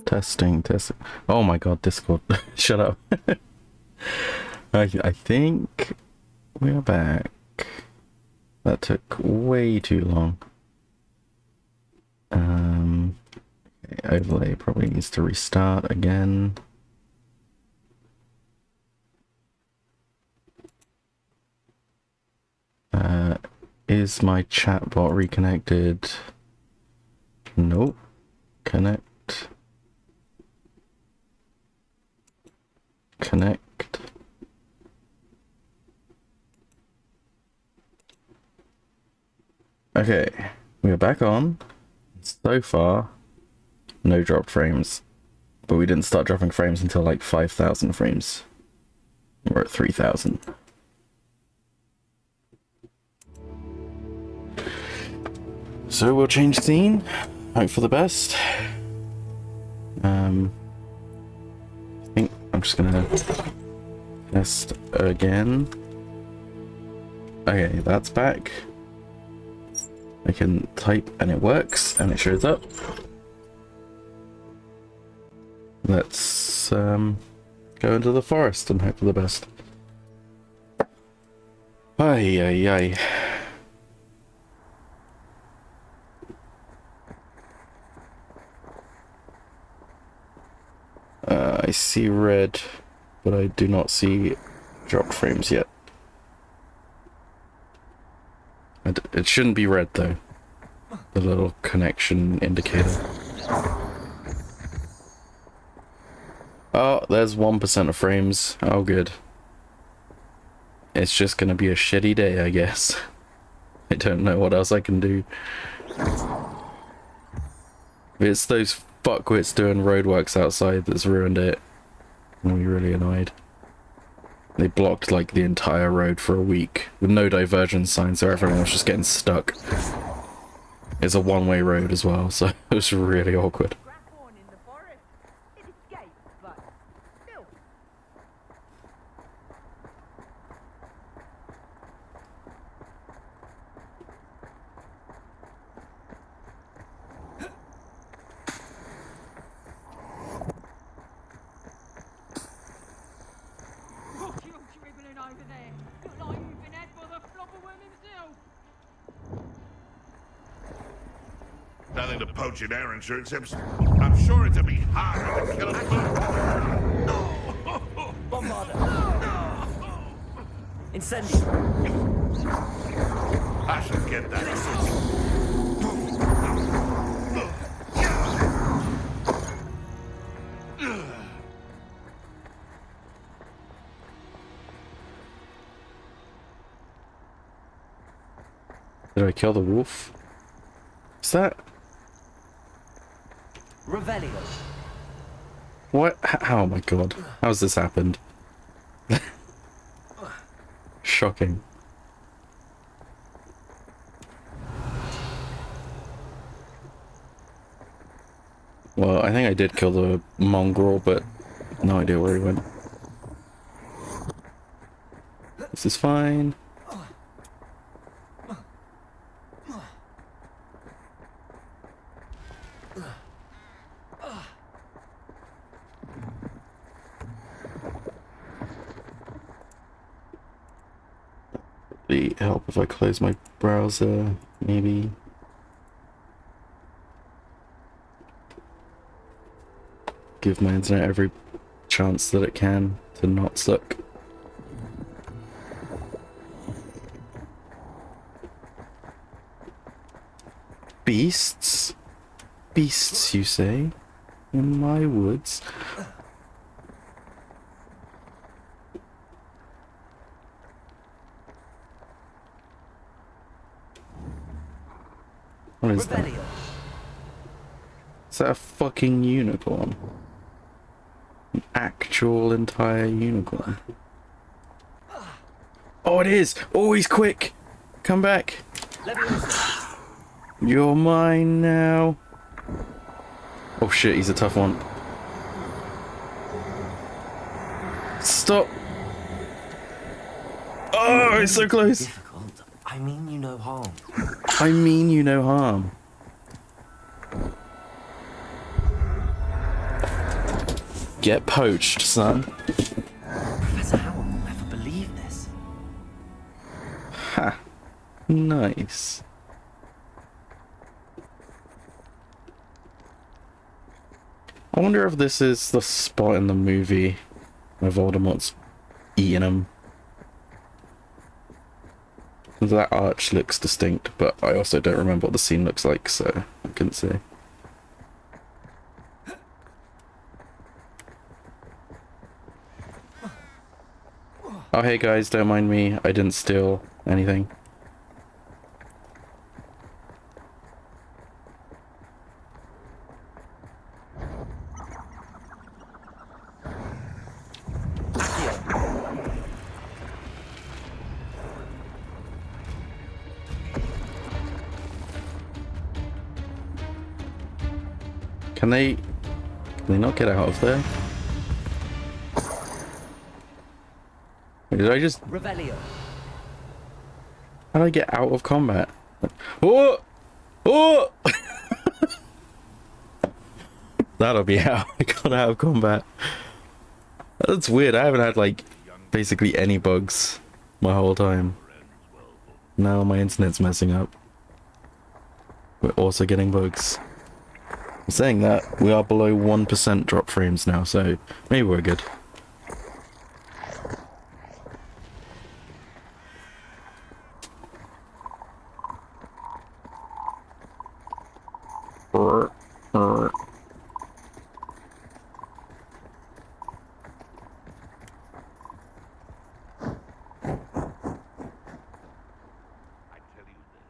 Testing, testing. Oh my god, Discord. Shut up. I think we're back. That took way too long. Okay, overlay probably needs to restart again. Is my chatbot reconnected? Nope. Connect. Connect. Okay, we are back on. So far, no dropped frames. But we didn't start dropping frames until like 5,000 frames. We're at 3,000. So we'll change scene. Hope for the best. I think I'm just gonna test again. Okay, that's back. I can type and it works and it shows up. Let's go into the forest and hope for the best. Ay ay ay. I see red, but I do not see dropped frames yet. It shouldn't be red though. The little connection indicator. Oh, there's 1% of frames. Oh, good. It's just gonna be a shitty day, I guess. I don't know what else I can do. It's those fuckwits doing roadworks outside that's ruined it. I'm gonna be really annoyed. They blocked like the entire road for a week with no divergence signs, so everyone was just getting stuck. It's a one-way road as well, so it was really awkward. Nothing to poach in Ayrshire except I'm sure it'd be harder to kill a Bombarda. Incendio. I should get that. Did I kill the wolf? Is that... Revelio. What? Oh my god. How's this happened? Shocking. Well, I think I did kill the mongrel, but no idea where he went. This is fine. Help if I close my browser, maybe. Give my internet every chance that it can to not suck. Beasts? Beasts, you say? In my woods? What is that? Is that a fucking unicorn? An actual entire unicorn? Oh, it is! Oh, he's quick! Come back! You're mine now. Oh shit, he's a tough one. Stop! Oh, it's so close! Difficult. I mean you no harm. I mean you no harm. Get poached, son. Professor Howard will never believe this. Ha. Nice. I wonder if this is the spot in the movie where Voldemort's eating him. That arch looks distinct, but I also don't remember what the scene looks like, so I couldn't say. Oh hey guys, don't mind me, I didn't steal anything. Can they not get out of there? Wait, did I just... Revelio. How do I get out of combat? Oh! Oh! That'll be how I got out of combat. That's weird. I haven't had, like, basically any bugs my whole time. Now my internet's messing up. We're also getting bugs. Saying that, we are below 1% drop frames now, so maybe we're good. I tell you this.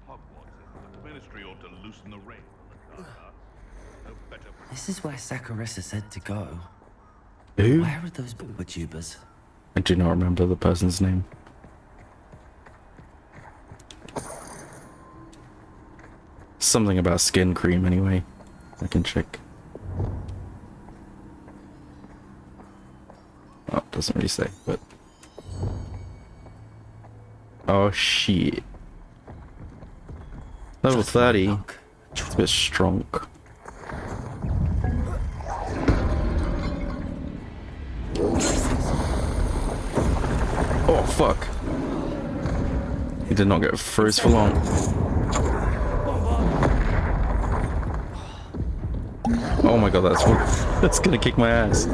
Hogwarts says that the Ministry ought to loosen the rein on the Carter. No better. This is where Saccharissa said to go. Who? Where are those booktubers? I do not remember the person's name. Something about skin cream anyway. I can check. Oh, it doesn't really say, but... Oh shit. Level 30. It's a bit strong. Oh fuck. He did not get froze for long. Oh my god, that's gonna kick my ass.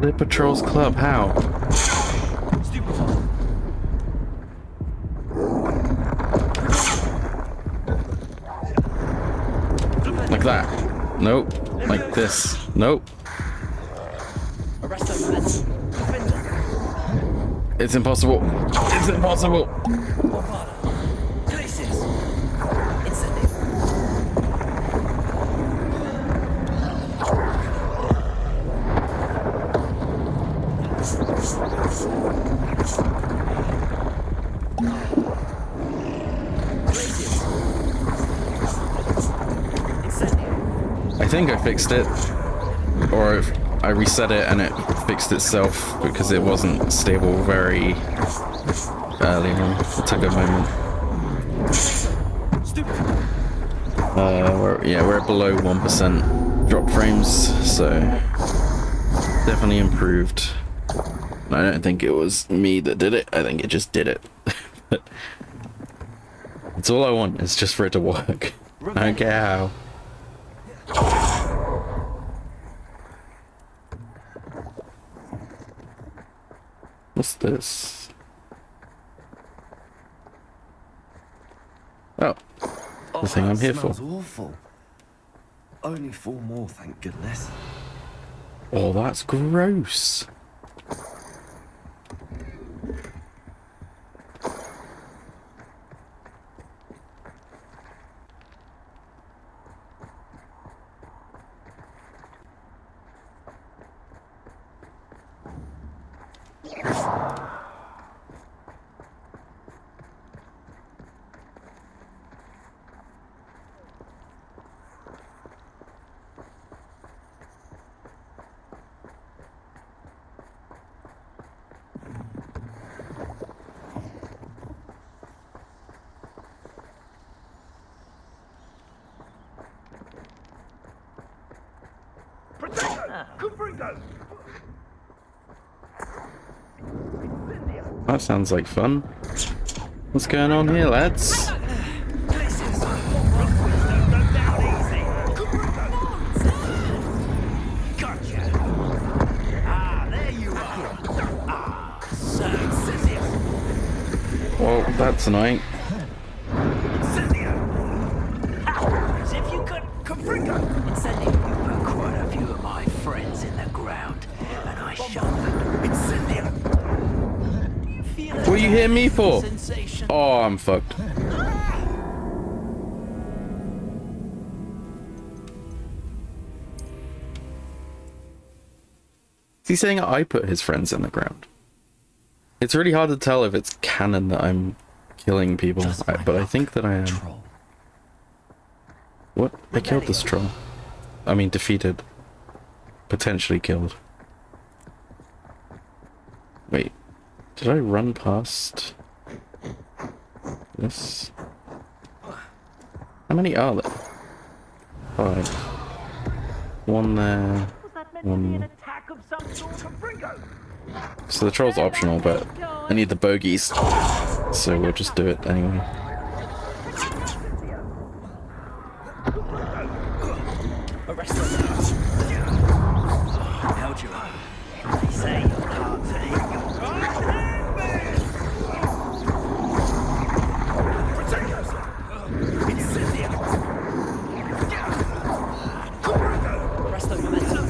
The Patrol's Club, how? Like that. Nope. Like this. Nope. It's impossible. It's impossible. think I fixed it, or I reset it and it fixed itself because it wasn't stable very early on. It took a moment. We're below 1% drop frames, so definitely improved. I don't think it was me that did it. I think it just did it. But it's all I want. It's just for it to work. I don't care how. What's this? Oh, the thing I'm here for. Smells awful. Only 4 more, thank goodness. Oh, that's gross. That sounds like fun. What's going on here, lads? Well, that's annoying. As if you could Confringo! Incendio, you put quite a few of my friends in the ground, and I shot them. Incendio! Do you feel What you hit me for? sensation? Oh, I'm fucked. Is he saying I put his friends in the ground? It's really hard to tell if it's canon that I'm killing people, but I think that I am. Troll. What? I killed this troll. I mean, defeated. Potentially killed. Wait. Did I run past this? How many are there? 5. One there. One. So the troll's optional, but I need the bogeys. So we'll just do it anyway. Arrest them. Held you up. They say your heart's an eagle. Protect yourself. Incendio. Arrest them, momentum.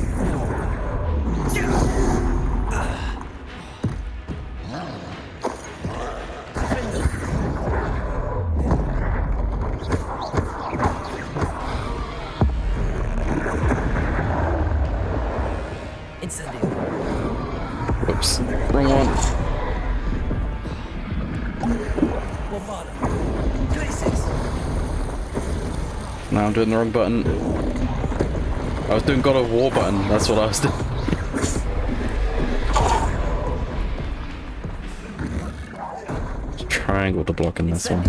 Whoops. Wrong one. No, I'm doing the wrong button. I was doing God of War button, that's what I was doing. Triangle to block in this one.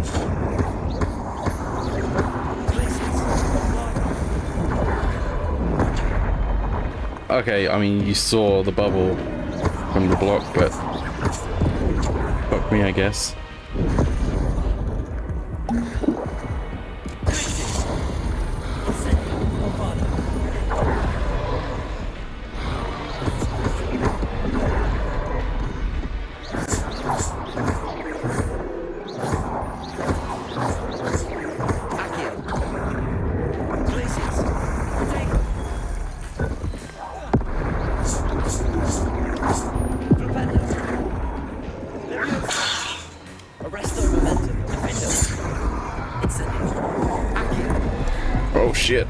Okay, I mean, you saw the bubble from the block, but fuck me, I guess. Oh shit.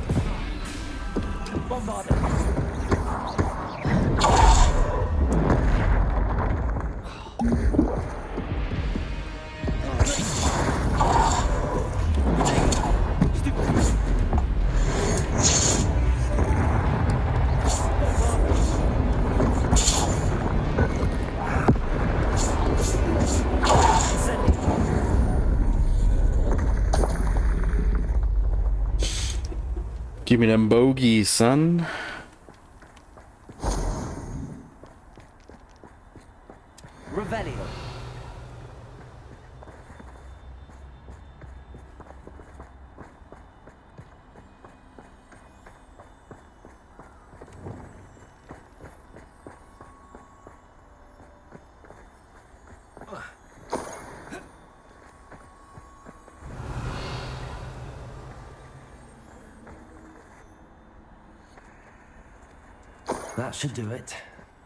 Give me them bogeys, son. Revelio. That should do it.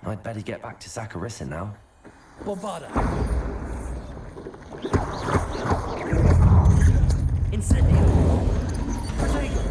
I'd better get back to Zacharissa now. Bombarda. Incendio. Protego.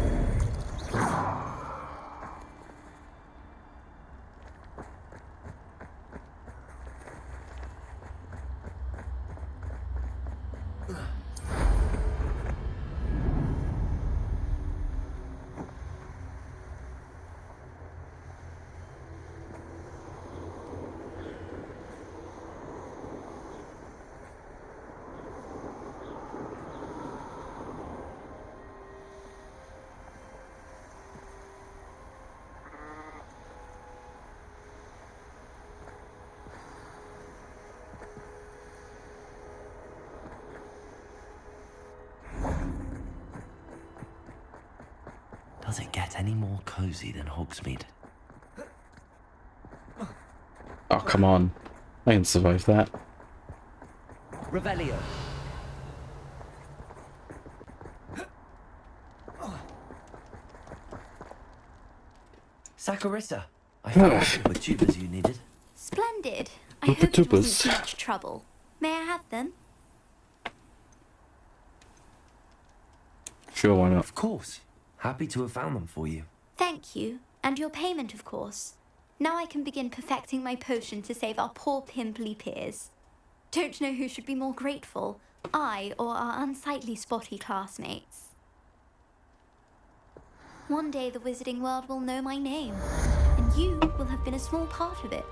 Does it get any more cozy than Hogsmeade? Oh, come on. I can survive that. Revelio. Zacharissa! I found the tubers you needed. Splendid. I With the hope it wasn't tubers. too much trouble. May I have them? Sure, why not? Of course. Happy to have found them for you. Thank you. And your payment, of course. Now I can begin perfecting my potion to save our poor pimply peers. Don't know who should be more grateful, I or our unsightly spotty classmates. One day the wizarding world will know my name, and you will have been a small part of it.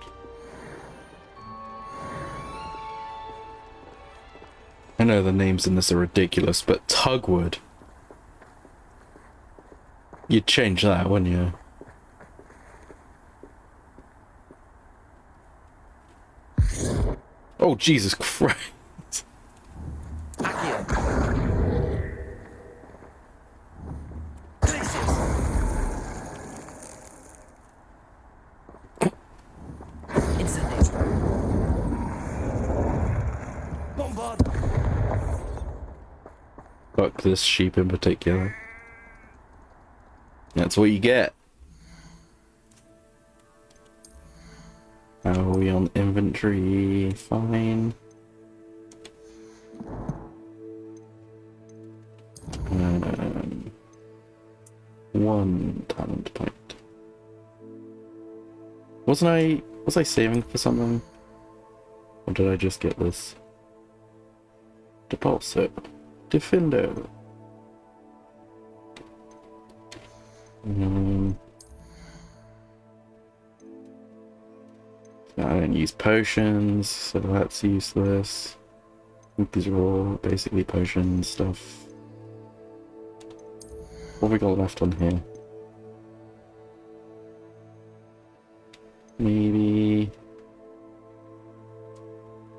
I know the names in this are ridiculous, but Tugwood. You'd change that, wouldn't you? Oh, Jesus Christ. Accio! Glacius! Incendio. Bombard. Fuck this sheep in particular. That's what you get. How are we on inventory? Fine. One talent point. Was I saving for something? Or did I just get this? Depulso. Defendo. I don't use potions, so that's useless. I think these are all basically potion stuff. What have we got left on here? Maybe...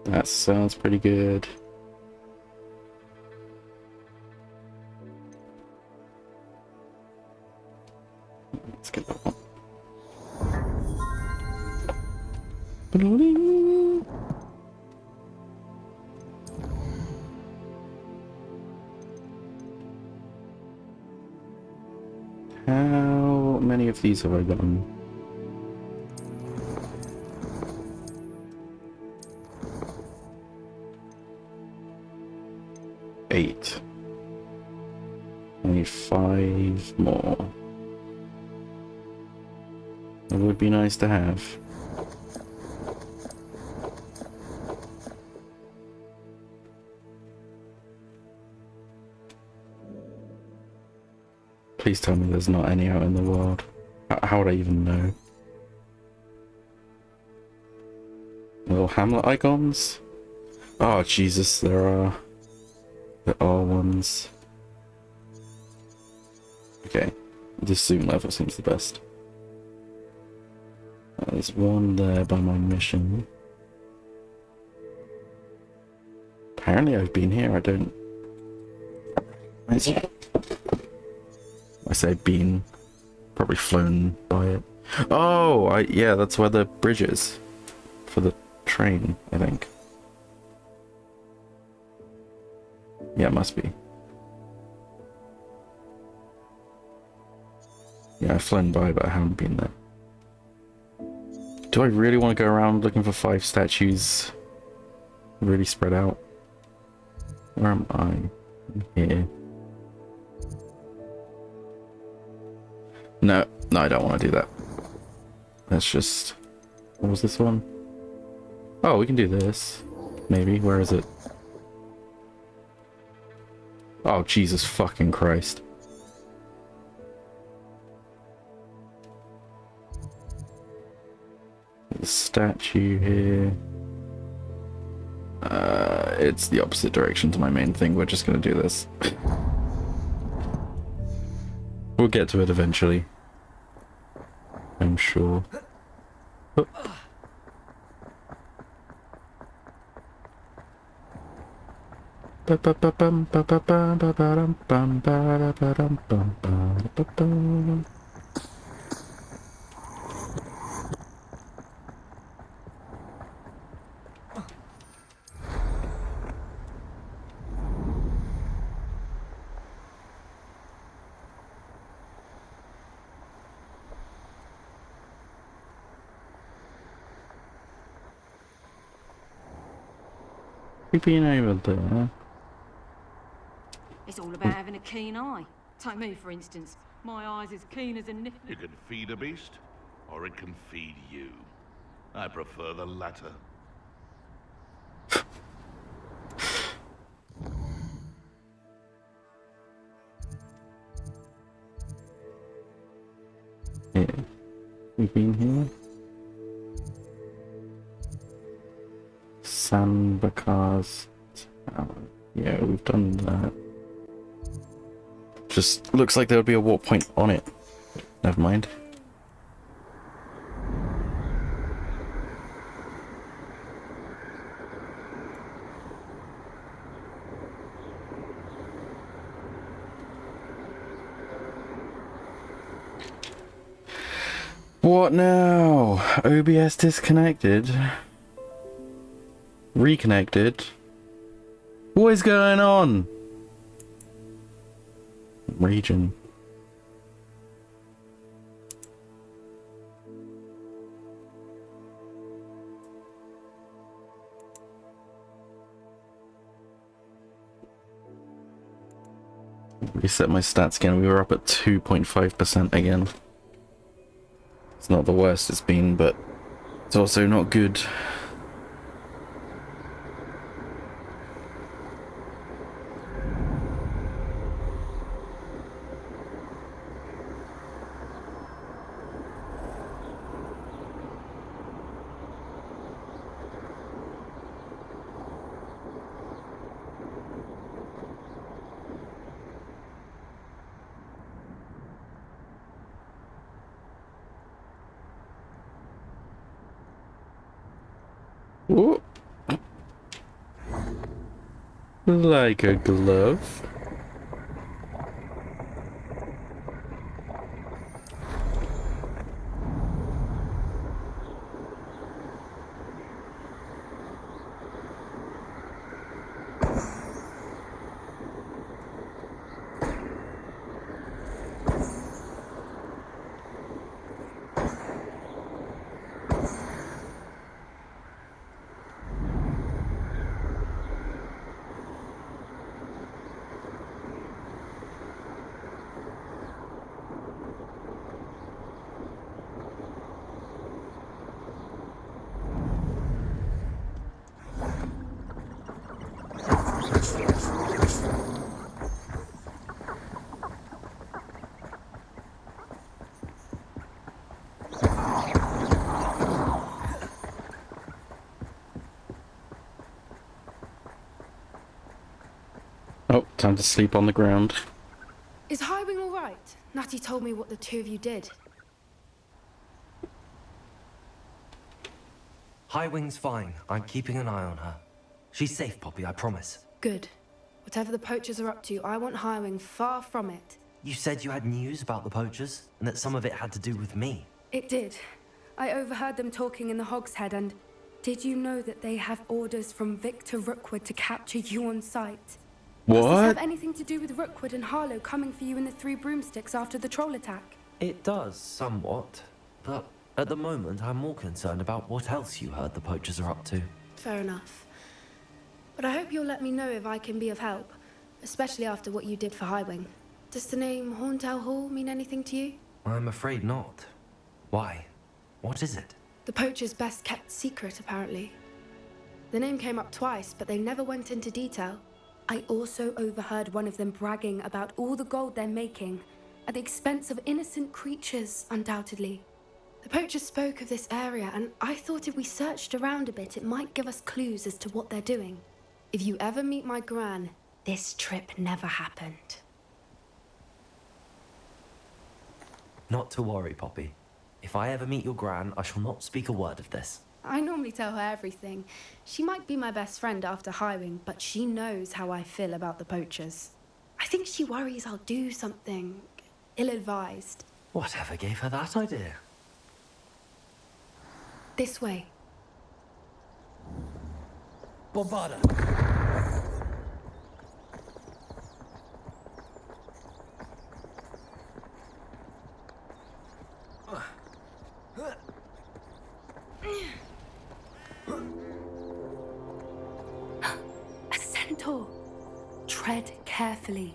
That sounds pretty good. Let's get that one. Ba-da-ding. How many of these have I gotten? Eight. I need 5 more. It would be nice to have. Please tell me there's not any out in the world. How would I even know? Little hamlet icons? Oh Jesus, there are ones. Okay, The suit level seems the best. There's one there by my mission. Apparently I've been here, I don't... I say been, probably flown by it. Oh, yeah, that's where the bridge is. For the train, I think. Yeah, it must be. Yeah, I've flown by, but I haven't been there. Do I really want to go around looking for 5 statues? Really spread out? Where am I? I'm here. No, I don't want to do that. Let's just... What was this one? Oh, we can do this. Maybe. Where is it? Oh, Jesus fucking Christ. The statue here. It's the opposite direction to my main thing. We're just gonna do this. We'll get to it eventually. I'm sure. Oh. Being able to... It's all about having a keen eye. Take me, for instance. My eye's as keen as a nip. You can feed a beast, or it can feed you. I prefer the latter. Yeah. We've been here. Sandbakar's Tower. Yeah, we've done that. Just looks like there would be a warp point on it. Never mind. What now? OBS disconnected. Reconnected. What is going on? Region. Reset my stats again. We were up at 2.5% again. It's not the worst it's been, but it's also not good. Ooh. Like a glove. Oh, time to sleep on the ground. Is Highwing all right? Natty told me what the two of you did. Highwing's fine. I'm keeping an eye on her. She's safe, Poppy, I promise. Good. Whatever the poachers are up to, I want Highwing far from it. You said you had news about the poachers, and that some of it had to do with me. It did. I overheard them talking in the Hogshead, and did you know that they have orders from Victor Rookwood to capture you on sight? Does this What? have anything to do with Rookwood and Harlow coming for you in the Three Broomsticks after the troll attack? It does, somewhat. But at the moment, I'm more concerned about what else you heard the poachers are up to. Fair enough. But I hope you'll let me know if I can be of help, especially after what you did for Highwing. Does the name Horntail Hall mean anything to you? I'm afraid not. Why? What is it? The poacher's best kept secret, apparently. The name came up twice, but they never went into detail. I also overheard one of them bragging about all the gold they're making, at the expense of innocent creatures, undoubtedly. The poacher spoke of this area, and I thought if we searched around a bit, it might give us clues as to what they're doing. If you ever meet my gran, this trip never happened. Not to worry, Poppy. If I ever meet your gran, I shall not speak a word of this. I normally tell her everything. She might be my best friend after Highwing, but she knows how I feel about the poachers. I think she worries I'll do something ill-advised. Whatever gave her that idea? This way. Bobada. A centaur. Tread carefully.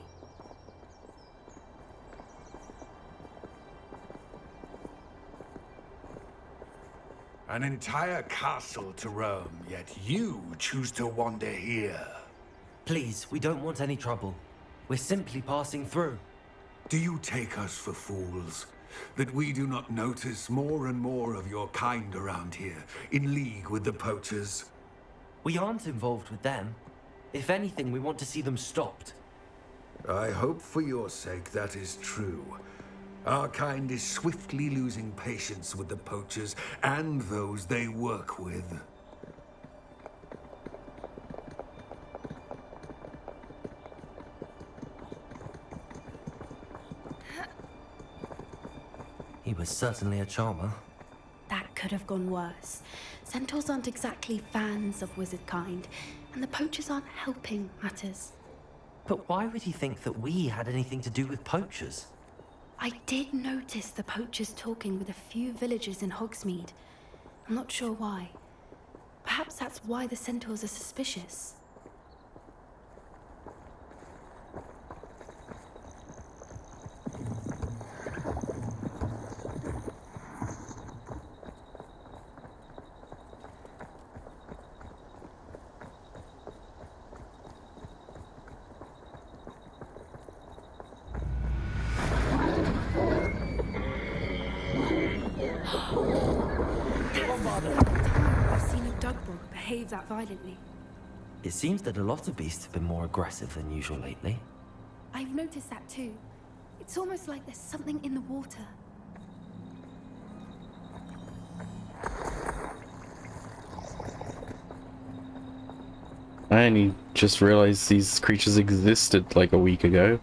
An entire castle to roam, yet you choose to wander here. Please, we don't want any trouble. We're simply passing through. Do you take us for fools? That we do not notice more and more of your kind around here, in league with the poachers? We aren't involved with them. If anything, we want to see them stopped. I hope for your sake that is true. Our kind is swiftly losing patience with the poachers and those they work with. He was certainly a charmer. That could have gone worse. Centaurs aren't exactly fans of wizard kind, and the poachers aren't helping matters. But why would he think that we had anything to do with poachers? I did notice the poachers talking with a few villagers in Hogsmeade. I'm not sure why. Perhaps that's why the centaurs are suspicious. I've seen a Dugbog behave that violently. It seems that a lot of beasts have been more aggressive than usual lately. I've noticed that too. It's almost like there's something in the water. I only just realized these creatures existed like a week ago.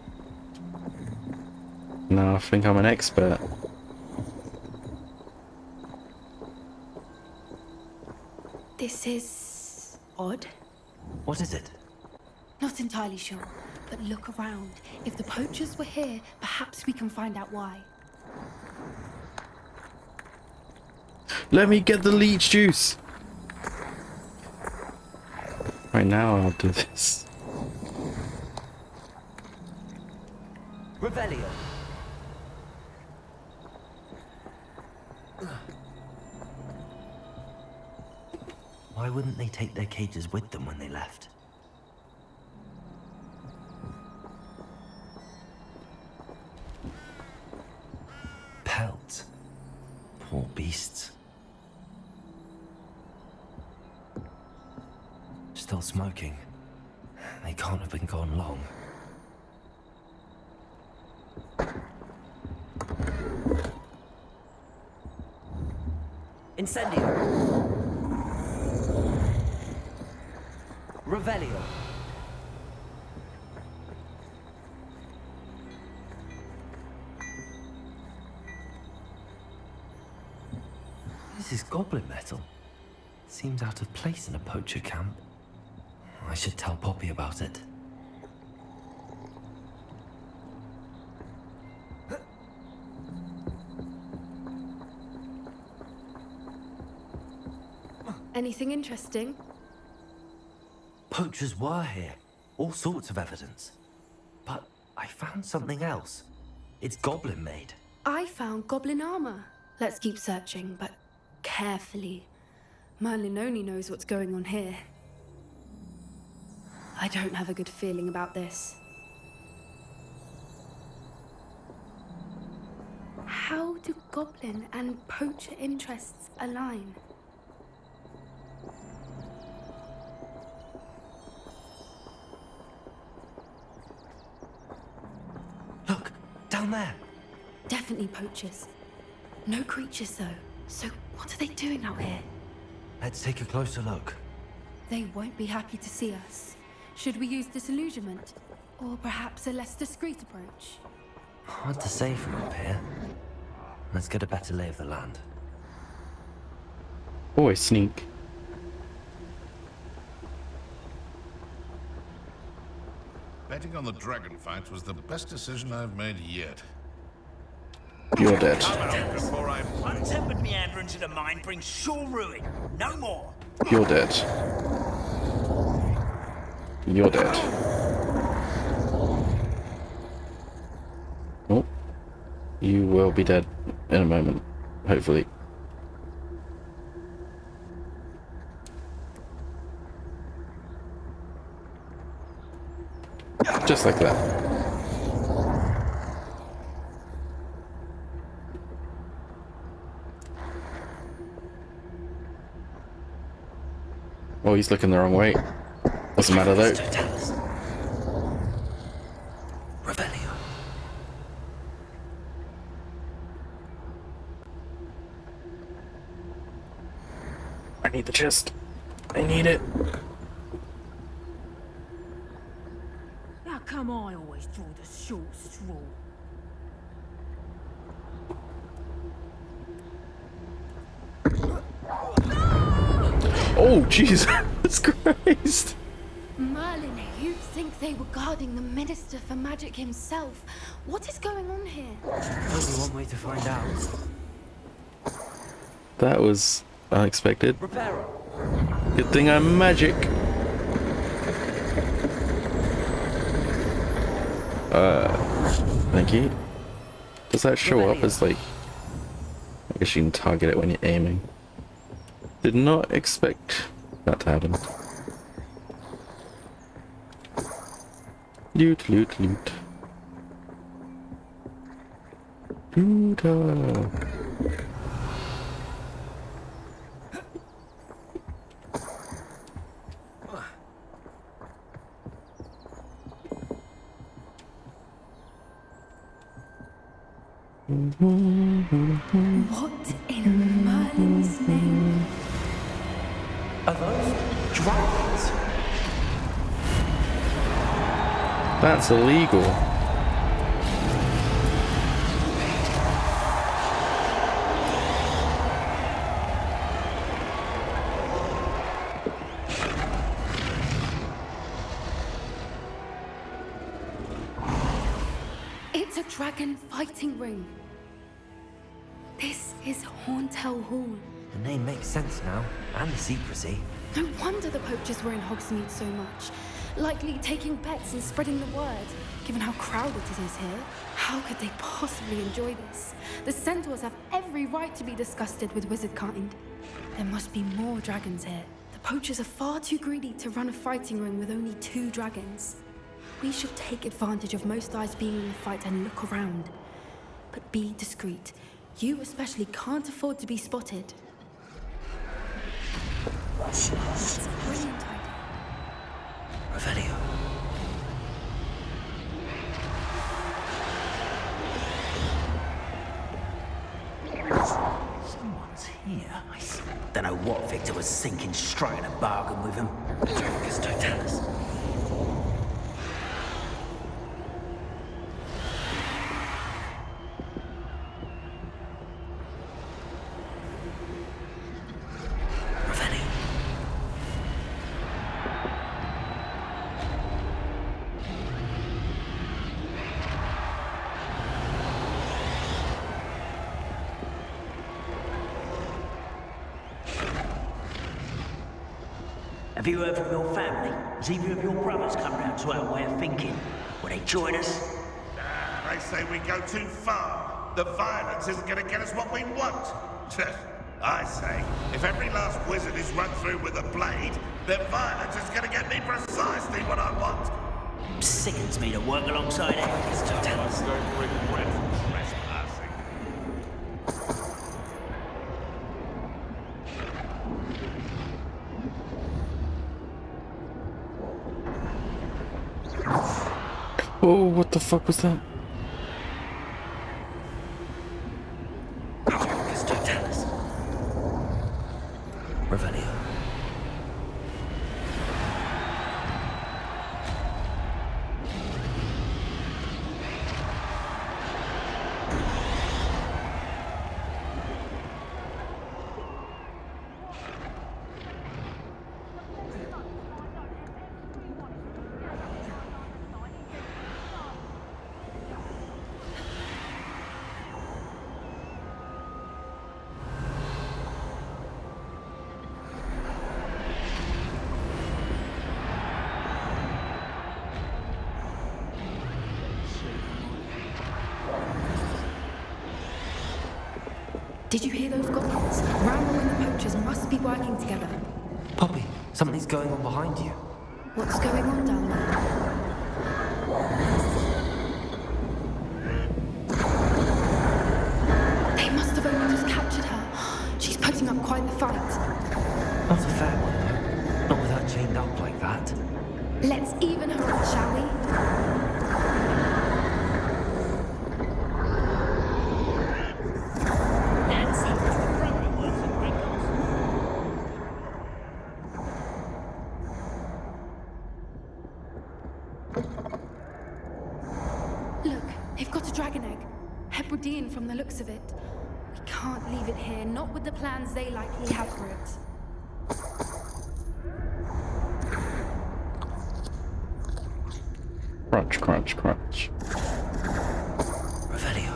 Now I think I'm an expert. This is odd. What is it? Not entirely sure, but look around. If the poachers were here, perhaps we can find out why. Let me get the leech juice! Right now I'll do this. Revelio. Why wouldn't they take their cages with them when they left? Pelts. Poor beasts. Still smoking. They can't have been gone long. Incendio. Revelio. This is goblin metal. Seems out of place in a poacher camp. I should tell Poppy about it. Anything interesting? Poachers were here. All sorts of evidence. But I found something else. It's goblin made. I found goblin armor. Let's keep searching, but carefully. Merlin only knows what's going on here. I don't have a good feeling about this. How do goblin and poacher interests align? Look, down there. Definitely poachers. No creatures, though. So what are they doing out here? Let's take a closer look. They won't be happy to see us. Should we use disillusionment? Or perhaps a less discreet approach? Hard to say from up here. Let's get a better lay of the land. Boy, sneak. Betting on the dragon fight was the best decision I've made yet. You're dead. Before I'm Untempered meandering to the mine brings sure ruin. No more. You're dead. You're dead. Oh. You will be dead in a moment, hopefully. Just like that. Oh, he's looking the wrong way. Doesn't matter though. Revelio. I need the chest. I need it. How come I always draw the short straw? Oh, Jesus Christ. Merlin, you think they were guarding the Minister for Magic himself? What is going on here? Only one way to find out. That was unexpected. Reparo. Good thing I'm magic. Thank you. Does that show up as like... I guess you can target it when you're aiming. Did not expect that to happen. Loot, loot, loot. Looter. What in Merlin's name? Are those dragons? That's illegal. It's a dragon fighting ring. This is Horntail Hall. The name makes sense now, and the secrecy. No wonder the poachers were in Hogsmeade so much. Likely taking bets and spreading the word, given how crowded it is here. How could they possibly enjoy this? The centaurs have every right to be disgusted with wizard kind. There must be more dragons here. The poachers are far too greedy to run a fighting ring with only 2 dragons. We should take advantage of most eyes being in the fight and look around. But be discreet. You especially can't afford to be spotted. That's a brilliant idea. Revelio. Someone's here. I see. Don't know what Victor was thinking, striking a bargain with him. Dracus Totalis. Ravelli. Have you heard from your family? Has either of your brothers come round to our way of thinking? Will they join us? They say we go too far. The violence isn't going to get us what we want. I say, if every last wizard is run through with a blade, then violence is going to get me precisely what I want. Sickens me to work alongside Dracus Totalis. Don't regret trespassing. Oh, what the fuck was that? Dracus Totalis. Revelio. Did you hear those goblins? Rambo and the poachers must be working together. Poppy, something's going on behind you. What's going on down there? They must have only just captured her. She's putting up quite the fight. Not a fair one, though. Not with her chained up like that. Let's even her up, shall we? Look, they've got a dragon egg. Hebridean from the looks of it. We can't leave it here, not with the plans they likely have for it. Crunch, crunch, crunch. Revelio.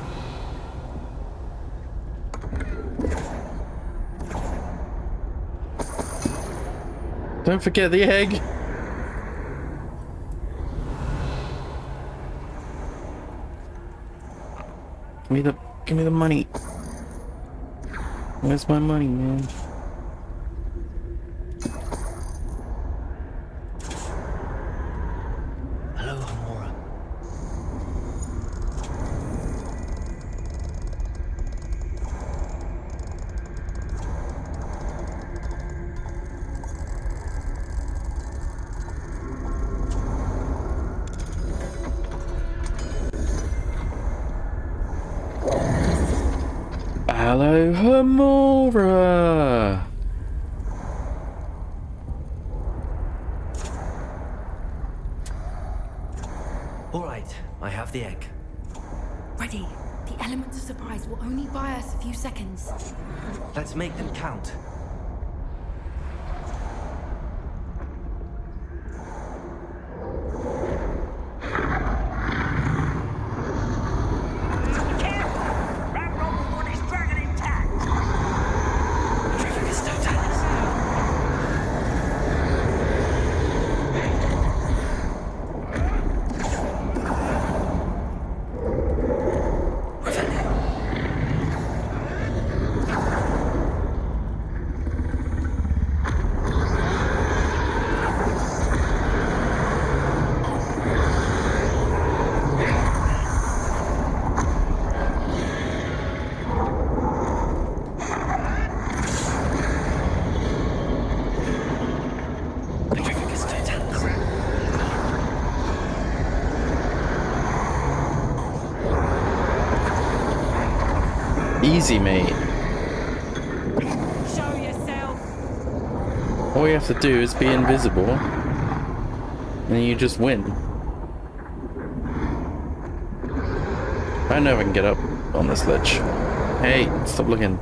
Don't forget the egg! Give me the money. Where's my money, man? Hello, Hamura. Hello, Hamura! All right, I have the egg. Ready. The element of surprise will only buy us a few seconds. Let's make them count. Dracus Totalis. Revelio. Dracus Totalis. Easy, mate. Show yourself. All you have to do is be invisible, and you just win. I know I can get up on this ledge. Hey, stop looking.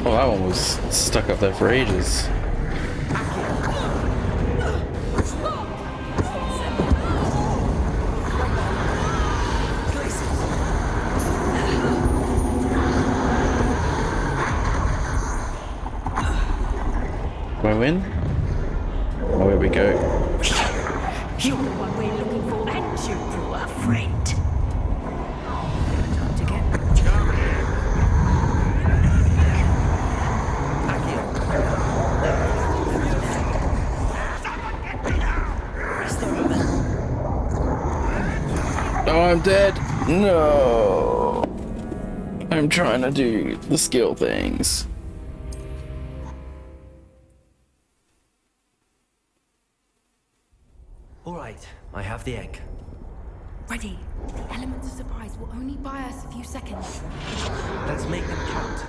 Oh, that one was stuck up there for ages. Do I win? Oh, here we go. You're the one we're looking for, and you brought a friend. Time to get... Oh, I'm dead. No. I'm trying to do the skill things. All right, I have the egg. Ready. The elements of surprise will only buy us a few seconds. Let's make them count.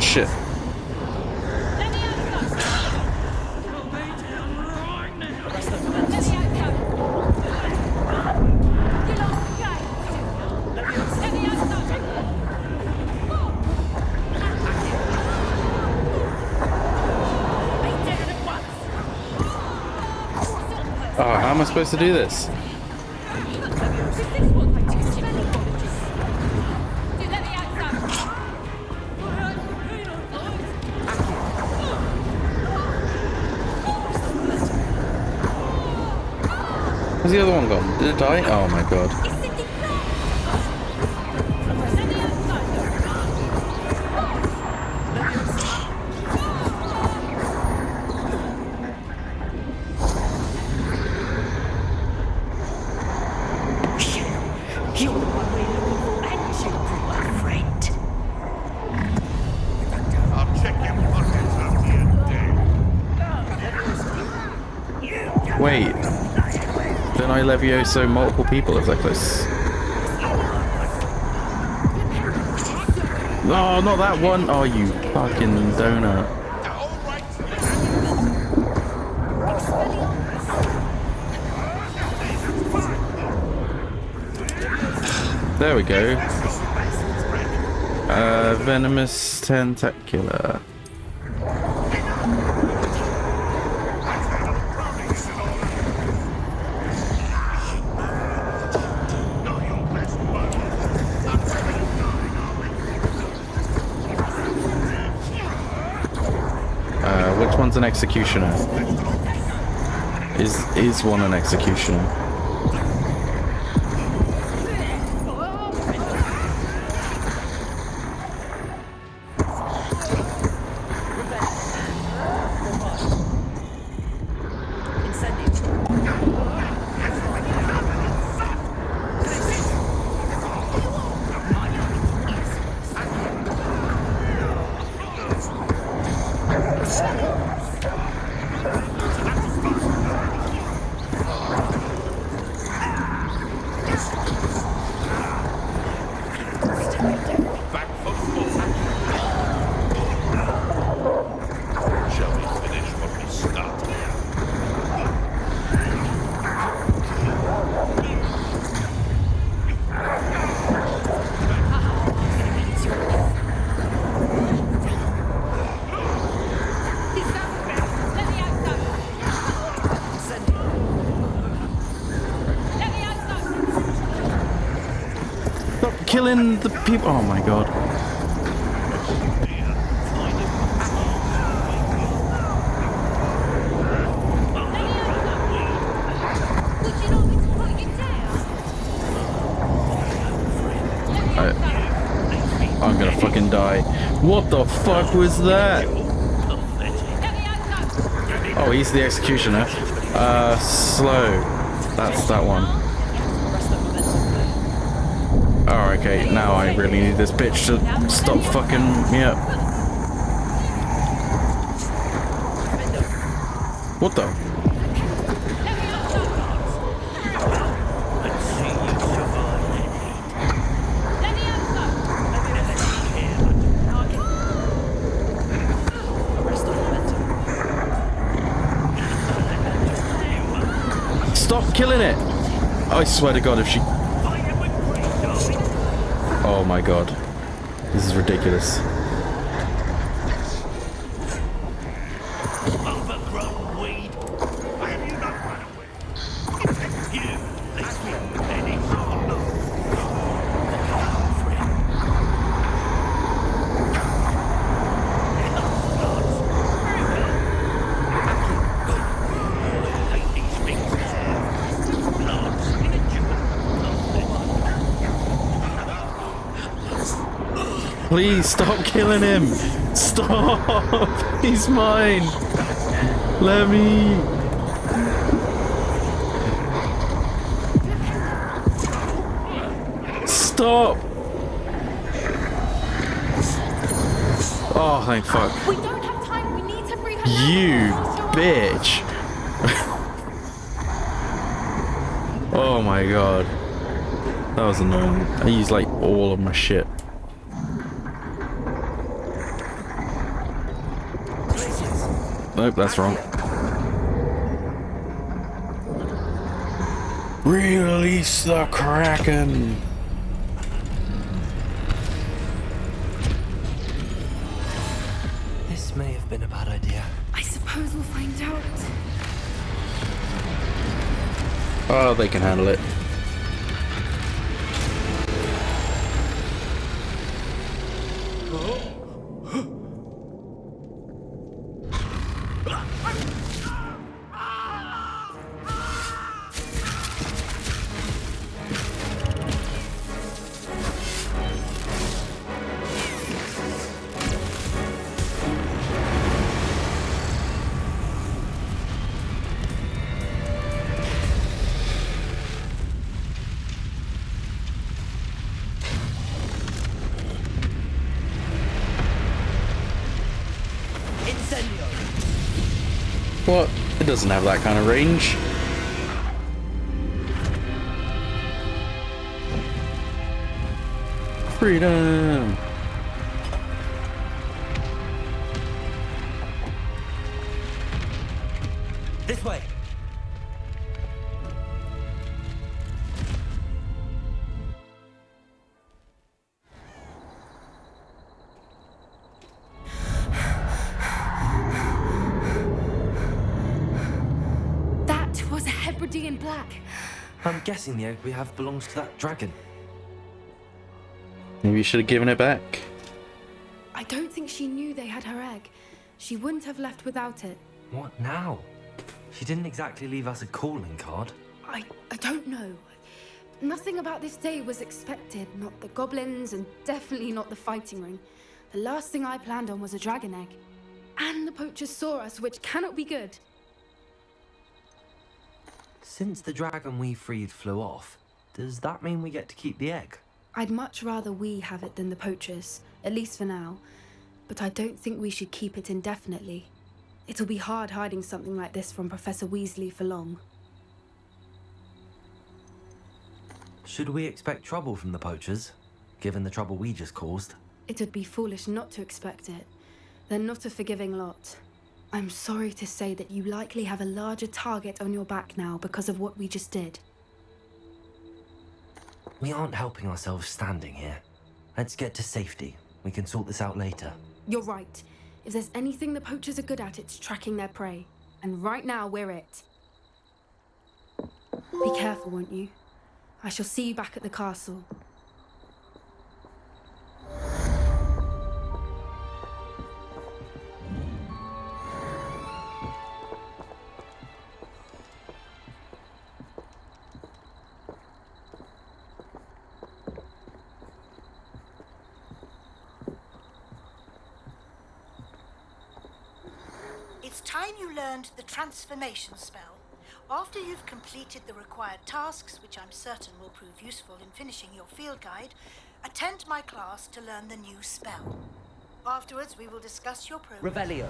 Shit. Oh, how am I supposed to do this? Where's the other one gone? Did it die? Oh my god. You're the one we're looking for, and you brought a friend. I'll check your pockets after you're dead. Wait. Don't I Levioso multiple people if they're close? Oh, not that one! Oh, you fucking donut. There we go. Venomous Tentacular. Which one's an executioner? Is one an executioner? killing the people. Oh my god. I'm gonna fucking die. What the fuck was that? Oh, he's the executioner. Slow. That's that one. Oh, okay. Now I really need this bitch to stop fucking me up. What the? Stop killing it! I swear to God, if she... Oh my God. This is ridiculous. Overgrown weed. Why have you not run away? You, that's me, Eddie. Please stop killing him! Stop! He's mine! Let me... Stop! Oh, thank fuck. We don't have time. We need to free her. You bitch! Oh my god. That was annoying. I used like all of my shit. Nope, that's wrong. Release the Kraken! This may have been a bad idea. I suppose we'll find out. Oh, they can handle it. What? It doesn't have that kind of range. Freedom! This way. That was a Hebridean black. I'm guessing the egg we have belongs to that dragon. Maybe you should have given it back. I don't think she knew they had her egg. She wouldn't have left without it. What now? She didn't exactly leave us a calling card. I don't know. Nothing about this day was expected. Not the goblins, and definitely not the fighting ring. The last thing I planned on was a dragon egg. And the poachers saw us, which cannot be good. Since the dragon we freed flew off, does that mean we get to keep the egg? I'd much rather we have it than the poachers, at least for now. But I don't think we should keep it indefinitely. It'll be hard hiding something like this from Professor Weasley for long. Should we expect trouble from the poachers, given the trouble we just caused? It would be foolish not to expect it. They're not a forgiving lot. I'm sorry to say that you likely have a larger target on your back now because of what we just did. We aren't helping ourselves standing here. Let's get to safety. We can sort this out later. You're right. If there's anything the poachers are good at, it's tracking their prey. And right now, we're it. Be careful, won't you? I shall see you back at the castle. time you learned the transformation spell. After you've completed the required tasks, which I'm certain will prove useful in finishing your field guide, attend my class to learn the new spell. Afterwards, we will discuss your progress. Revelio.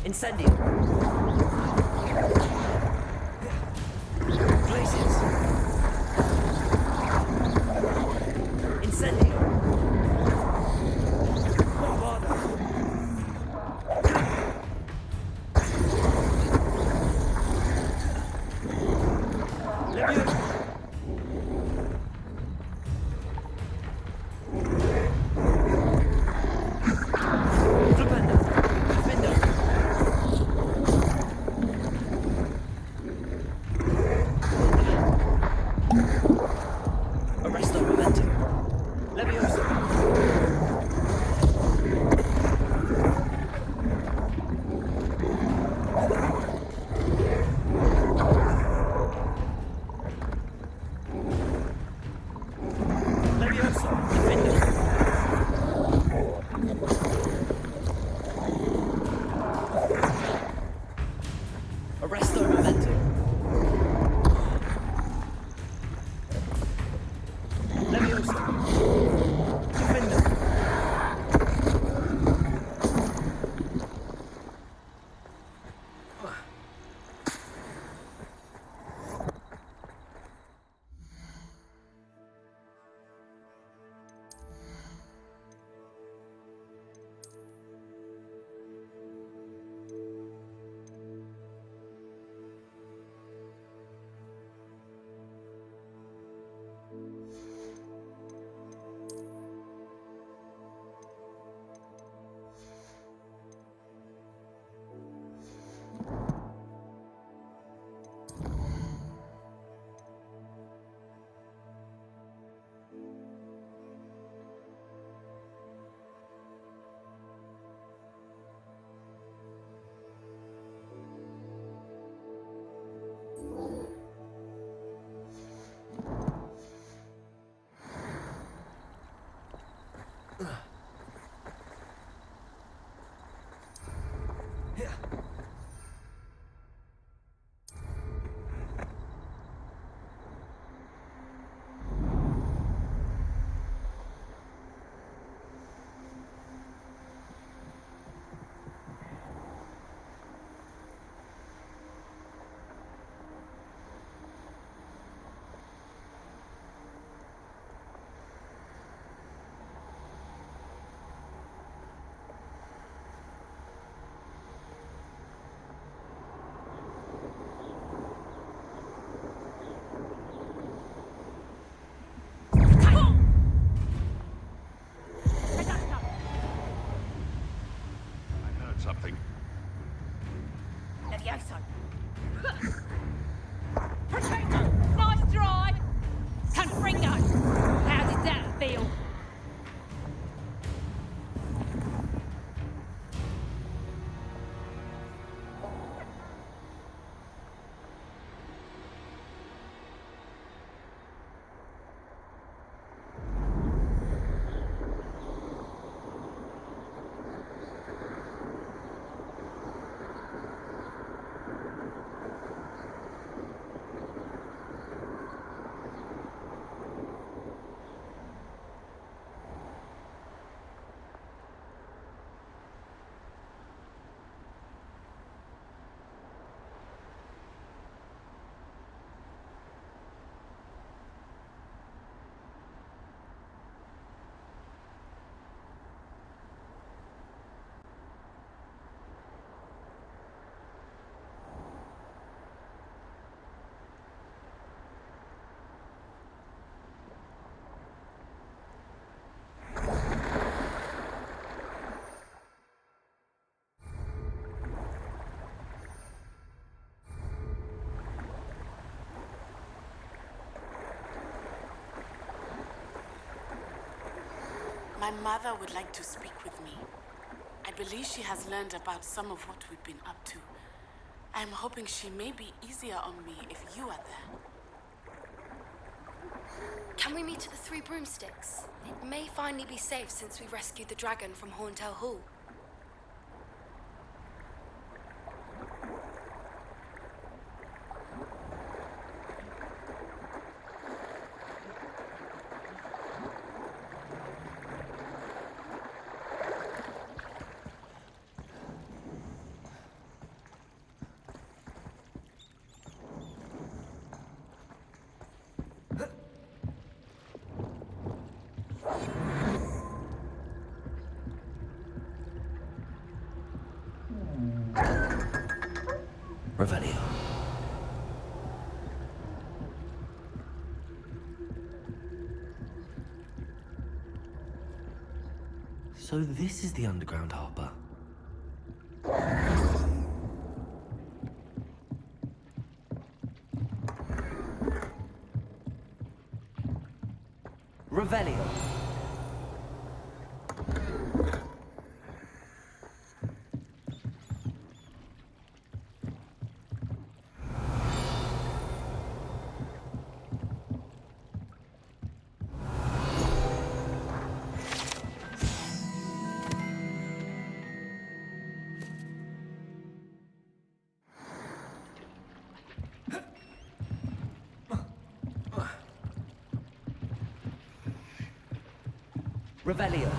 Incendio. Glaciers. Incendio. Bombarda. Leviosa. Flipendo. Defendo. Arresto momentum. Leviosa. Leviosa. Defendo. Arresto momentum. Leviosa. Defendo. something. Levioso. Potato! Nice try! Confringo! How did that feel? My mother would like to speak with me. I believe she has learned about some of what we've been up to. I'm hoping she may be easier on me if you are there. Can we meet at the Three Broomsticks? It may finally be safe since we rescued the dragon from Horntail Hall. Revelio. So this is the underground harbor. Revelio. Revelio.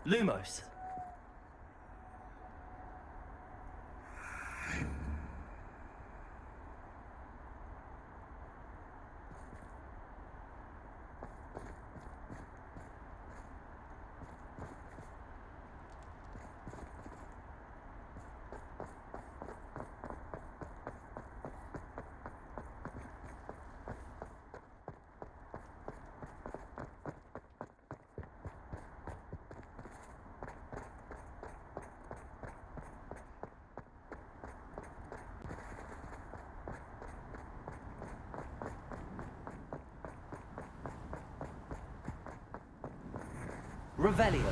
Lumos. Revelio.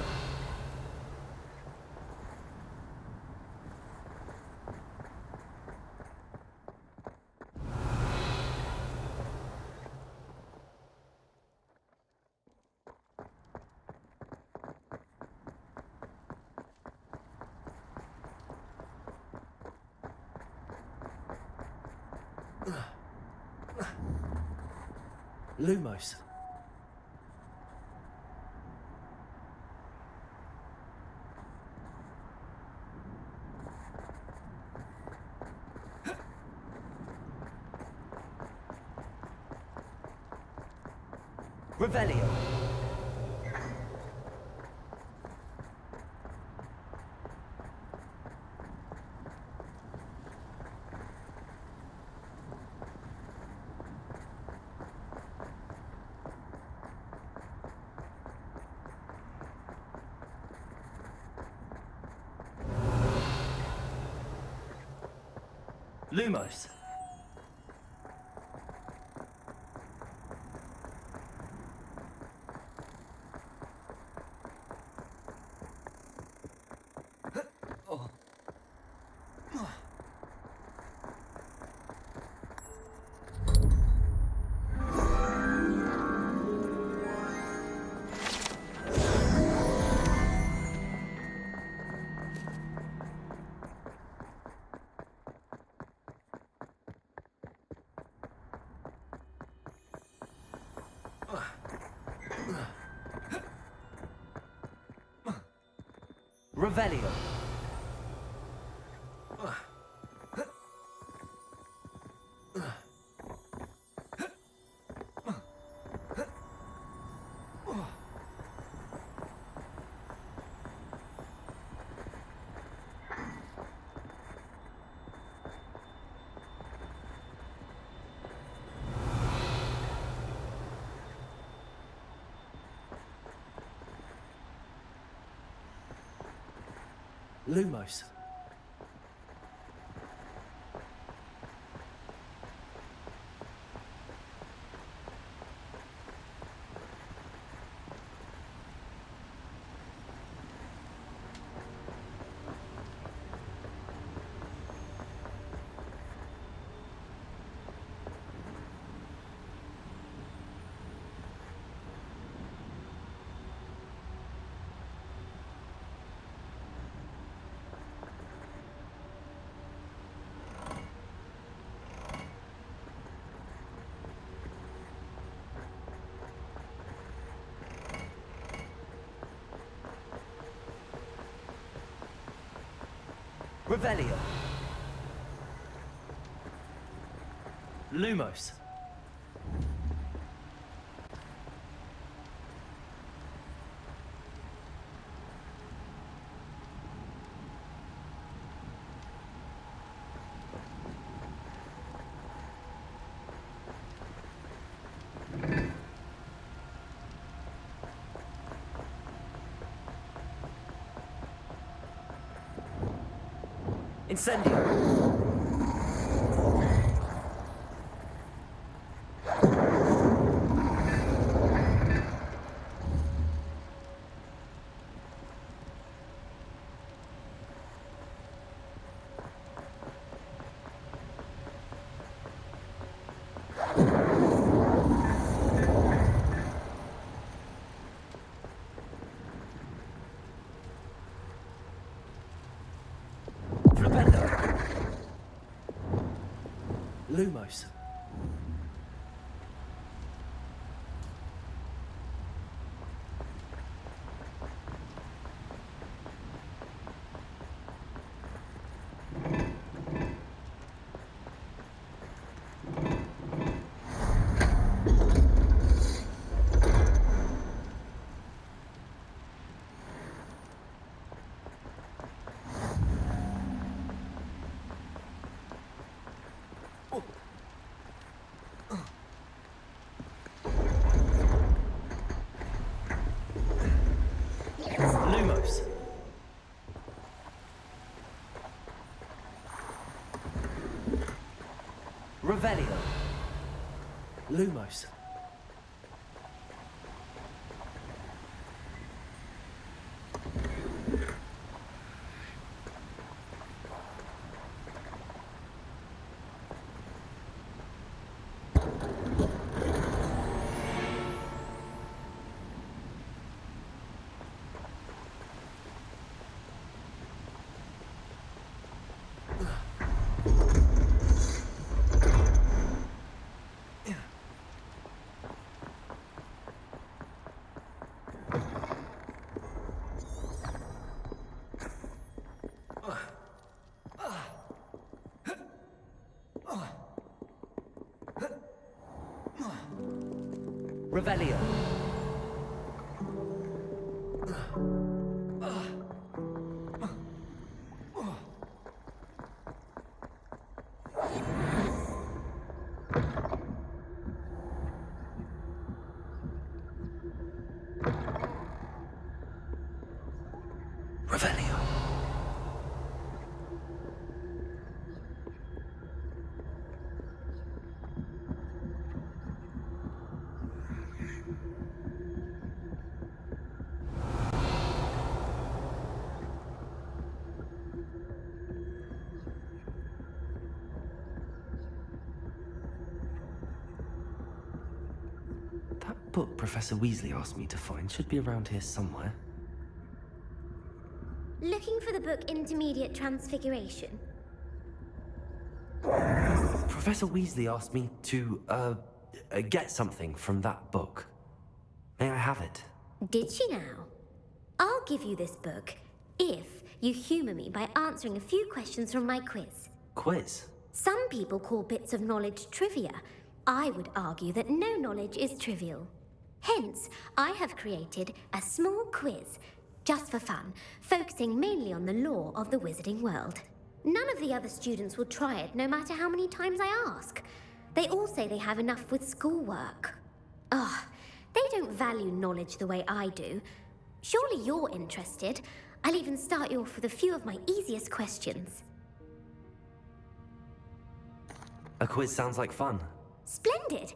Lumos. Revelio. Lumos. Revelio. Lumos. Revelio. Lumos. Incendio. Lumos. Lumos. Revelio. Lumos. Revelio. Revelio. That book Professor Weasley asked me to find should be around here somewhere. Looking for the book Intermediate Transfiguration? Professor Weasley asked me to, get something from that book. May I have it? Did she now? I'll give you this book if you humor me by answering a few questions from my quiz. Quiz? Some people call bits of knowledge trivia. I would argue that no knowledge is trivial. Hence, I have created a small quiz, just for fun, focusing mainly on the lore of the wizarding world. None of the other students will try it, no matter how many times I ask. They all say they have enough with schoolwork. Ugh, they don't value knowledge the way I do. Surely you're interested. I'll even start you off with a few of my easiest questions. A quiz sounds like fun. Splendid!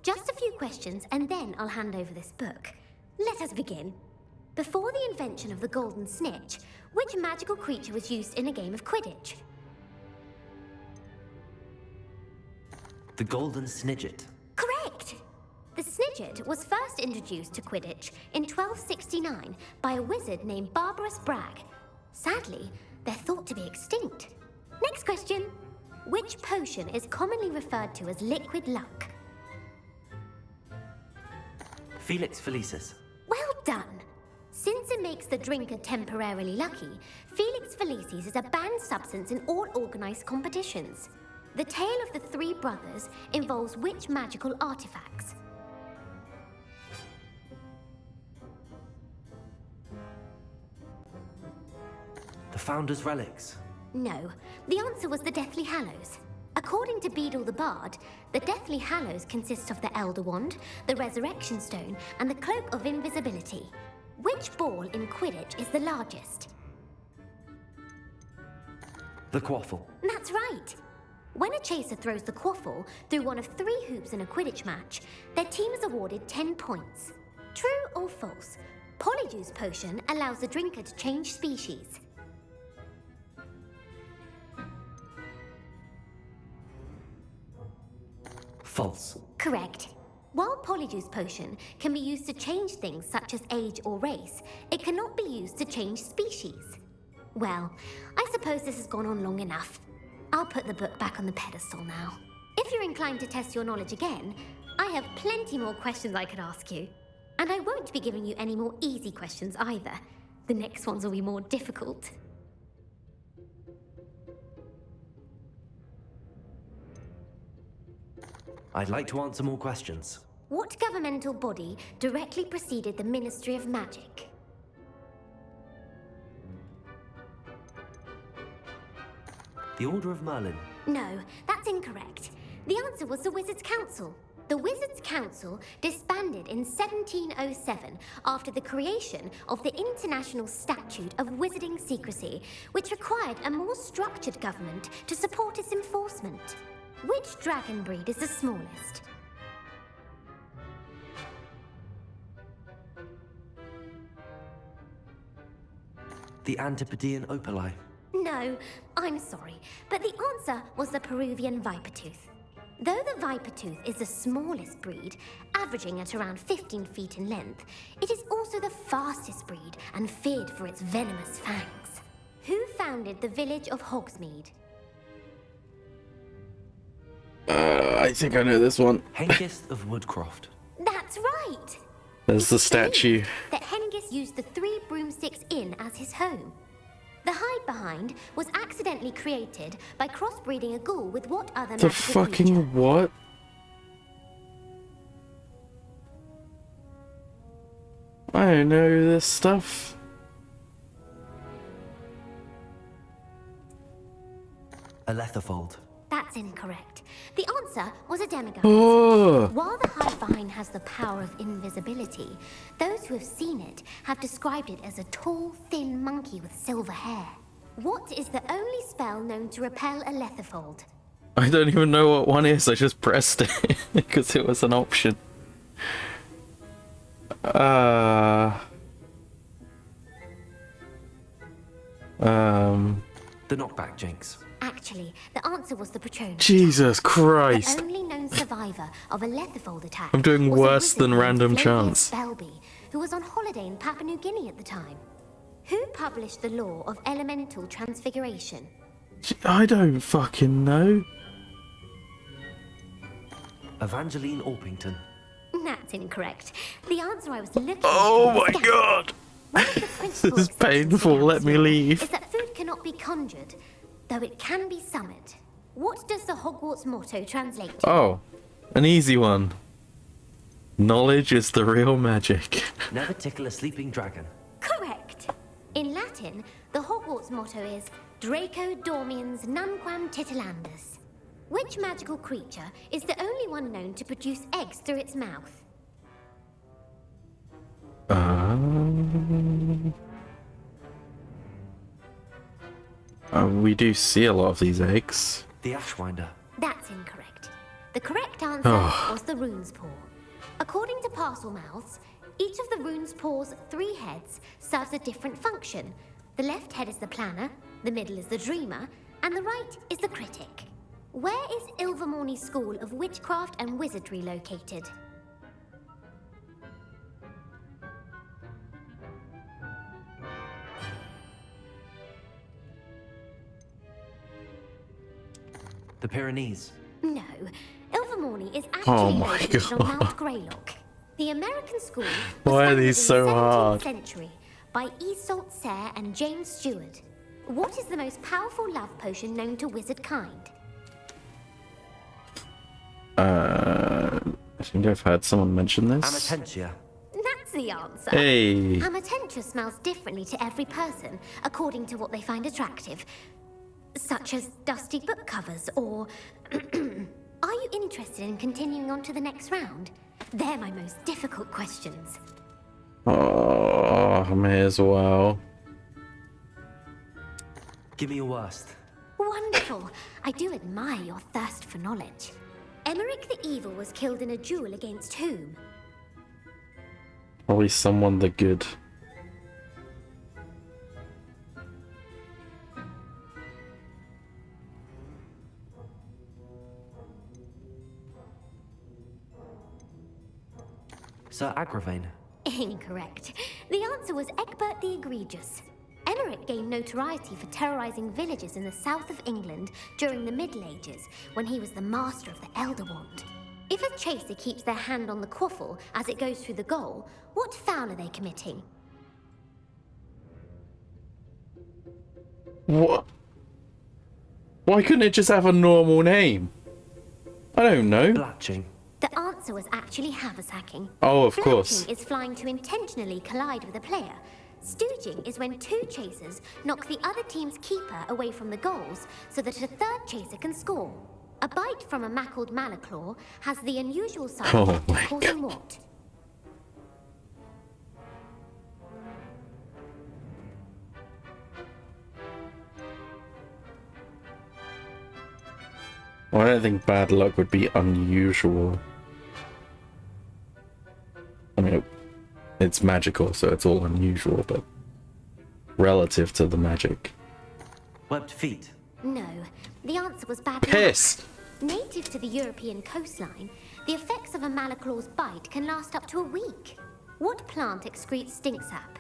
Just a few questions, and then I'll hand over this book. Let us begin. Before the invention of the Golden Snitch, which magical creature was used in a game of Quidditch? The Golden Snidget. Correct! The Snidget was first introduced to Quidditch in 1269 by a wizard named Barbarous Bragg. Sadly, they're thought to be extinct. Next question. Which potion is commonly referred to as liquid luck? Felix Felicis. Well done! Since it makes the drinker temporarily lucky, Felix Felicis is a banned substance in all organized competitions. The tale of the three brothers involves which magical artifacts? The Founder's Relics. No, the answer was the Deathly Hallows. According to Beedle the Bard, the Deathly Hallows consist of the Elder Wand, the Resurrection Stone, and the Cloak of Invisibility. Which ball in Quidditch is the largest? The Quaffle. That's right. When a chaser throws the quaffle through one of 3 hoops in a Quidditch match, their team is awarded 10 points. True or false? Polyjuice Potion allows the drinker to change species. False. Correct. While Polyjuice Potion can be used to change things such as age or race, it cannot be used to change species. Well, I suppose this has gone on long enough. I'll put the book back on the pedestal now. If you're inclined to test your knowledge again, I have plenty more questions I could ask you. And I won't be giving you any more easy questions either. The next ones will be more difficult. I'd like to answer more questions. What governmental body directly preceded the Ministry of Magic? The Order of Merlin. No, that's incorrect. The answer was the Wizards' Council. The Wizards' Council disbanded in 1707 after the creation of the International Statute of Wizarding Secrecy, which required a more structured government to support its enforcement. Which dragon breed is the smallest? The Antipodean Opali. No, I'm sorry, but the answer was the Peruvian Vipertooth. Though the Vipertooth is the smallest breed, averaging at around 15 feet in length, it is also the fastest breed and feared for its venomous fangs. Who founded the village of Hogsmeade? I think I know this one. Hengist of Woodcroft. That's right! There's the statue. That Hengist used the 3 Broomsticks Inn as his home. The hide behind was accidentally created by crossbreeding a ghoul with what other The magical fucking creature? what? I don't know this stuff. A letherfold. That's incorrect. The answer was a demigod. Oh. While the Hive Vine has the power of invisibility, those who have seen it have described it as a tall, thin monkey with silver hair. What is the only spell known to repel a letherfold? I don't even know what one is. I just pressed it because it was an option. The knockback jinx. Actually, the answer was the Patronus. Jesus The Christ. only known survivor of a letherfold attack. I'm doing was a worse wizard than named random Flavius chance. Belby, who was on holiday in Papua New Guinea at the time. Who published the law of elemental transfiguration? I don't fucking know. Evangeline Orpington. That's incorrect. The answer I was looking Oh for my was god. One of the principal This is exceptions to the painful. Let me Gauss law leave. Is that food cannot be conjured, though it can be summoned. What does the Hogwarts motto translate to? Oh, an easy one. Knowledge is the real magic. Never tickle a sleeping dragon. Correct. In Latin, the Hogwarts motto is Draco Dormiens Nunquam Titilandus. Which magical creature is the only one known to produce eggs through its mouth? We do see a lot of these eggs. The Ashwinder. That's incorrect. The correct answer was the Rune's Paw. According to Parselmouths, each of the Rune's Paw's 3 heads serves a different function. The left head is the planner, the middle is the dreamer, and the right is the critic. Where is Ilvermorny School of Witchcraft and Wizardry located? The Pyrenees. No, Ilvermorny is Oh actually my located on God. Mount Greylock. The American school was Why are founded these in so the 17th hard? century by Iseult Sayre and James Stewart. What is the most powerful love potion known to wizard kind? I think I've heard someone mention this. Amatentia. That's the answer. Hey. Amatentia smells differently to every person, according to what they find attractive. Such as dusty book covers, or... Are you interested in continuing on to the next round? They're my most difficult questions. Oh, I may as well. Give me your worst. Wonderful. I do admire your thirst for knowledge. Emmerich the Evil was killed in a duel against whom? Probably someone the good. Sir Agravain. Incorrect. The answer was Egbert the Egregious. Emmerich gained notoriety for terrorizing villages in the south of England during the Middle Ages, when he was the master of the Elder Wand. If a chaser keeps their hand on the quaffle as it goes through the goal, what foul are they committing? What? Why couldn't it just have a normal name? I don't know. Blatching. The answer was actually haversacking. Oh, of course. Blatching is flying to intentionally collide with a player. Stooging is when 2 chasers knock the other team's keeper away from the goals so that a third chaser can score. A bite from a mackled malaclaw has the unusual side Oh effect my of causing what? Well, I don't think bad luck would be unusual. I mean, it's magical, so it's all unusual, but relative to the magic. Webbed feet. No, the answer was bad luck. Piss! Native to the European coastline, the effects of a malaclaw's bite can last up to a week. What plant excretes stink sap?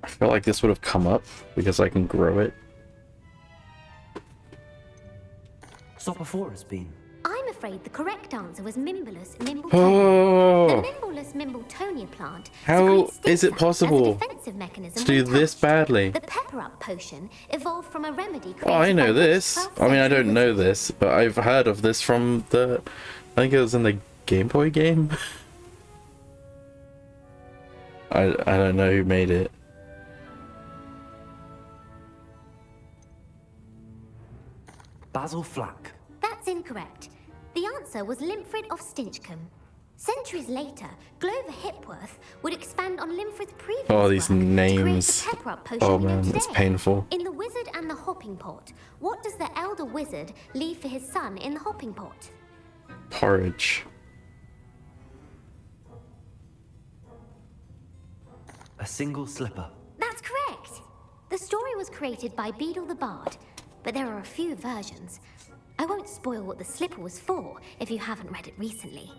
I feel like this would have come up because I can grow it. Sophophorus bean. I'm afraid afraid the correct answer was Mimbulus mimbletonia. Oh. The Mimbulus mimbletonia plant How secretes is it stem cells possible as a defensive mechanism to do when this touched. badly? The Pepper Up potion evolved from a remedy created Oh, I know by this. 12th I mean, I century don't know wizards. this, but I've heard of this from the... I think it was in the Game Boy game? I don't know who made it. Basil Flack. That's incorrect. The answer was Limfrid of Stinchcombe. Centuries later, Glover Hipworth would expand on Limfrid's previous Oh, these work to create names. the Pepper Up potion Oh we know man, it's today. painful. In The Wizard and the Hopping Pot, what does the elder wizard leave for his son in the hopping pot? Porridge. A single slipper. That's correct. The story was created by Beadle the Bard, but there are a few versions. I won't spoil what the slipper was for if you haven't read it recently.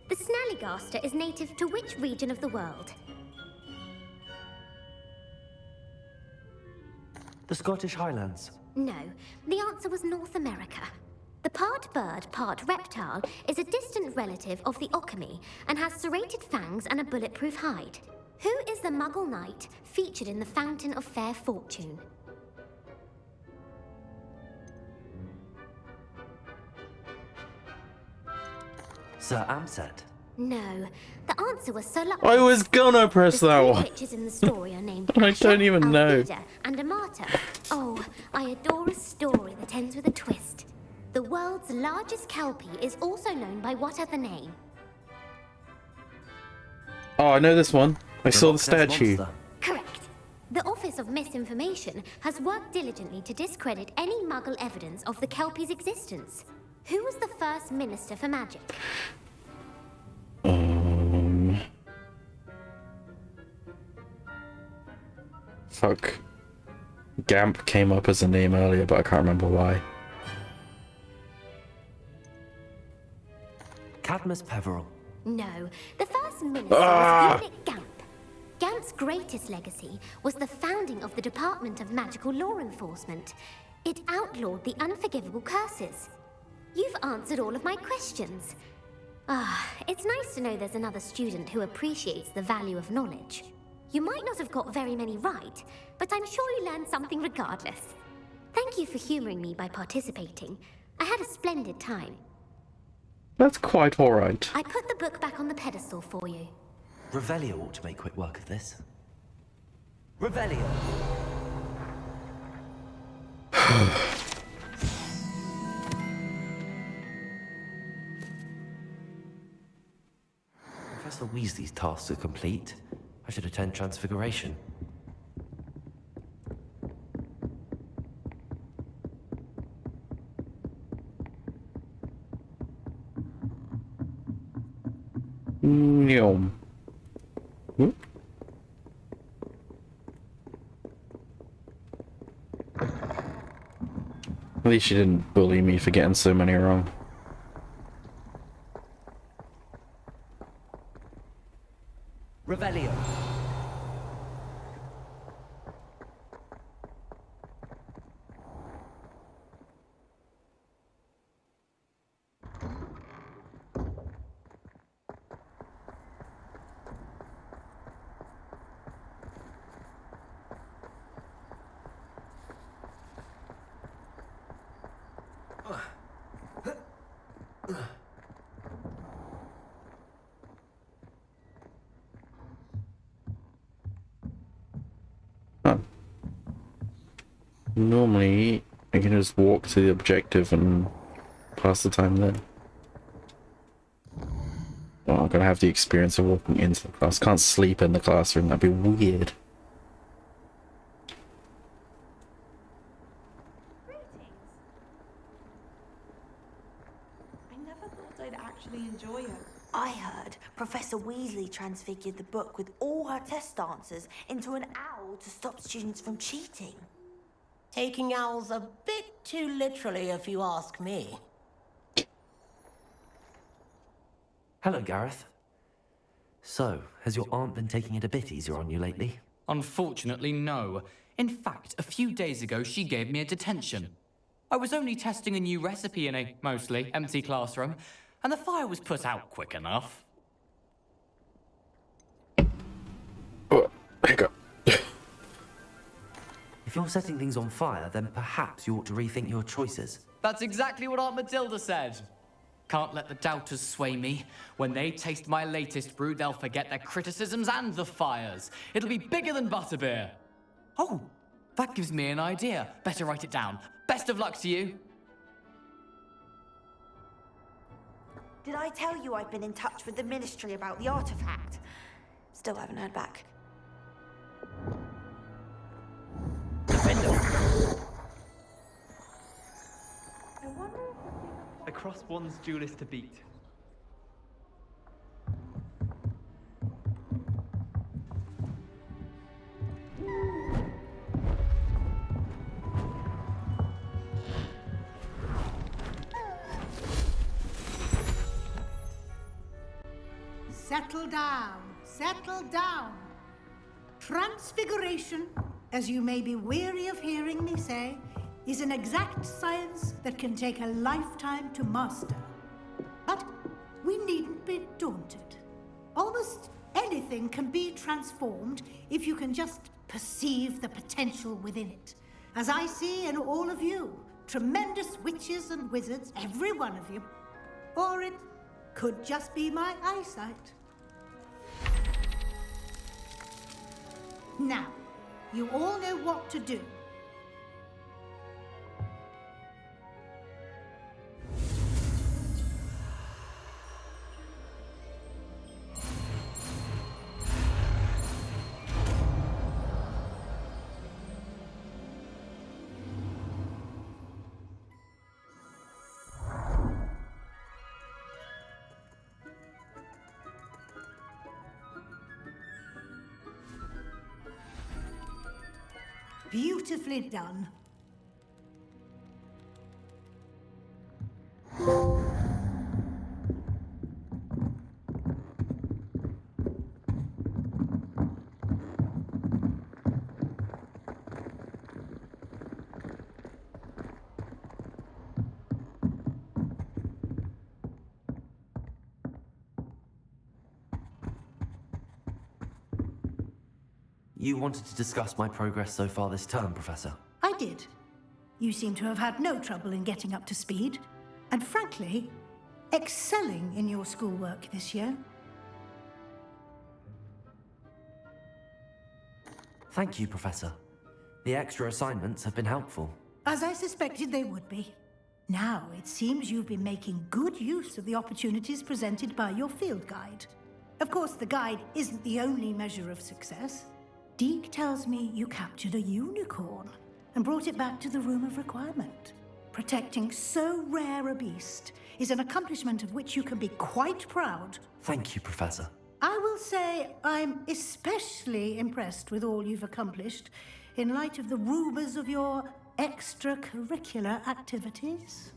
The Snallygaster is native to which region of the world? The Scottish Highlands. No, the answer was North America. The part bird, part reptile is a distant relative of the Occamy and has serrated fangs and a bulletproof hide. Who is the Muggle knight featured in the Fountain of Fair Fortune? Sir Amset. No, the answer was Sir Lupus. I was gonna press The that three one. witches in the story are named I Asha, don't even know. Althea, and Amata. Oh, I adore a story that ends with a twist. The world's largest kelpie is also known by what other name? Oh, I know this one. I saw the Loch Ness statue. Monster. Correct. The Office of Misinformation has worked diligently to discredit any Muggle evidence of the kelpie's existence. Who was the first Minister for Magic? Fuck. Gamp came up as a name earlier, but I can't remember why. Cadmus Peveril. No, the first minister Ah! was Unit Gamp. Gamp's greatest legacy was the founding of the Department of Magical Law Enforcement. It outlawed the unforgivable curses. You've answered all of my questions. Ah, it's nice to know there's another student who appreciates the value of knowledge. You might not have got very many right, but I'm sure you learned something regardless. Thank you for humoring me by participating. I had a splendid time. That's quite alright. I put the book back on the pedestal for you. Revelio ought to make quick work of this. Revelio. Professor Weasley's tasks are complete. I should attend Transfiguration. Nyom. At least she didn't bully me for getting so many wrong. Revelio. Normally, I can just walk to the objective and pass the time there. Well, I'm gonna have the experience of walking into the class. Can't sleep in the classroom, that'd be weird. I never thought I'd actually enjoy it. I heard Professor Weasley transfigured the book with all her test answers into an owl to stop students from cheating. Taking owls a bit too literally, if you ask me. Hello, Gareth. So, has your aunt been taking it a bit easier on you lately? Unfortunately, no. In fact, a few days ago, she gave me a detention. I was only testing a new recipe in a mostly empty classroom, and the fire was put out quick enough. Hiccup. If you're setting things on fire, then perhaps you ought to rethink your choices. That's exactly what Aunt Matilda said. Can't let the doubters sway me. When they taste my latest brew, they'll forget their criticisms and the fires. It'll be bigger than butterbeer. Oh, that gives me an idea. Better write it down. Best of luck to you. Did I tell you I've been in touch with the Ministry about the artifact? Still haven't heard back. Across one's duelist to beat. Settle down. Settle down. Transfiguration, as you may be weary of hearing me say, is an exact science that can take a lifetime to master. But we needn't be daunted. Almost anything can be transformed if you can just perceive the potential within it. As I see in all of you, tremendous witches and wizards, every one of you. Or it could just be my eyesight. Now, you all know what to do. Beautifully done. You wanted to discuss my progress so far this term, Professor. I did. You seem to have had no trouble in getting up to speed, and frankly, excelling in your schoolwork this year. Thank you, Professor. The extra assignments have been helpful. As I suspected they would be. Now, it seems you've been making good use of the opportunities presented by your field guide. Of course, the guide isn't the only measure of success. Deke tells me you captured a unicorn and brought it back to the Room of Requirement. Protecting so rare a beast is an accomplishment of which you can be quite proud. Thank you, Professor. I will say I'm especially impressed with all you've accomplished in light of the rumors of your extracurricular activities.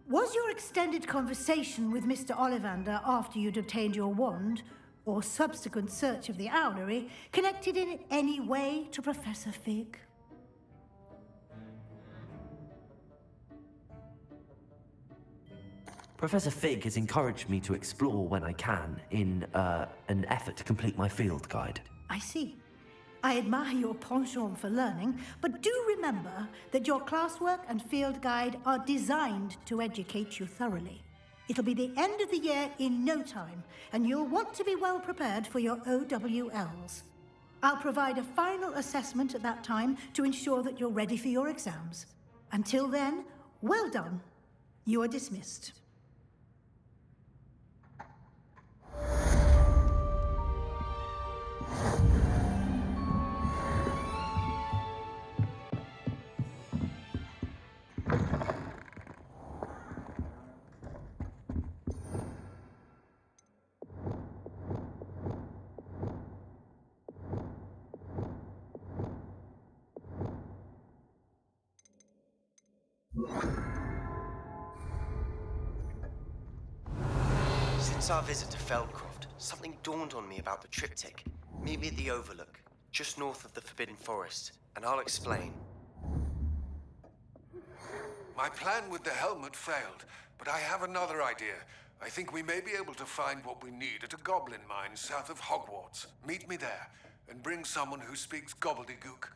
Was your extended conversation with Mr. Ollivander after you'd obtained your wand, or subsequent search of the owlery, connected in any way to Professor Fig? Professor Fig has encouraged me to explore when I can in an effort to complete my field guide. I see. I admire your penchant for learning, but do remember that your classwork and field guide are designed to educate you thoroughly. It'll be the end of the year in no time, and you'll want to be well prepared for your OWLs. I'll provide a final assessment at that time to ensure that you're ready for your exams. Until then, well done. You are dismissed. Since our visit to Feldcroft, something dawned on me about the triptych. Meet me at the Overlook, just north of the Forbidden Forest, and I'll explain. My plan with the helmet failed, but I have another idea. I think we may be able to find what we need at a goblin mine south of Hogwarts. Meet me there, and bring someone who speaks gobbledygook.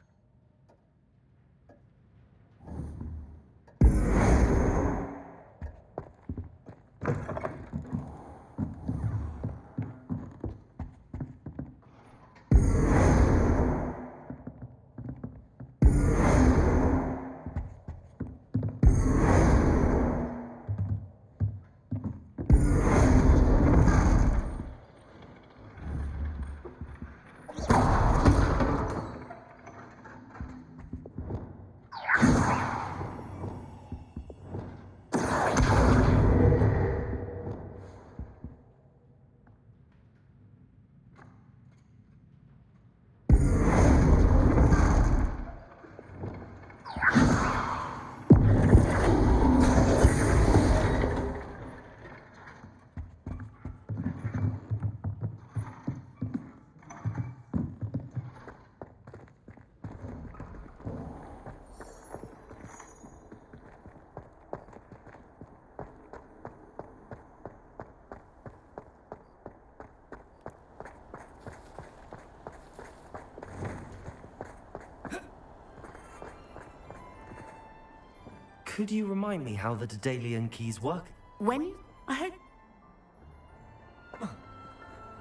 Could you remind me how the Daedalian keys work? When I had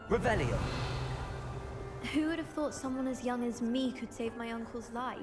Revelio. Who would have thought someone as young as me could save my uncle's life?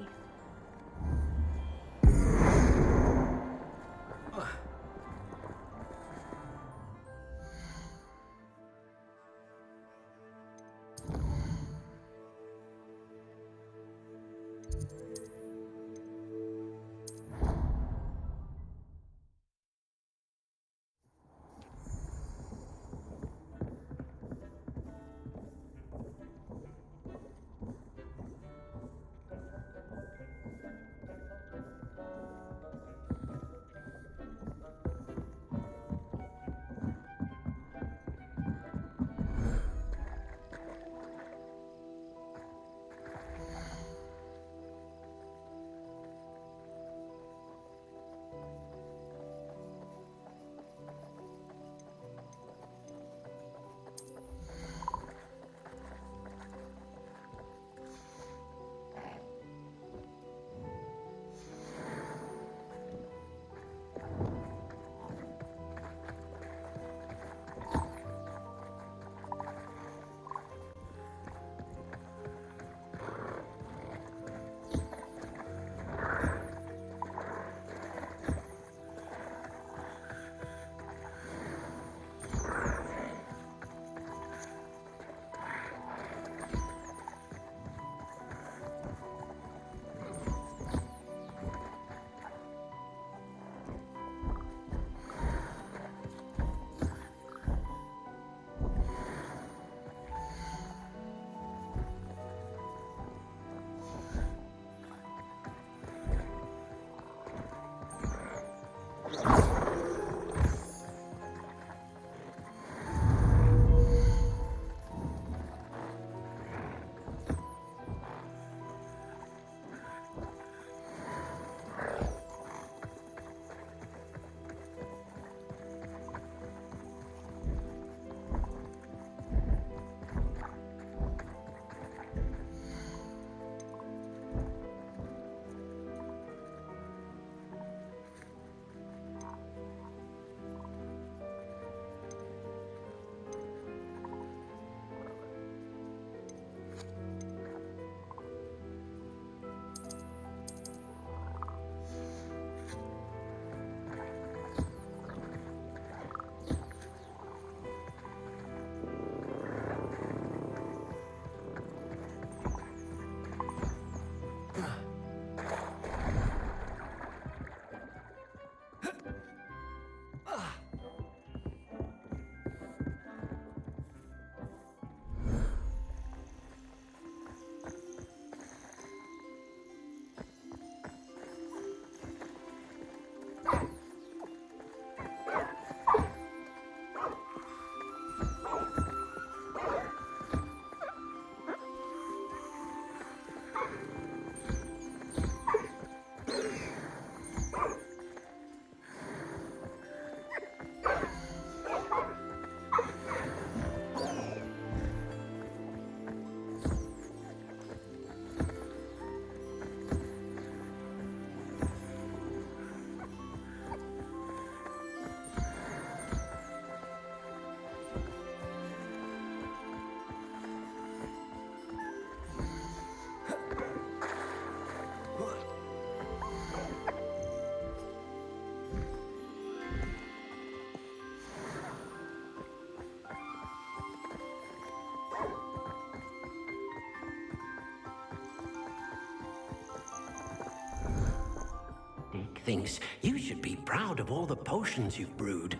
thinks you should be proud of all the potions you've brewed.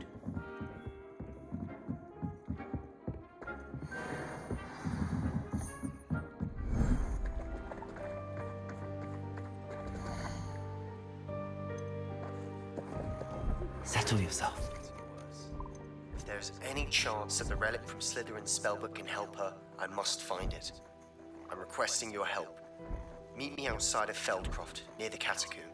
Settle yourself. If there's any chance that the relic from Slytherin's spellbook can help her, I must find it. I'm requesting your help. Meet me outside of Feldcroft, near the Catacomb.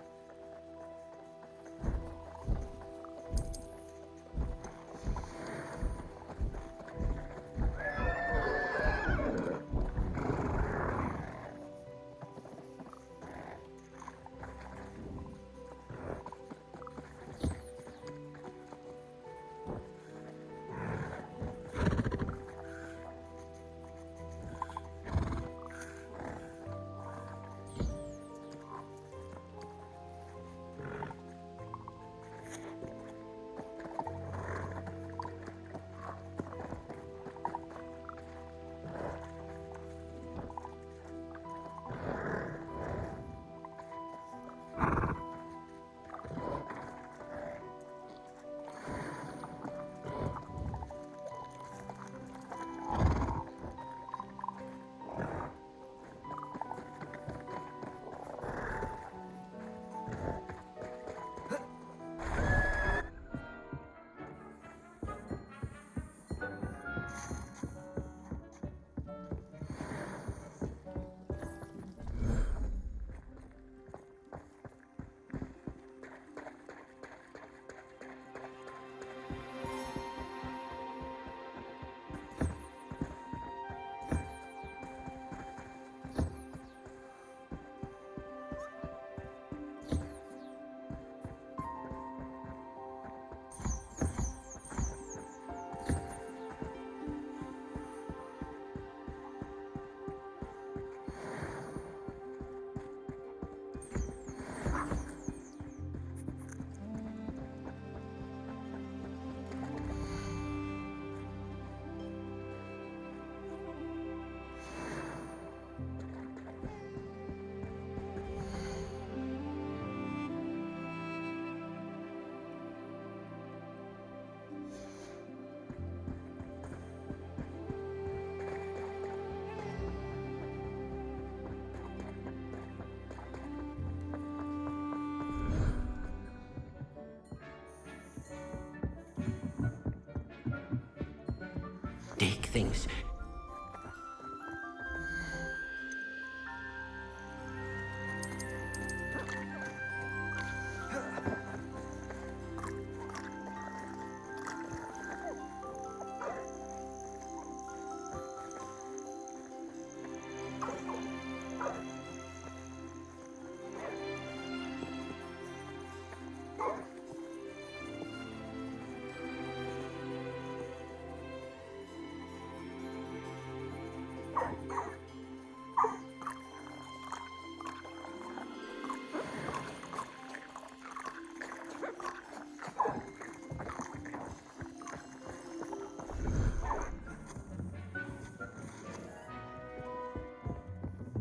Deke thinks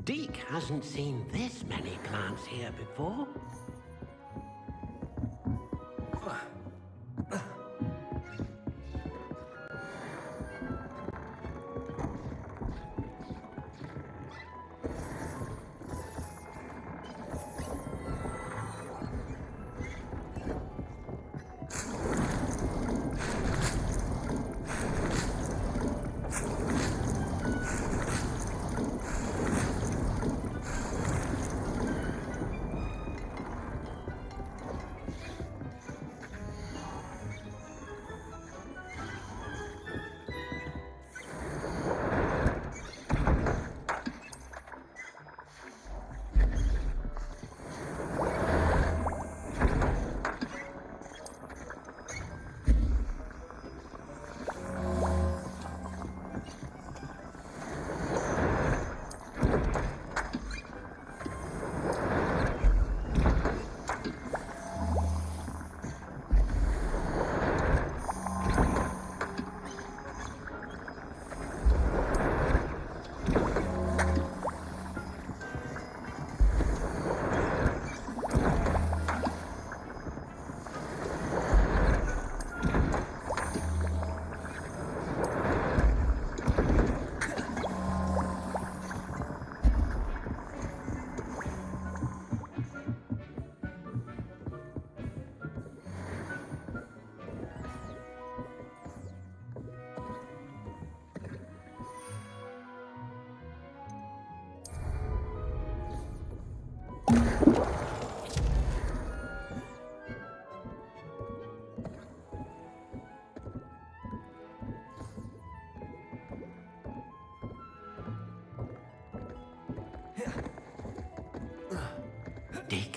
Deke hasn't seen this many plants here before.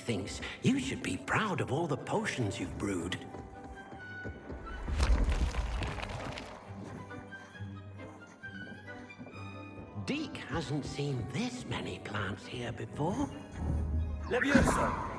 thinks you should be proud of all the potions you've brewed. Deke hasn't seen this many plants here before. Leviosa!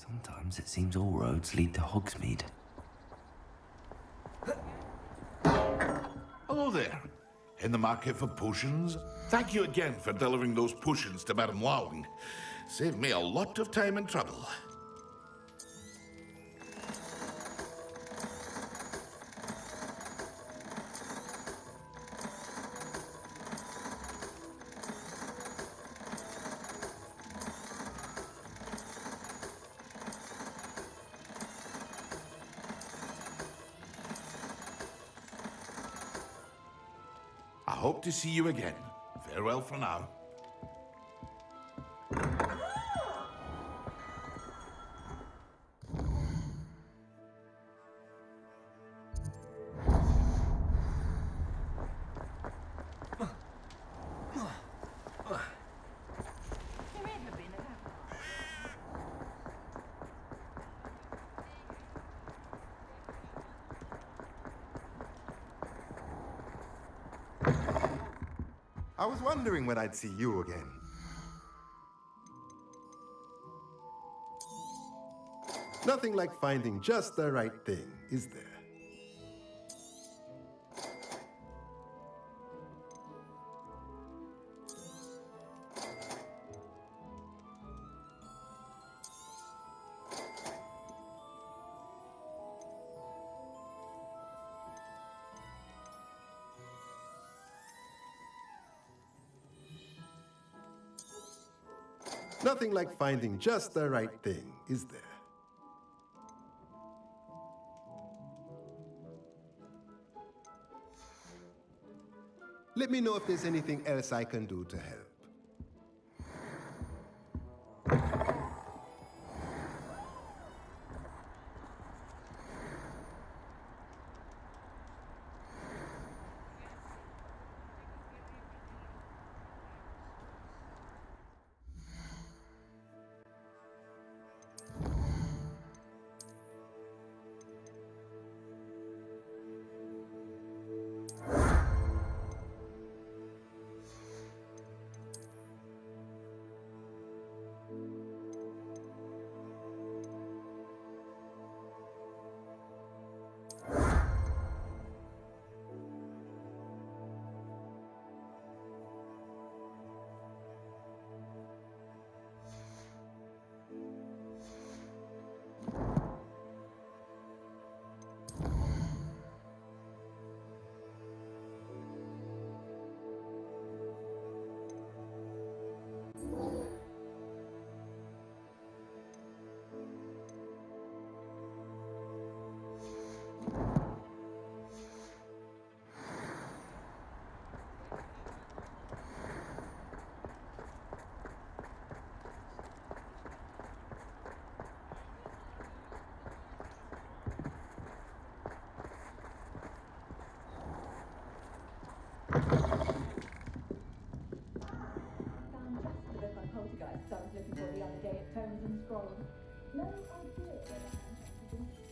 Sometimes it seems all roads lead to Hogsmeade. Hello there. In the market for potions? Thank you again for delivering those potions to Madame Wowing. Saved me a lot of time and trouble. I hope to see you again. Farewell for now. I was wondering when I'd see you again. Nothing like finding just the right thing, is there? Nothing like finding just the right thing, is there? Let me know if there's anything else I can do to help.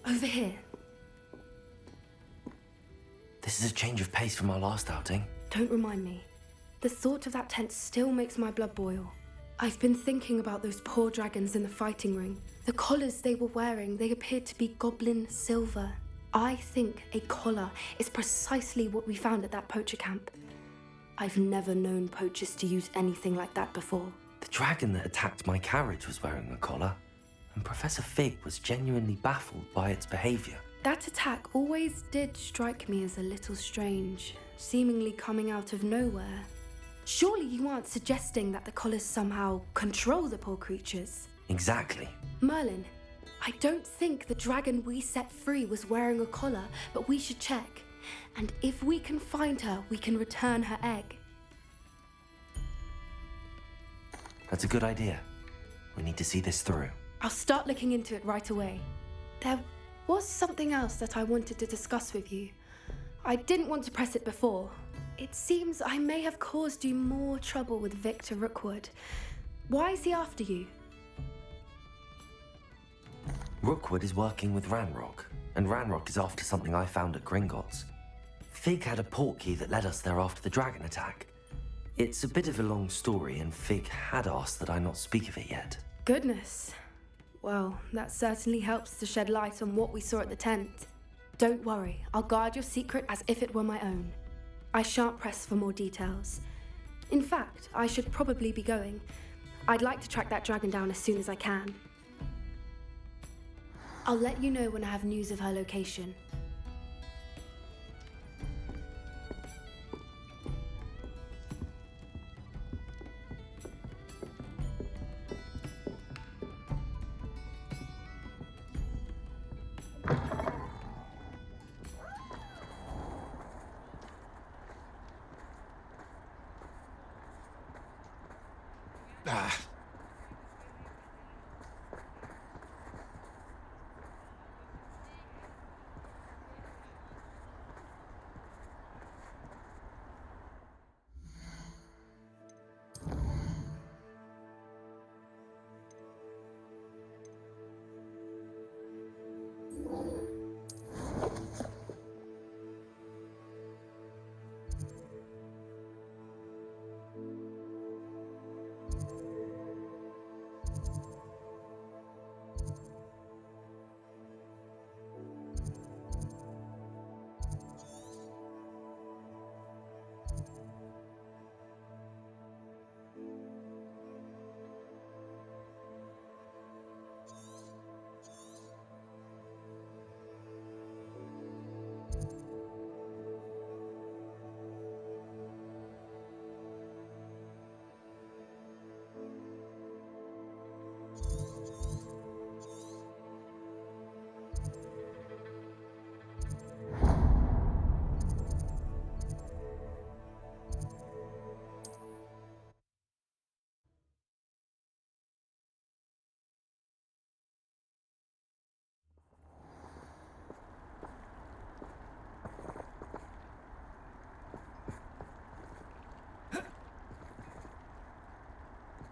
Over here. This is a change of pace from our last outing. Don't remind me. The thought of that tent still makes my blood boil. I've been thinking about those poor dragons in the fighting ring. The collars they were wearing, they appeared to be goblin silver. I think a collar is precisely what we found at that poacher camp. I've never known poachers to use anything like that before. The dragon that attacked my carriage was wearing a collar, and Professor Fig was genuinely baffled by its behavior. That attack always did strike me as a little strange, seemingly coming out of nowhere. Surely you aren't suggesting that the collars somehow control the poor creatures? Exactly. Merlin, I don't think the dragon we set free was wearing a collar, but we should check. And if we can find her, we can return her egg. That's a good idea. We need to see this through. I'll start looking into it right away. There was something else that I wanted to discuss with you. I didn't want to press it before. It seems I may have caused you more trouble with Victor Rookwood. Why is he after you? Rookwood is working with Ranrock, and Ranrock is after something I found at Gringotts. Fig had a port key that led us there after the dragon attack. It's a bit of a long story, and Fig had asked that I not speak of it yet. Goodness. Well, that certainly helps to shed light on what we saw at the tent. Don't worry, I'll guard your secret as if it were my own. I shan't press for more details. In fact, I should probably be going. I'd like to track that dragon down as soon as I can. I'll let you know when I have news of her location.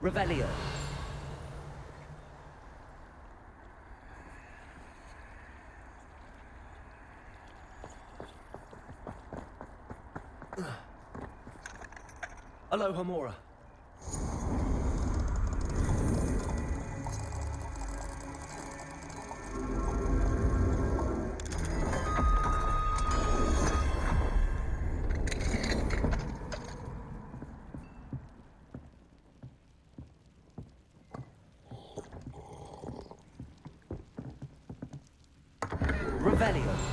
Revelio. Aloha Mora. Revelio.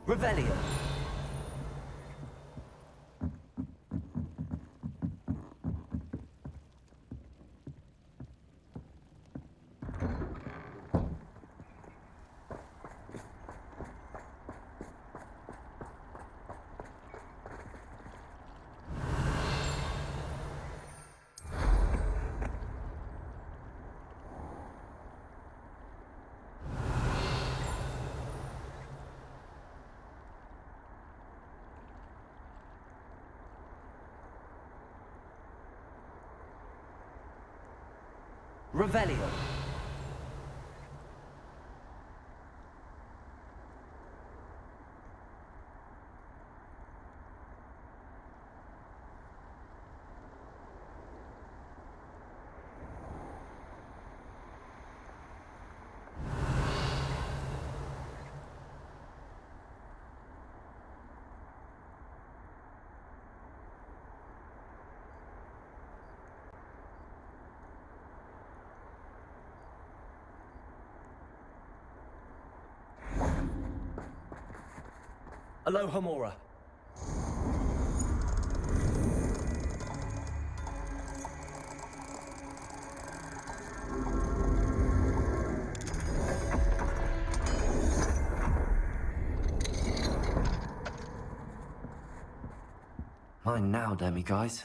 Revelio. Revelio. Alohomora. Mine now, Demi guys.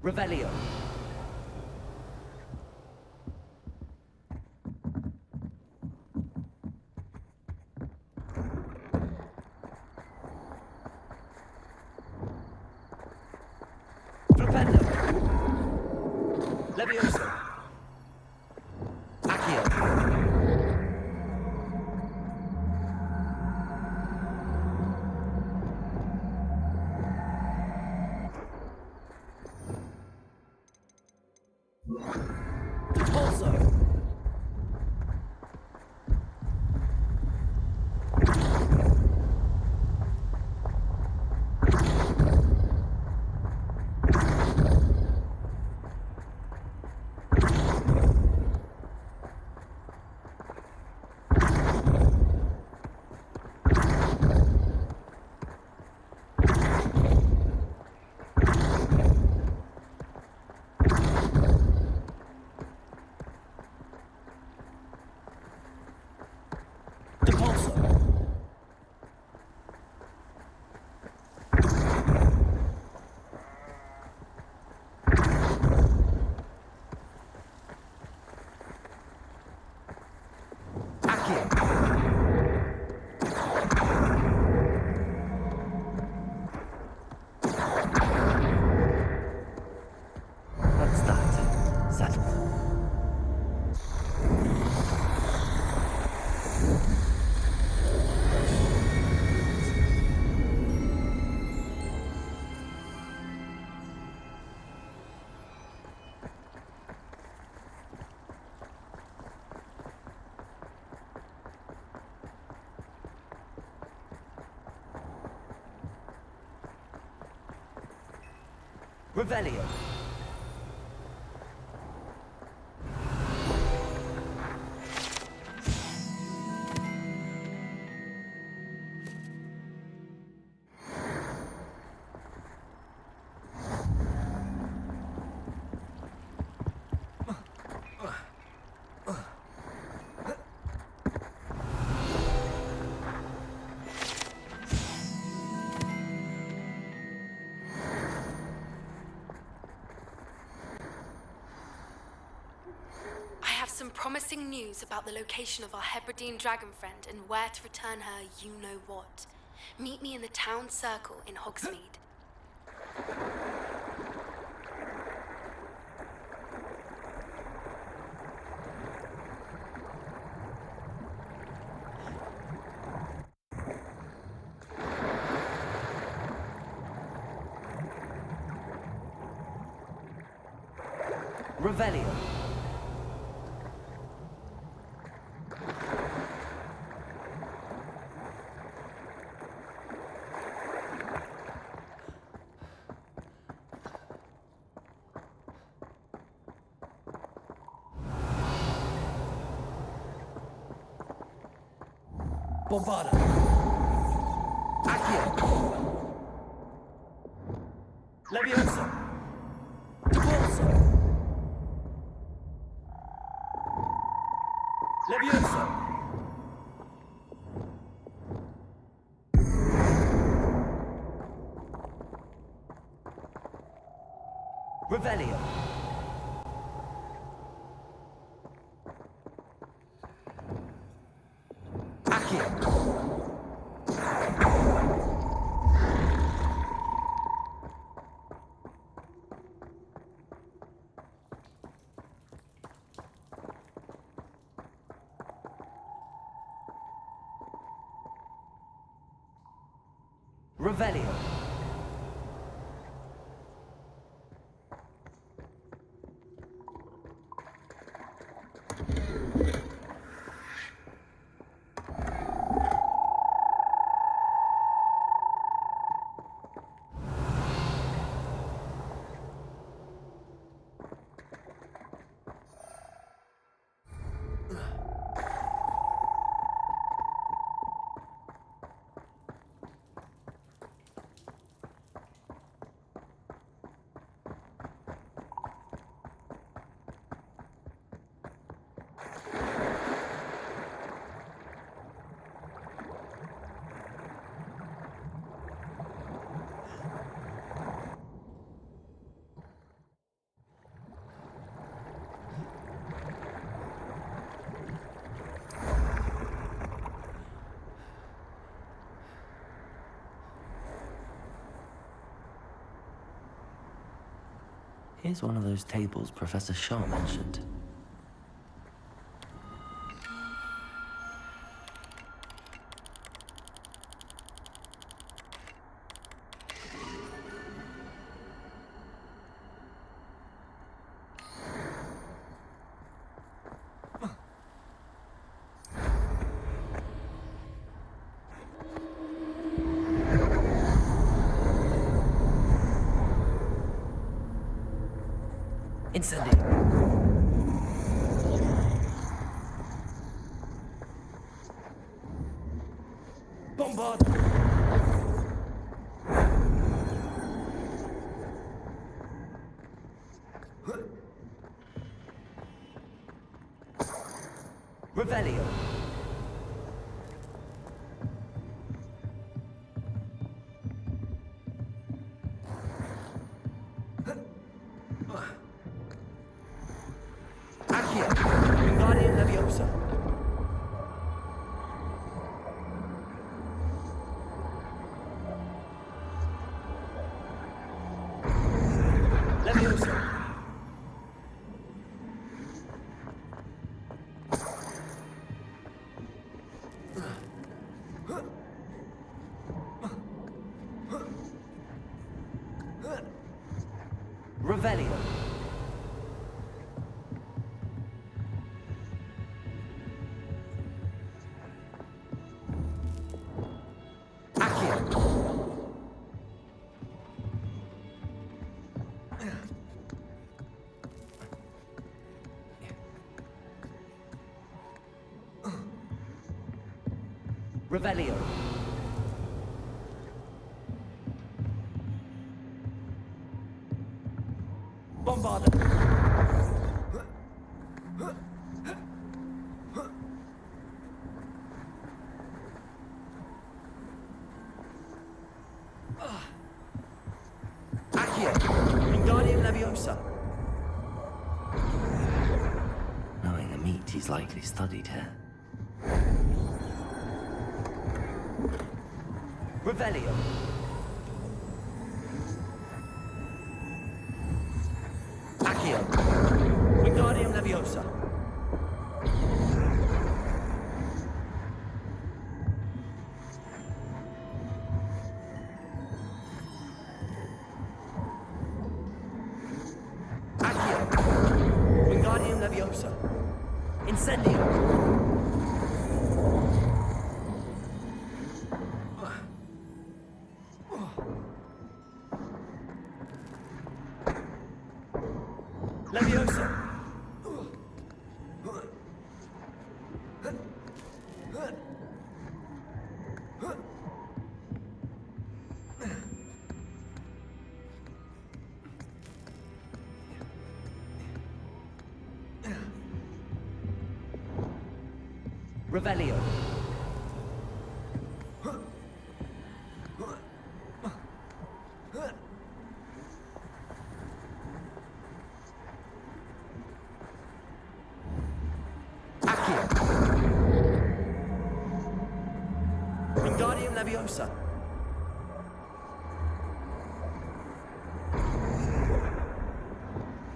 Revelio. Flipendo. Levioso. Accio. That's that. Settled. Revelio. Some promising news about the location of our Hebridean dragon friend and where to return her you-know-what. Meet me in the town circle in Hogsmeade. Revelio. Bombarda. Accio. Levioso. Devolso. Levioso. Revelio. Revelio. Here's one of those tables Professor Shaw mentioned. Incendio. Bombarda. Revelio. Accio. Wingardium Leviosa. Leviosa. Revelio. Revelio. Bombarda. Accio. Wingardium Leviosa. Knowing the meat, he's likely studied here. Revelio. Accio. Wingardium Leviosa. Accio. Wingardium Leviosa. Incendio. Leviosa. Revelio. Accio. Wingardium Leviosa.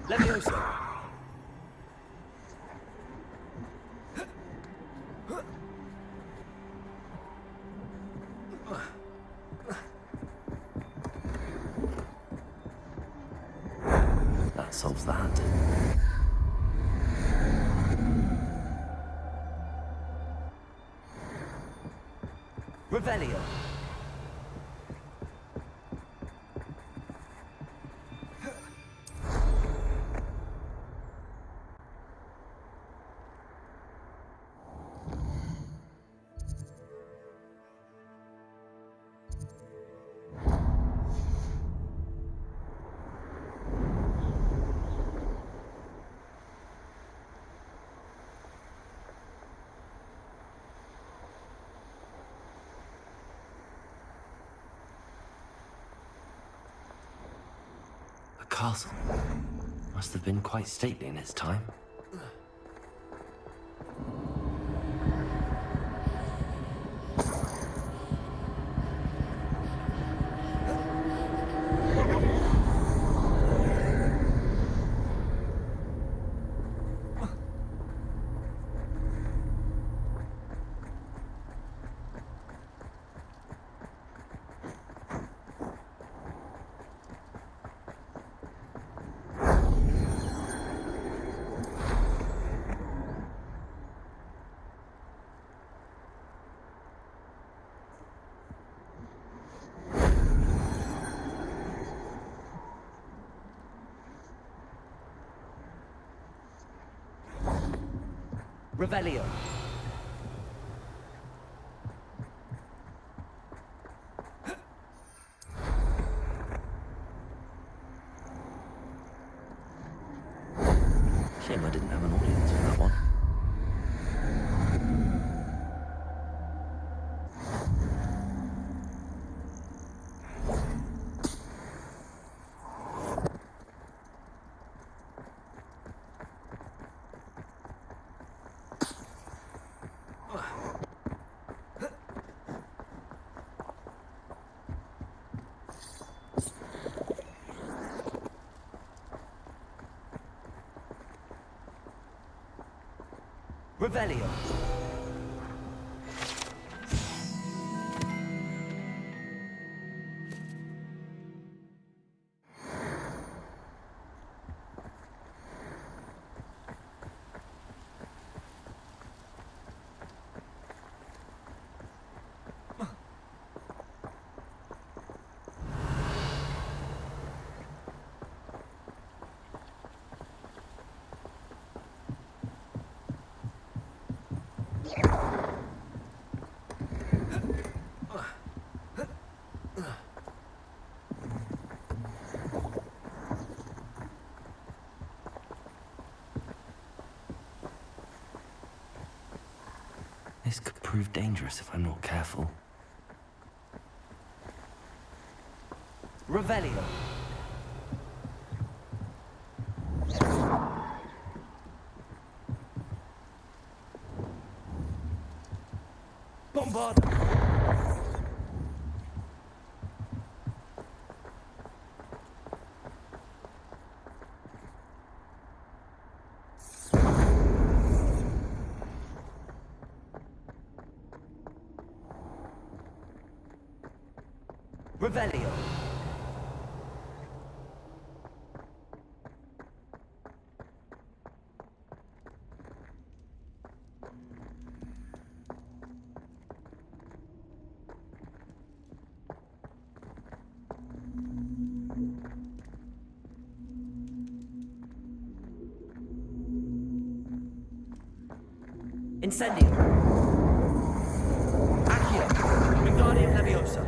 Leviosa. That solves that. Revelio. A castle. Must have been quite stately in its time. Revelio. Shame I didn't have an audience for that one. Revelio. This could prove dangerous if I'm not careful. Revelio. Bombard. Revelio. Incendio. Accio. Wingardium Leviosa.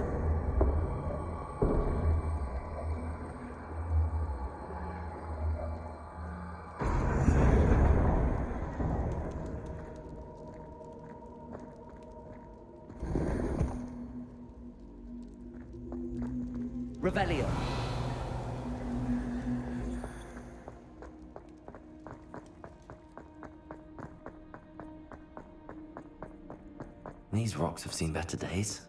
Revelio. These rocks have seen better days.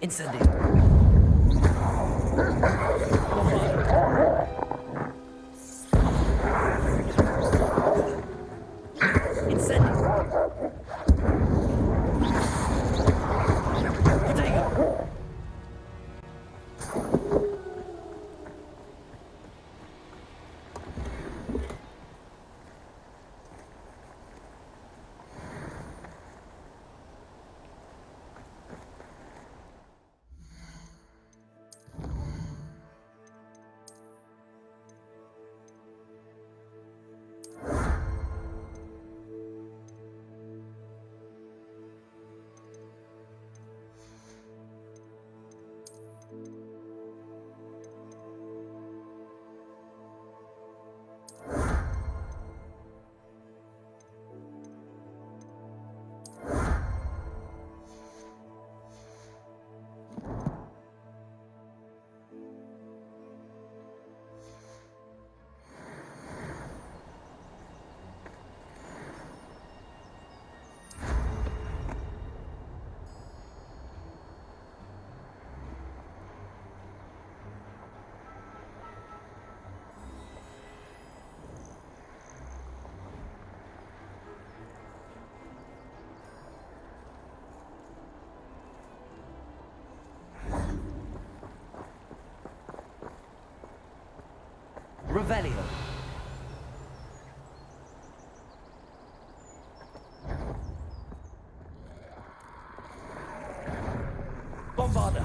Incendio. Revelio. Bombarda.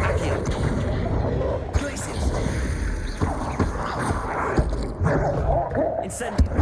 Accio. Glacius. Incendio.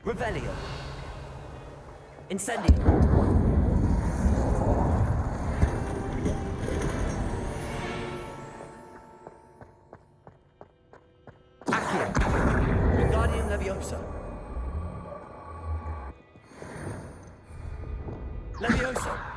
Revelio. Incendio. Accio. Wingardium Leviosa. Leviosa.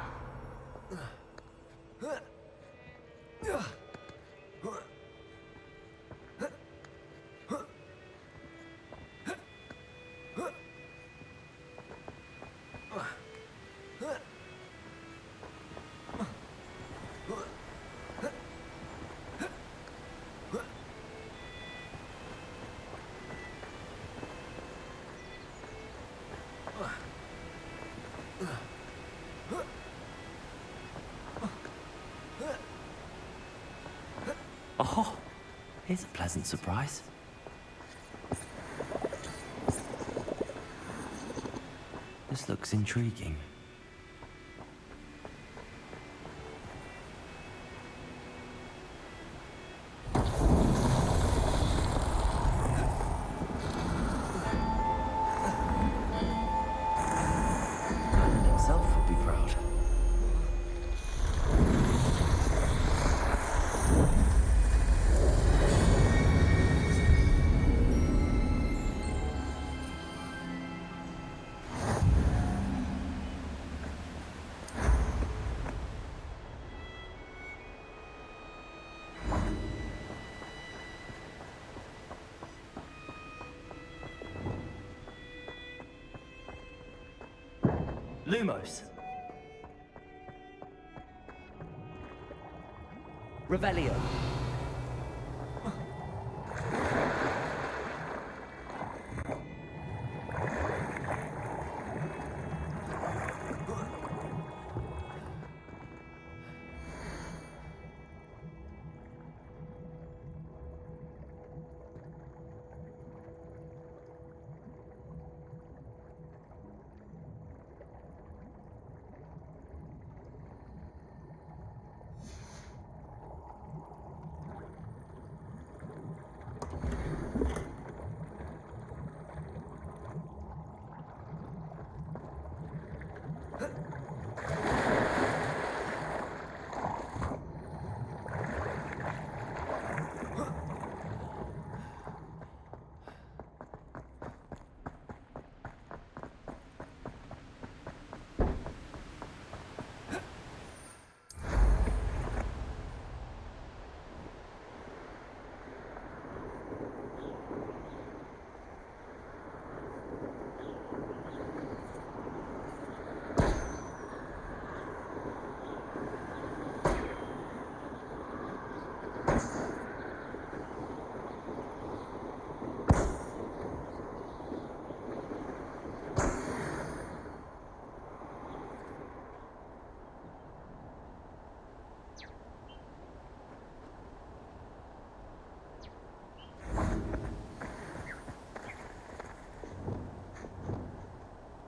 Oh, here's a pleasant surprise. This looks intriguing. Merlin himself would be proud. Lumos. Revelio.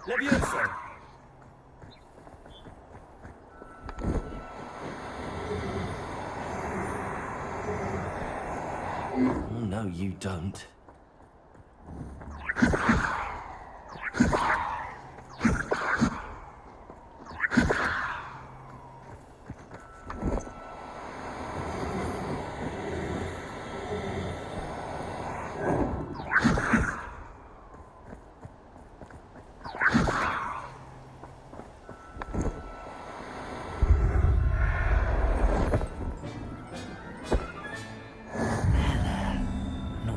Levioso. Oh, no, you don't.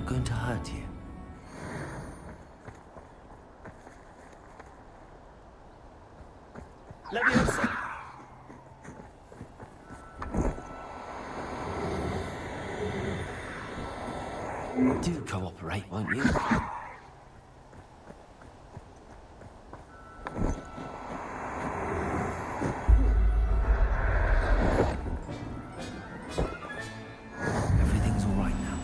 Going to hurt you. Levioso. Do cooperate, won't you? Everything's all right now.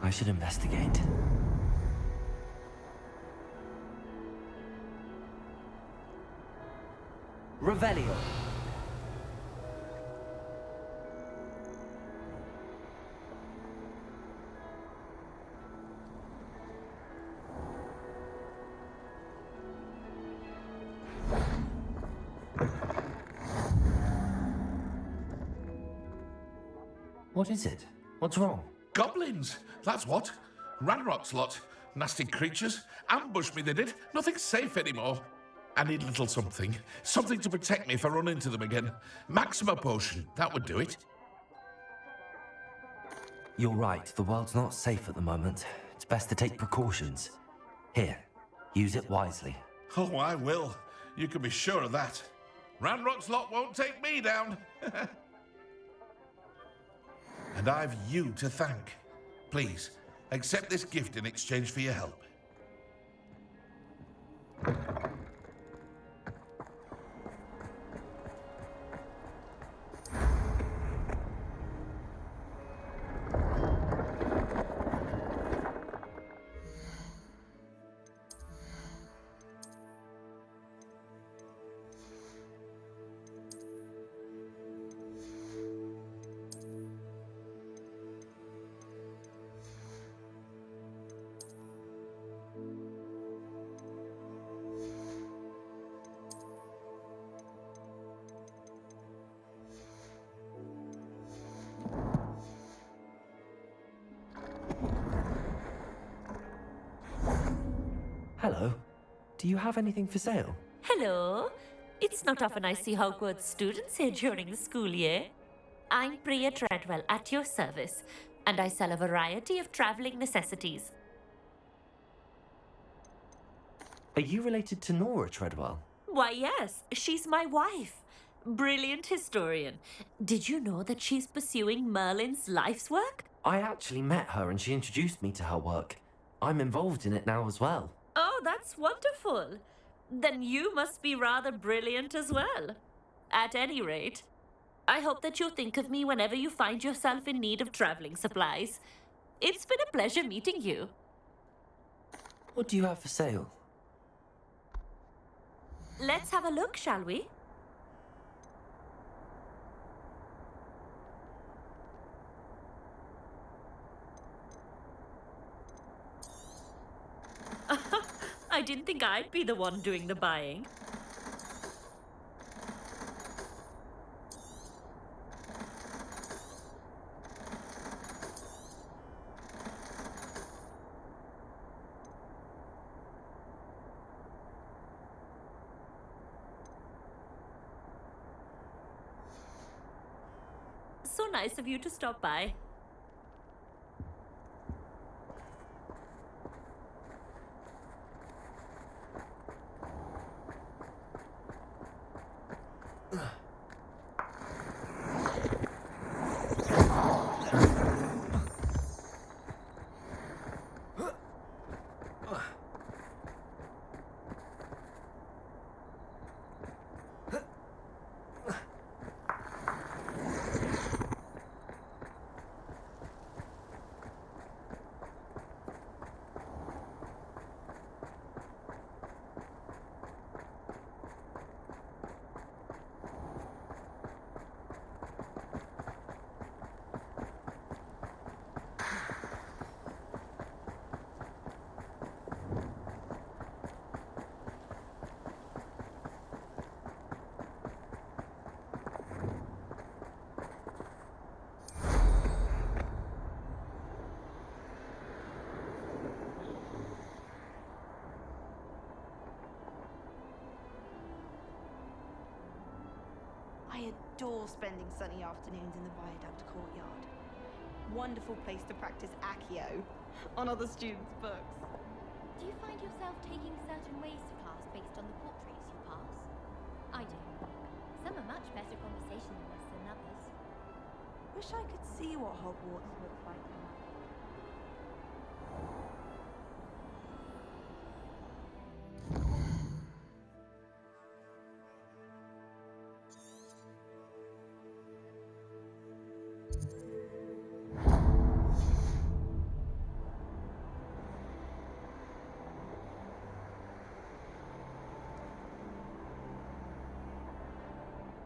I should investigate. Revelio. What is it? What's wrong? Goblins! That's what. Ranrock's lot. Nasty creatures. Ambushed me, they did. Nothing's safe anymore. I need a little something. Something to protect me if I run into them again. Maxima potion. That would do it. You're right. The world's not safe at the moment. It's best to take precautions. Here, use it wisely. Oh, I will. You can be sure of that. Ranrock's lot won't take me down. And I've you to thank. Please, accept this gift in exchange for your help. Hello. Do you have anything for sale? Hello. It's not often I see Hogwarts students here during the school year. I'm Priya Treadwell, at your service, and I sell a variety of travelling necessities. Are you related to Nora Treadwell? Why, yes, she's my wife. Brilliant historian. Did you know that she's pursuing Merlin's life's work? I actually met her and she introduced me to her work. I'm involved in it now as well. Oh, that's wonderful. Then you must be rather brilliant as well. At any rate, I hope that you'll think of me whenever you find yourself in need of travelling supplies. It's been a pleasure meeting you. What do you have for sale? Let's have a look, shall we? I didn't think I'd be the one doing the buying. So nice of you to stop by. I adore spending sunny afternoons in the Viaduct courtyard. Wonderful place to practice Accio on other students' books. Do you find yourself taking certain ways to class based on the portraits you pass? I do. Some are much better conversationalists than others. Wish I could see what Hogwarts looks like now.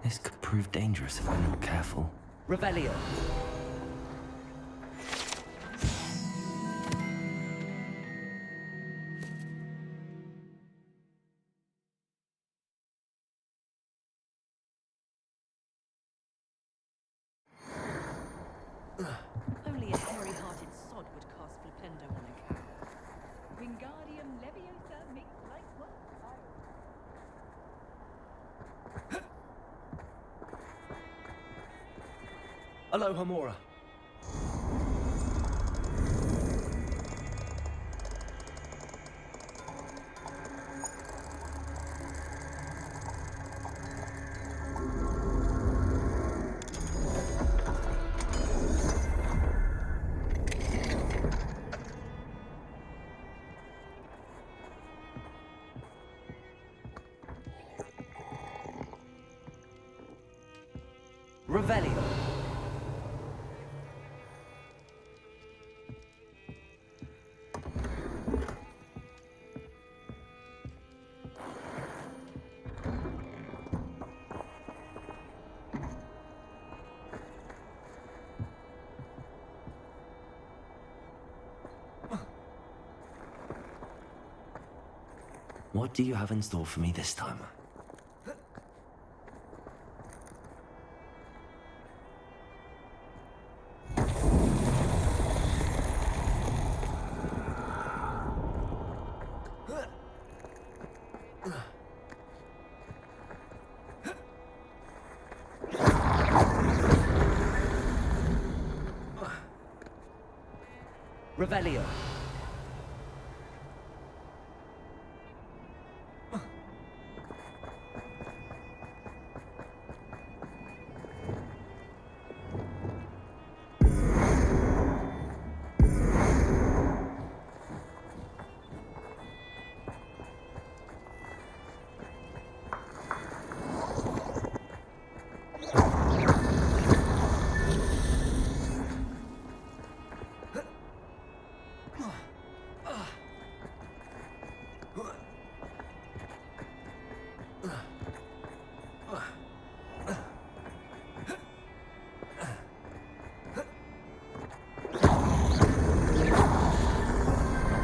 This could prove dangerous if I'm not careful. Revelio. Only a hairy-hearted sod would cast Flipendo on a cow. Wingardium Leviosa makes light work. Aloha Mora. Revelio. What do you have in store for me this time? Revelio.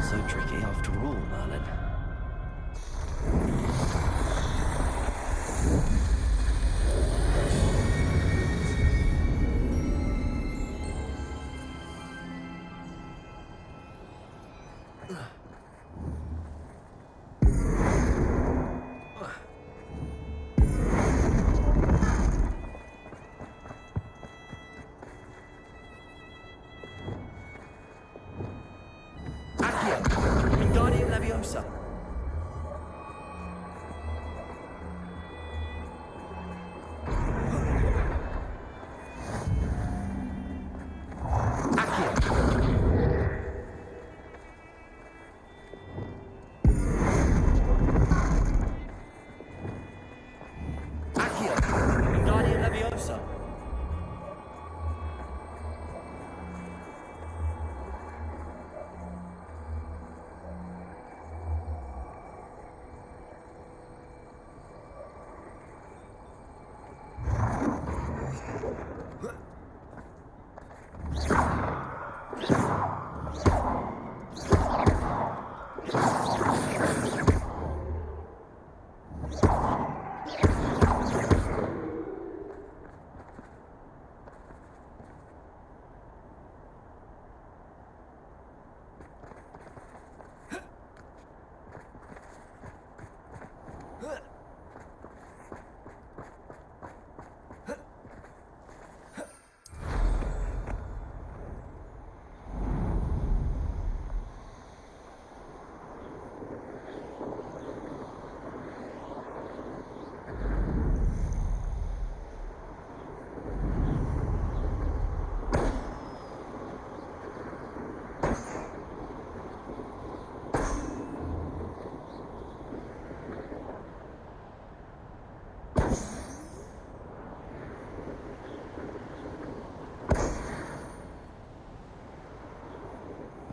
So tricky after all, Merlin. Wingardium Leviosa. Accio. Wingardium Leviosa.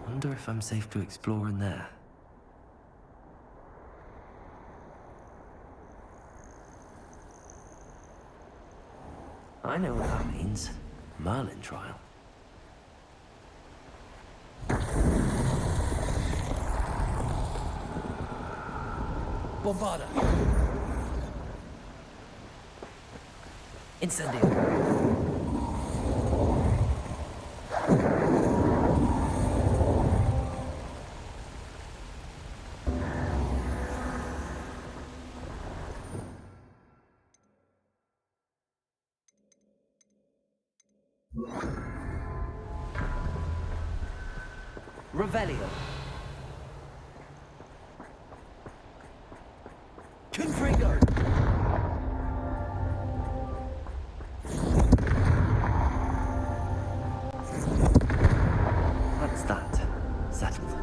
Wonder if I'm safe to explore in there. I know what that means. Merlin trial. Bombarda. Incendio. Revelio. Confringo. That's that. Settled.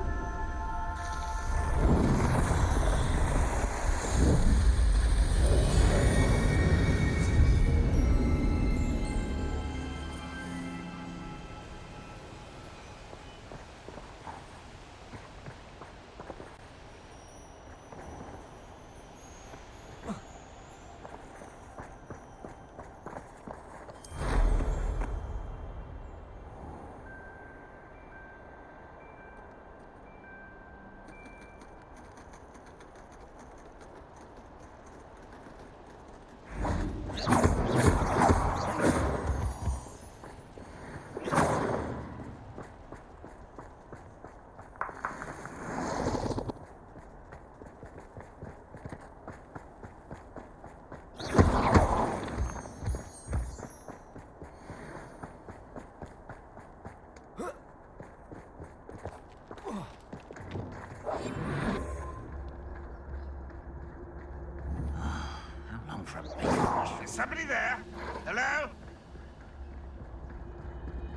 Somebody there? Hello?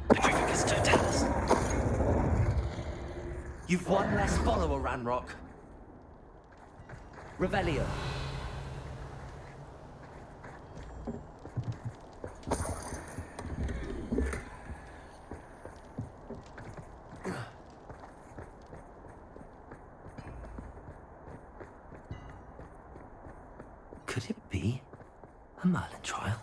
Petrificus Totalis. You've one less follower, Ranrock. Revelio. Could it be a Merlin trial?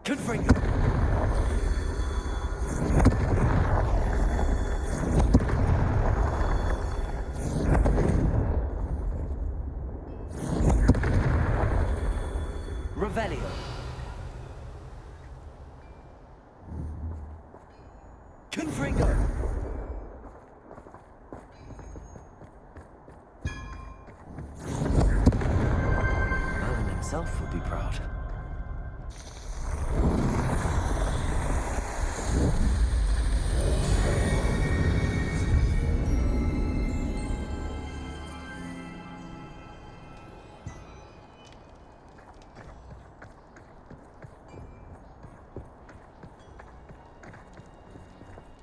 Confringo. Revelio. Confringo. Merlin himself would be proud.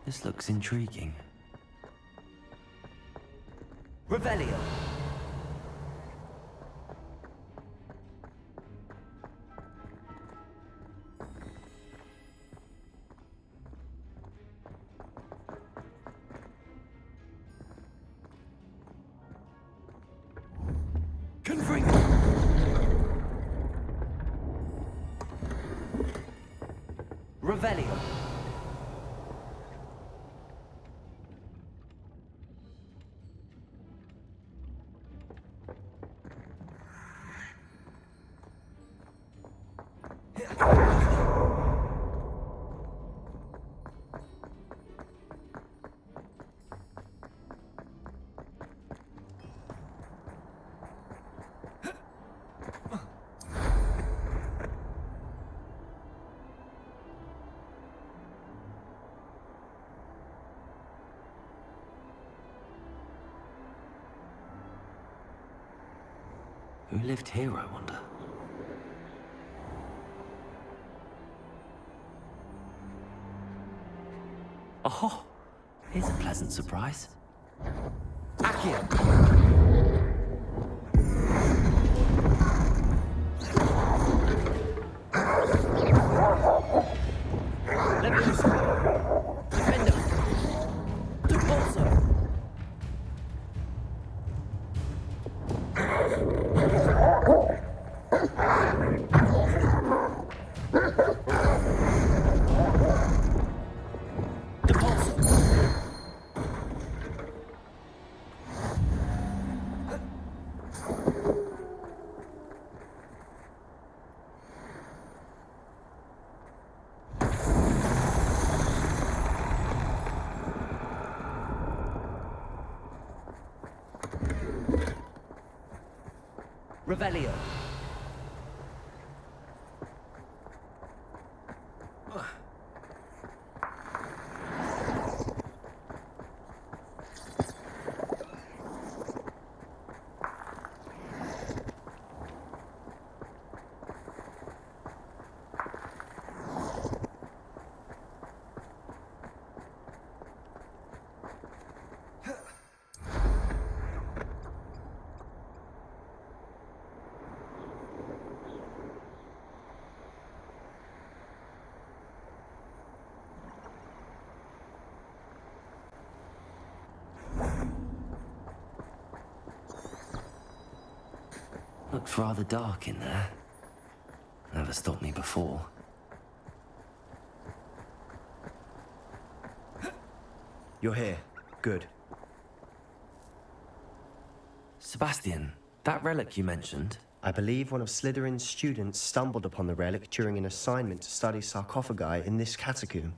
This looks intriguing. Revelio. Confringo. Revelio. Who lived here, I wonder? Oh, here's a pleasant surprise. Accio! Defender! Depulso! Revelio. Looks rather dark in there. Never stopped me before. You're here. Good. Sebastian, that relic you mentioned. I believe one of Slytherin's students stumbled upon the relic during an assignment to study sarcophagi in this catacomb.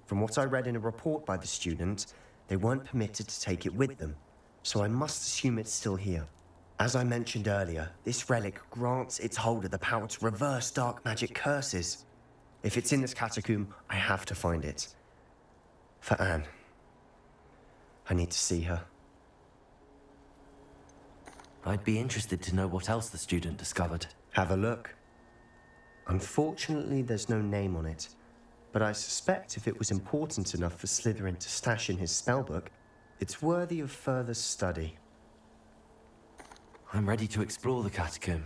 From what I read in a report by the student, they weren't permitted to take it with them. so I must assume it's still here. As I mentioned earlier, this relic grants its holder the power to reverse dark magic curses. If it's in this catacomb, I have to find it. For Anne. I need to see her. I'd be interested to know what else the student discovered. Have a look. Unfortunately, there's no name on it, but I suspect if it was important enough for Slytherin to stash in his spellbook, it's worthy of further study. I'm ready to explore the catacomb.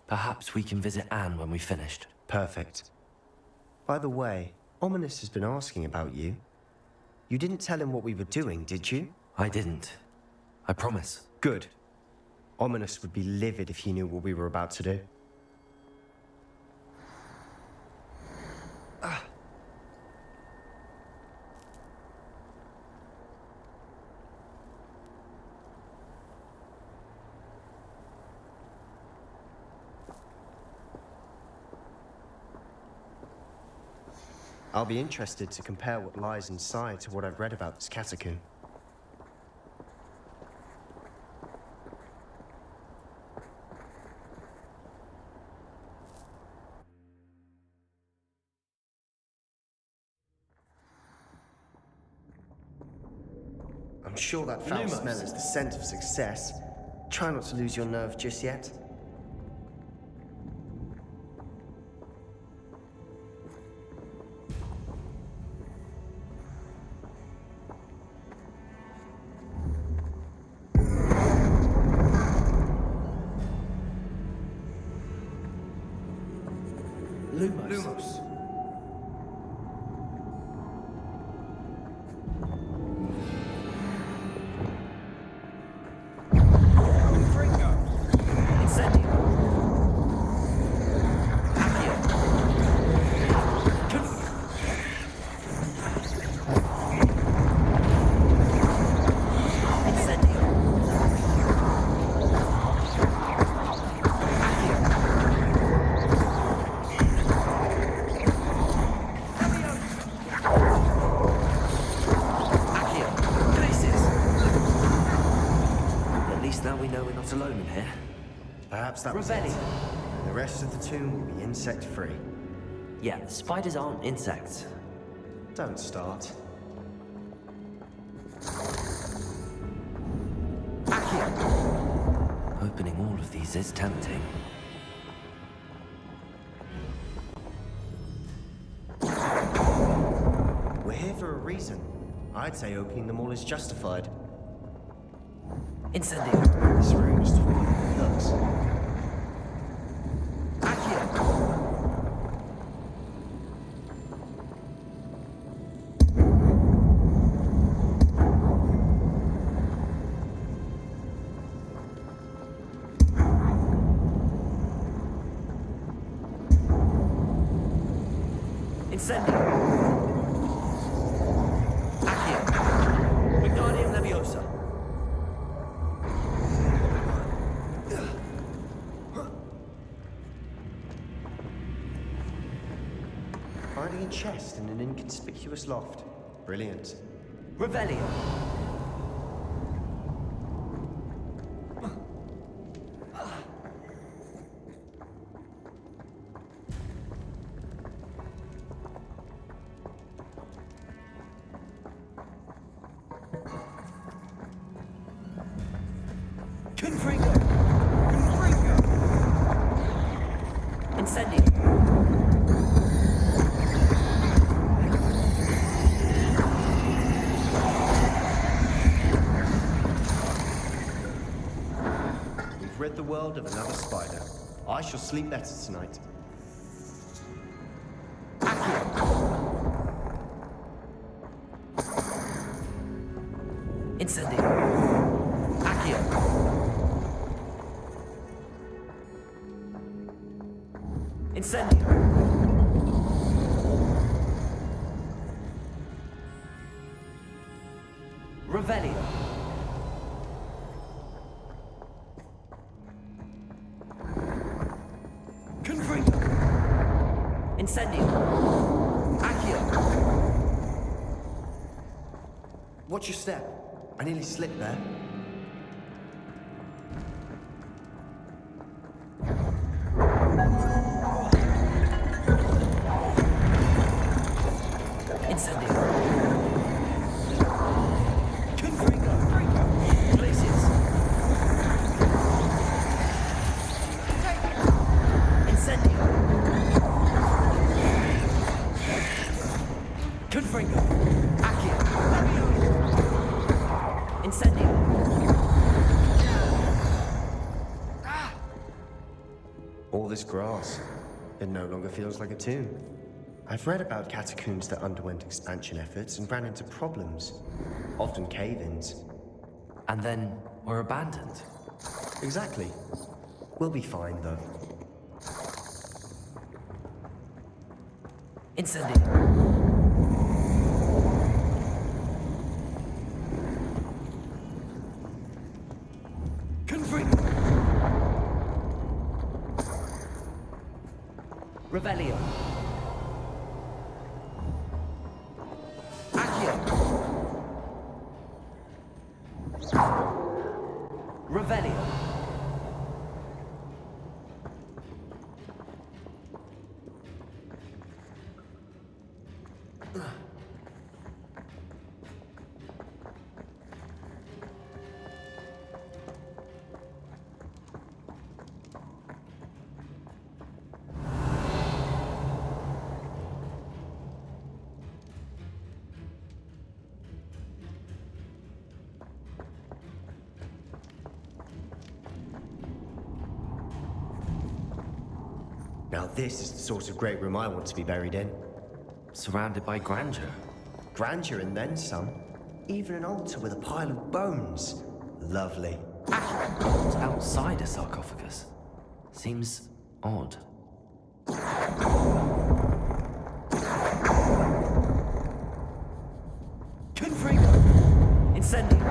Perhaps we can visit Anne when we've finished. Perfect. By the way, Ominous has been asking about you. You didn't tell him what we were doing, did you? I didn't. I promise. Good. Ominous would be livid if he knew what we were about to do. I'll be interested to compare what lies inside to what I've read about this catacomb. I'm sure that foul Lumos. smell is the scent of success. Try not to lose your nerve just yet. Lumos. Perhaps that was it. The rest of the tomb will be insect-free. Yeah, spiders aren't insects. Don't start. Opening all of these is tempting. We're here for a reason. I'd say opening them all is justified. Incendio. This room is full of looks. Incendio. Accio. Wingardium Leviosa. Finding a chest in an inconspicuous loft. Brilliant. Revelio. Confringo. Confringo. Incendio. We've rid the world of another spider. I shall sleep better tonight. Incendio. Accio. Incendio. Revelio. Confringo. Incendio. Accio. Watch your step. I nearly slipped there. this grass. It no longer feels like a tomb. I've read about catacombs that underwent expansion efforts and ran into problems, often cave-ins. And then were abandoned. Exactly. We'll be fine, though. Incendio. Confringo. Revelio. Accio. Revelio. Now this is the sort of great room I want to be buried in. Surrounded by grandeur. Grandeur and then some. Even an altar with a pile of bones. Lovely. What's outside a sarcophagus? Seems odd. Confringo. Incendio.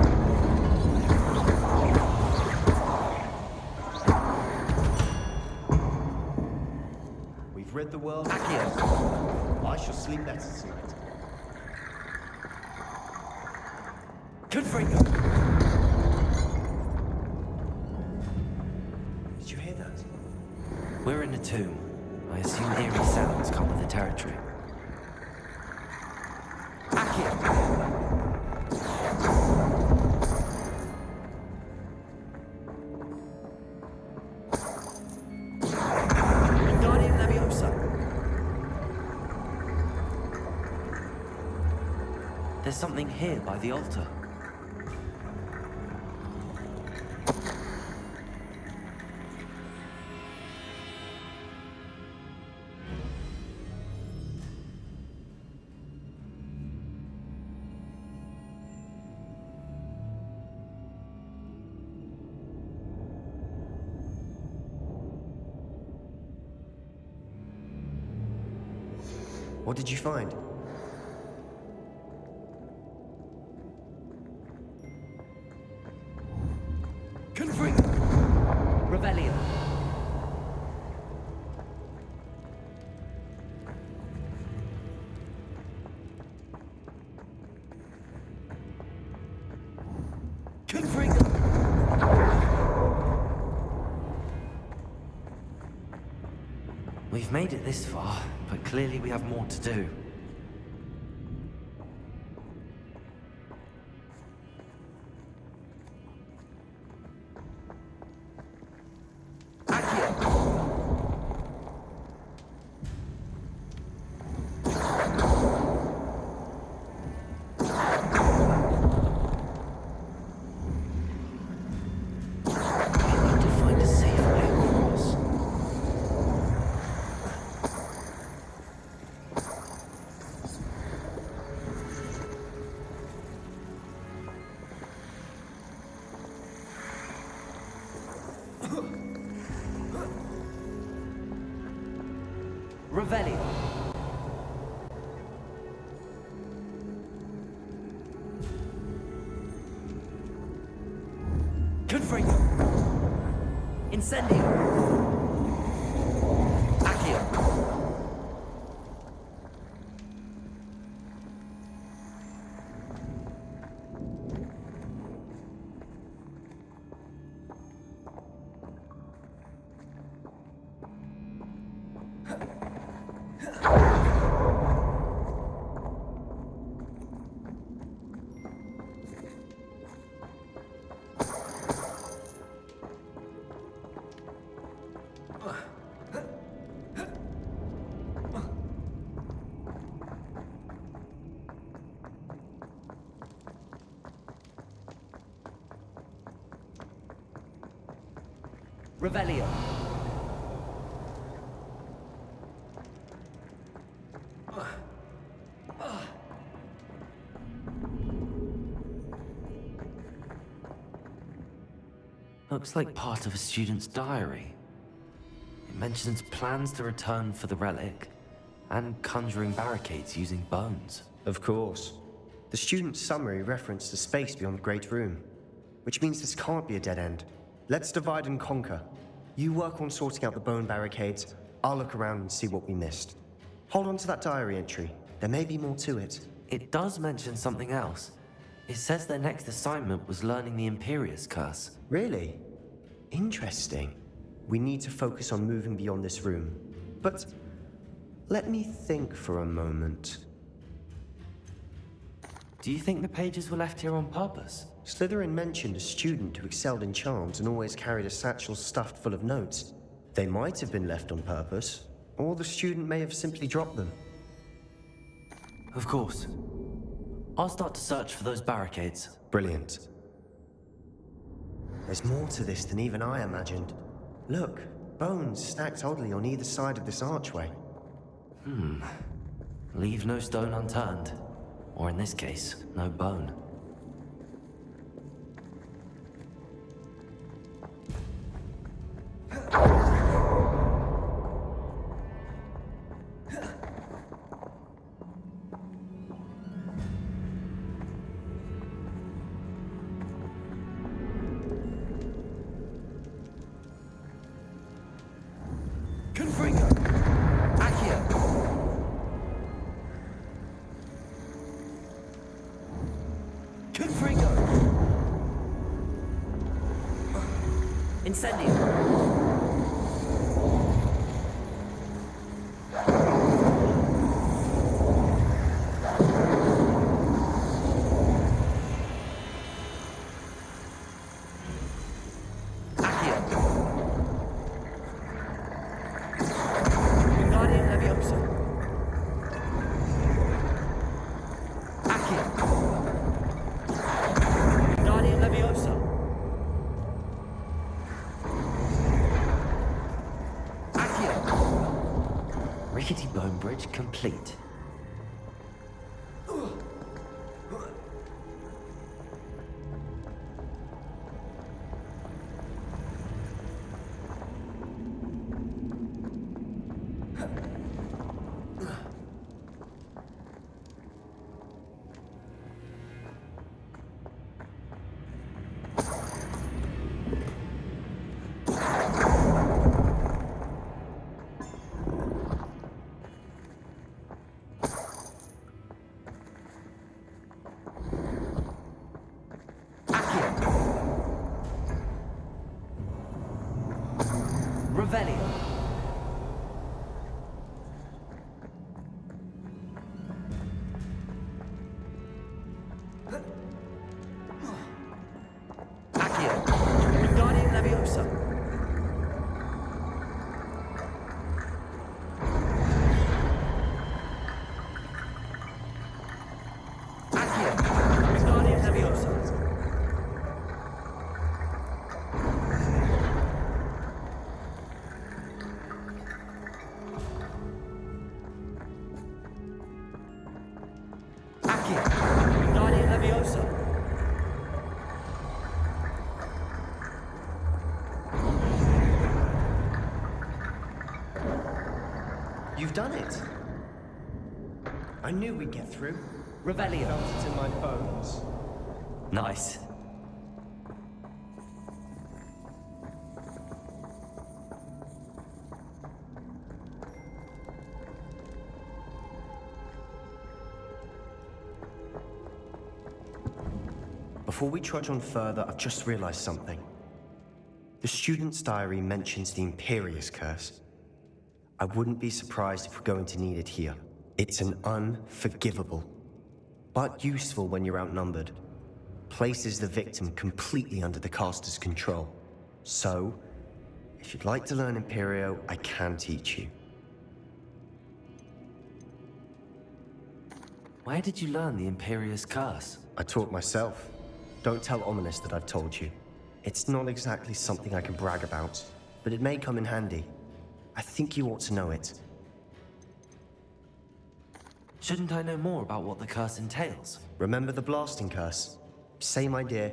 We've rid the world. Accio. I shall sleep better tonight. Confringo. Did you hear that? We're in a tomb. I assume eerie sounds come with the territory. Accio. Wingardium Leviosa. There's something here by the altar. What did you find? Confringo. Revelio. Confringo. We've made it this far, but clearly we have more to do. Revelio. Confringo. Incendio. Accio. Revelio. Looks like part of a student's diary. It mentions plans to return for the relic and conjuring barricades using bones. Of course. The student's summary referenced the space beyond the Great Room, which means this can't be a dead end. Let's divide and conquer. You work on sorting out the bone barricades, I'll look around and see what we missed. Hold on to that diary entry. There may be more to it. It does mention something else. It says their next assignment was learning the Imperius Curse. Really? Interesting. We need to focus on moving beyond this room. But let me think for a moment. Do you think the pages were left here on purpose? Slytherin mentioned a student who excelled in charms and always carried a satchel stuffed full of notes. They might have been left on purpose, or the student may have simply dropped them. Of course. I'll start to search for those barricades. Brilliant. There's more to this than even I imagined. Look, bones stacked oddly on either side of this archway. Leave no stone unturned. Or in this case, no bone. Confringo! Accio! Confringo! Incendio! Rickety bone bridge complete. Revelio. Accio. Wingardium Leviosa. Accio. Wingardium Leviosa. Wingardium Leviosa. You've done it. I knew we'd get through. Revelio. Felt it in my bones. Nice. Before we trudge on further, I've just realized something. The student's diary mentions the Imperius Curse. I wouldn't be surprised if we're going to need it here. It's an unforgivable, but useful when you're outnumbered. Places the victim completely under the caster's control. So, if you'd like to learn Imperio, I can teach you. Where did you learn the Imperius Curse? I taught myself. Don't tell Ominous that I've told you. It's not exactly something I can brag about, but it may come in handy. I think you ought to know it. Shouldn't I know more about what the curse entails? Remember the blasting curse? Same idea,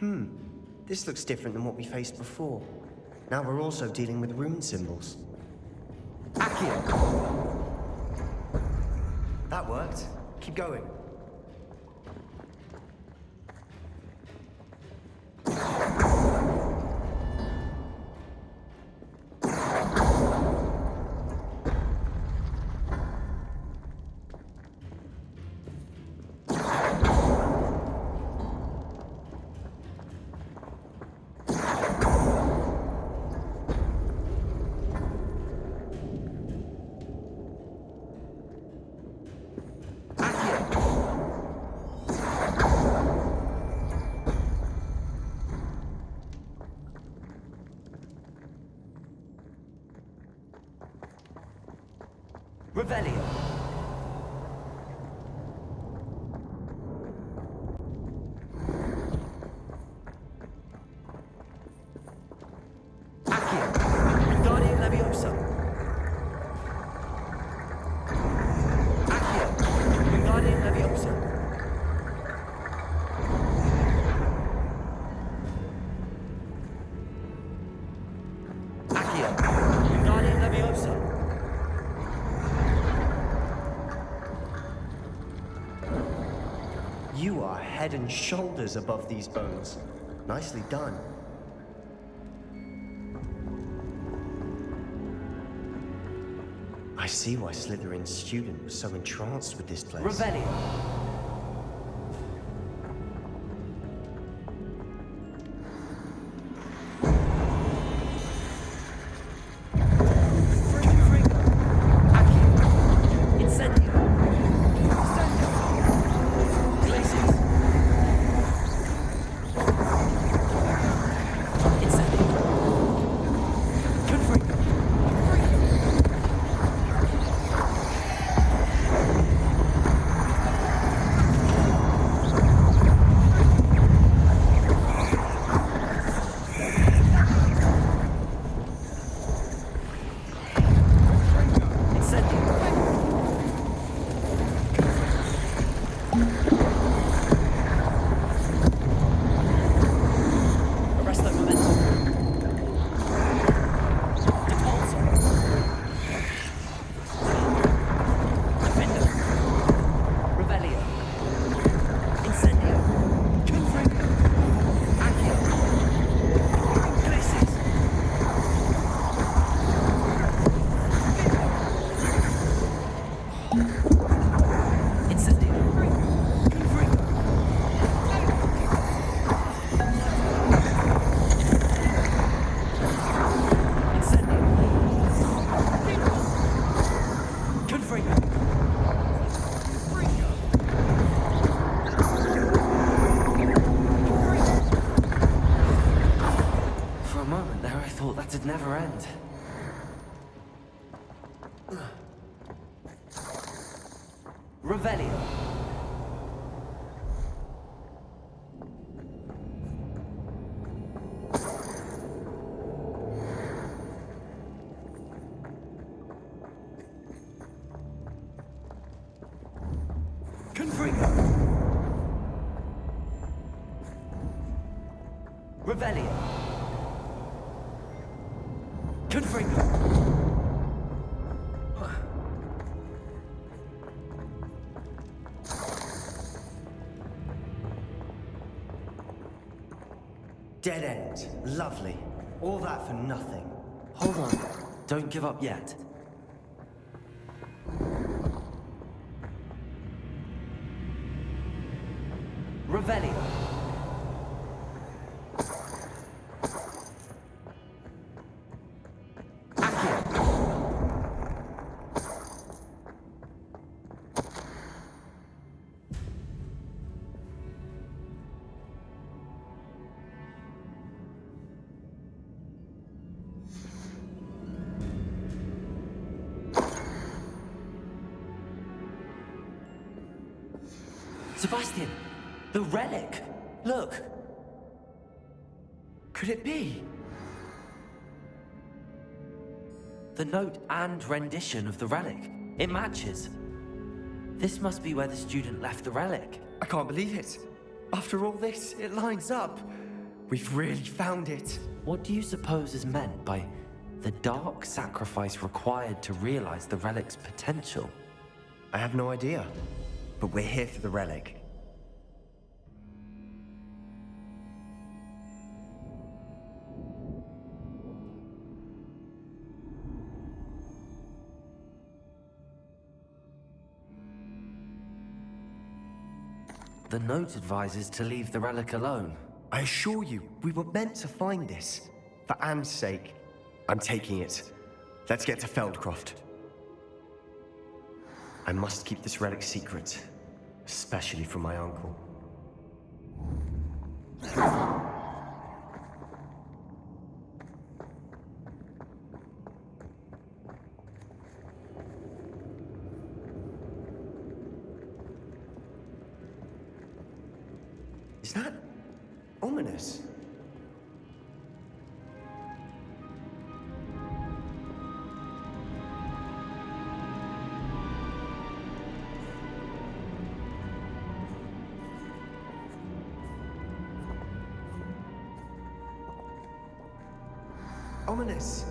This looks different than what we faced before. Now we're also dealing with rune symbols. Accio! That worked. Keep going. Revelio. Accio. Wingardium Leviosa. Accio. Wingardium Leviosa. Accio. Wingardium Leviosa. You are head and shoulders above these bones. Nicely done. I see why Slytherin's student was so entranced with this place. Revelio. That'd never end. Revelio. Confringo. Revelio. Confringo. Dead end. Lovely. All that for nothing. Hold on. Don't give up yet. Revelio. Sebastian, the relic! Look! Could it be? The note and rendition of the relic. It matches. This must be where the student left the relic. I can't believe it. After all this, it lines up. We've really found it. What do you suppose is meant by the dark sacrifice required to realize the relic's potential? I have no idea. But we're here for the relic. The note advises to leave the relic alone. I assure you, we were meant to find this. For Anne's sake, I'm taking it. Let's get to Feldcroft. I must keep this relic secret, especially from my uncle. Is that ominous? Ominous.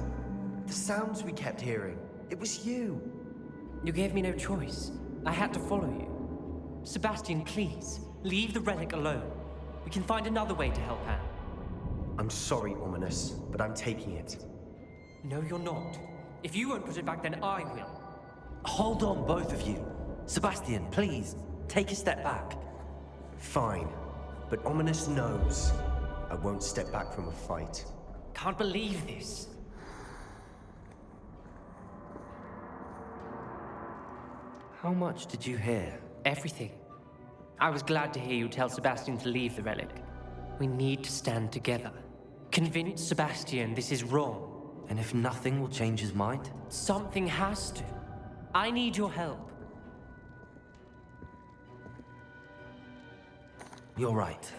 The sounds we kept hearing. It was you. You gave me no choice. I had to follow you. Sebastian, please, leave the relic alone. We can find another way to help Anne. I'm sorry, Ominous, but I'm taking it. No, you're not. If you won't put it back, then I will. Hold on, both of you. Sebastian, please, take a step back. Fine, but Ominous knows I won't step back from a fight. Can't believe this. How much did you hear? Everything. I was glad to hear you tell Sebastian to leave the relic. We need to stand together. Convince Sebastian this is wrong. And if nothing will change his mind? Something has to. I need your help. You're right.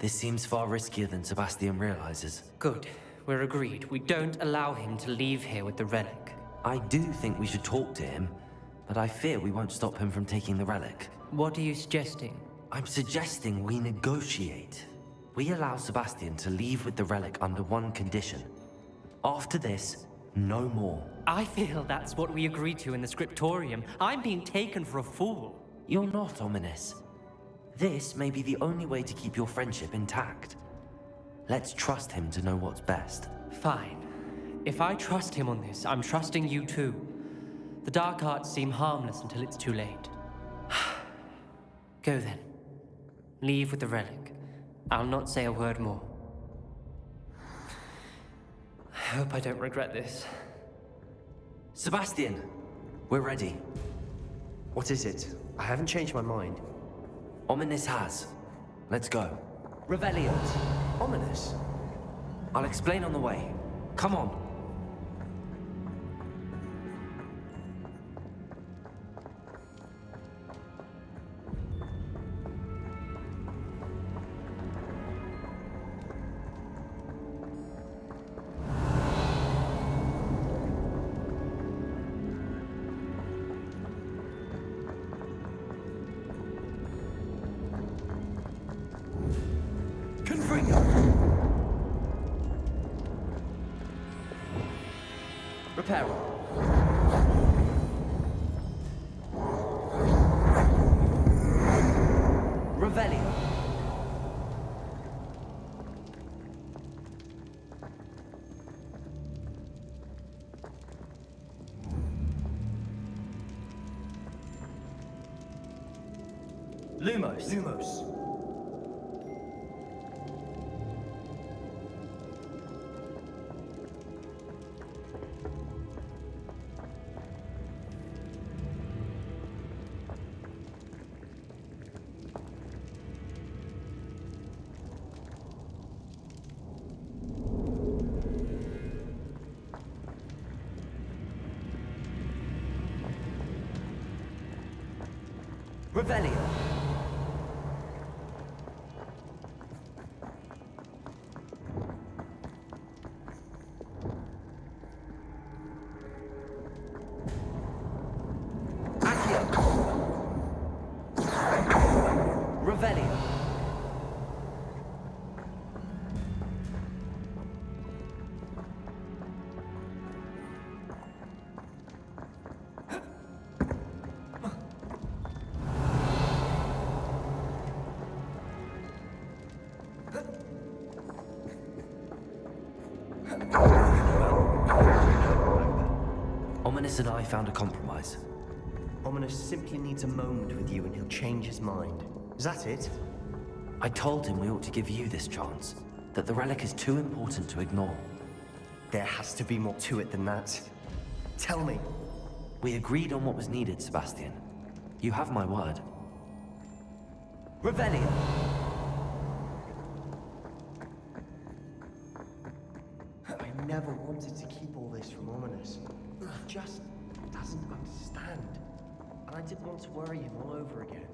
This seems far riskier than Sebastian realizes. Good. We're agreed. We don't allow him to leave here with the relic. I do think we should talk to him, but I fear we won't stop him from taking the relic. What are you suggesting? I'm suggesting we negotiate. We allow Sebastian to leave with the relic under one condition. After this, no more. I feel that's what we agreed to in the scriptorium. I'm being taken for a fool. You're not, Ominous. This may be the only way to keep your friendship intact. Let's trust him to know what's best. Fine. If I trust him on this, I'm trusting you too. The dark arts seem harmless until it's too late. Go then. Leave with the relic. I'll not say a word more. I hope I don't regret this. Sebastian, we're ready. What is it? I haven't changed my mind. Ominous has. Let's go. Revelio. Ominous? I'll explain on the way. Come on. Reparo. Revelio. Lumos. Lumos. Revelio. Revelio. Ominous and I found a compromise. Ominous simply needs a moment with you and he'll change his mind. Is that it? I told him we ought to give you this chance, that the relic is too important to ignore. There has to be more to it than that. Tell me. We agreed on what was needed, Sebastian. You have my word. Revelio! I never wanted to keep all this from Ominous. He just doesn't understand. And I didn't want to worry him all over again.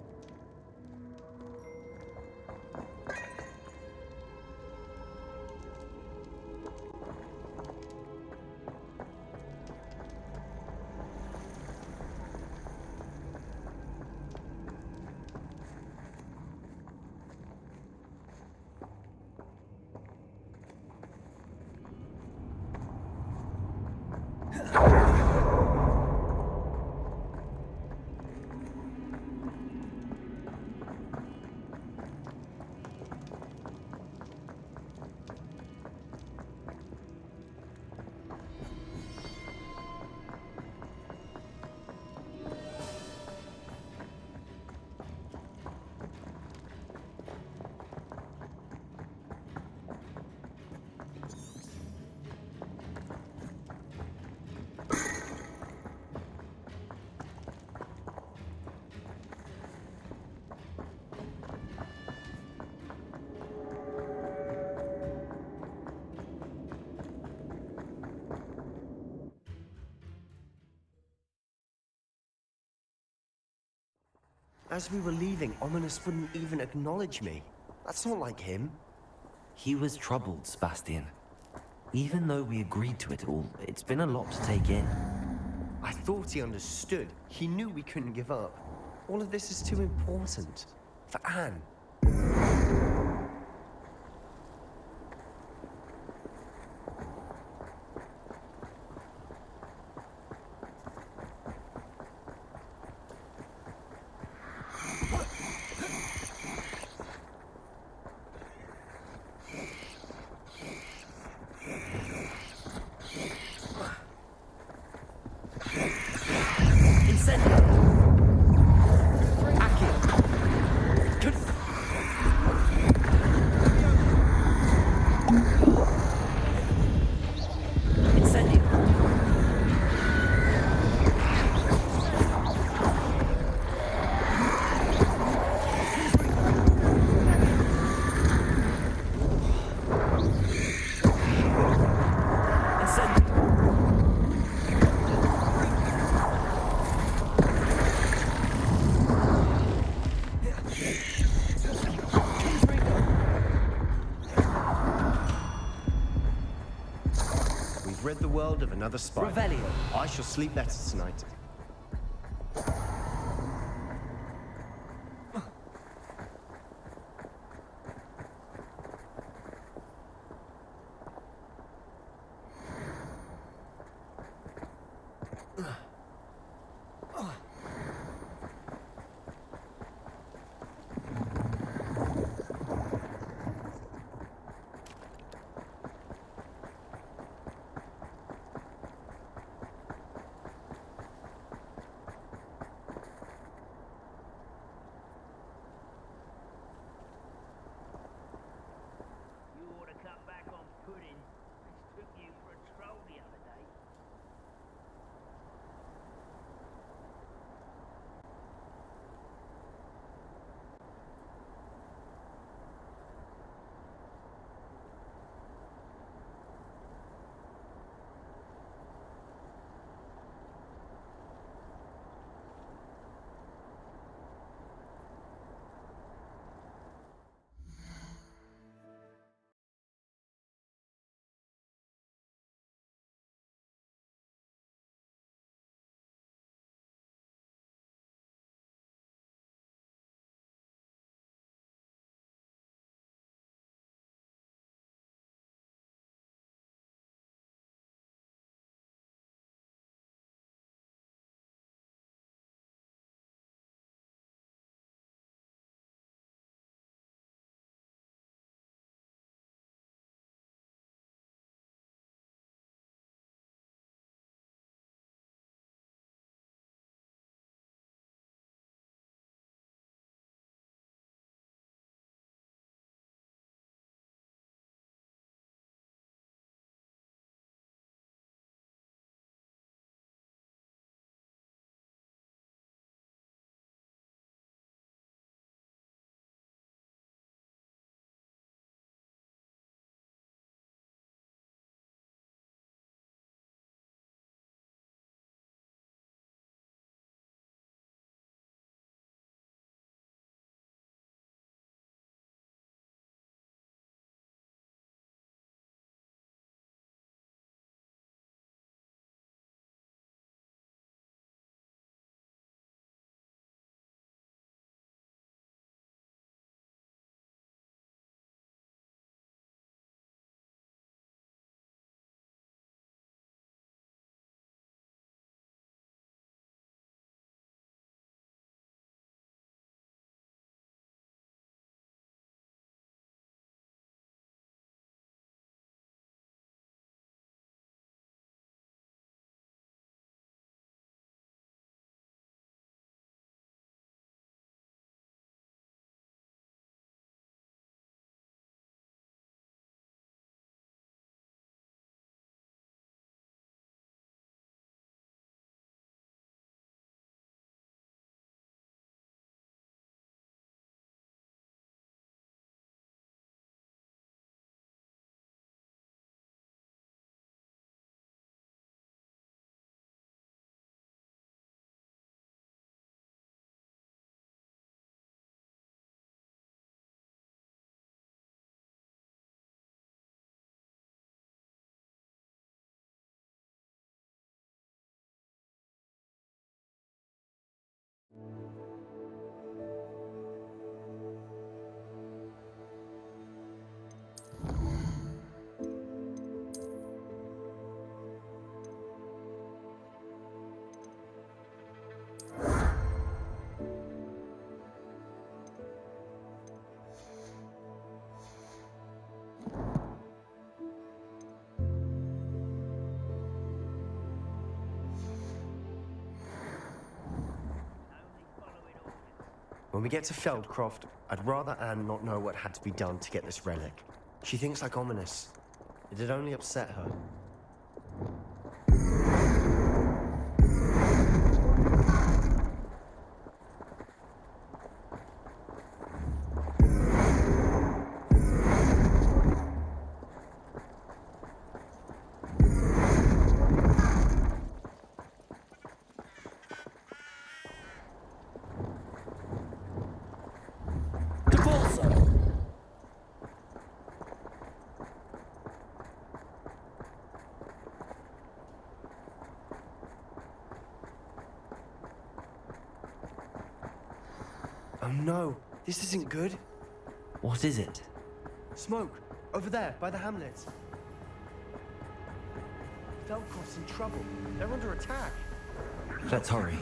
As we were leaving, Ominous wouldn't even acknowledge me. That's not like him. He was troubled, Sebastian. Even though we agreed to it all, it's been a lot to take in. I thought he understood. He knew we couldn't give up. All of this is too important. For Anne. Rid the world of another spy. Revelio. I shall sleep better tonight. When we get to Feldcroft, I'd rather Anne not know what had to be done to get this relic. She thinks like ominous. It'd only upset her. Oh no, this isn't good. What is it? Smoke, over there, by the hamlet. Feldcroft's in trouble. They're under attack. Let's hurry.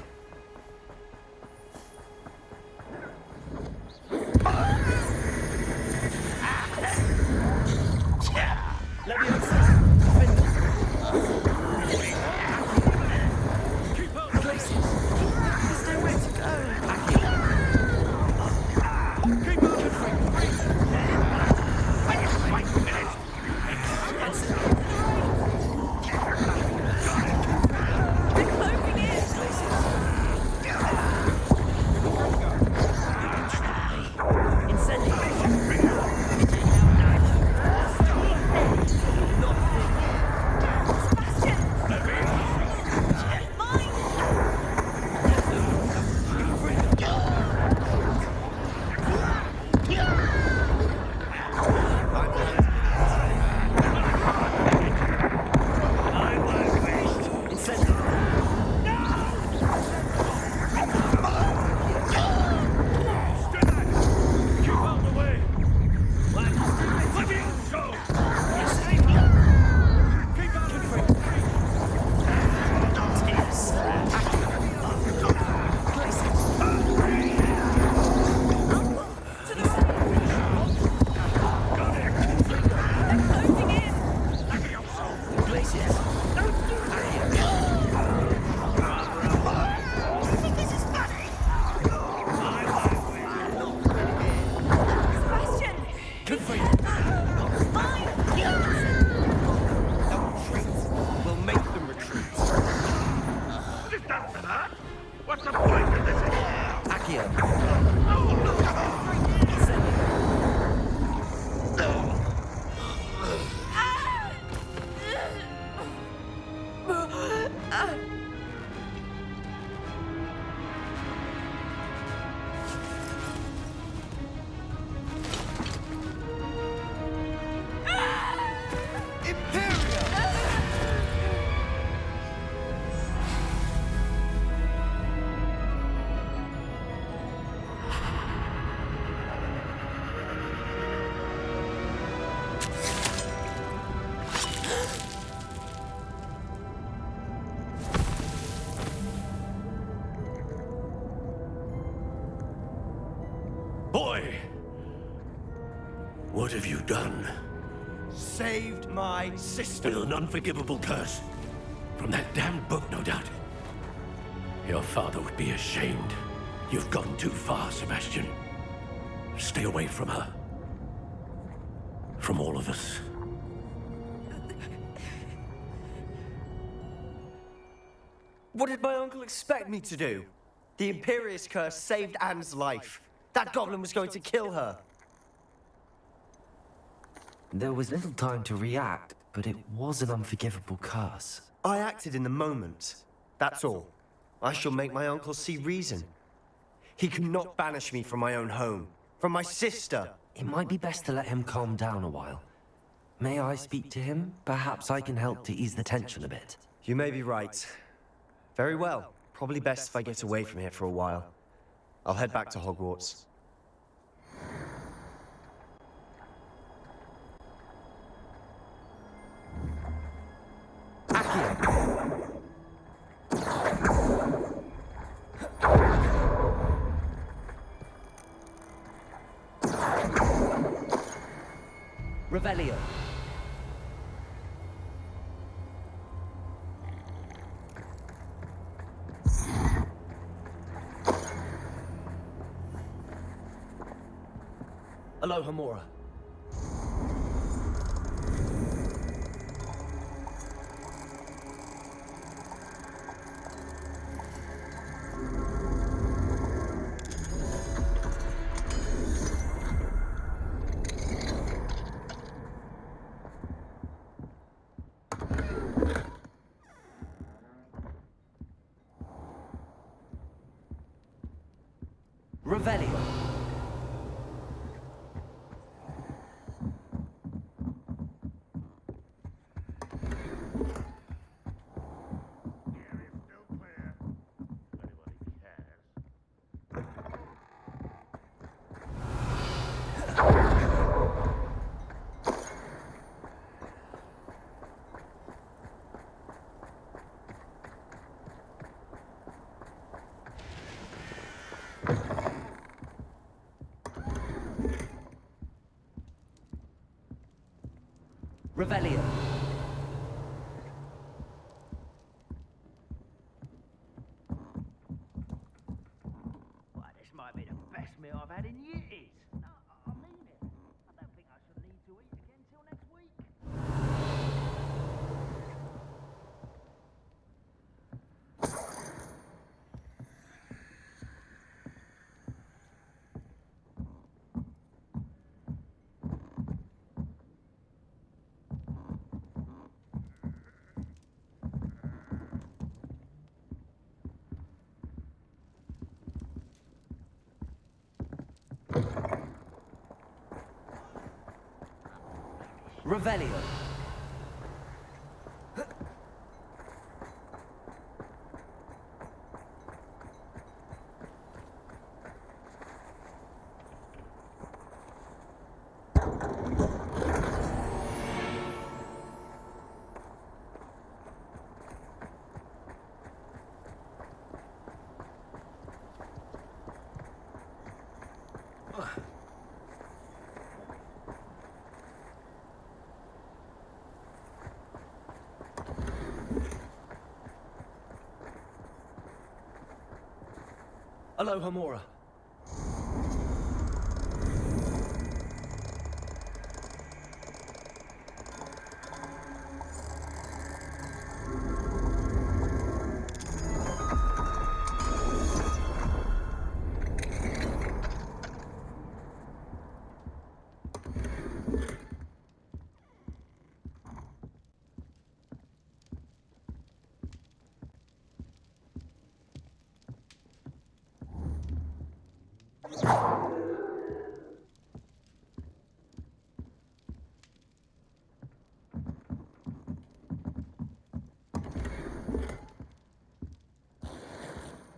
Boy! What have you done? Saved my sister. With an unforgivable curse. From that damned book, no doubt. Your father would be ashamed. You've gone too far, Sebastian. Stay away from her. From all of us. What did my uncle expect me to do? The Imperius curse saved Anne's life. That goblin was going to kill her. There was little time to react, but it was an unforgivable curse. I acted in the moment. That's all. I shall make my uncle see reason. He cannot banish me from my own home, from my sister. It might be best to let him calm down a while. May I speak to him? Perhaps I can help to ease the tension a bit. You may be right. Very well. Probably best if I get away from here for a while. I'll head back to Hogwarts. Revelio. Alohomora. Revelio. Revelio. Why, this might be the best meal I've had in years. No, I mean it. I don't think I should need to eat again till next week. Revelio. Alohomora.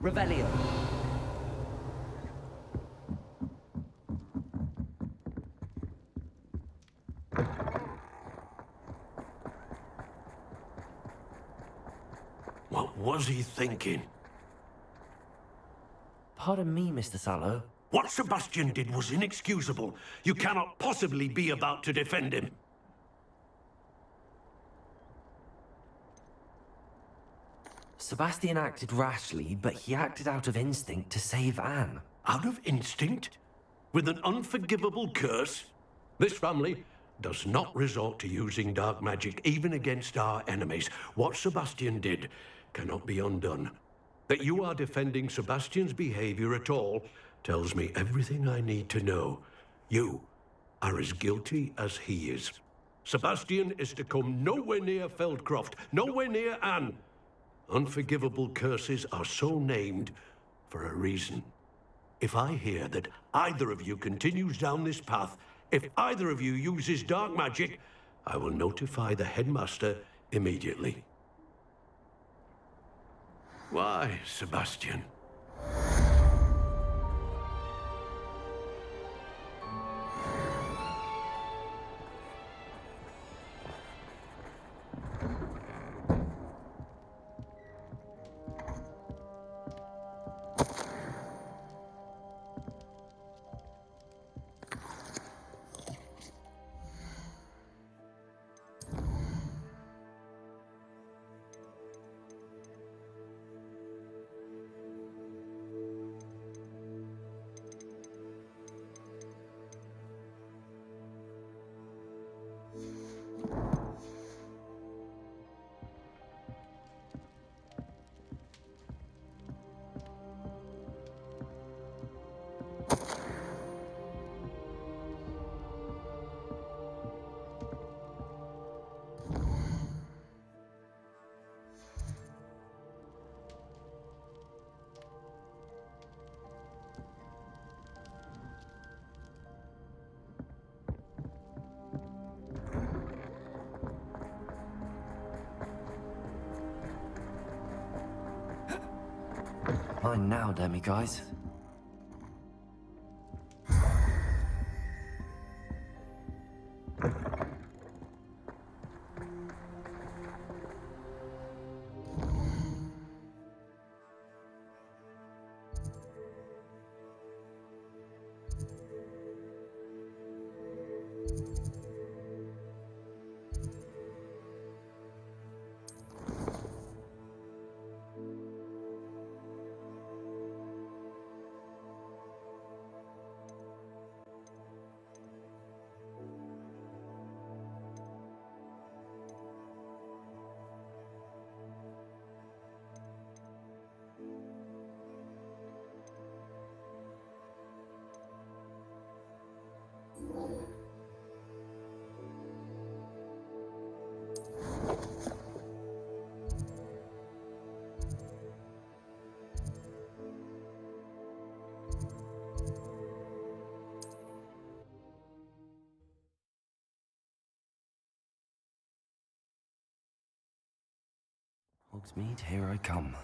Revelio. What was he thinking? Pardon me, Mr. Sallow. What Sebastian did was inexcusable. You cannot possibly be about to defend him. Sebastian acted rashly, but he acted out of instinct to save Anne. Out of instinct? With an unforgivable curse? This family does not resort to using dark magic even against our enemies. What Sebastian did cannot be undone. That you are defending Sebastian's behavior at all tells me everything I need to know. You are as guilty as he is. Sebastian is to come nowhere near Feldcroft, nowhere near Anne. Unforgivable curses are so named for a reason. If I hear that either of you continues down this path, if either of you uses dark magic, I will notify the headmaster immediately. Why, Sebastian? Mine now, Demi guys. Hogsmeade, here I come.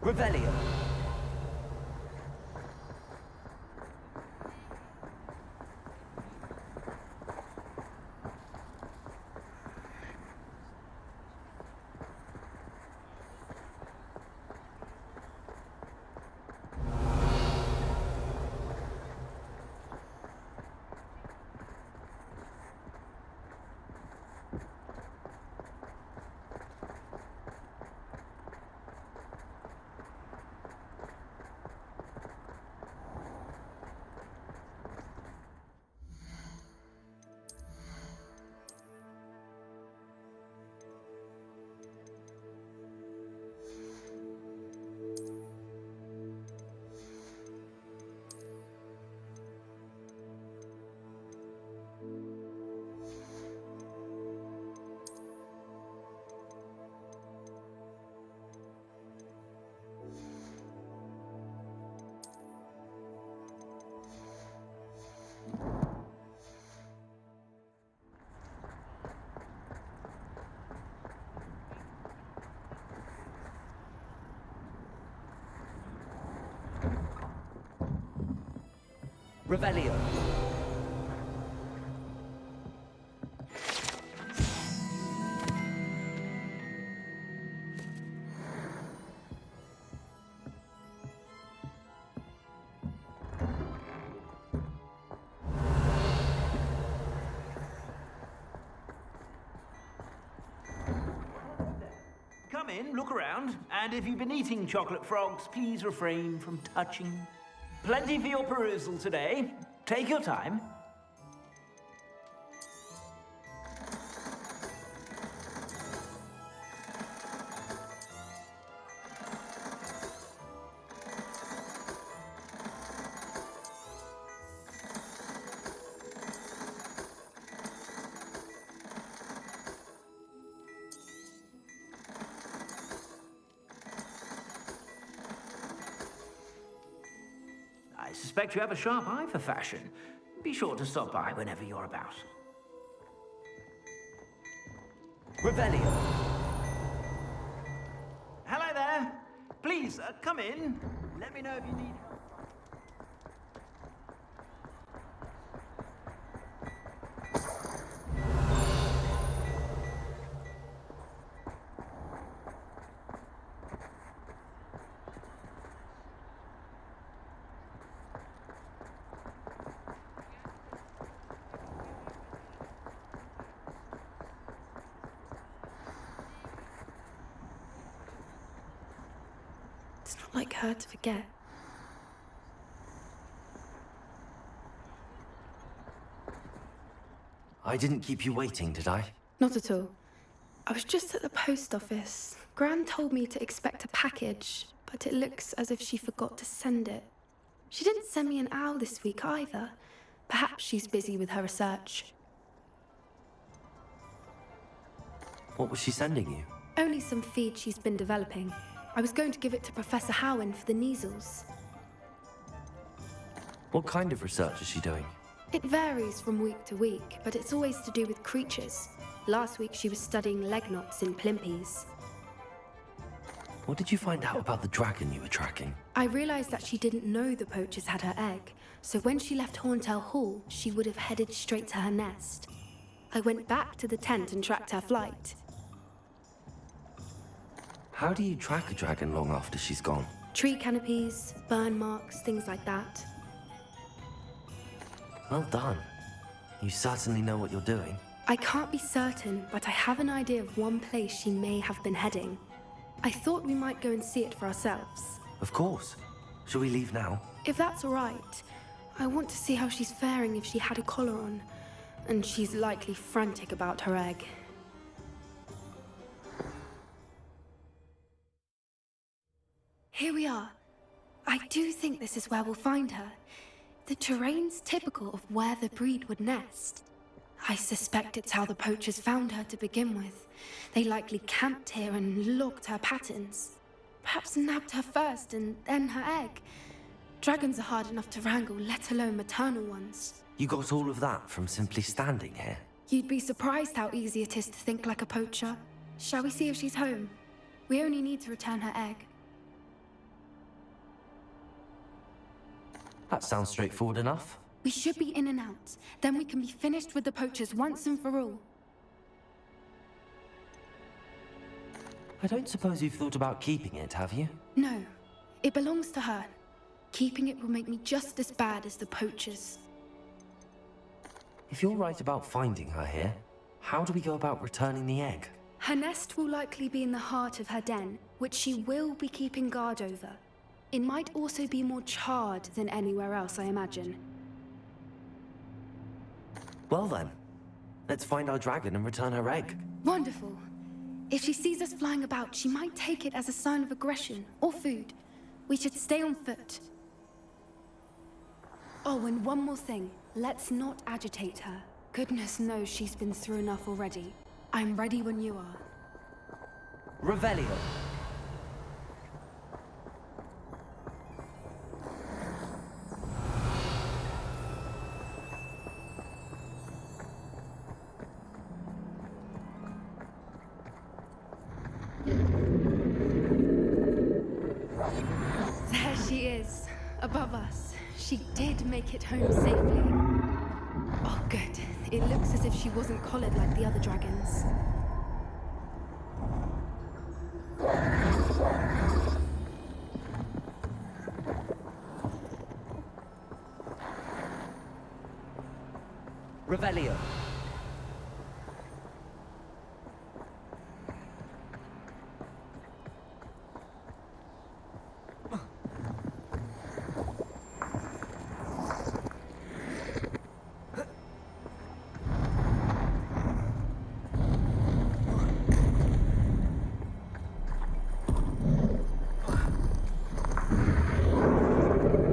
Revelio. Revelio. Come in, look around, and if you've been eating chocolate frogs, please refrain from touching. Plenty for your perusal today. Take your time. I suspect you have a sharp eye for fashion. Be sure to stop by whenever you're about. Revelio. Hello there. Please, come in. Let me know if you need help. It's not like her to forget. I didn't keep you waiting, did I? Not at all. I was just at the post office. Gran told me to expect a package, but it looks as if she forgot to send it. She didn't send me an owl this week either. Perhaps she's busy with her research. What was she sending you? Only some feed she's been developing. I was going to give it to Professor Howin for the measles. What kind of research is she doing? It varies from week to week, but it's always to do with creatures. Last week she was studying leg knots in Plimpies. What did you find out about the dragon you were tracking? I realized that she didn't know the poachers had her egg, so when she left Horntail Hall, she would have headed straight to her nest. I went back to the tent and tracked her flight. How do you track a dragon long after she's gone? Tree canopies, burn marks, things like that. Well done. You certainly know what you're doing. I can't be certain, but I have an idea of one place she may have been heading. I thought we might go and see it for ourselves. Of course. Shall we leave now? If that's all right, I want to see how she's faring if she had a collar on. And she's likely frantic about her egg. Here we are. I do think this is where we'll find her. The terrain's typical of where the breed would nest. I suspect it's how the poachers found her to begin with. They likely camped here and logged her patterns. Perhaps nabbed her first and then her egg. Dragons are hard enough to wrangle, let alone maternal ones. You got all of that from simply standing here? You'd be surprised how easy it is to think like a poacher. Shall we see if she's home? We only need to return her egg. That sounds straightforward enough. We should be in and out. Then we can be finished with the poachers once and for all. I don't suppose you've thought about keeping it, have you? No. It belongs to her. Keeping it will make me just as bad as the poachers. If you're right about finding her here, how do we go about returning the egg? Her nest will likely be in the heart of her den, which she will be keeping guard over. It might also be more charred than anywhere else, I imagine. Well then, let's find our dragon and return her egg. Wonderful. If she sees us flying about, she might take it as a sign of aggression or food. We should stay on foot. Oh, and one more thing. Let's not agitate her. Goodness knows she's been through enough already. I'm ready when you are. Revelio. There she is, above us. She did make it home safely. Oh, good. It looks as if she wasn't collared like the other dragons. Revelio.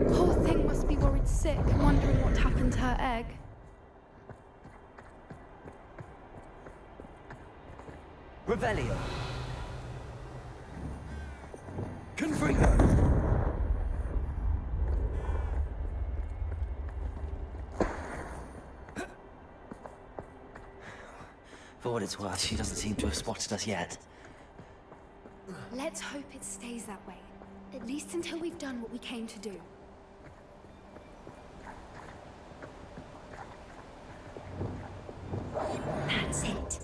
Poor thing must be worried sick, wondering what happened to her egg. Revelio. Confringo. For what it's worth, she doesn't seem to have spotted us yet. Let's hope it stays that way. At least until we've done what we came to do. That's it.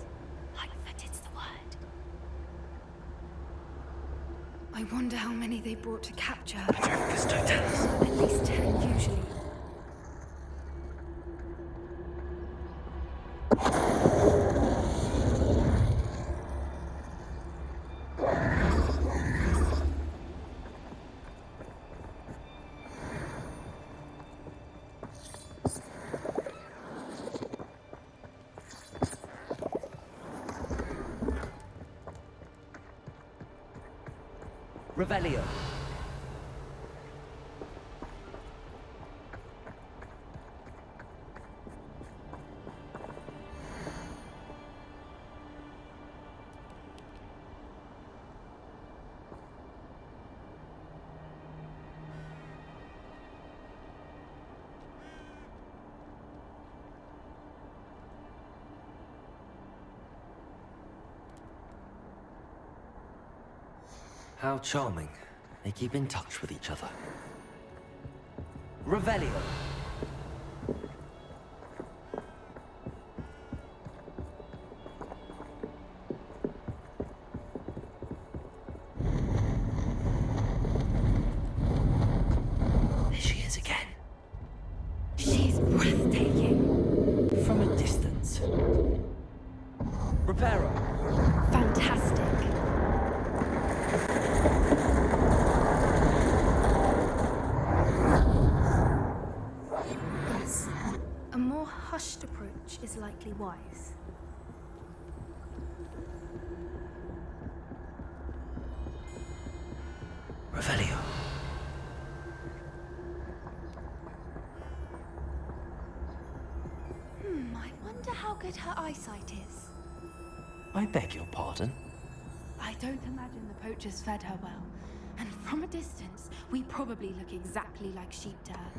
Lightfooted's the word. I wonder how many they brought to capture. Just don't tell us. At least 10 usually. Revelio. How charming. They keep in touch with each other. Revelio. There she is again. She's breathtaking. From a distance. Reparo. Fantastic. Yes. A more hushed approach is likely wise. Revelio. I wonder how good her eyesight is. I beg your pardon? I don't imagine the poachers fed her well. And from a distance, we probably look exactly like sheep to her.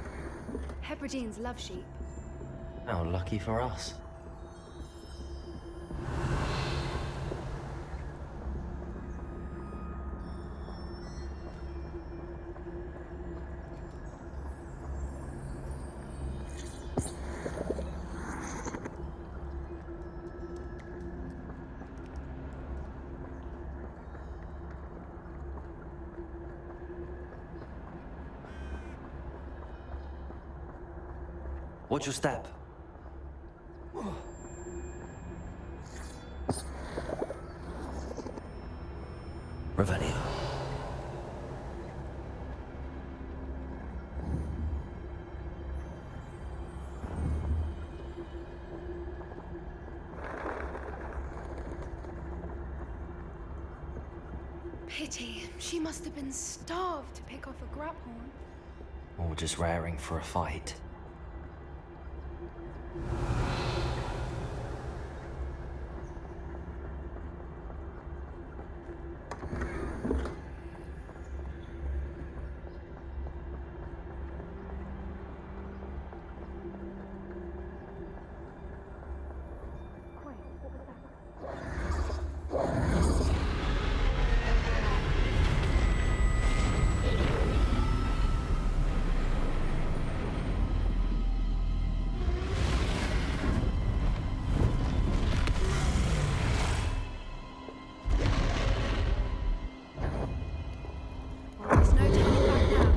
Hebrideans love sheep. How lucky for us. Watch your step. Revelio. Pity. She must have been starved to pick off a grabhorn. Or just raring for a fight. There's no turning back now.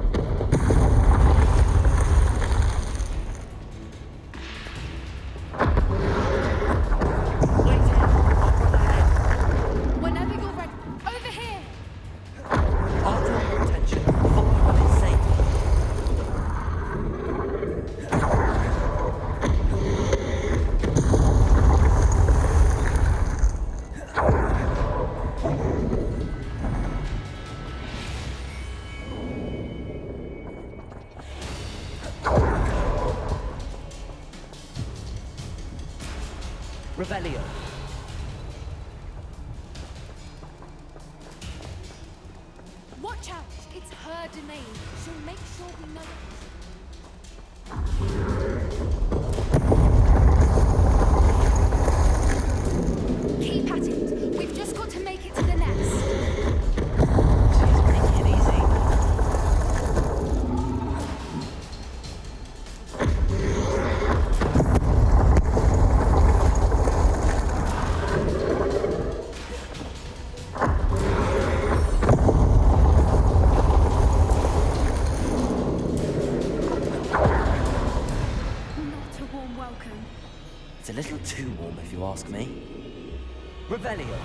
Whenever you're ready. Over here! I'll draw your attention. Follow when it's safe. Revelio. Watch out! It's her domain. She'll make sure we know it. Keep at it. We've just got to make it to the nest. She's making it easy. Not a warm welcome. It's a little too warm if you ask me. Revelio.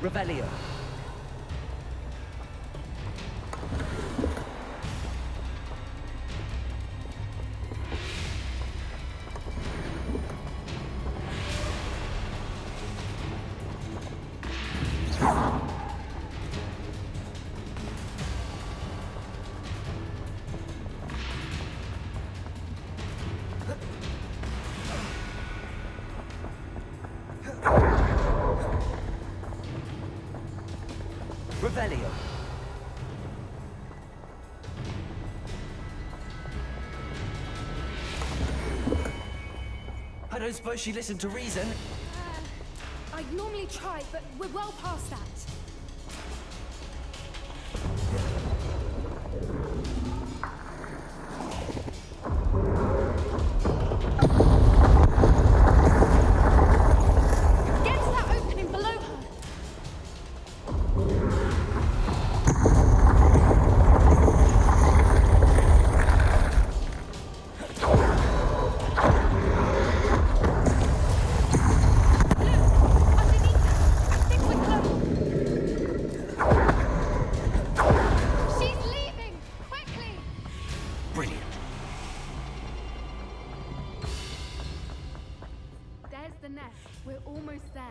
Revelio. Revelio. I don't suppose she listened to reason. I'd normally try, but we're well past that. Get to that opening below her. The nest. We're almost there.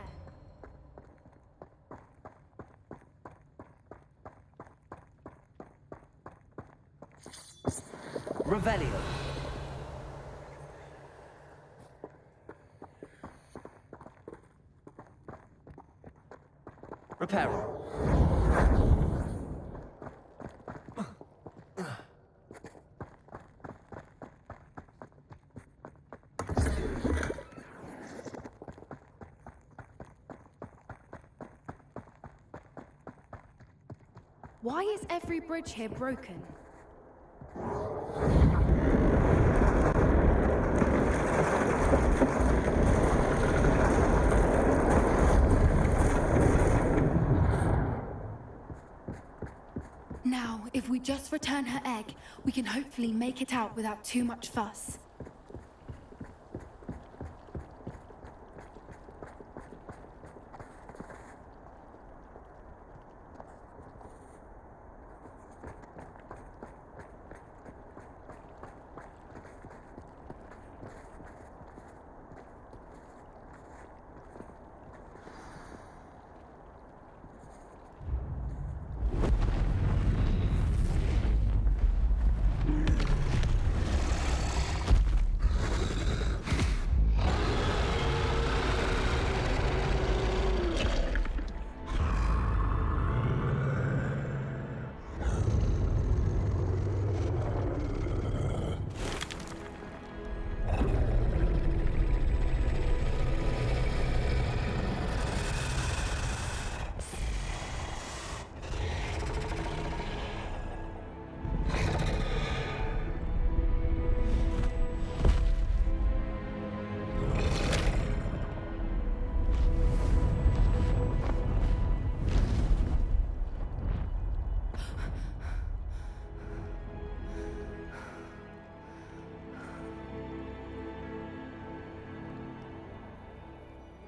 Revelio. Reparo. Why is every bridge here broken? Now, if we just return her egg, we can hopefully make it out without too much fuss.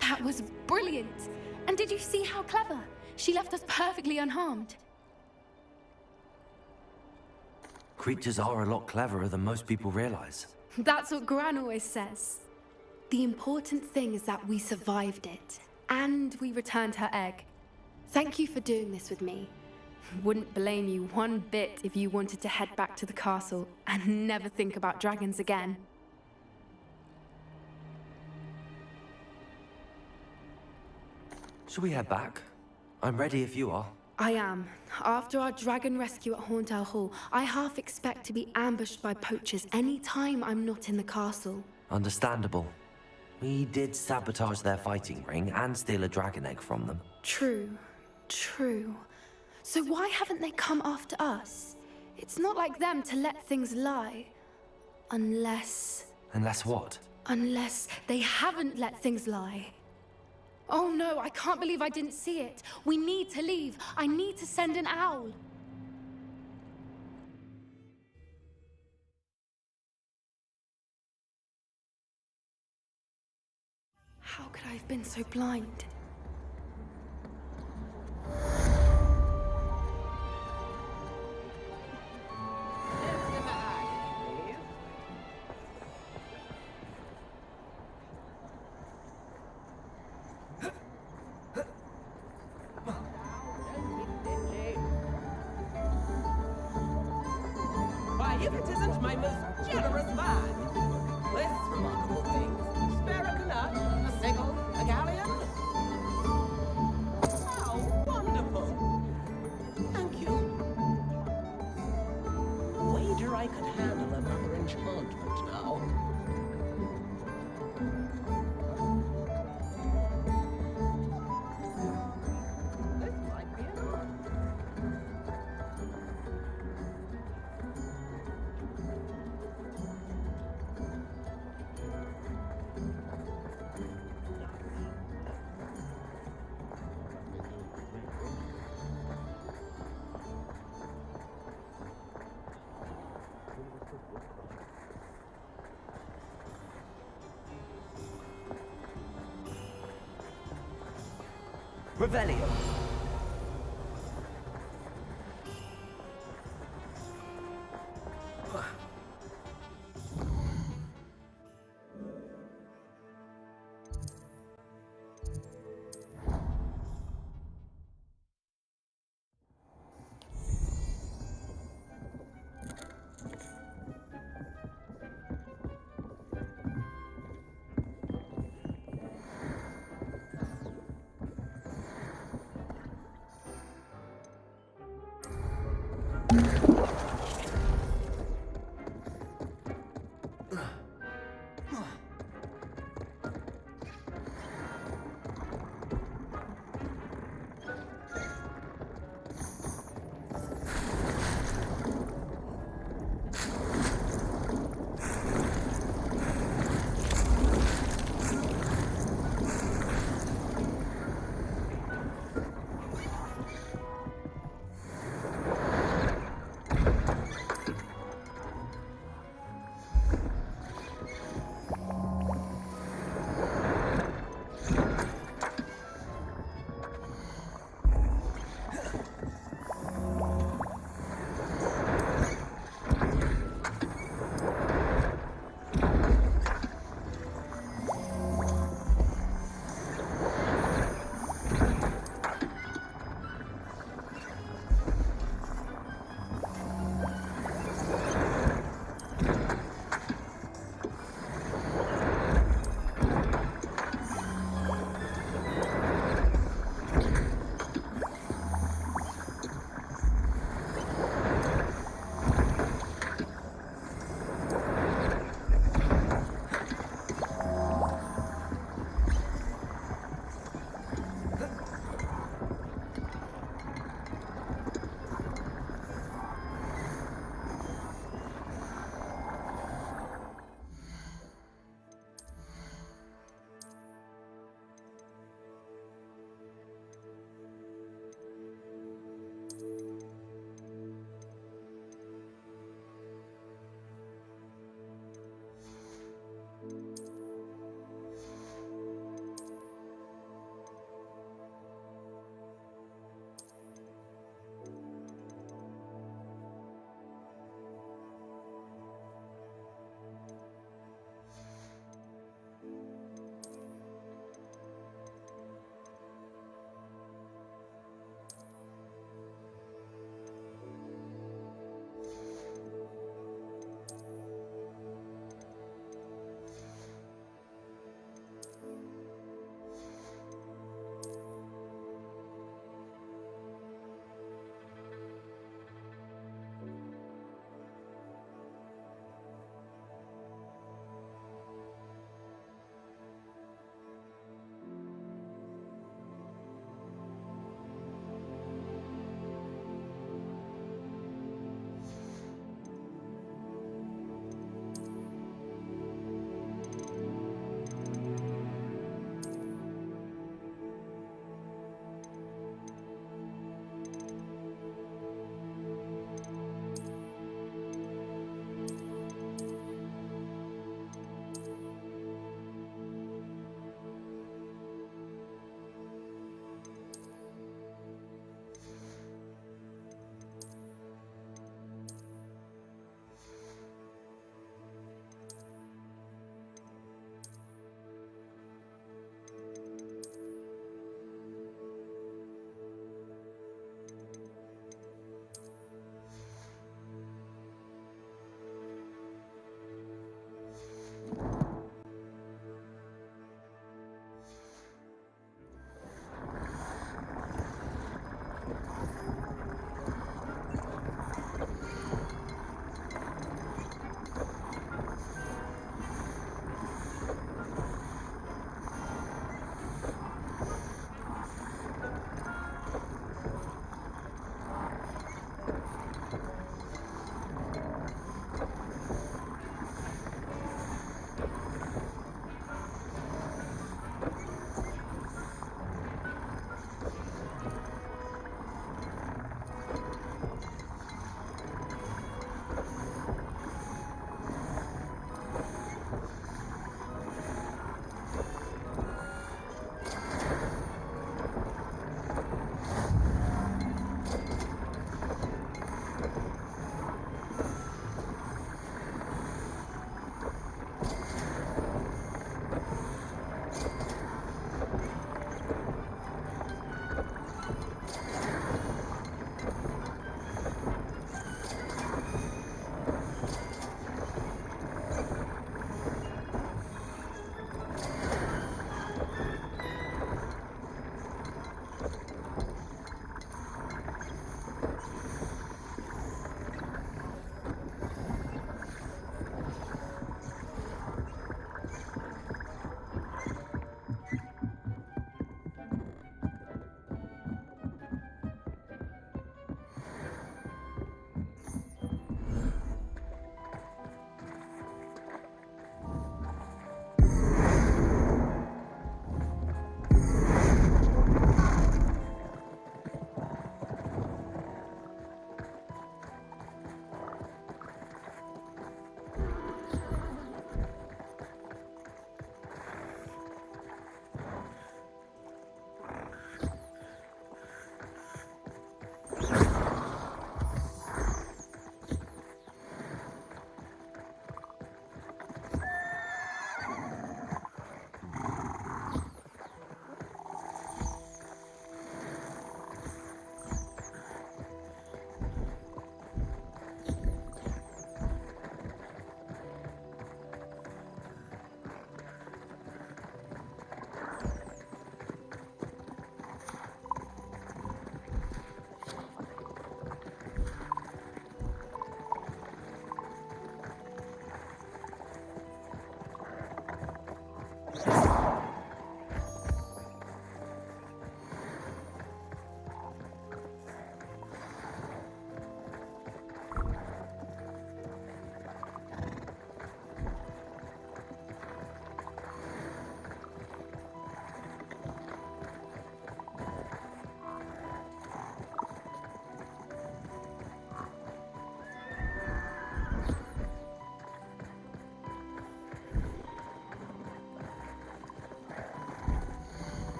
That was brilliant! And did you see how clever? She left us perfectly unharmed. Creatures are a lot cleverer than most people realize. That's what Gran always says. The important thing is that we survived it. And we returned her egg. Thank you for doing this with me. Wouldn't blame you one bit if you wanted to head back to the castle and never think about dragons again. Shall we head back? I'm ready if you are. I am. After our dragon rescue at Horndale Hall, I half expect to be ambushed by poachers any time I'm not in the castle. Understandable. We did sabotage their fighting ring and steal a dragon egg from them. True. True. So why haven't they come after us? It's not like them to let things lie. Unless... Unless what? Unless they haven't let things lie. Oh no, I can't believe I didn't see it. We need to leave. I need to send an owl. How could I have been so blind? Why, if it isn't my most generous man! Lists remarkable things. Spare a canut, a sickle, a galleon. How wonderful! I could handle another enchantment now. This might be enough. Revelio.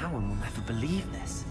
Cowan will never believe this.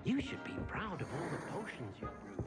You should be proud of all the potions you've brewed.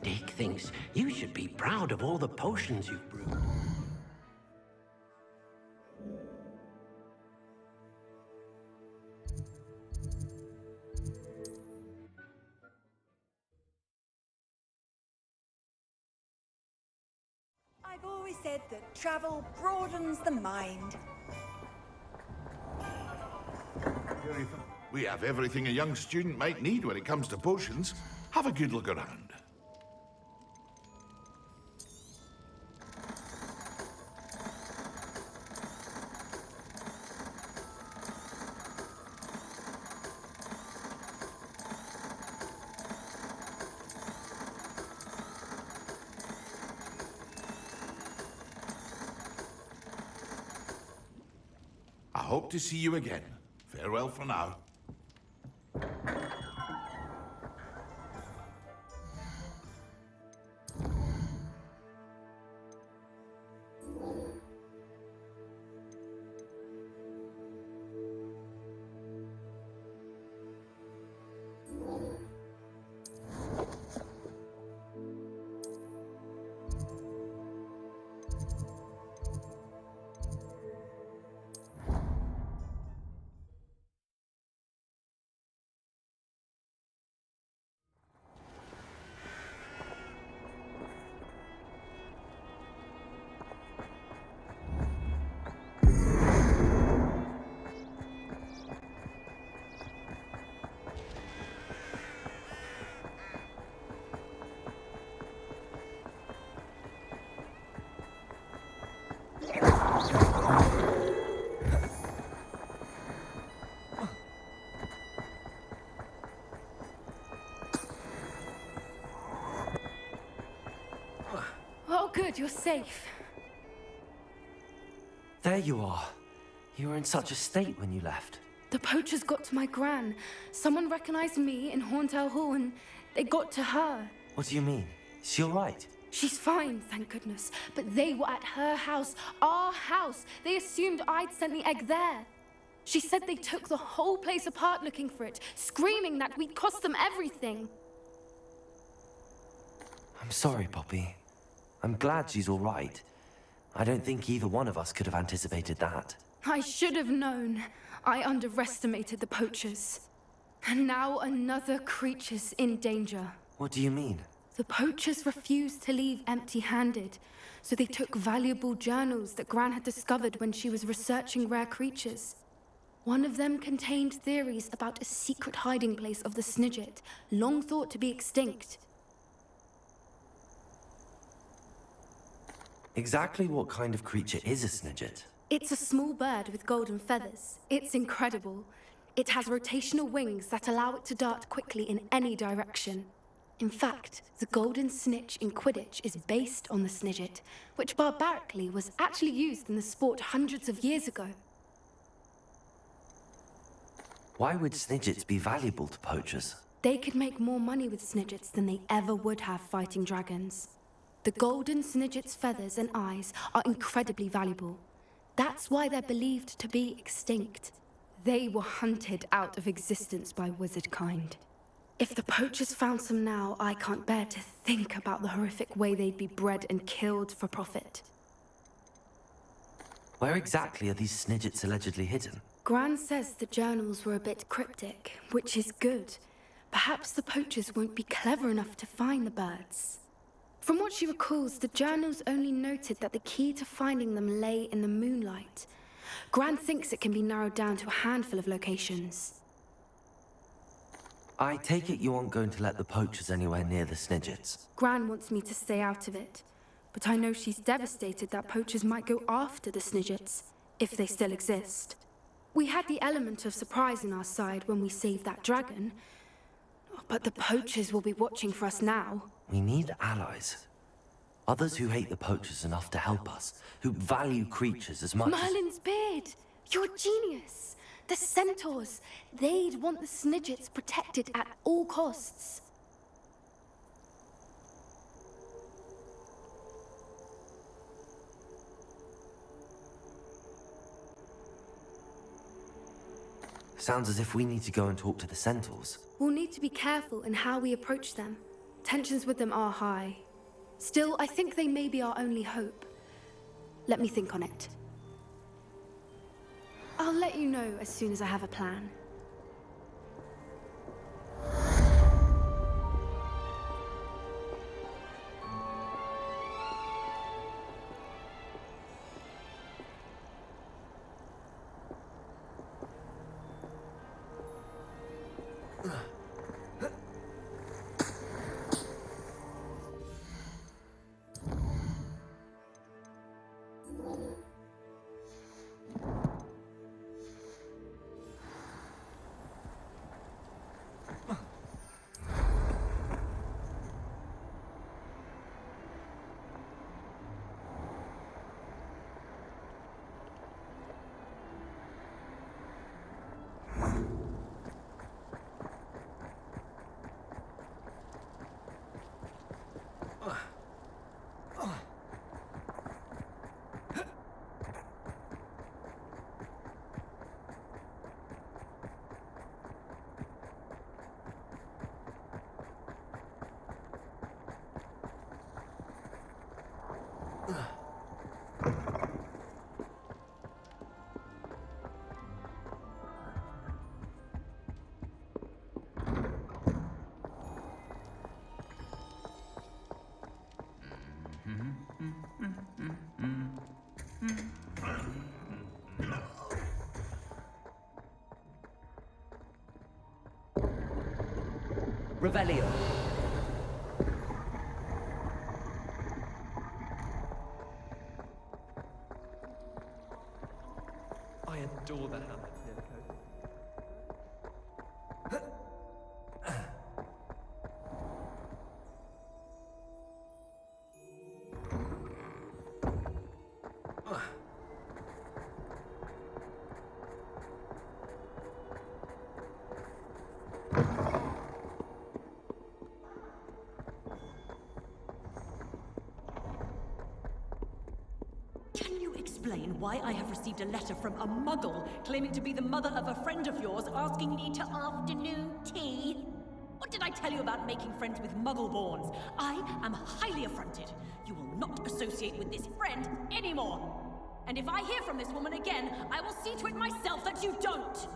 Dick thinks you should be proud of all the potions you've brewed. I've always said that travel broadens the mind. We have everything a young student might need when it comes to potions. Have a good look around. I hope to see you again. Farewell for now. good, you're safe. There you are. You were in such a state when you left. The poachers got to my gran. Someone recognized me in Horntail Hall and they got to her. What do you mean? Is she all right? She's fine, thank goodness. But they were at her house, our house. They assumed I'd sent the egg there. She said they took the whole place apart looking for it, screaming that we'd cost them everything. I'm sorry, Poppy. I'm glad she's all right. I don't think either one of us could have anticipated that. I should have known. I underestimated the poachers. And now another creature's in danger. What do you mean? The poachers refused to leave empty-handed, so they took valuable journals that Gran had discovered when she was researching rare creatures. One of them contained theories about a secret hiding place of the Snidget, long thought to be extinct. Exactly what kind of creature is a Snidget? It's a small bird with golden feathers. It's incredible. It has rotational wings that allow it to dart quickly in any direction. In fact, the golden snitch in Quidditch is based on the Snidget, which barbarically was actually used in the sport hundreds of years ago. Why would Snidgets be valuable to poachers? They could make more money with Snidgets than they ever would have fighting dragons. The golden Snidget's feathers and eyes are incredibly valuable. That's why they're believed to be extinct. They were hunted out of existence by wizard kind. If the poachers found some now, I can't bear to think about the horrific way they'd be bred and killed for profit. Where exactly are these Snidgets allegedly hidden? Gran says the journals were a bit cryptic, which is good. Perhaps the poachers won't be clever enough to find the birds. From what she recalls, the journals only noted that the key to finding them lay in the moonlight. Gran thinks it can be narrowed down to a handful of locations. I take it you aren't going to let the poachers anywhere near the Snidgets. Gran wants me to stay out of it, but I know she's devastated that poachers might go after the Snidgets, if they still exist. We had the element of surprise on our side when we saved that dragon, but the poachers will be watching for us now. We need allies. Others who hate the poachers enough to help us, who value creatures as much as... Merlin's beard! You're a genius! The centaurs! They'd want the Snidgets protected at all costs. Sounds as if we need to go and talk to the centaurs. We'll need to be careful in how we approach them. Tensions with them are high. Still, I think they may be our only hope. Let me think on it. I'll let you know as soon as I have a plan. Revelio. I adore the hammer, Nilco. explain why I have received a letter from a muggle claiming to be the mother of a friend of yours asking me to afternoon tea? What did I tell you about making friends with muggle-borns? I am highly affronted. You will not associate with this friend anymore. And if I hear from this woman again, I will see to it myself that you don't.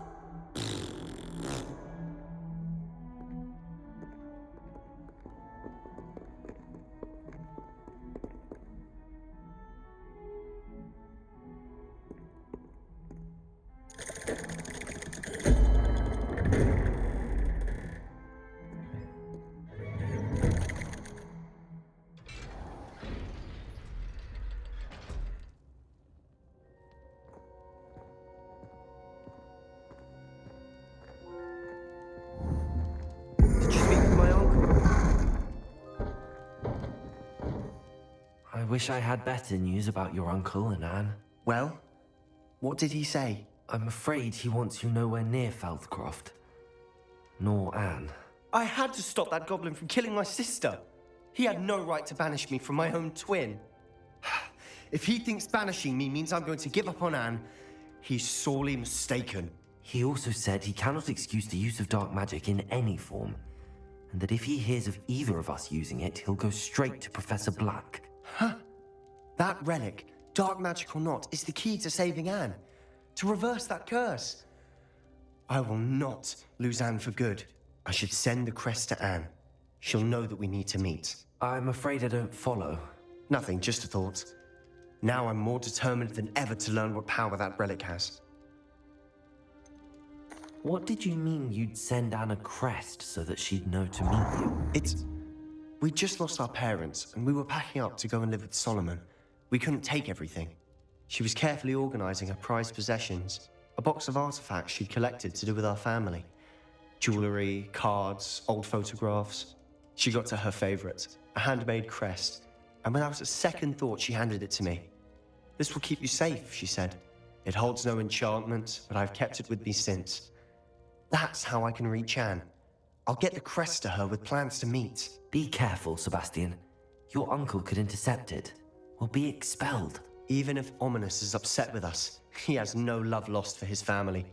I wish I had better news about your uncle and Anne. Well, what did he say? I'm afraid he wants you nowhere near Feldcroft. Nor Anne. I had to stop that goblin from killing my sister. He had no right to banish me from my own twin. If he thinks banishing me means I'm going to give up on Anne, he's sorely mistaken. He also said he cannot excuse the use of dark magic in any form, and that if he hears of either of us using it, he'll go straight to Professor Black. Huh? That relic, dark magic or not, is the key to saving Anne. To reverse that curse. I will not lose Anne for good. I should send the crest to Anne. She'll know that we need to meet. I'm afraid I don't follow. Nothing, just a thought. Now I'm more determined than ever to learn what power that relic has. What did you mean you'd send Anne a crest so that she'd know to meet you? We just lost our parents, and we were packing up to go and live with Solomon. We couldn't take everything. She was carefully organizing her prized possessions, a box of artifacts she'd collected to do with our family. Jewelry, cards, old photographs. She got to her favorite, a handmade crest, and without a second thought, she handed it to me. "This will keep you safe," she said. "It holds no enchantment, but I've kept it with me since. That's how I can reach Anne. I'll get the crest to her with plans to meet." Be careful, Sebastian. Your uncle could intercept it. We'll be expelled. Even if Ominous is upset with us, he has no love lost for his family.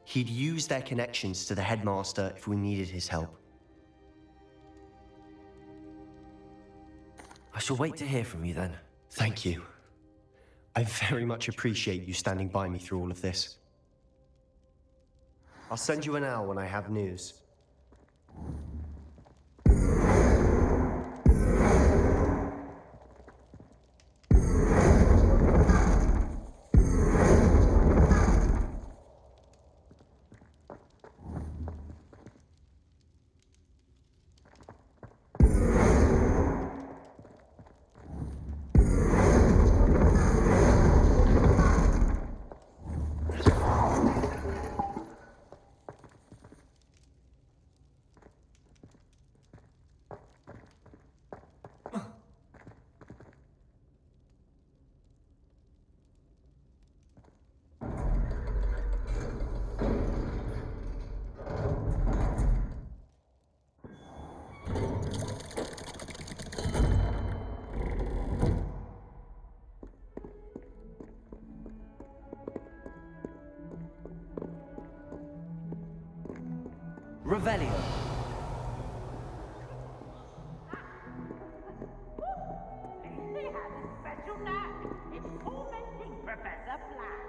He'd use their connections to the headmaster if we needed his help. I shall wait to hear from you then. Thank you. I very much appreciate you standing by me through all of this. I'll send you an owl when I have news. Revelio. He has a special knack. It's tormenting Professor Black.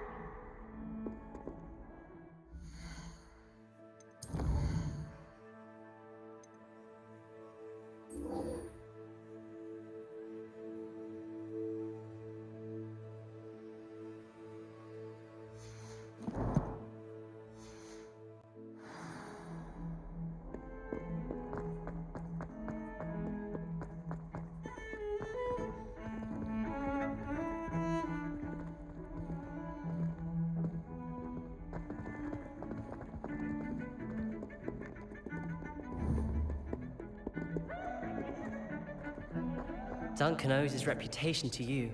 Duncan owes his reputation to you.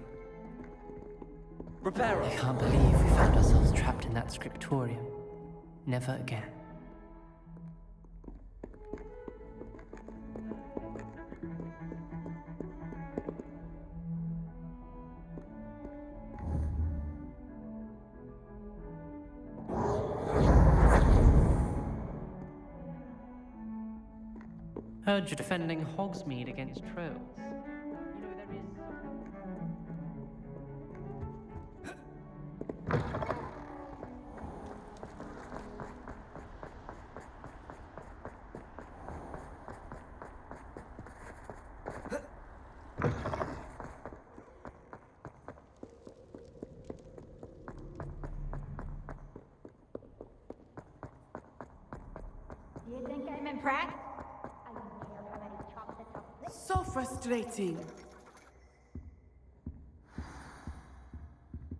Reparo! I can't believe we found ourselves trapped in that scriptorium. Never again. Heard you're defending Hogsmeade against trolls. You know, there is... Do you think I'm impressed? So frustrating.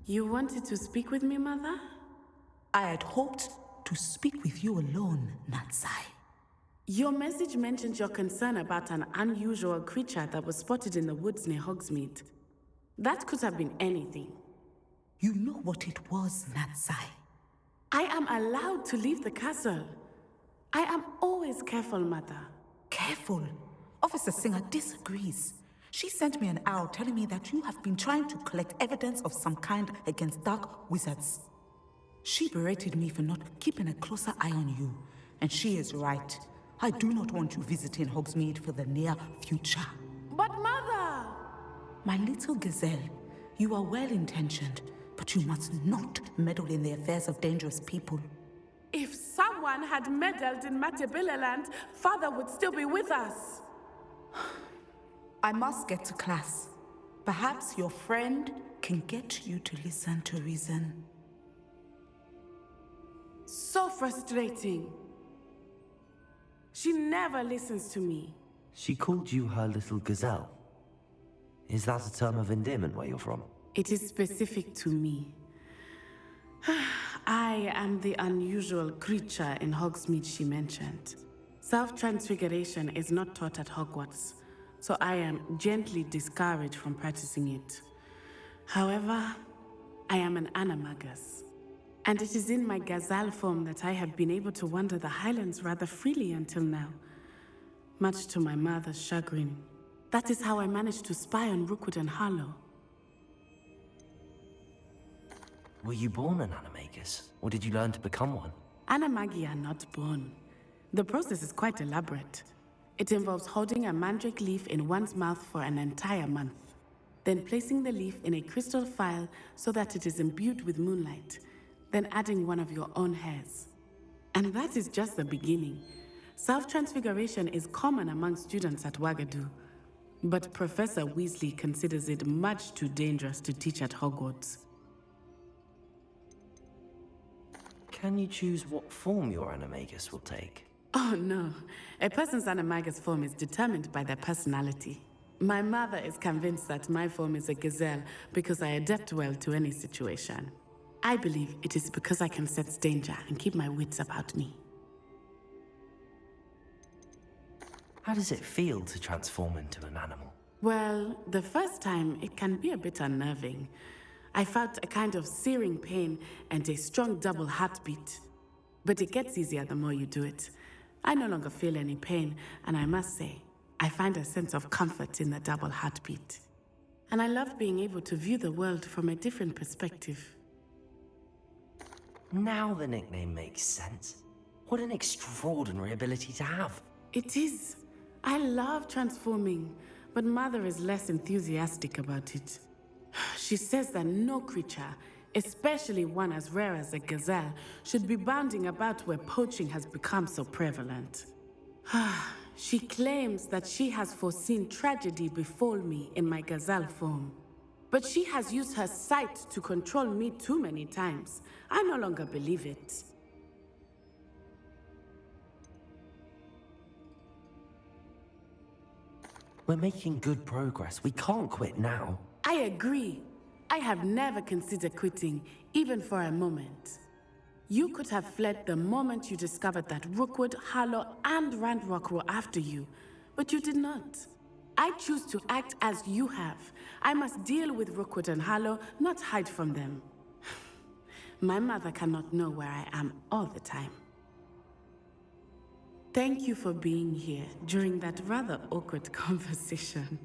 You wanted to speak with me, Mother? I had hoped to speak with you alone, Natsai. Your message mentioned your concern about an unusual creature that was spotted in the woods near Hogsmeade. That could have been anything. You know what it was, Natsai. I am allowed to leave the castle. I am always careful, Mother. Careful? Officer Singer disagrees. She sent me an owl telling me that you have been trying to collect evidence of some kind against dark wizards. She berated me for not keeping a closer eye on you, and she is right. I do not want you visiting Hogsmeade for the near future. But Mother! My little gazelle, you are well-intentioned, but you must not meddle in the affairs of dangerous people. If someone had meddled in Matabeleland, Father would still be with us. I must get to class. Perhaps your friend can get you to listen to reason. So frustrating. She never listens to me. She called you her little gazelle. Is that a term of endearment where you're from? It is specific to me. I am the unusual creature in Hogsmeade she mentioned. Self-transfiguration is not taught at Hogwarts, so I am gently discouraged from practicing it. However, I am an animagus, and it is in my gazelle form that I have been able to wander the Highlands rather freely until now, much to my mother's chagrin. That is how I managed to spy on Rookwood and Harlow. Were you born an animagus, or did you learn to become one? Animagi are not born. The process is quite elaborate. It involves holding a mandrake leaf in one's mouth for an entire month, then placing the leaf in a crystal phial so that it is imbued with moonlight, then adding one of your own hairs. And that is just the beginning. Self-transfiguration is common among students at Wagadu, but Professor Weasley considers it much too dangerous to teach at Hogwarts. Can you choose what form your animagus will take? Oh no, a person's animagus form is determined by their personality. My mother is convinced that my form is a gazelle because I adapt well to any situation. I believe it is because I can sense danger and keep my wits about me. How does it feel to transform into an animal? Well, the first time it can be a bit unnerving. I felt a kind of searing pain and a strong double heartbeat. But it gets easier the more you do it. I no longer feel any pain, and I must say, I find a sense of comfort in the double heartbeat. And I love being able to view the world from a different perspective. Now the nickname makes sense. What an extraordinary ability to have. It is. I love transforming, but Mother is less enthusiastic about it. She says that no creature, especially one as rare as a gazelle, should be bounding about where poaching has become so prevalent. She claims that she has foreseen tragedy befall me in my gazelle form. But she has used her sight to control me too many times. I no longer believe it. We're making good progress. We can't quit now. I agree. I have never considered quitting, even for a moment. You could have fled the moment you discovered that Rookwood, Harlow, and Ranrock were after you, but you did not. I choose to act as you have. I must deal with Rookwood and Harlow, not hide from them. My mother cannot know where I am all the time. Thank you for being here during that rather awkward conversation.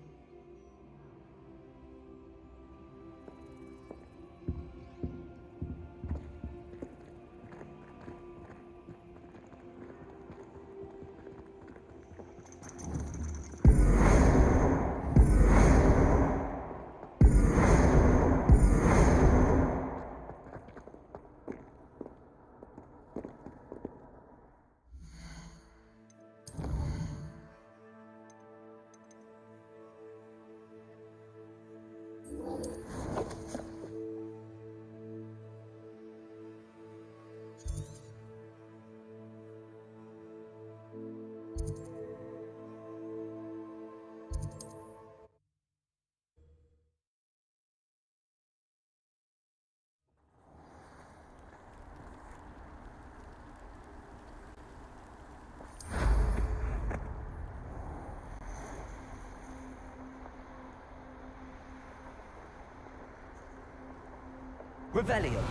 Revelio.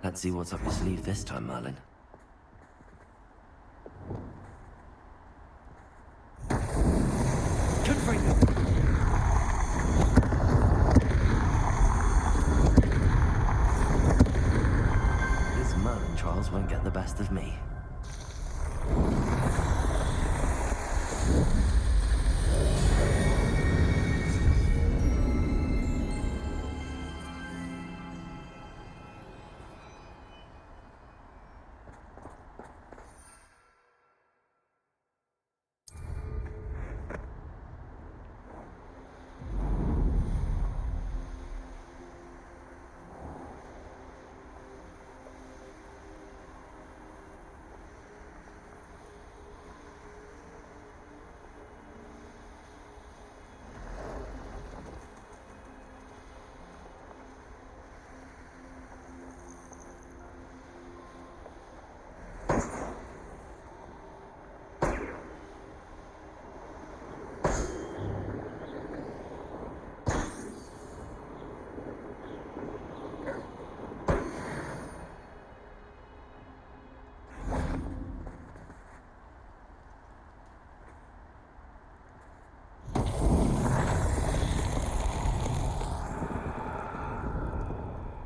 Let's see what's up your sleeve this time, Merlin. These Merlin trials won't get the best of me.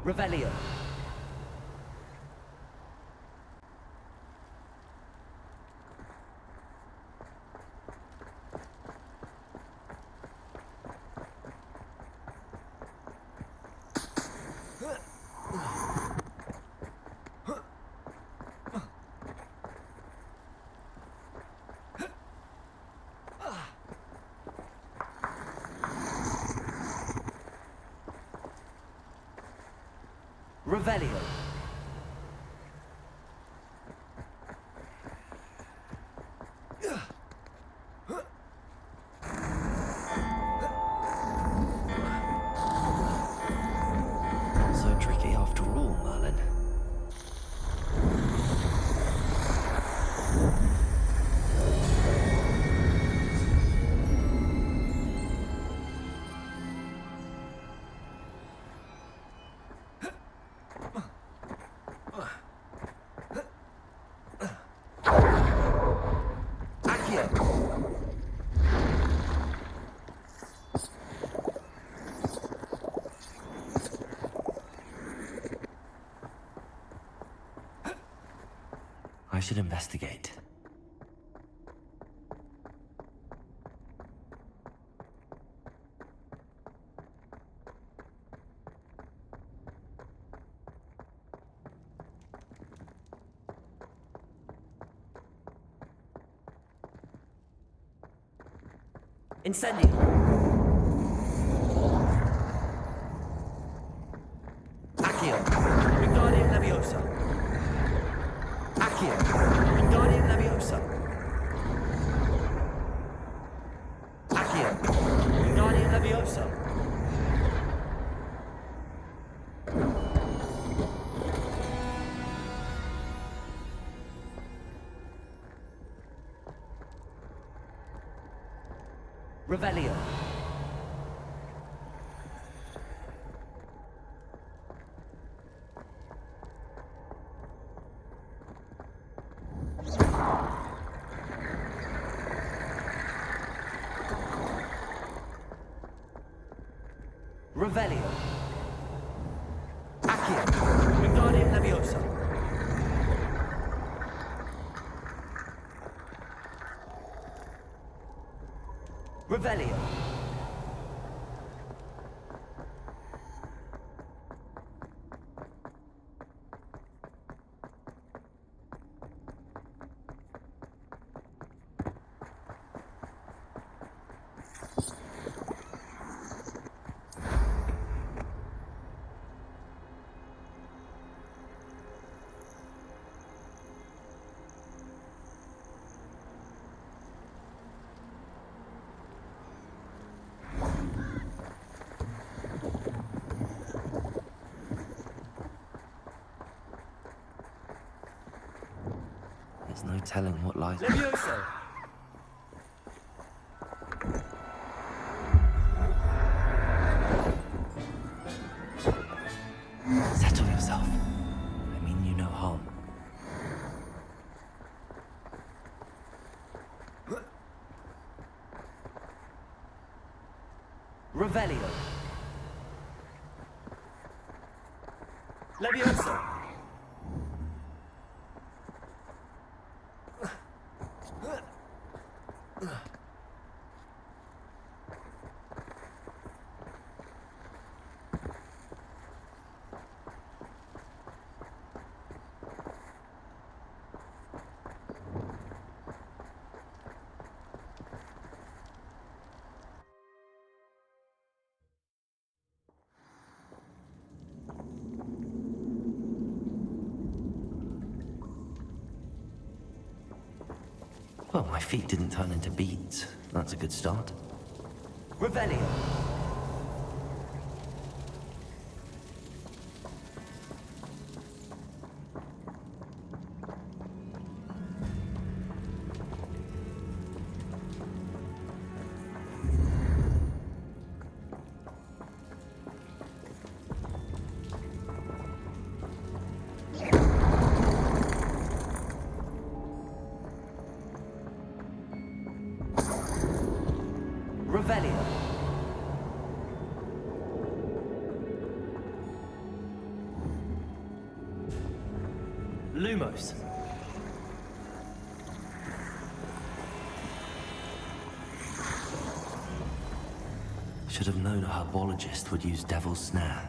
Revelio. Revelio. So tricky after all, Merlin. I should investigate. Incendio. Accio. Wingardium Leviosa. Accio. Wingardium Leviosa. Accio. Wingardium Leviosa. Revelio. Revelio. Accio. Wingardium Leviosa. Revelio. telling what lies. Levioso! Settle yourself. I mean you no harm. Revelio. Levioso! Well, my feet didn't turn into beads. That's a good start. Revelio. Revelio. Lumos. Should have known a herbologist would use Devil's Snare.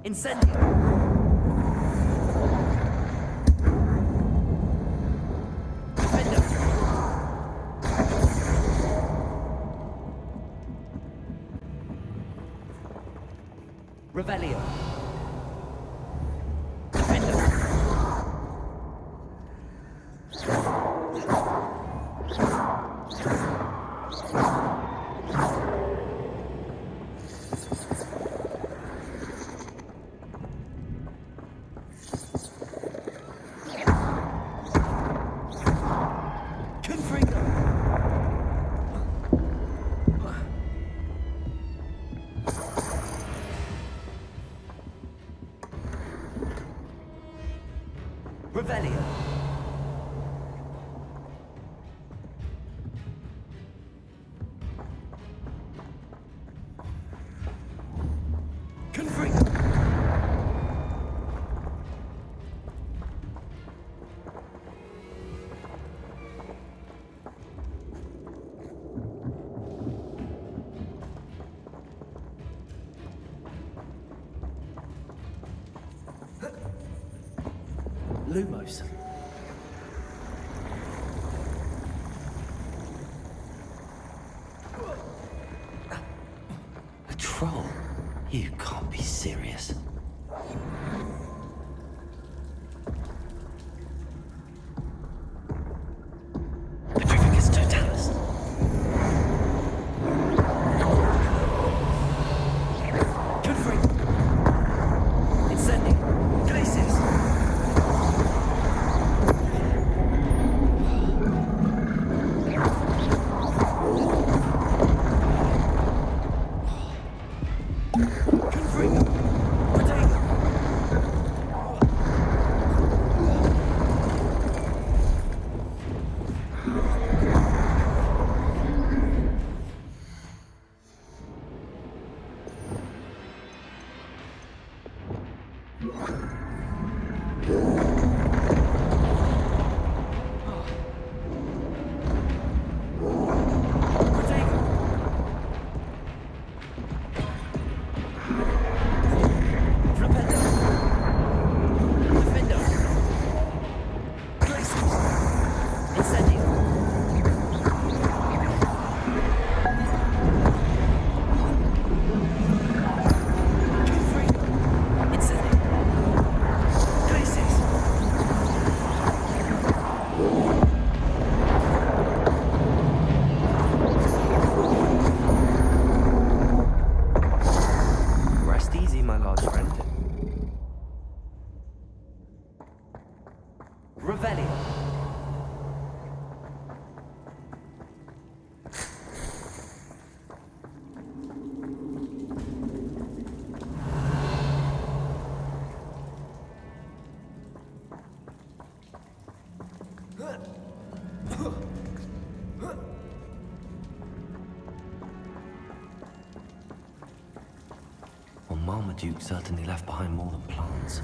Incendio. Defender. Revelio. Defender. Revelio. Confringo. Lumos. A troll? You can't be serious. Petrificus totalis. Confringo. Incendio. Glacius. Well, Marmaduke certainly left behind more than plants.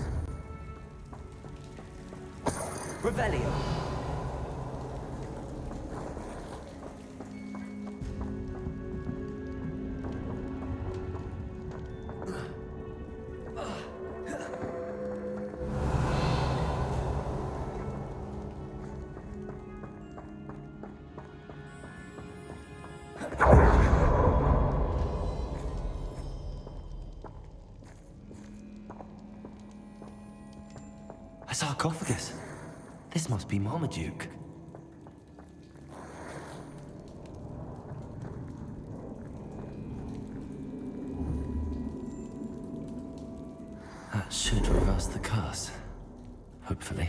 Revelio. A sarcophagus. This must be Marmaduke. That should reverse the curse. Hopefully.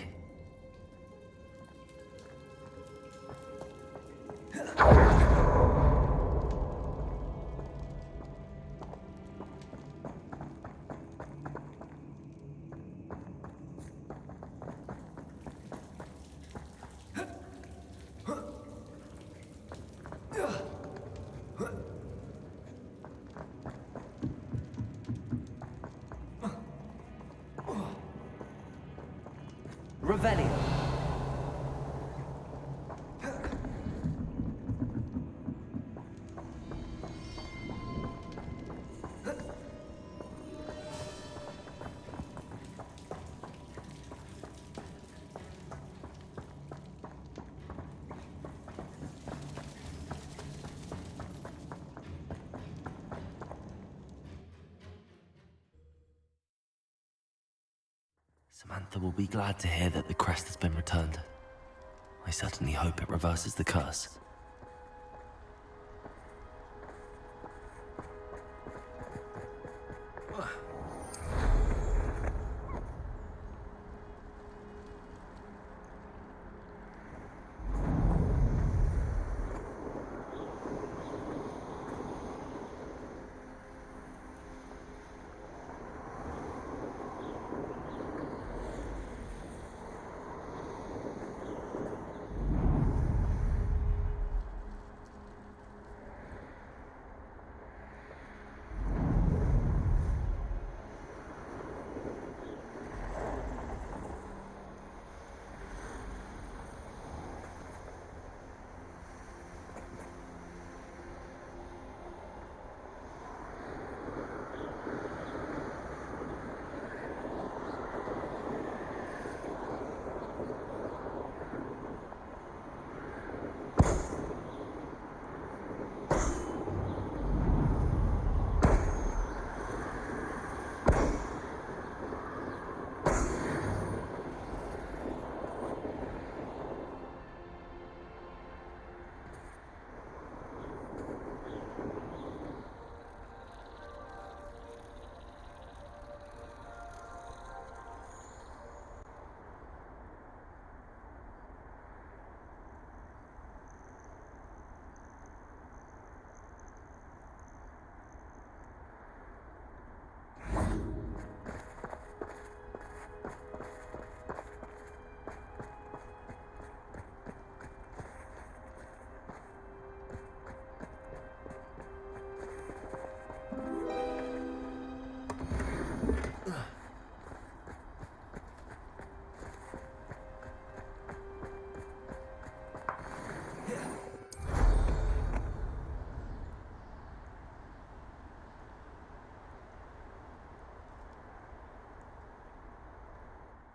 Revelio. Samantha will be glad to hear that the crest has been returned. I certainly hope it reverses the curse.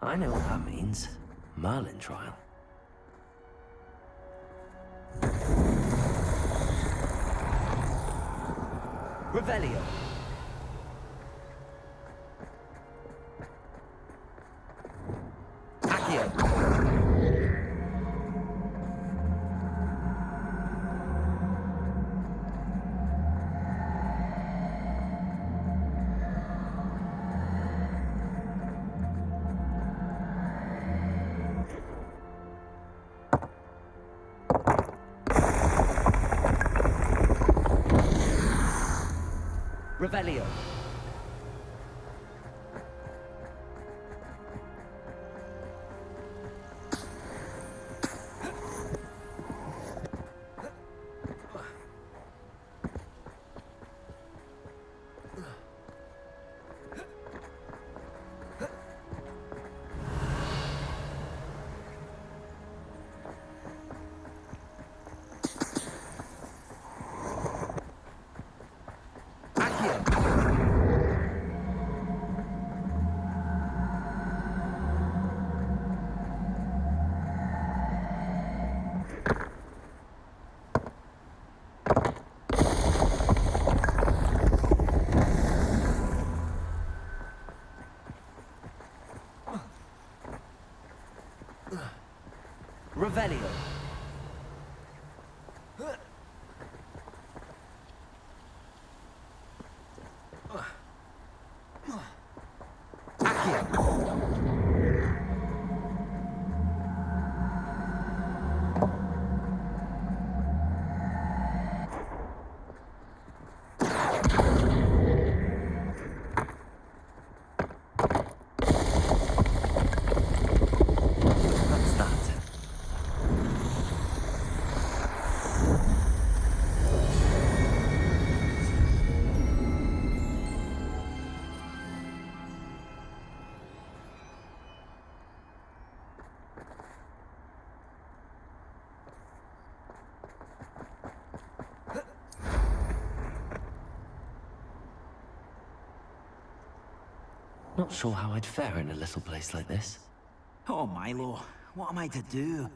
I know what that means. Merlin trial. Revelio. Accio. Revelio. Revelio. What's that? Not sure how I'd fare in a little place like this. Oh, Milo, what am I to do?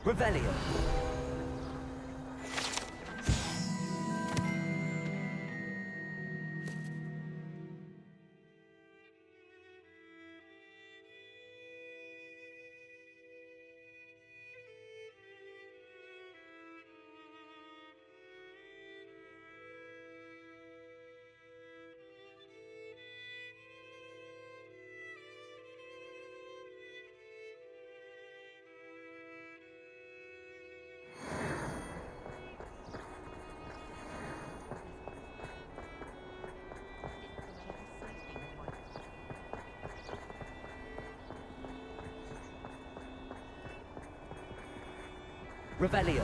Revelio. Revelio.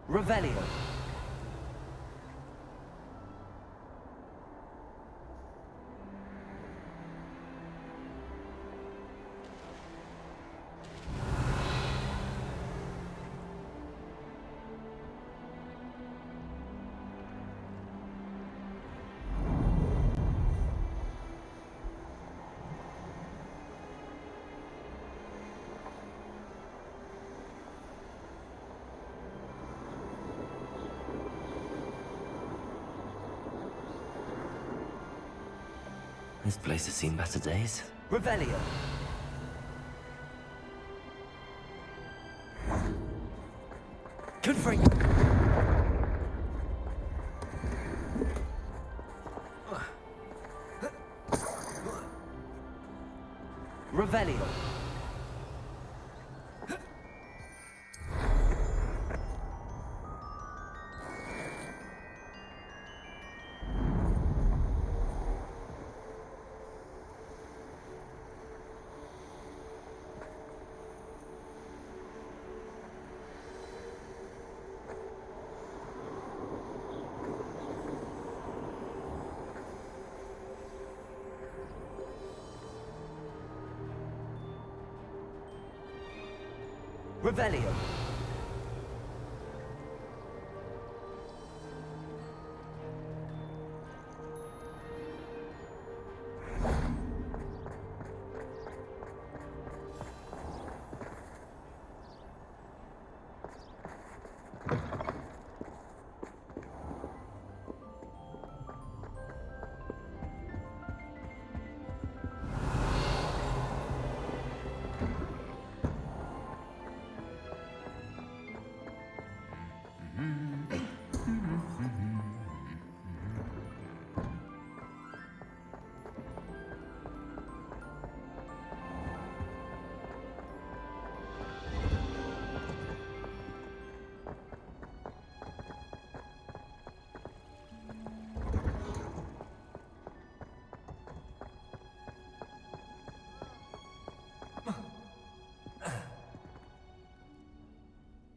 Revelio. This place has seen better days. Revelio. Confringo. Revelio.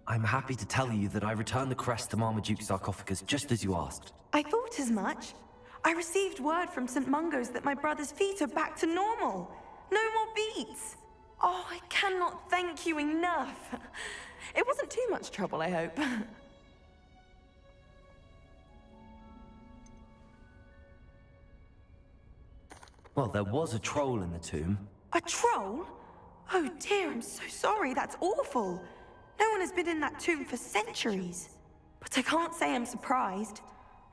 I'm happy to tell you that I returned the crest to Marmaduke's sarcophagus just as you asked. I thought as much. I received word from St. Mungo's that my brother's feet are back to normal. No more beats. Oh, I cannot thank you enough. It wasn't too much trouble, I hope. Well, there was a troll in the tomb. A troll? Oh dear, I'm so sorry. That's awful. No one has been in that tomb for centuries. But I can't say I'm surprised.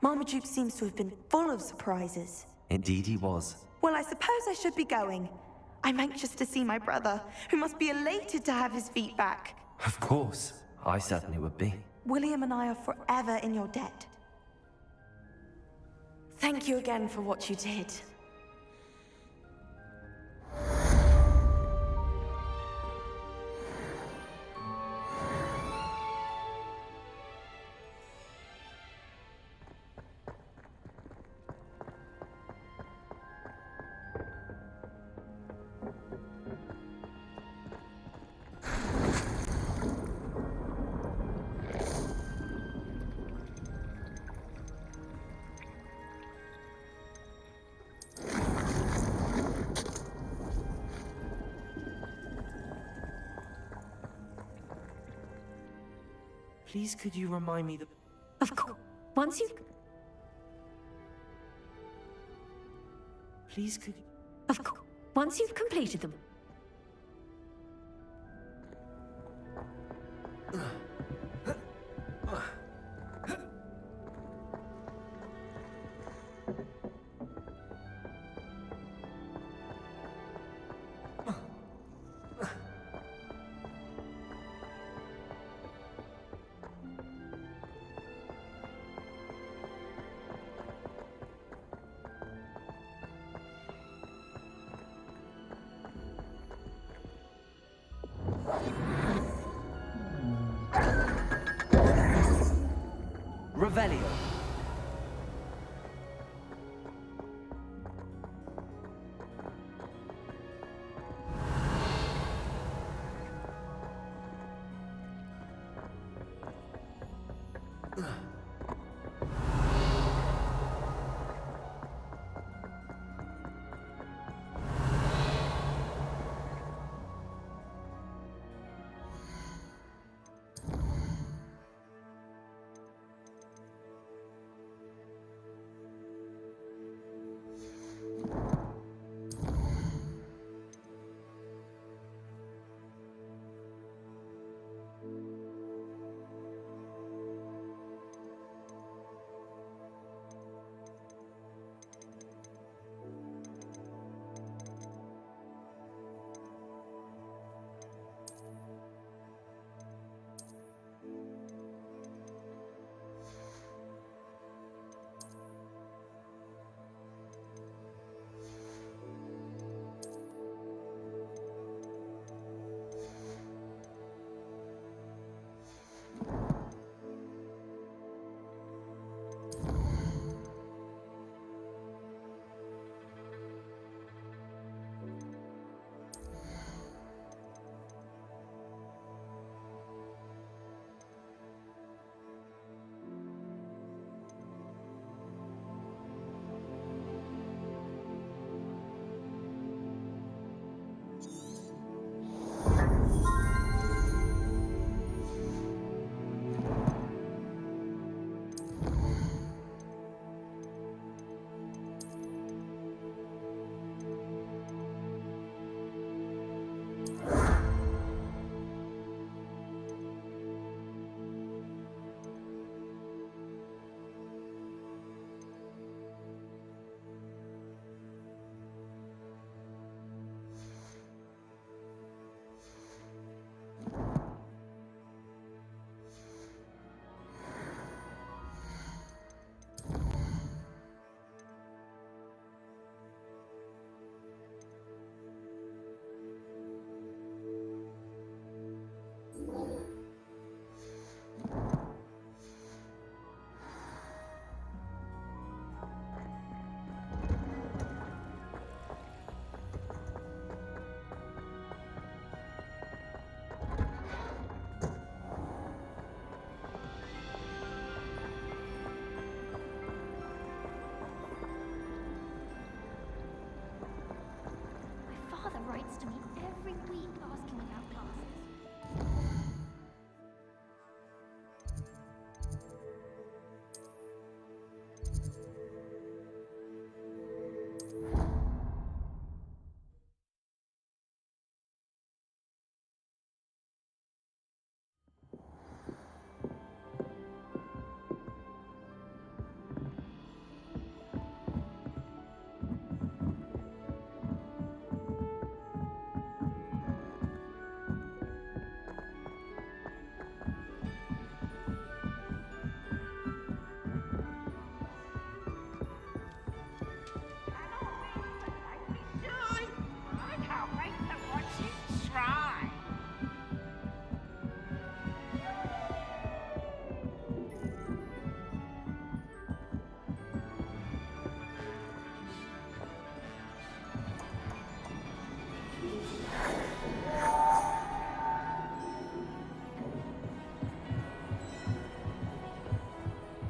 Marmaduke seems to have been full of surprises. Indeed he was. Well, I suppose I should be going. I'm anxious to see my brother, who must be elated to have his feet back. Of course. I certainly would be. William and I are forever in your debt. Thank you again for what you did. Please could you remind me the... Of course. Once you've... Please could... Of course. Once you've completed them. Revelio.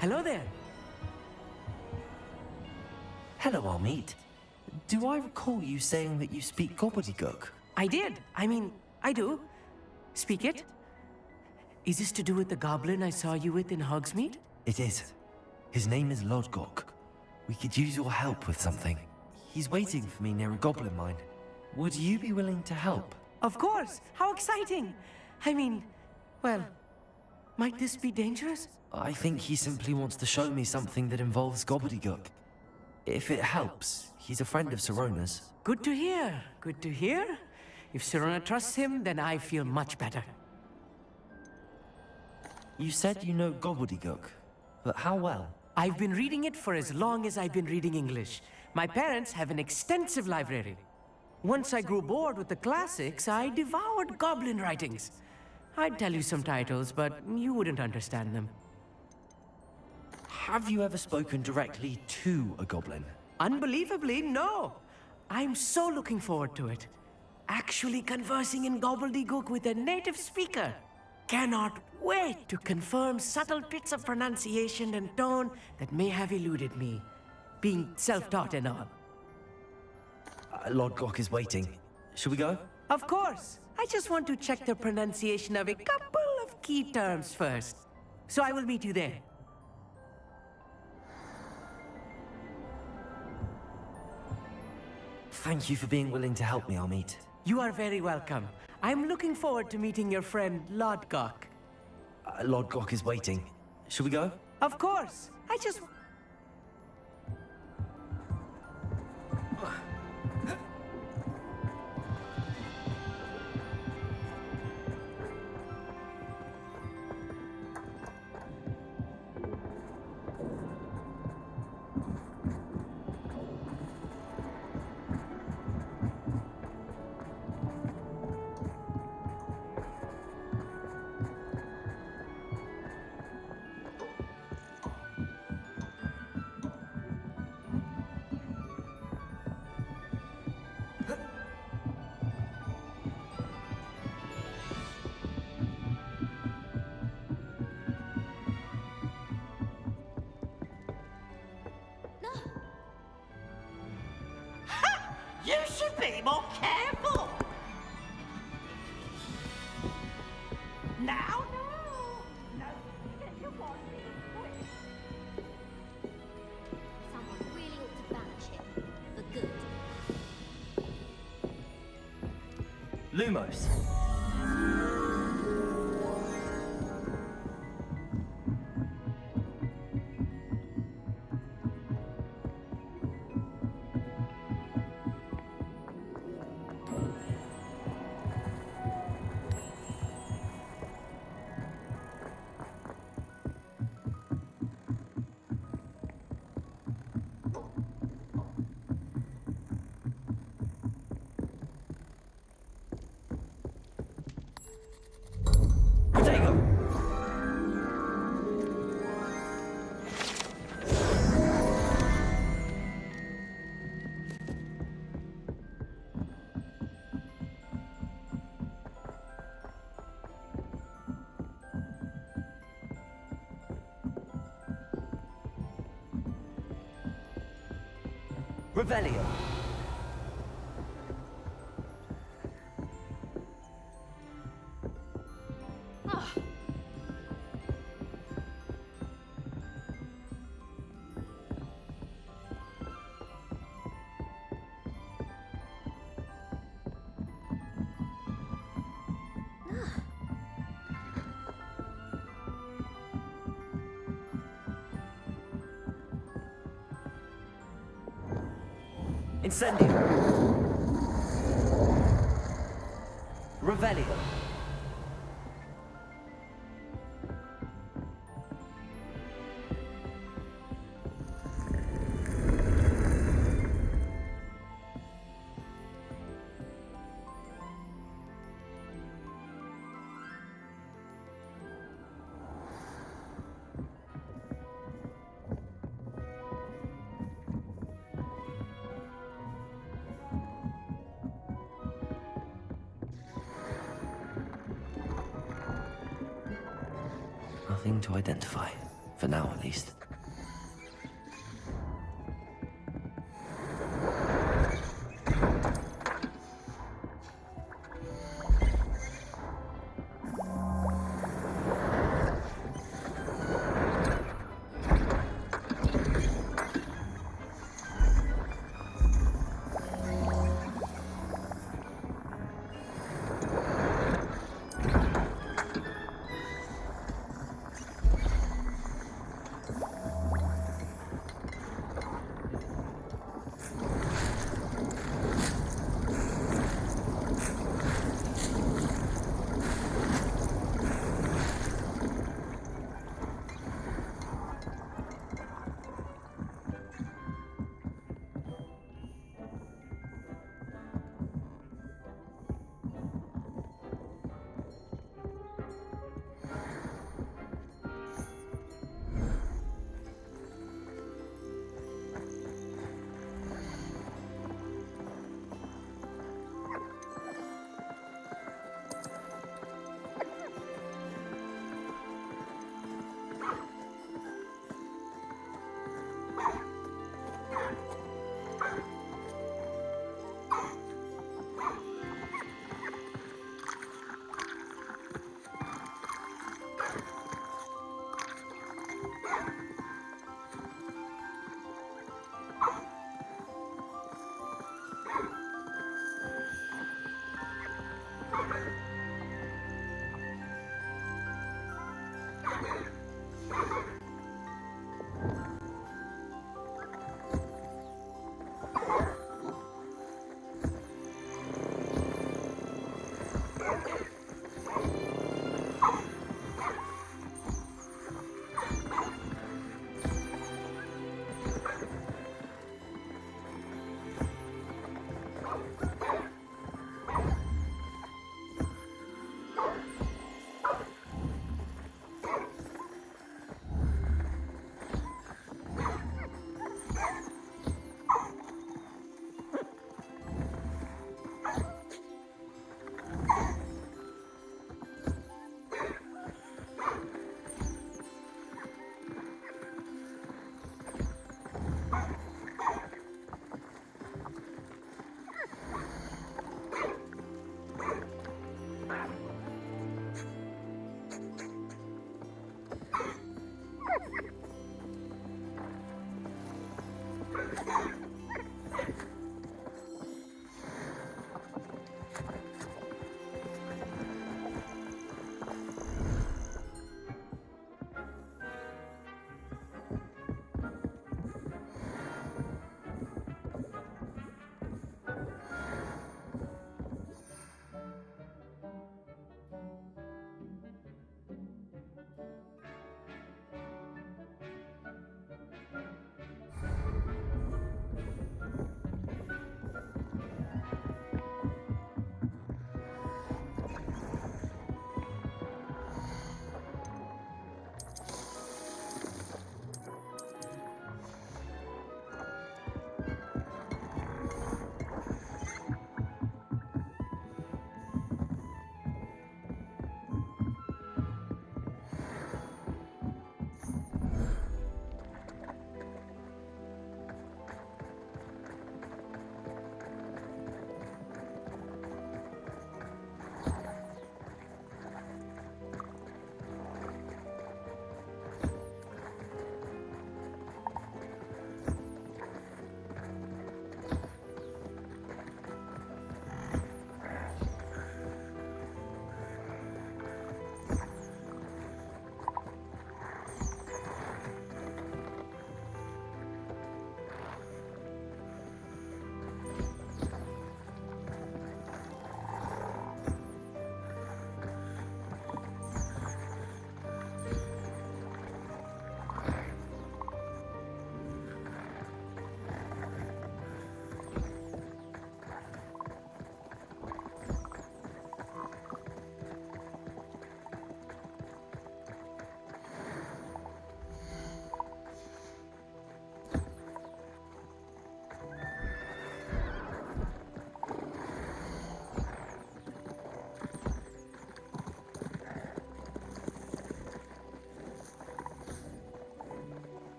hello there. Hello, Armit. Do I recall you saying that you speak gobbledygook? I did. I mean, I do. Speak it. Is this to do with the goblin I saw you with in Hogsmeade? It is. His name is Lodgok. We could use your help with something. He's waiting for me near a goblin mine. Would you be willing to help? Of course! How exciting! I mean, well, might this be dangerous? I think he simply wants to show me something that involves gobbledygook. If it helps, he's a friend of Sirona's. Good to hear. Good to hear. If Sirona trusts him, then I feel much better. You said you know gobbledygook, but how well? I've been reading it for as long as I've been reading English. My parents have an extensive library. Once I grew bored with the classics, I devoured goblin writings. I'd tell you some titles, but you wouldn't understand them. Have you ever spoken directly to a goblin? Unbelievably, no. I'm so looking forward to it. Actually conversing in gobbledygook with a native speaker. Cannot wait to confirm subtle bits of pronunciation and tone that may have eluded me, being self-taught and all. Lodgok is waiting. Shall we go? Of course. I just want to check the pronunciation of a couple of key terms first. So I will meet you there. Thank you for being willing to help me, Armit. You are very welcome. I'm looking forward to meeting your friend, Lodgok. Lodgok is waiting. Shall we go? Of course. I just... You should be more careful! Now, no! Get your wand in quick! Someone really ought to banish him. For good. Lumos. Revelio. Incendio. Revelio. Nothing to identify. For now, at least.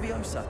Leviosa.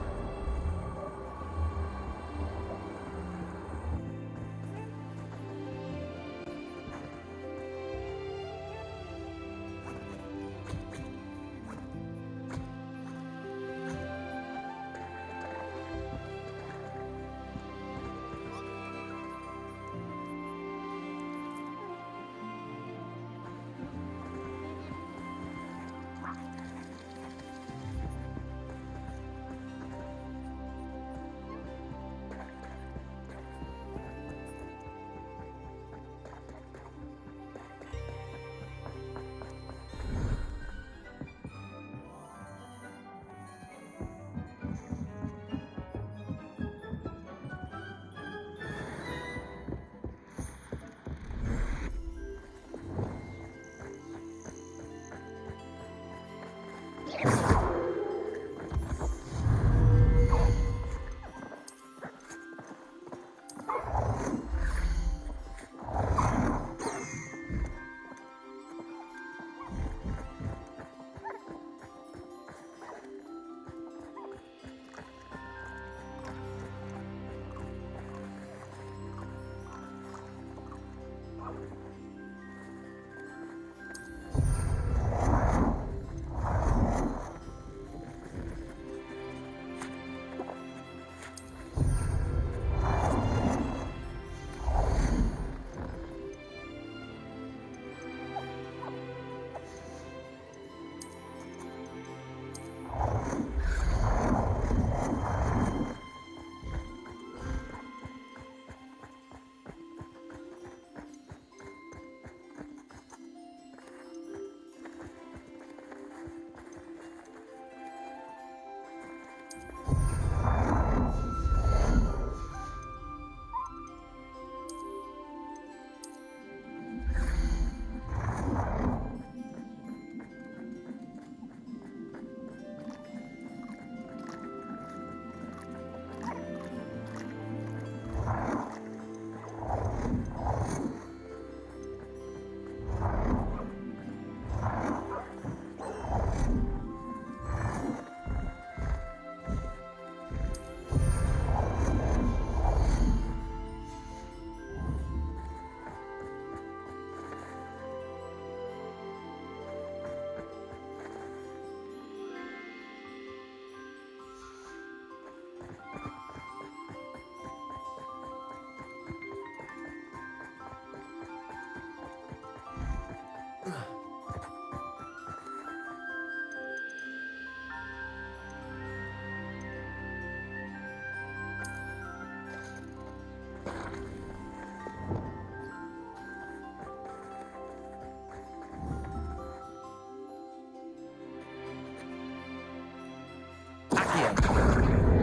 Accio.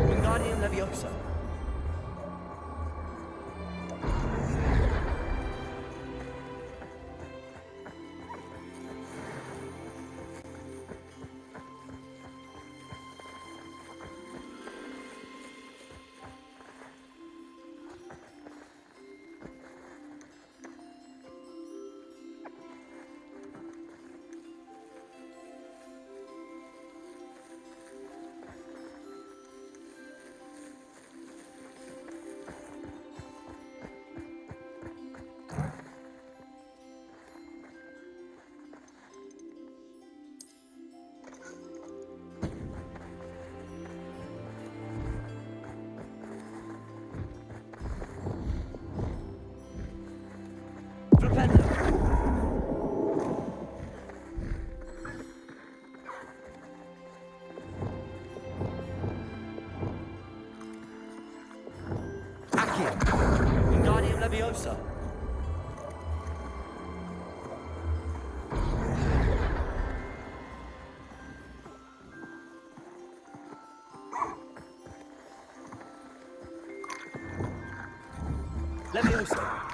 Wingardium Leviosa. Wingardium Leviosa. Leviosa.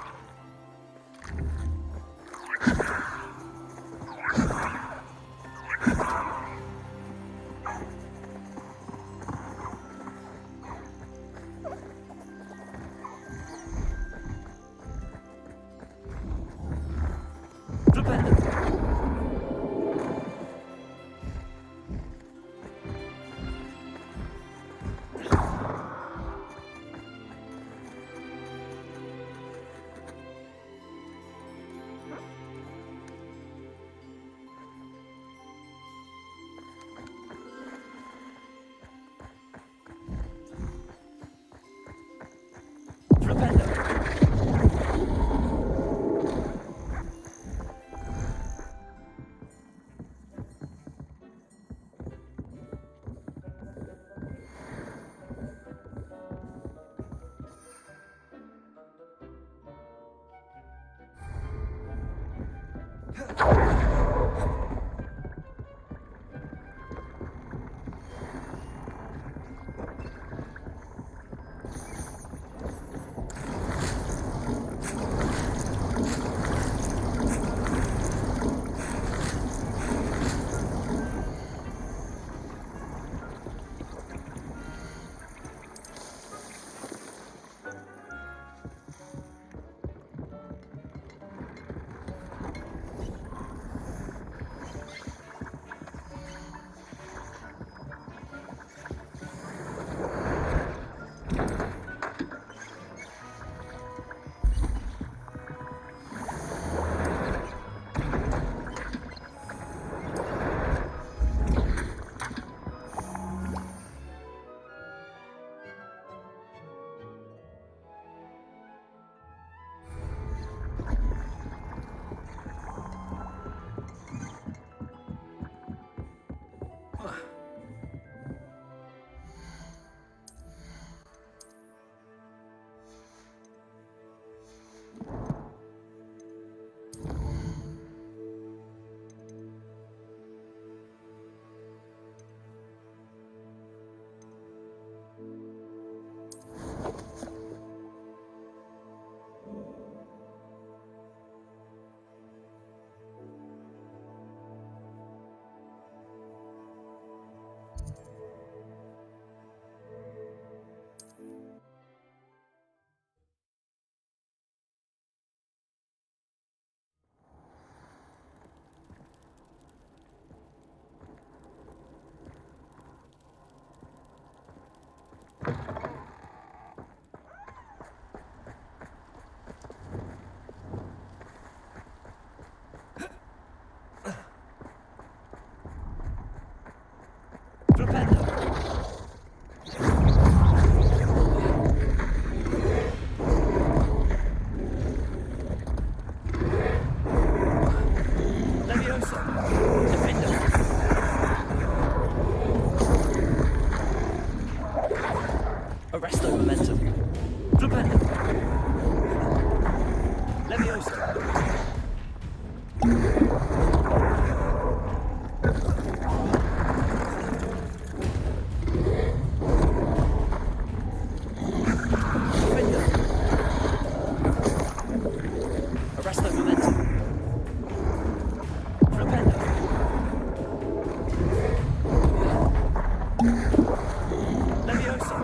Leviosa!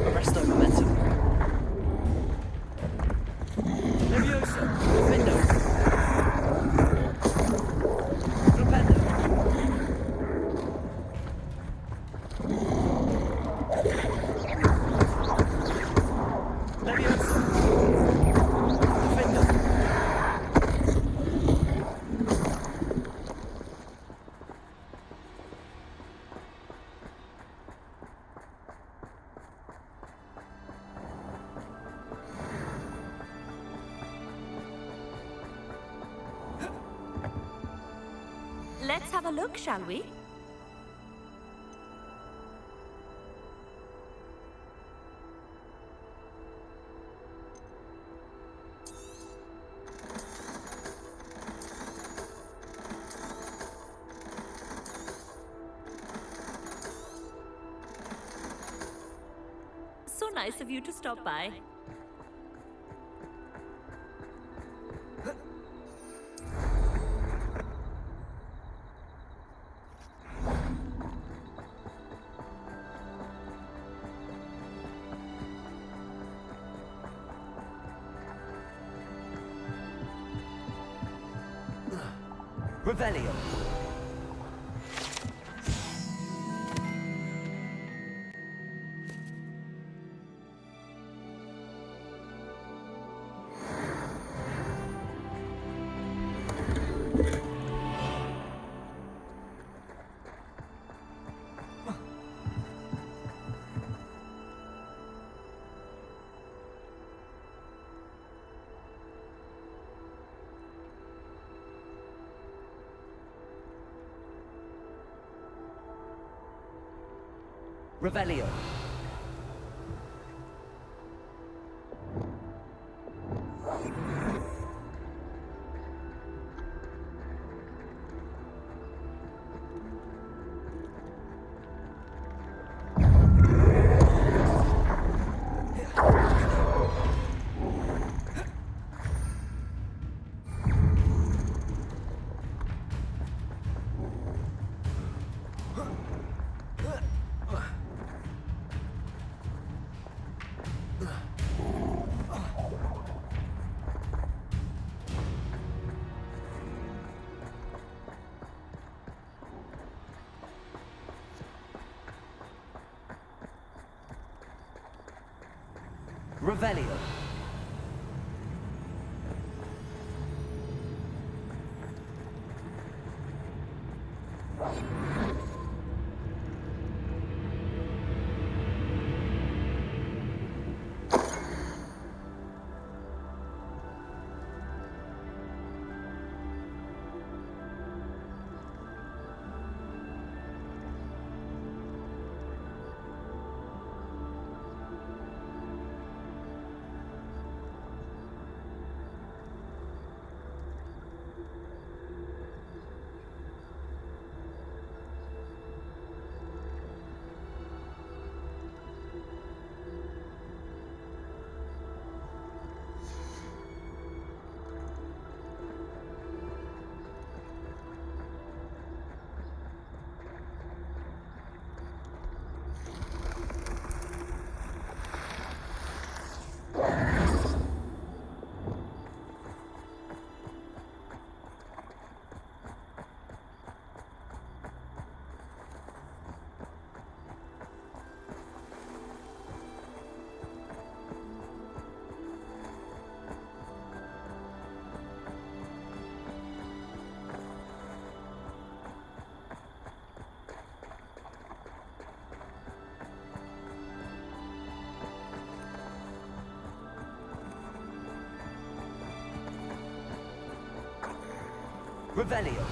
Arresto momentum. Leviosa! Defendo! Propendo! Leviosa! Defendo! Let's have a look, shall we? So nice of you to stop by. Revelio. Revelio. Revelio. Revelio.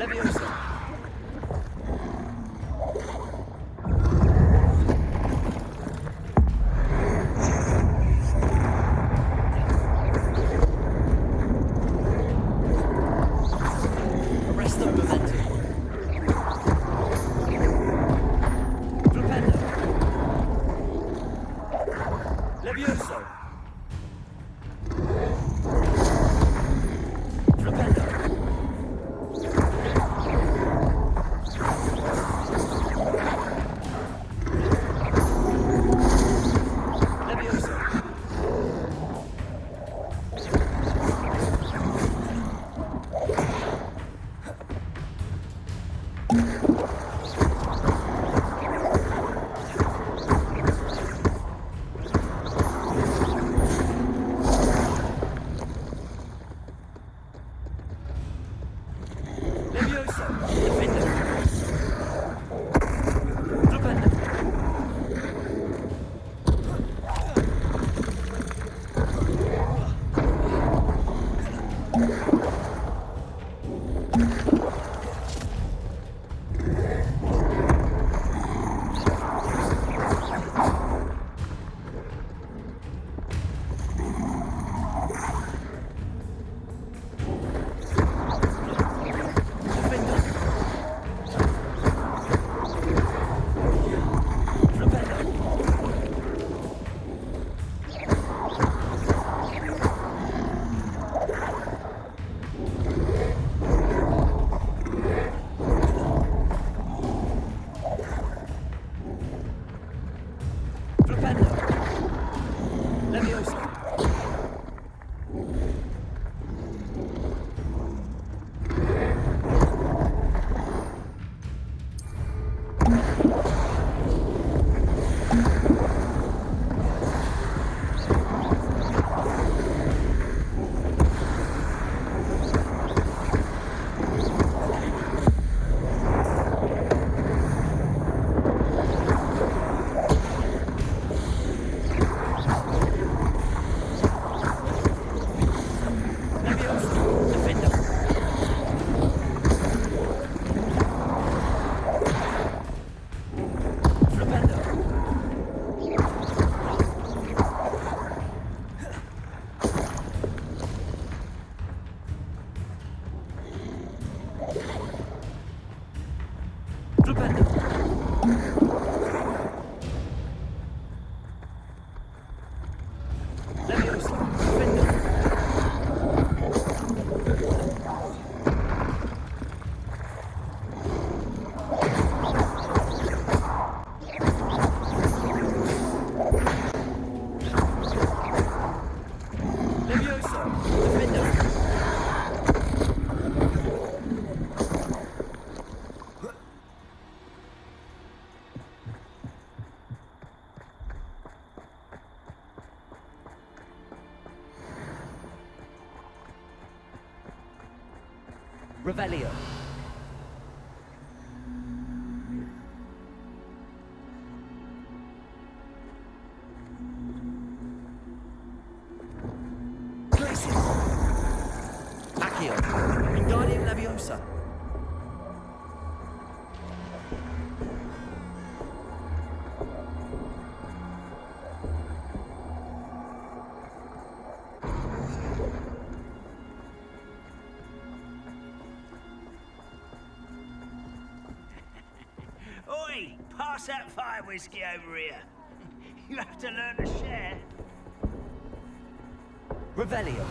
Leviosa. Arresto momentum. Flipendo. Levioso. Flipendo. Levioso. Levioso. Defender. Flipendo. Flipendo. Levioso. Levioso. Defender. Flipendo. Flipendo. Levioso. Defender. Levioso. Defender. Revelio. Glacius. Accio. Wingardium Leviosa. Oi! Pass that fire whiskey over here. You have to learn to share. Revelio.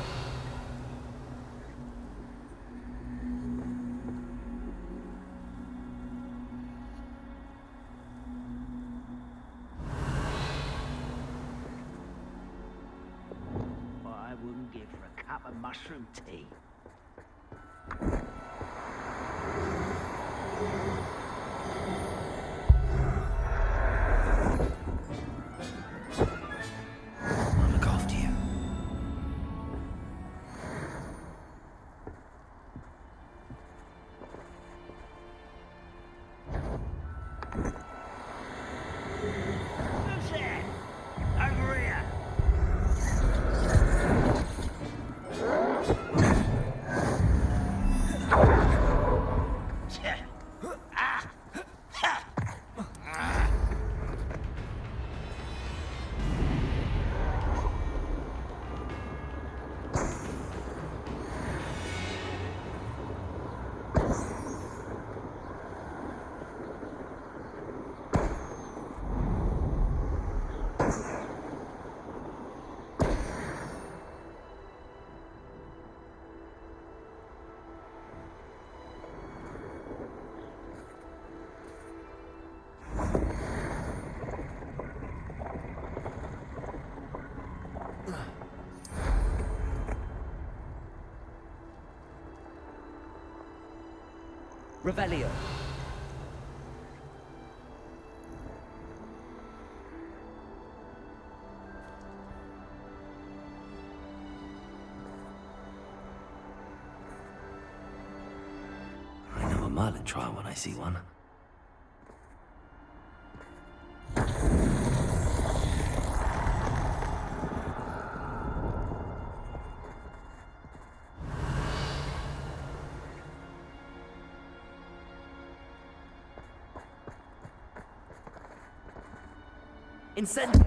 What I wouldn't give for a cup of mushroom tea. I'll look after you. Who's there? Over here. Revelio. I know a Merlin trial when I see one. Incendio.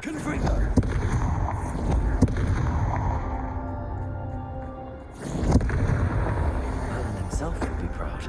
Confringo. Merlin himself would be proud.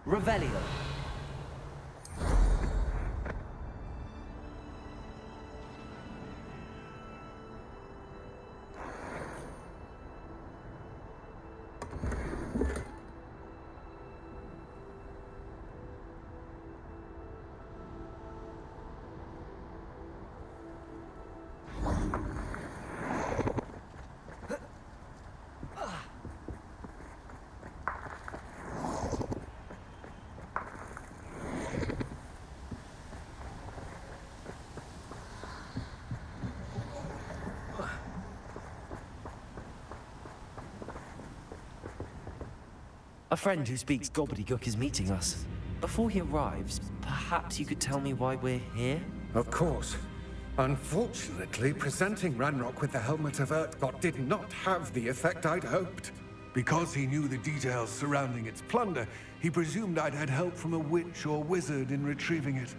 Revelio. A friend who speaks gobbledygook is meeting us. Before he arrives, perhaps you could tell me why we're here? Of course. Unfortunately, presenting Ranrock with the Helmet of Urtkot did not have the effect I'd hoped. Because he knew the details surrounding its plunder, he presumed I'd had help from a witch or wizard in retrieving it.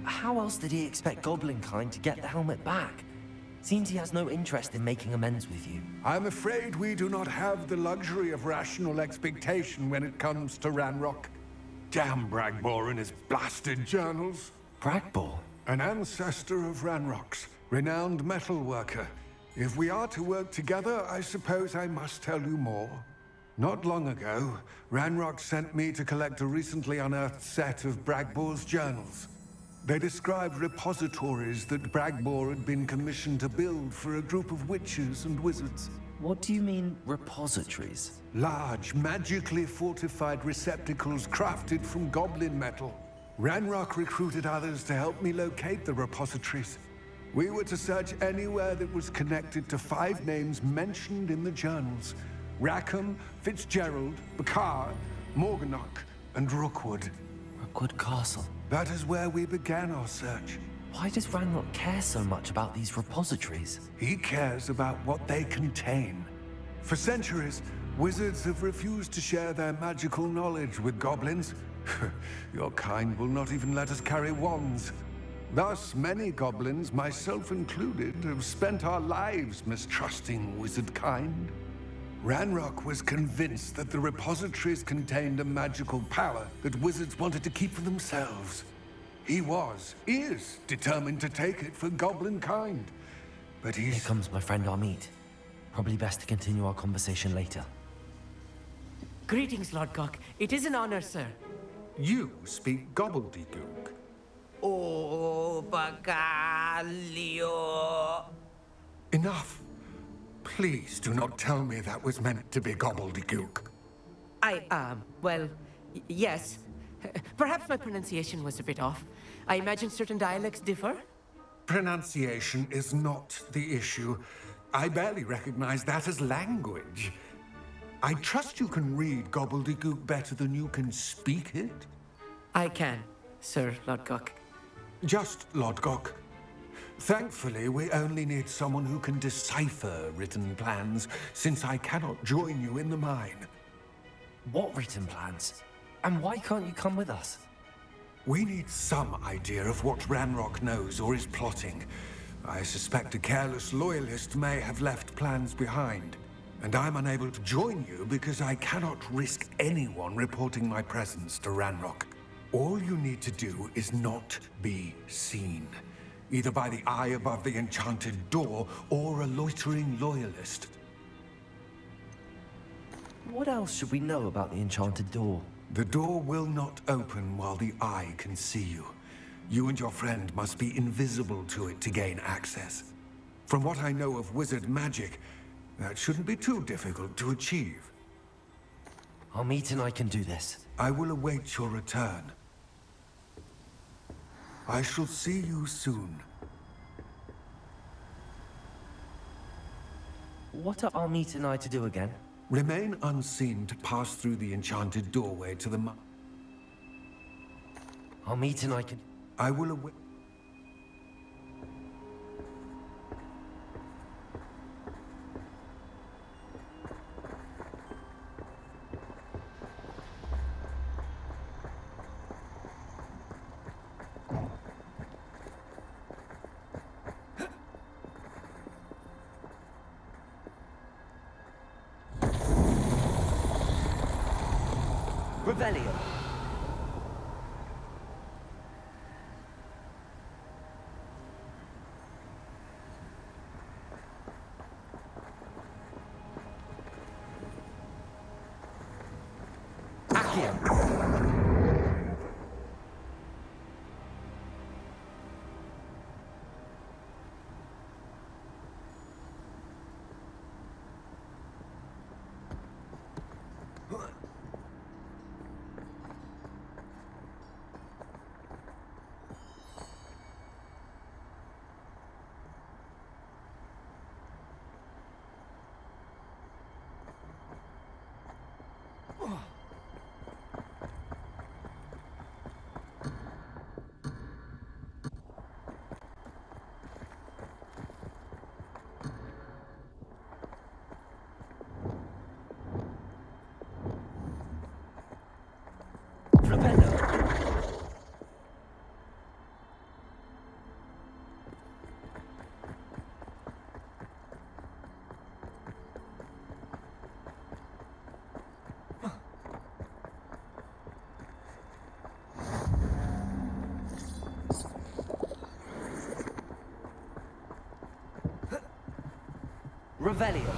How else did he expect Goblinkind to get the helmet back? Seems he has no interest in making amends with you. I'm afraid we do not have the luxury of rational expectation when it comes to Ranrock. Damn Bragbor and his blasted journals. Bragbor? An ancestor of Ranrock's, renowned metal worker. If we are to work together, I suppose I must tell you more. Not long ago, Ranrock sent me to collect a recently unearthed set of Bragbor's journals. They described repositories that Bragbor had been commissioned to build for a group of witches and wizards. What do you mean, repositories? Large, magically fortified receptacles crafted from goblin metal. Ranrock recruited others to help me locate the repositories. We were to search anywhere that was connected to 5 names mentioned in the journals. Rackham, Fitzgerald, Bakar, Morganach, and Rookwood. Rookwood Castle? That is where we began our search. Why does Ranrock care so much about these repositories? He cares about what they contain. For centuries, wizards have refused to share their magical knowledge with goblins. Your kind will not even let us carry wands. Thus, many goblins, myself included, have spent our lives mistrusting wizard kind. Ranrock was convinced that the repositories contained a magical power that wizards wanted to keep for themselves. He is determined to take it for goblin kind. But Here comes my friend Amit. Probably best to continue our conversation later. Greetings, Lord Gok. It is an honor, sir. You speak gobbledygook. Oh, Bagalio. Enough. Please do not tell me that was meant to be gobbledygook. Yes. Perhaps my pronunciation was a bit off. I imagine certain dialects differ? Pronunciation is not the issue. I barely recognize that as language. I trust you can read gobbledygook better than you can speak it? I can, Sir Lord Gok. Just Lord Gok. Thankfully, we only need someone who can decipher written plans, since I cannot join you in the mine. What written plans? And why can't you come with us? We need some idea of what Ranrock knows or is plotting. I suspect a careless loyalist may have left plans behind. And I'm unable to join you because I cannot risk anyone reporting my presence to Ranrock. All you need to do is not be seen. Either by the eye above the enchanted door, or a loitering loyalist. What else should we know about the enchanted door? The door will not open while the eye can see you. You and your friend must be invisible to it to gain access. From what I know of wizard magic, that shouldn't be too difficult to achieve. Amit and I can do this. I will await your return. I shall see you soon. What are Amit and I to do again? Remain unseen to pass through the enchanted doorway to the Amit and I can... I will await... Revelio. Revelio.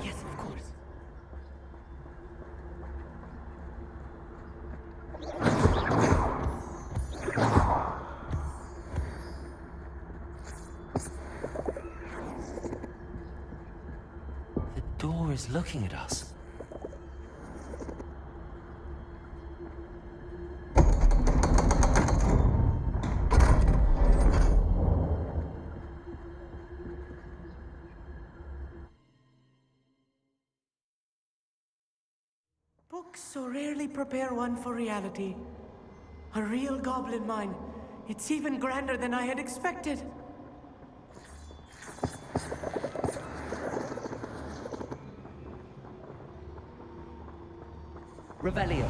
Yes, of course. The door is looking at us. Books so rarely prepare one for reality. A real goblin mine. It's even grander than I had expected. Revelio.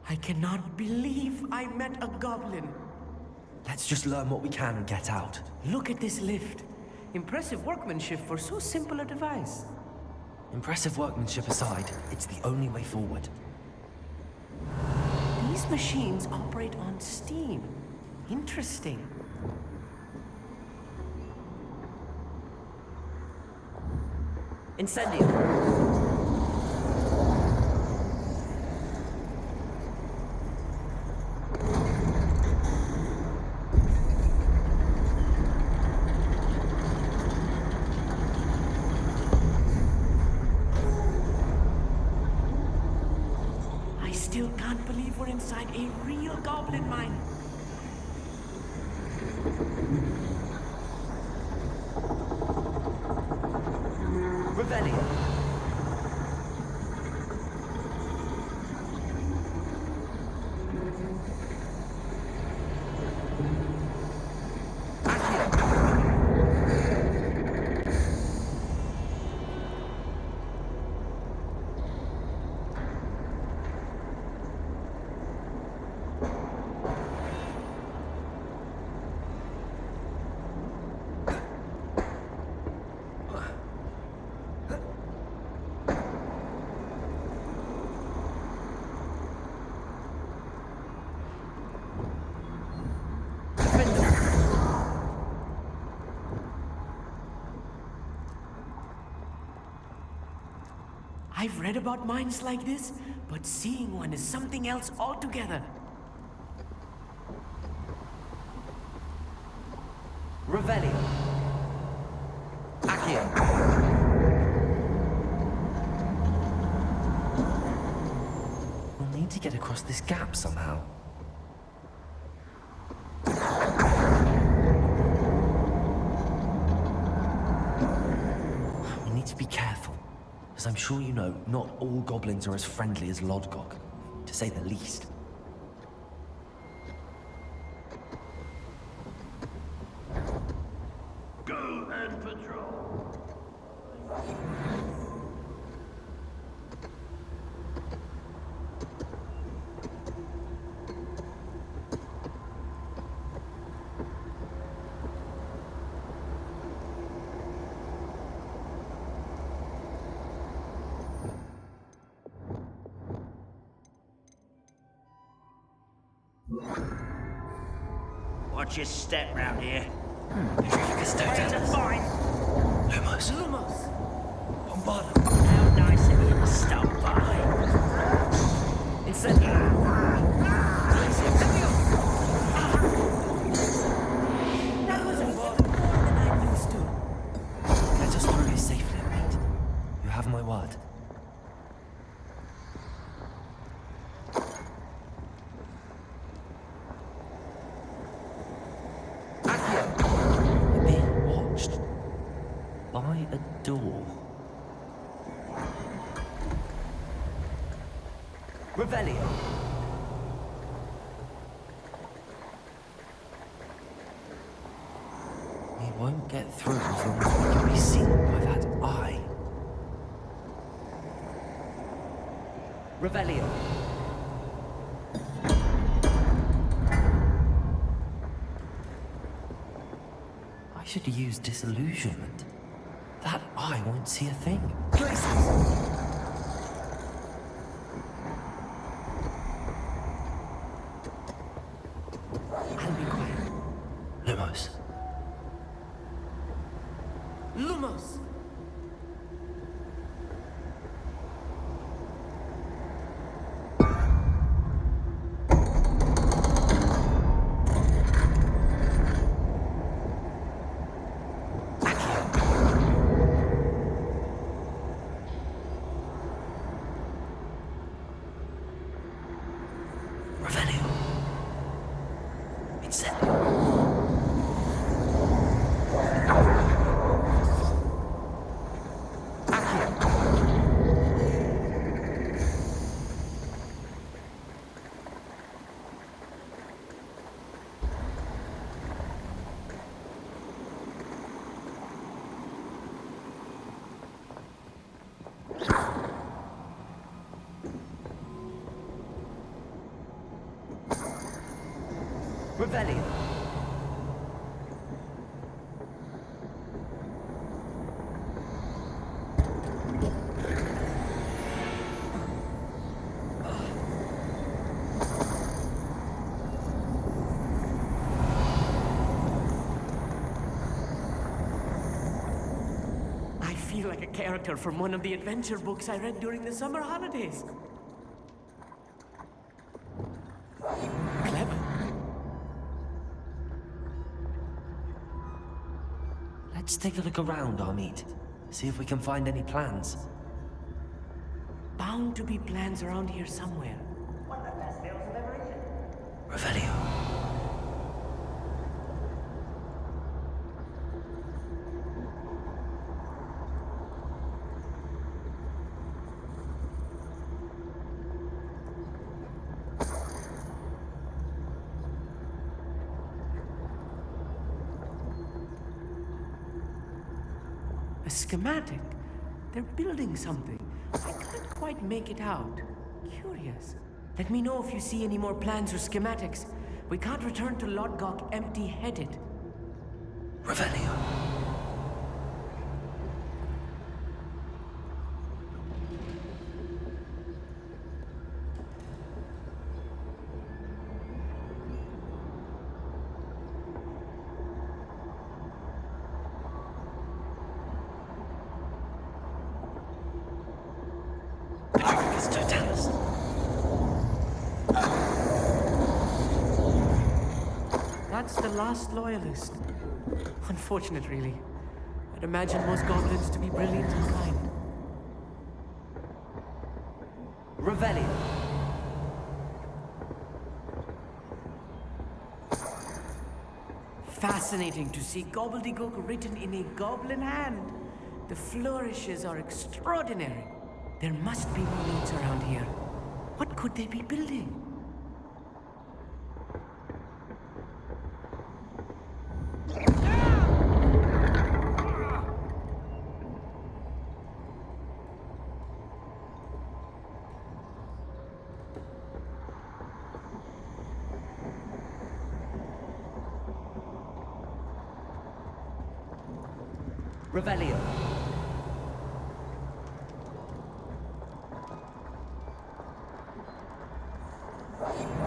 I cannot believe I met a goblin. Let's just learn what we can and get out. Look at this lift. Impressive workmanship for so simple a device. Impressive workmanship aside, it's the only way forward. These machines operate on steam. Interesting. Incendio. I still can't believe we're inside a real goblin mine. Revelio. I've read about mines like this, but seeing one is something else altogether. Revelio. Accio. We'll need to get across this gap somehow. We need to be careful. As I'm sure you know, not all goblins are as friendly as Lodgok, to say the least. Go and patrol. Watch your step round here. Where to find? Lumos. Lumos! Bombarda. How nice of you to stop by. Incendio. That was more than I'm used to. Let us through here safely, mate. You have my word. We're being watched by a door. Revelio. We won't get through as long as we can be seen by that eye. Revelio. I should use disillusionment. That eye won't see a thing. I'll be quiet. Lumos. Lumos! Revelio. Incendio. Revelio. feel like a character from one of the adventure books I read during the summer holidays. Clever. Let's take a look around, Amit. See if we can find any plans. Bound to be plans around here somewhere. Revelio. A schematic? They're building something. I can't quite make it out. Curious. Let me know if you see any more plans or schematics. We can't return to Lodgok empty-headed. Revelio. Patricus Totalis. That's the last loyalist. Unfortunate, really. I'd imagine most goblins to be brilliant and kind. Revelio. Fascinating to see gobbledygook written in a goblin hand. The flourishes are extraordinary. There must be more notes around here. What could they be building? Revelio.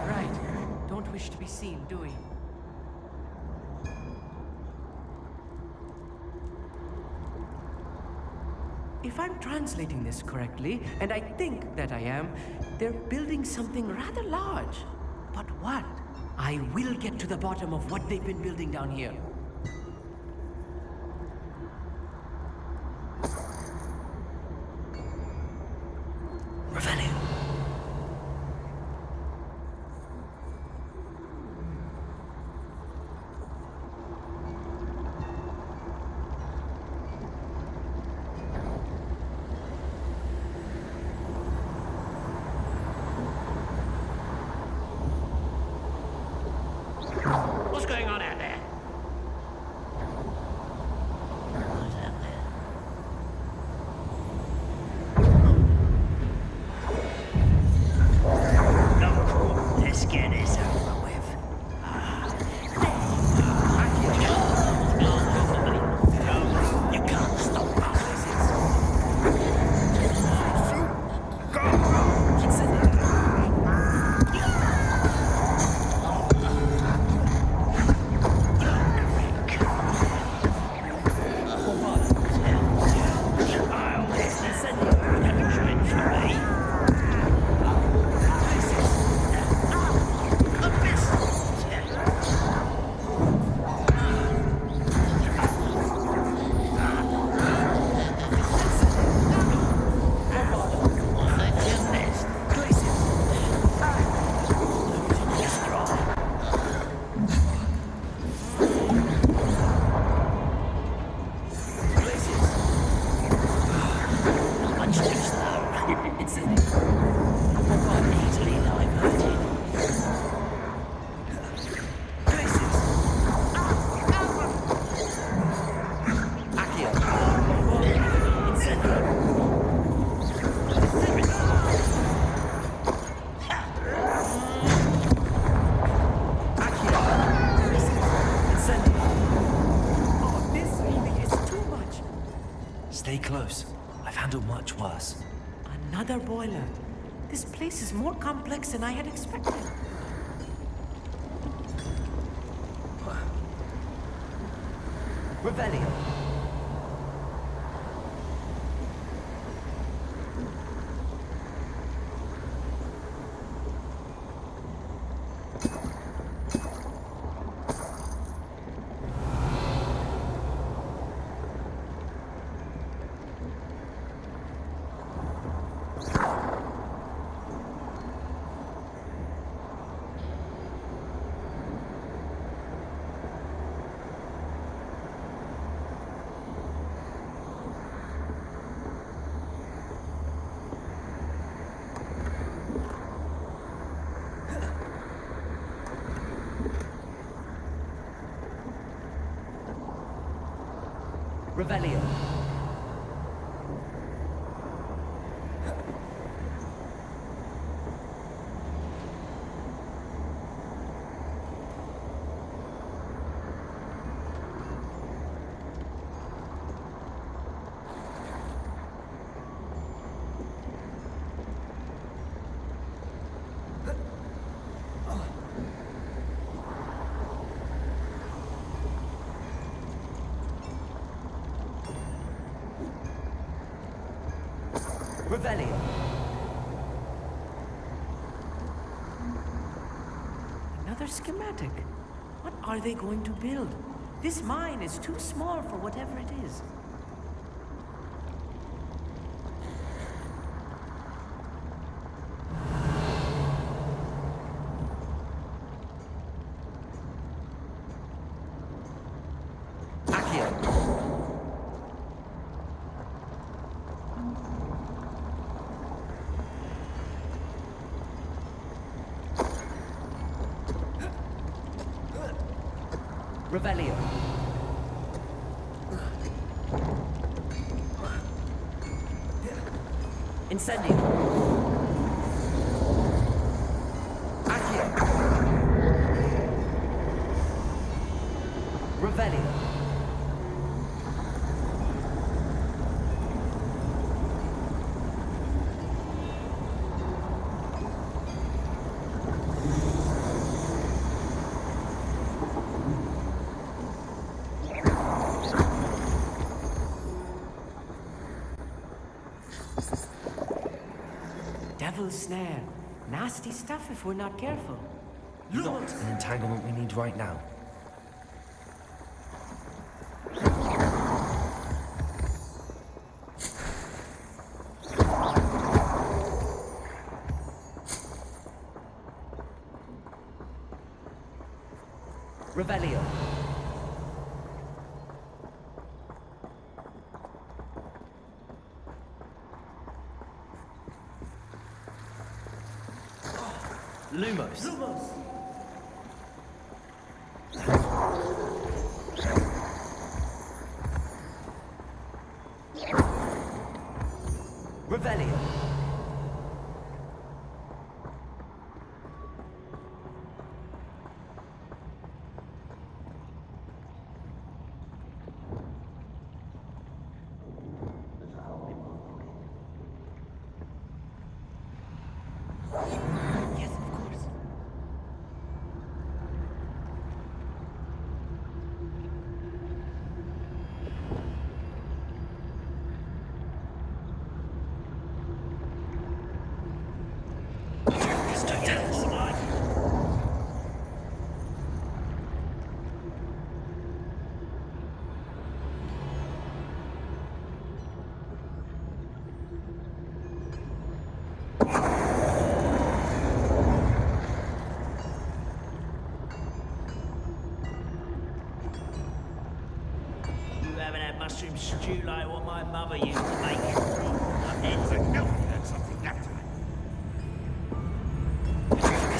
Right. Don't wish to be seen, do we? If I'm translating this correctly, and I think that I am, they're building something rather large. But what? I will get to the bottom of what they've been building down here. Revelio. What's going on out there? Let's get this over with. You can't stop Stay close. I've handled much worse. Another boiler. This place is more complex than I had expected. Revelio. Revelio. Revelio. Another schematic. What are they going to build? This mine is too small for whatever it is. Revelio. Incendio. Accio. Revelio. Devil's snare. Nasty stuff if we're not careful. Not an entanglement we need right now. Revelio. Lumos. Lumos. Revelio. Mushroom stew like what my mother used to make. Heads are healthy, that's something natural.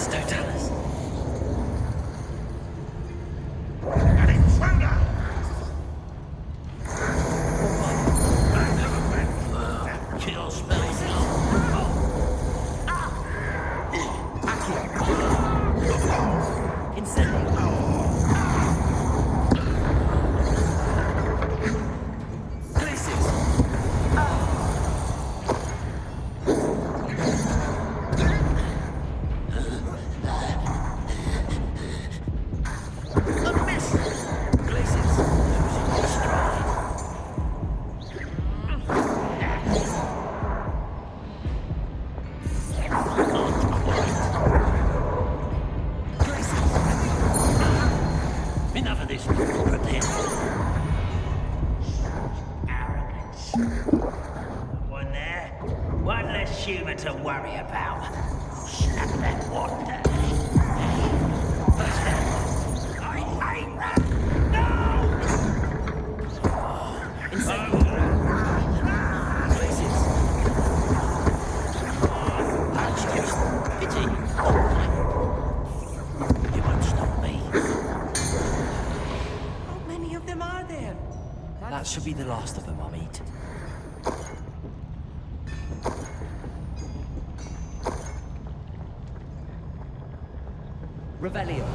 Totalis. An intruder! Kill spells. Incendio. Enough of this. Prepare. Arrogance. One there. One less human to worry about. Snap that water. I hate that. No! Pity. You won't stop me. How many of them are there? That should be the last of them, Amit. Revelio.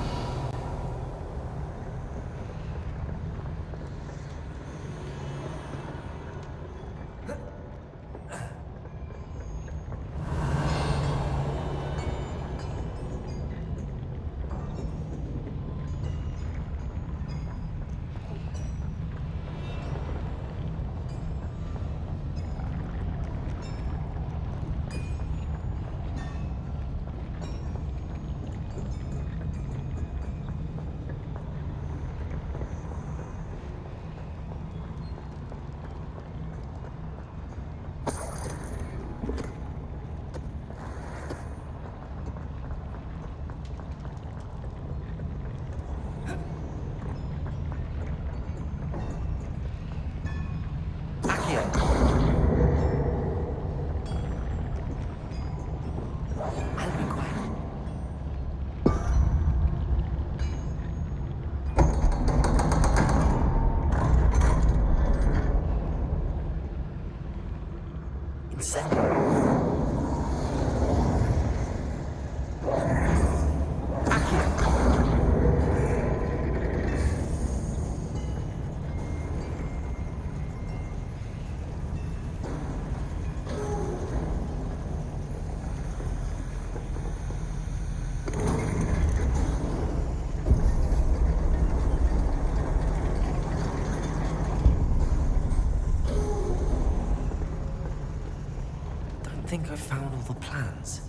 I think I've found all the plans.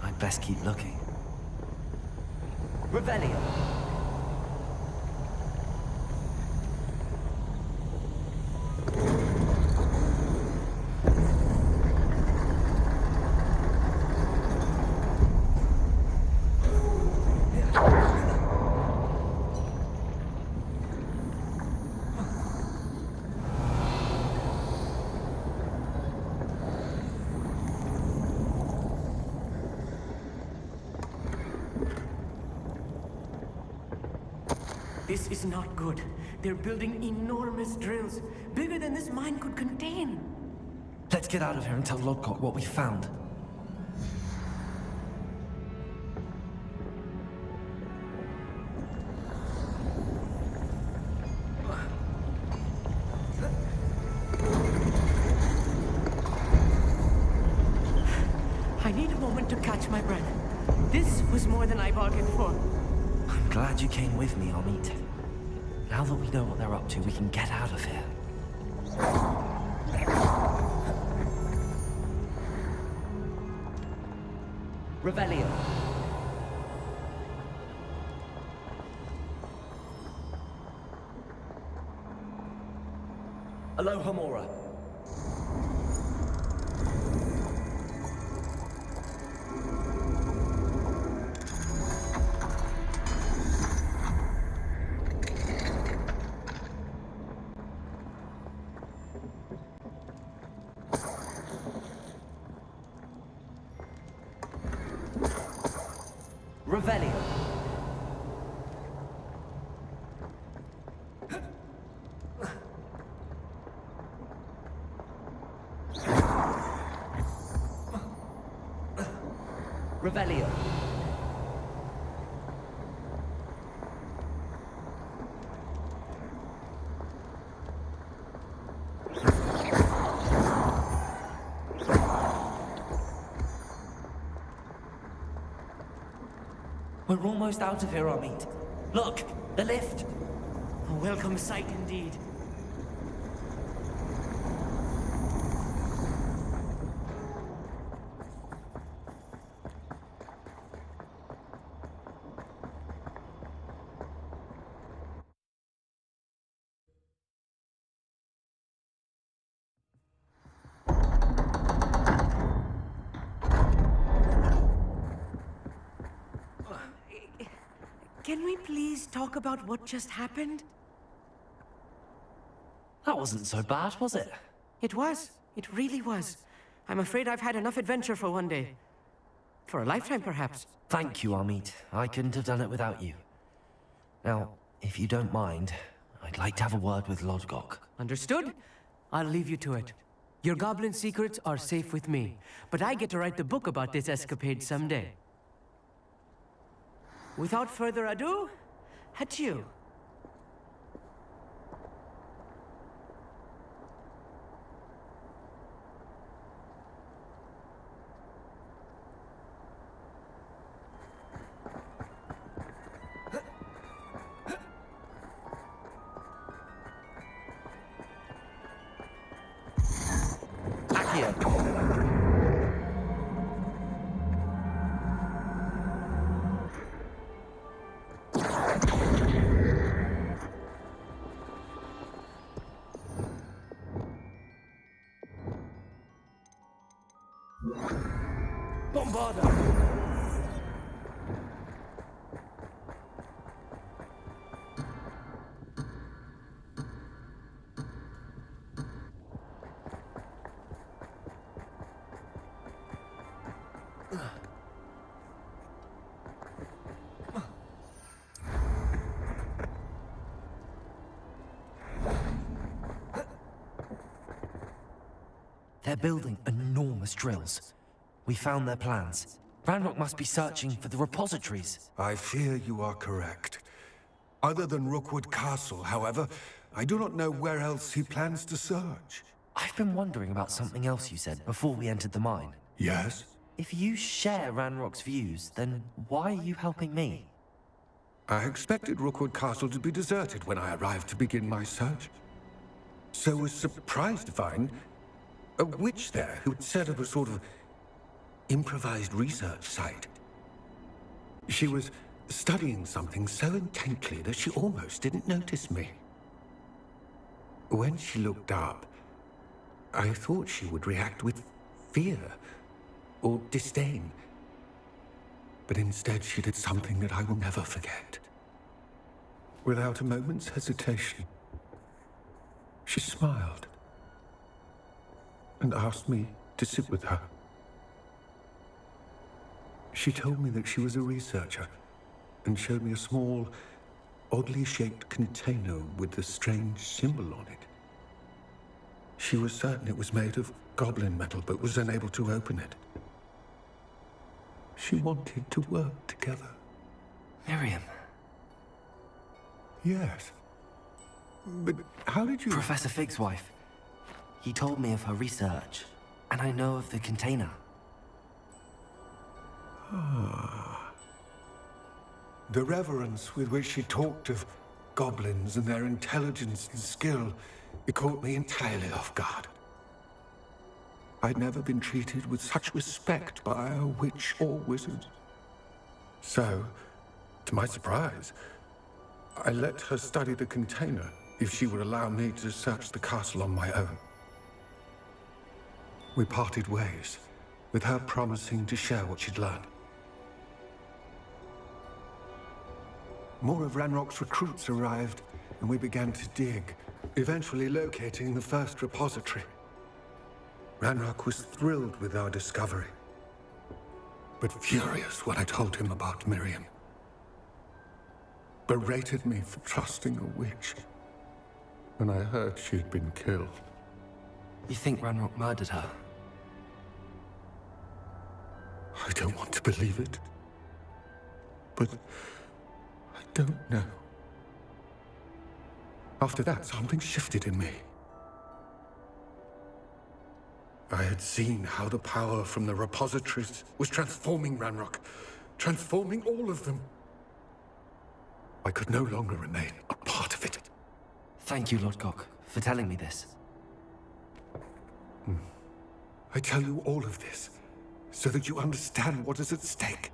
I'd best keep looking. Revelio. This is not good. They're building enormous drills, bigger than this mine could contain. Let's get out of here and tell Lodgok what we found. I need a moment to catch my breath. This was more than I bargained for. I'm glad you came with me, Amit. Now that we know what they're up to, we can get out of here. Revelio. Alohomora. Revelio. Revelio. We're almost out of here, Amit. Look, the lift. A welcome sight indeed. Can we please talk about what just happened? That wasn't so bad, was it? It was. It really was. I'm afraid I've had enough adventure for one day. For a lifetime, perhaps. Thank you, Amit. I couldn't have done it without you. Now, if you don't mind, I'd like to have a word with Lodgok. Understood? I'll leave you to it. Your goblin secrets are safe with me, but I get to write the book about this escapade someday. Without further ado, adieu. They're building enormous drills. We found their plans. Ranrock must be searching for the repositories. I fear you are correct. Other than Rookwood Castle, however, I do not know where else he plans to search. I've been wondering about something else you said before we entered the mine. Yes? If you share Ranrock's views, then why are you helping me? I expected Rookwood Castle to be deserted when I arrived to begin my search. So was surprised to find a witch there who'd set up a sort of improvised research site. She was studying something so intently that she almost didn't notice me. When she looked up, I thought she would react with fear or disdain. But instead she did something that I will never forget. Without a moment's hesitation, she smiled and asked me to sit with her. She told me that she was a researcher and showed me a small, oddly shaped container with a strange symbol on it. She was certain it was made of goblin metal, but was unable to open it. She wanted to work together. Miriam. Yes. But how did you... Professor Fig's wife. He told me of her research, and I know of the container. Ah. The reverence with which she talked of goblins and their intelligence and skill, it caught me entirely off guard. I'd never been treated with such respect by a witch or wizard. So, to my surprise, I let her study the container if she would allow me to search the castle on my own. We parted ways, with her promising to share what she'd learned. More of Ranrock's recruits arrived, and we began to dig, eventually locating the first repository. Ranrock was thrilled with our discovery, but furious when I told him about Miriam. Berated me for trusting a witch when I heard she'd been killed. You think Ranrock murdered her? I don't want to believe it, but I don't know. After that, something shifted in me. I had seen how the power from the repositories was transforming Ranrock, transforming all of them. I could no longer remain a part of it. Thank you, Lord Gok, for telling me this. I tell you all of this so that you understand what is at stake.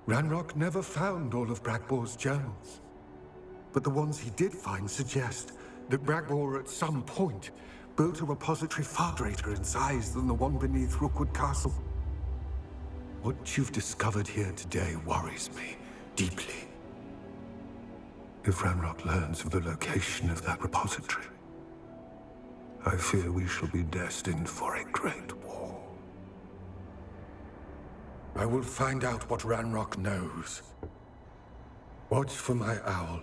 Ranrock never found all of Bragbor's journals, but the ones he did find suggest that Bragbor at some point built a repository far greater in size than the one beneath Rookwood Castle. What you've discovered here today worries me deeply. If Ranrock learns of the location of that repository, I fear we shall be destined for a great war. I will find out what Ranrock knows. Watch for my owl,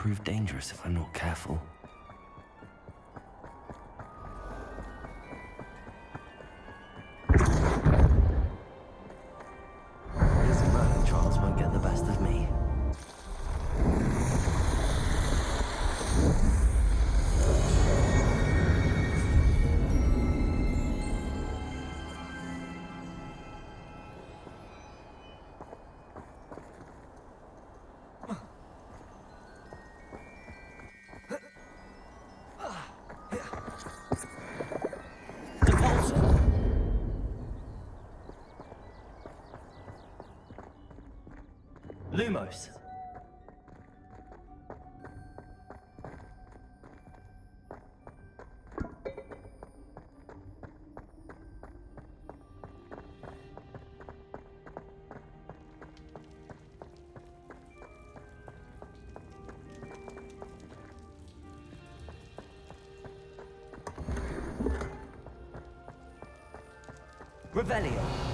prove dangerous if I'm not careful. Busy Merlin trials won't get the best of me. Lumos. Revelio.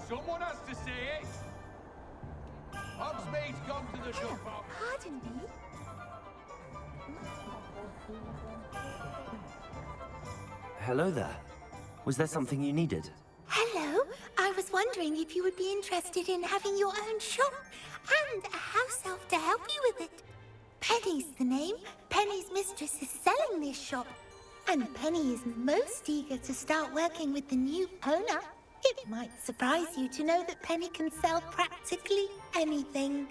Someone has to say it. Hogsmeade's gone to the shop. Pardon me? Hello there. Was there something you needed? Hello. I was wondering if you would be interested in having your own shop and a house elf to help you with it. Penny's the name. Penny's mistress is selling this shop. And Penny is most eager to start working with the new owner. It might surprise you to know that Penny can sell practically anything.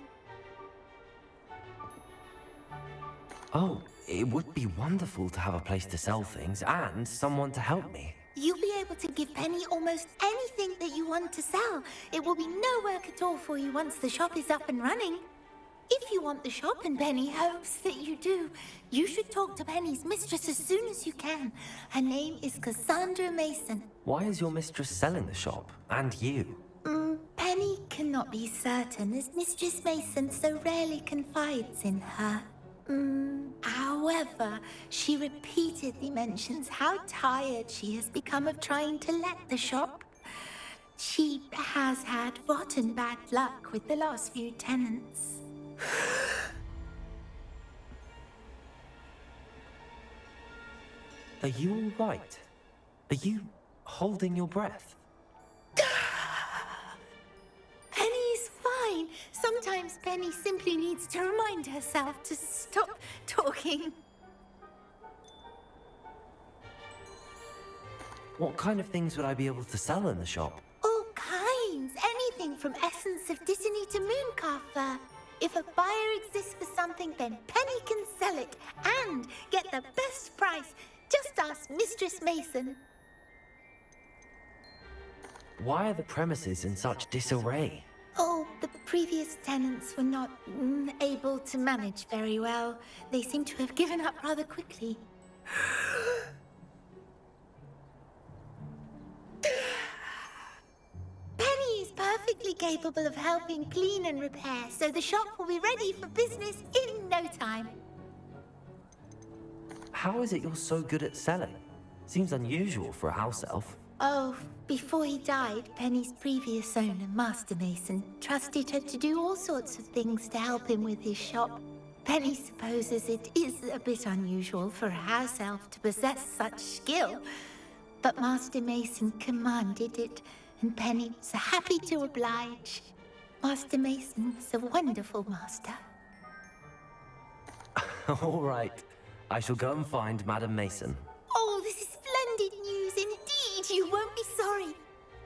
Oh, it would be wonderful to have a place to sell things and someone to help me. You'll be able to give Penny almost anything that you want to sell. It will be no work at all for you once the shop is up and running. If you want the shop and Penny hopes that you do, you should talk to Penny's mistress as soon as you can. Her name is Cassandra Mason. Why is your mistress selling the shop? And you? Penny cannot be certain as Mistress Mason so rarely confides in her. However, she repeatedly mentions how tired she has become of trying to let the shop. She has had rotten bad luck with the last few tenants. Are you all right? Are you holding your breath? Penny's fine. Sometimes Penny simply needs to remind herself to stop talking. What kind of things would I be able to sell in the shop? All kinds. Anything from essence of Disney to Mooncar fur. If a buyer exists for something, then Penny can sell it and get the best price. Just ask Mistress Mason. Why are the premises in such disarray? Oh, the previous tenants were not able to manage very well. They seem to have given up rather quickly. Penny is perfectly capable of helping clean and repair, so the shop will be ready for business in no time. How is it you're so good at selling? Seems unusual for a house elf. Oh, before he died, Penny's previous owner, Master Mason, trusted her to do all sorts of things to help him with his shop. Penny supposes it is a bit unusual for a house elf to possess such skill, but Master Mason commanded it, and Penny was happy to oblige. Master Mason was a wonderful master. All right. I shall go and find Madam Mason. Oh, this is splendid news indeed. You won't be sorry.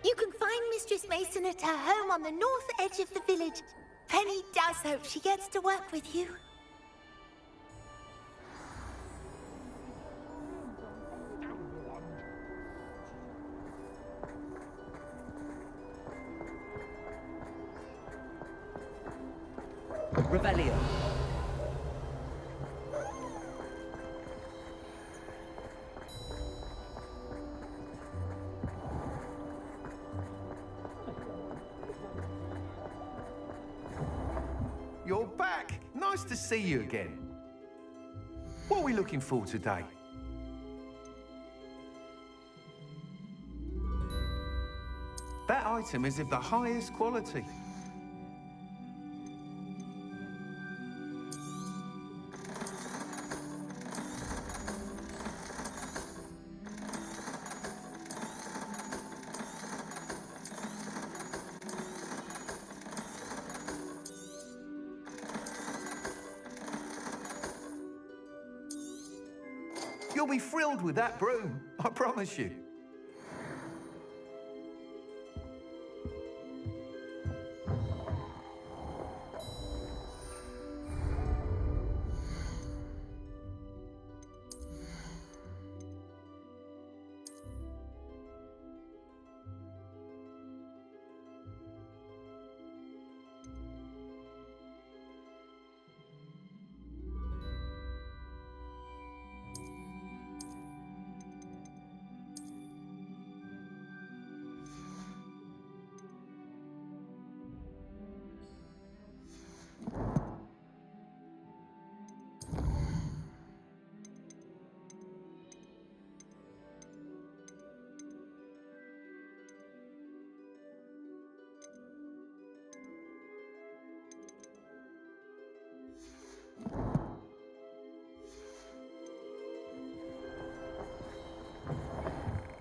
You can find Mistress Mason at her home on the north edge of the village. Penny does hope she gets to work with you. Revelio. You're back. Nice to see you again. What are we looking for today? That item is of the highest quality. You'll be thrilled with that broom, I promise you.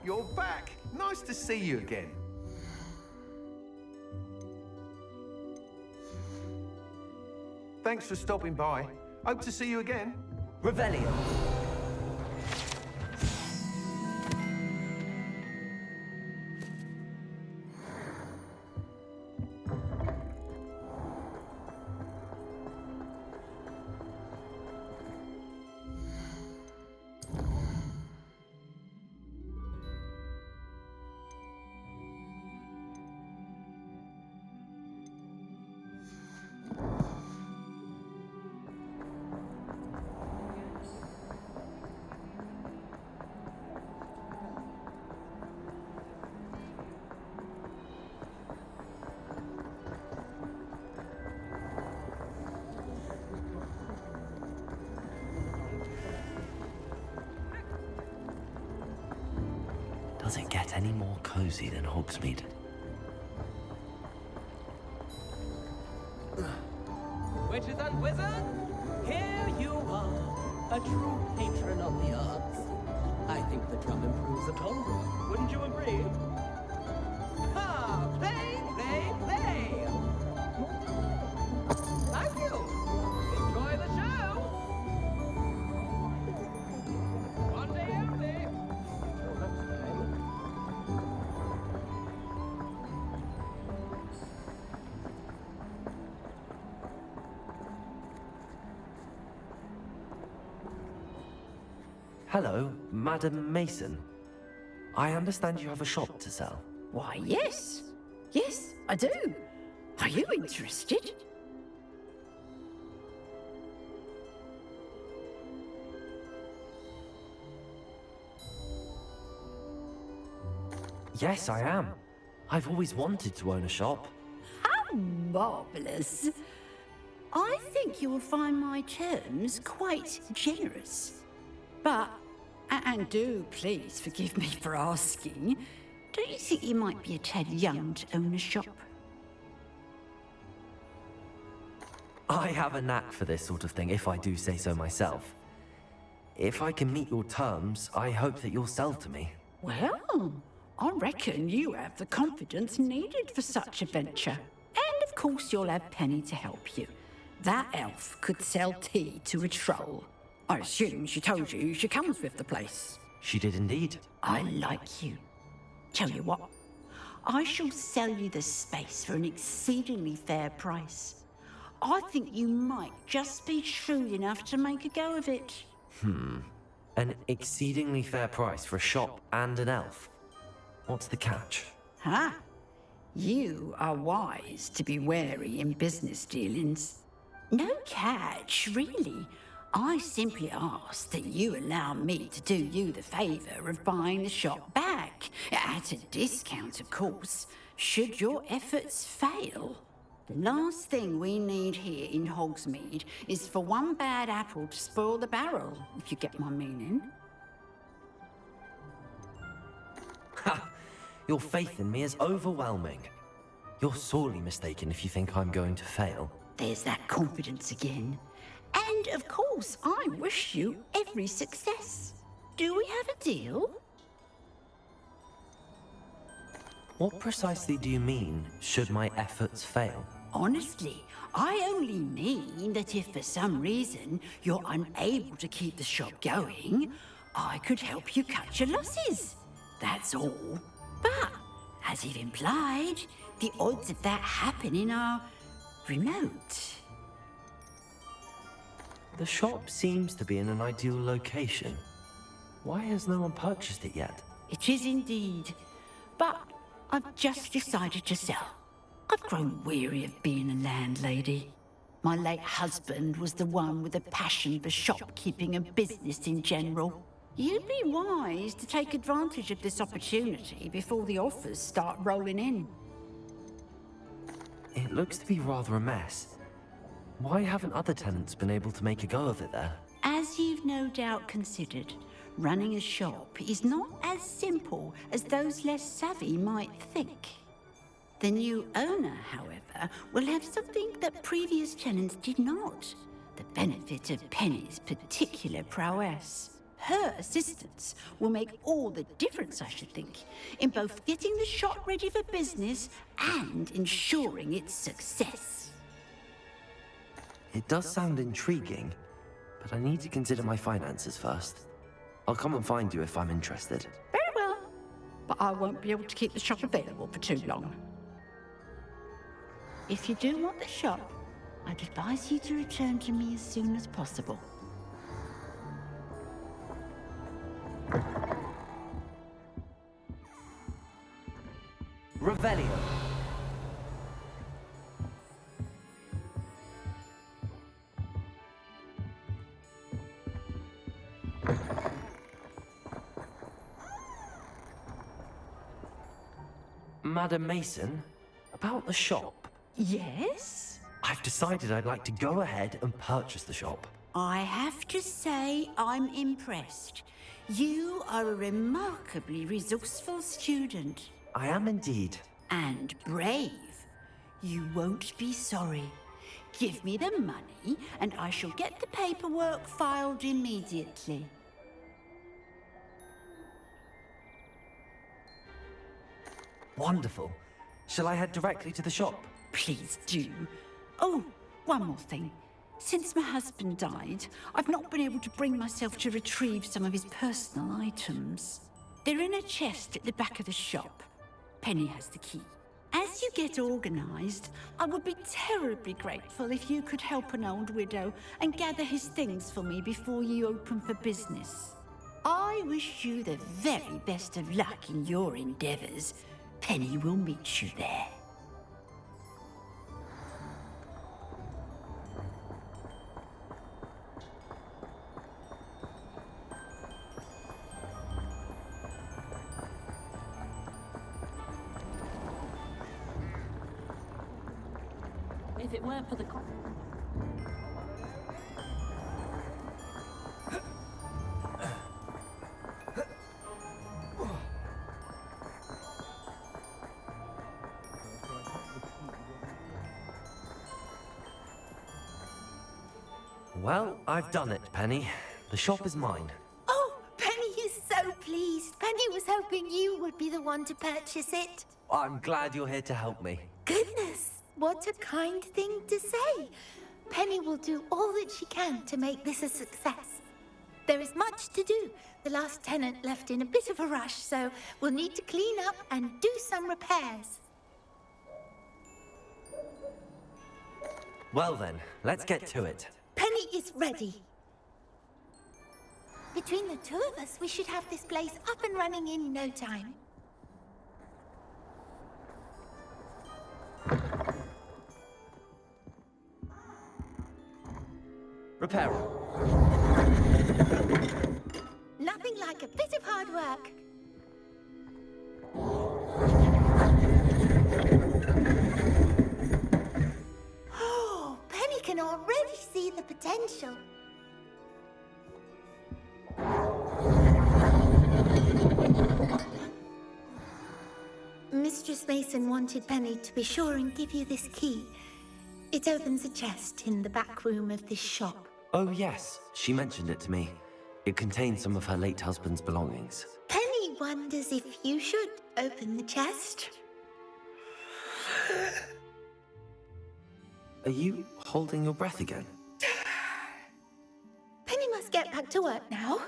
you're back. Nice to see you again. Thanks for stopping by. Hope to see you again. Revelio. Does it get any more cozy than Hogsmeade? Witches and wizards, here you are, a true patron of the arts. I think the drum improves upon them. Wouldn't you agree? Ha! Play, play, play! Thank you! Enjoy the show! One day only! Hello, Madam Mason. I understand you have a shop to sell. Why, yes. Yes, I do. Are you interested? Yes, I am. I've always wanted to own a shop. How marvellous. I think you will find my terms quite generous. But, and do please forgive me for asking, don't you think you might be a tad young to own a shop? I have a knack for this sort of thing, if I do say so myself. If I can meet your terms, I hope that you'll sell to me. Well, I reckon you have the confidence needed for such a venture. And of course you'll have Penny to help you. That elf could sell tea to a troll. I assume she told you she comes with the place. She did indeed. I like you. Tell you what, I shall sell you the space for an exceedingly fair price. I think you might just be shrewd enough to make a go of it. An exceedingly fair price for a shop and an elf. What's the catch? Huh? You are wise to be wary in business dealings. No catch, really. I simply ask that you allow me to do you the favour of buying the shop back, at a discount, of course, should your efforts fail. The last thing we need here in Hogsmeade is for one bad apple to spoil the barrel, if you get my meaning. Ha! Your faith in me is overwhelming. You're sorely mistaken if you think I'm going to fail. There's that confidence again. And of course, I wish you every success. Do we have a deal? What precisely do you mean, should my efforts fail? Honestly, I only mean that if for some reason you're unable to keep the shop going, I could help you cut your losses. That's all. But, as you've implied, the odds of that happening are remote. The shop seems to be in an ideal location. Why has no one purchased it yet? It is indeed. But I've just decided to sell. I've grown weary of being a landlady. My late husband was the one with a passion for shopkeeping and business in general. You'd be wise to take advantage of this opportunity before the offers start rolling in. It looks to be rather a mess. Why haven't other tenants been able to make a go of it there? As you've no doubt considered, running a shop is not as simple as those less savvy might think. The new owner, however, will have something that previous tenants did not. The benefit of Penny's particular prowess. Her assistance will make all the difference, I should think, in both getting the shop ready for business and ensuring its success. It does sound intriguing, but I need to consider my finances first. I'll come and find you if I'm interested. Very well, but I won't be able to keep the shop available for too long. If you do want the shop, I'd advise you to return to me as soon as possible. Revelio. Madam Mason, about the shop. Yes? I've decided I'd like to go ahead and purchase the shop. I have to say I'm impressed. You are a remarkably resourceful student. I am indeed. And brave. You won't be sorry. Give me the money, and I shall get the paperwork filed immediately. Wonderful. Shall I head directly to the shop? Please do. Oh, one more thing. Since my husband died, I've not been able to bring myself to retrieve some of his personal items. They're in a chest at the back of the shop. Penny has the key. As you get organised, I would be terribly grateful if you could help an old widow and gather his things for me before you open for business. I wish you the very best of luck in your endeavours. Penny will meet you there. If it weren't for the Well, I've done it, Penny. The shop is mine. Oh, Penny is so pleased. Penny was hoping you would be the one to purchase it. I'm glad you're here to help me. Goodness, what a kind thing to say. Penny will do all that she can to make this a success. There is much to do. The last tenant left in a bit of a rush, so we'll need to clean up and do some repairs. Well then, let's get to it. Penny is ready. Between the two of us, we should have this place up and running in no time. Repairer. Nothing like a bit of hard work. Oh, Penny can already see the potential. Mistress Mason wanted Penny to be sure and give you this key. It opens a chest in the back room of this shop. Oh yes, she mentioned it to me. It contains some of her late husband's belongings. Penny wonders if you should open the chest. Are you holding your breath again? Penny must get back to work now.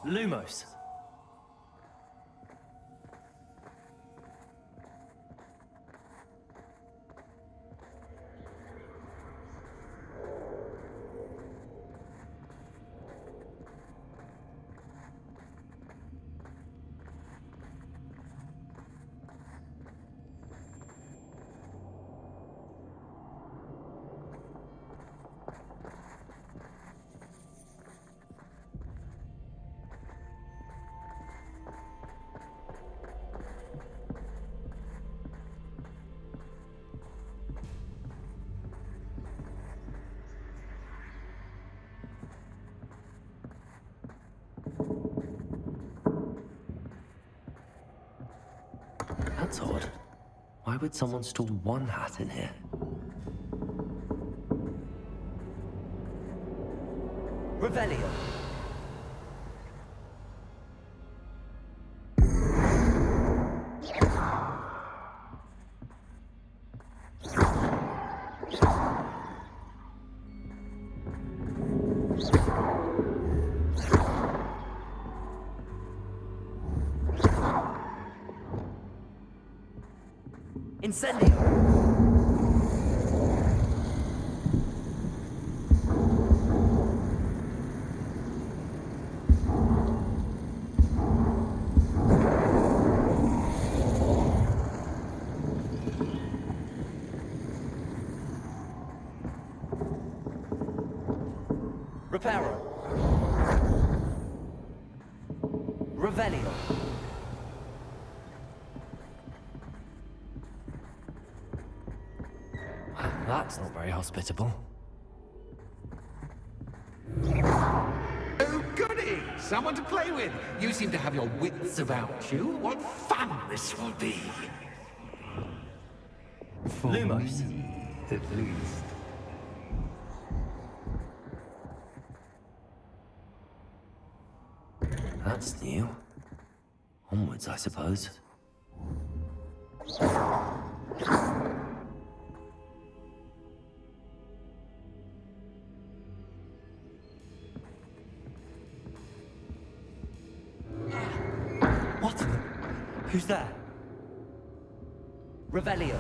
Lumos. That's odd. Why would someone store one hat in here? Revelio. Incendio. Reparo. Revelio. That's not very hospitable. Oh, goody! Someone to play with. You seem to have your wits about you. What fun this will be. For Lumos. me, at least. That's new. Onwards, I suppose. What? Who's there? Revelio.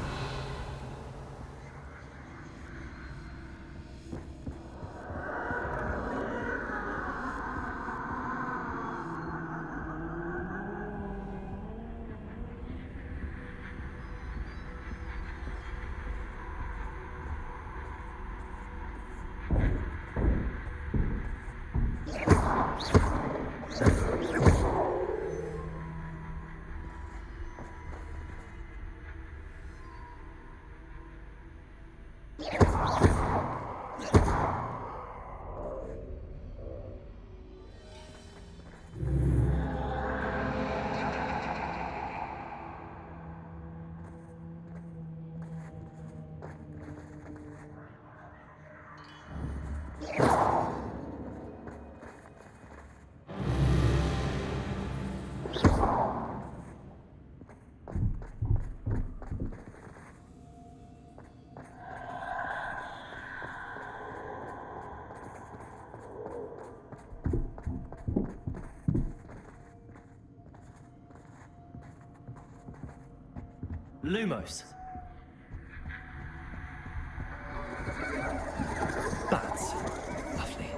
Lumos. Bats. Lovely.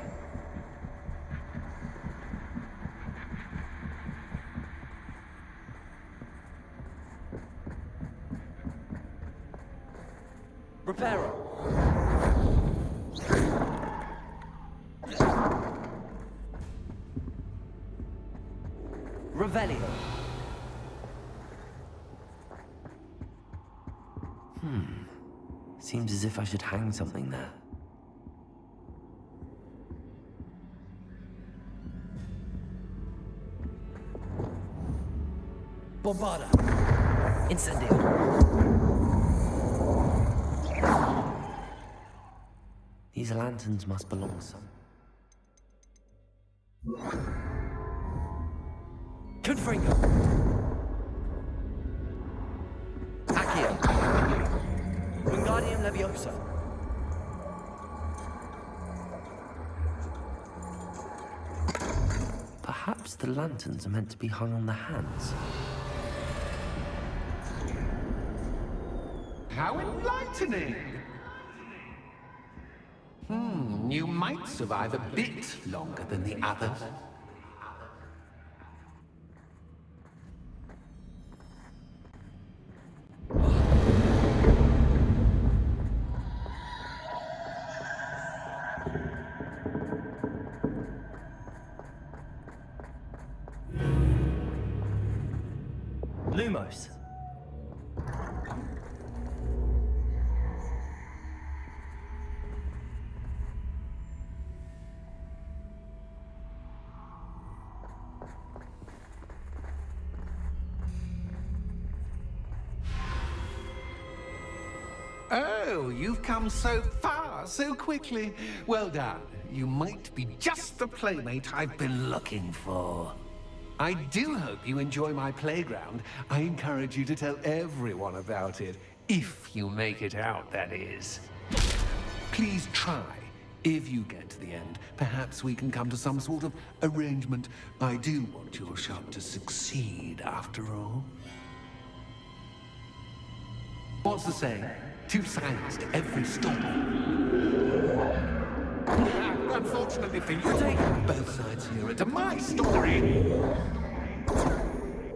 Reparo. Revelio. Seems as if I should hang something there. Bombarda. Incendio. These lanterns must belong to some. Confringo. Accio. Wingardium Leviosa. Perhaps the lanterns are meant to be hung on the hands. How enlightening! You might survive a bit longer than the others. Lumos. Oh, you've come so far, so quickly. Well done. You might be just the playmate I've been looking for. I do hope you enjoy my playground. I encourage you to tell everyone about it. If you make it out, that is. Please try. If you get to the end, perhaps we can come to some sort of arrangement. I do want your shop to succeed, after all. What's the saying? Two sides to every story. Unfortunately for you, both sides here are to my story.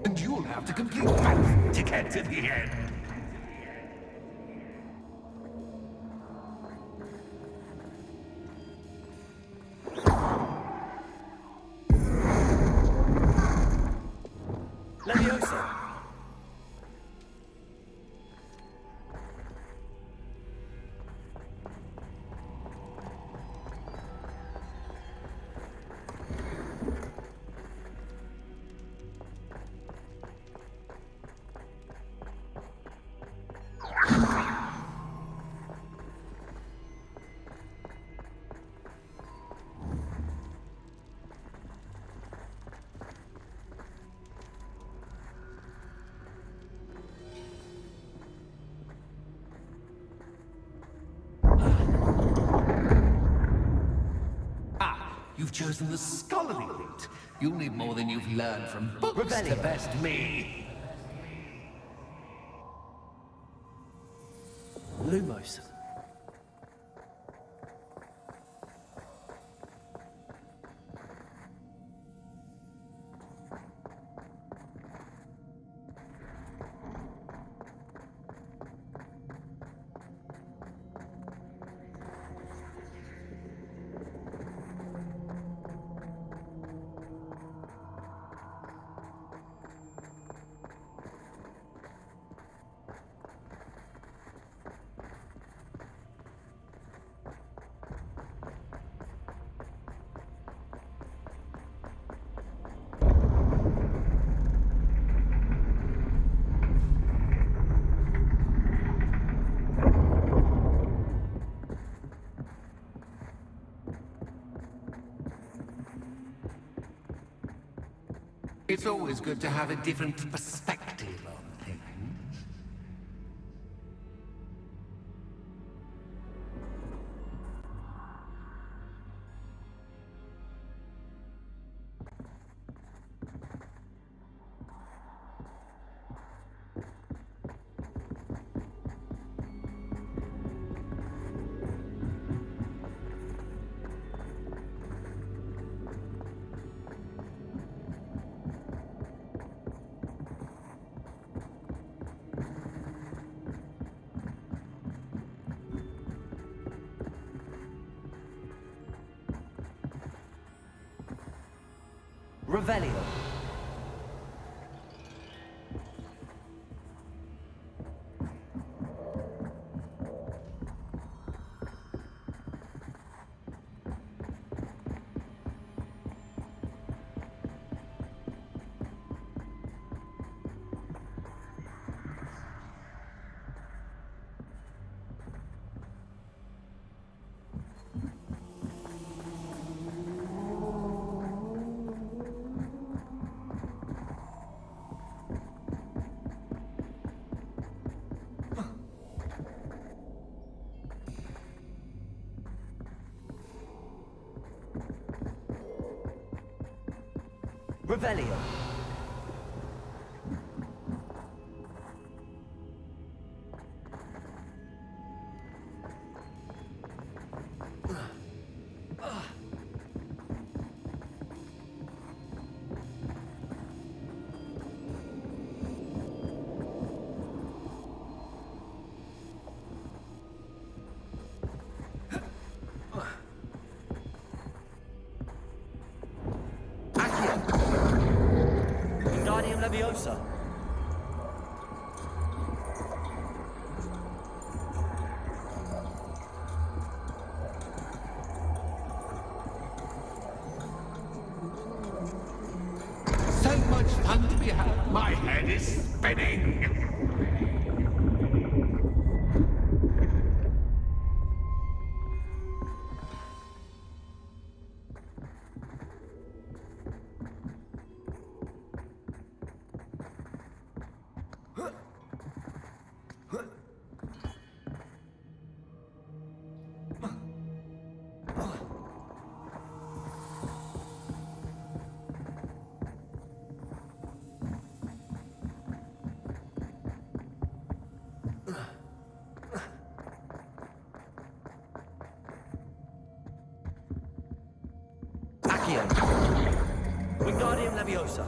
And you'll have to complete both to get to the end. Leviosa. You've chosen the scholarly route. You'll need more than you've learned from books to best me. Lumos. It's always good to have a different perspective on things. Revelio. Revelio. Wingardium Leviosa. So much fun to be had. My head is spinning. Accio. Wingardium Leviosa.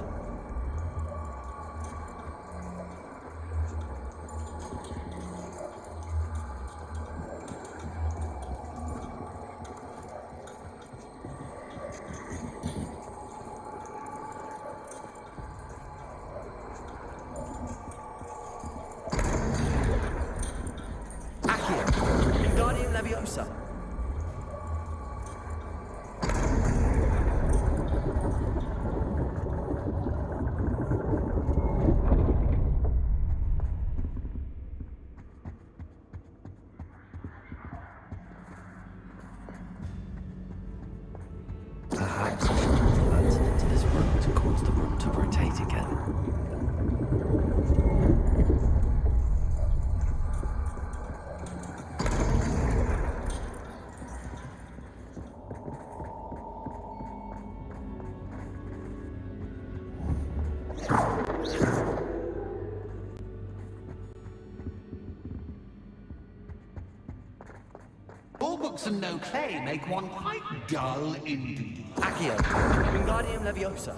Accio. Wingardium Leviosa. Perhaps I should have alerted into this room to cause the room to rotate again. All books and no clay make one quite dull indeed. Accio. Wingardium Leviosa.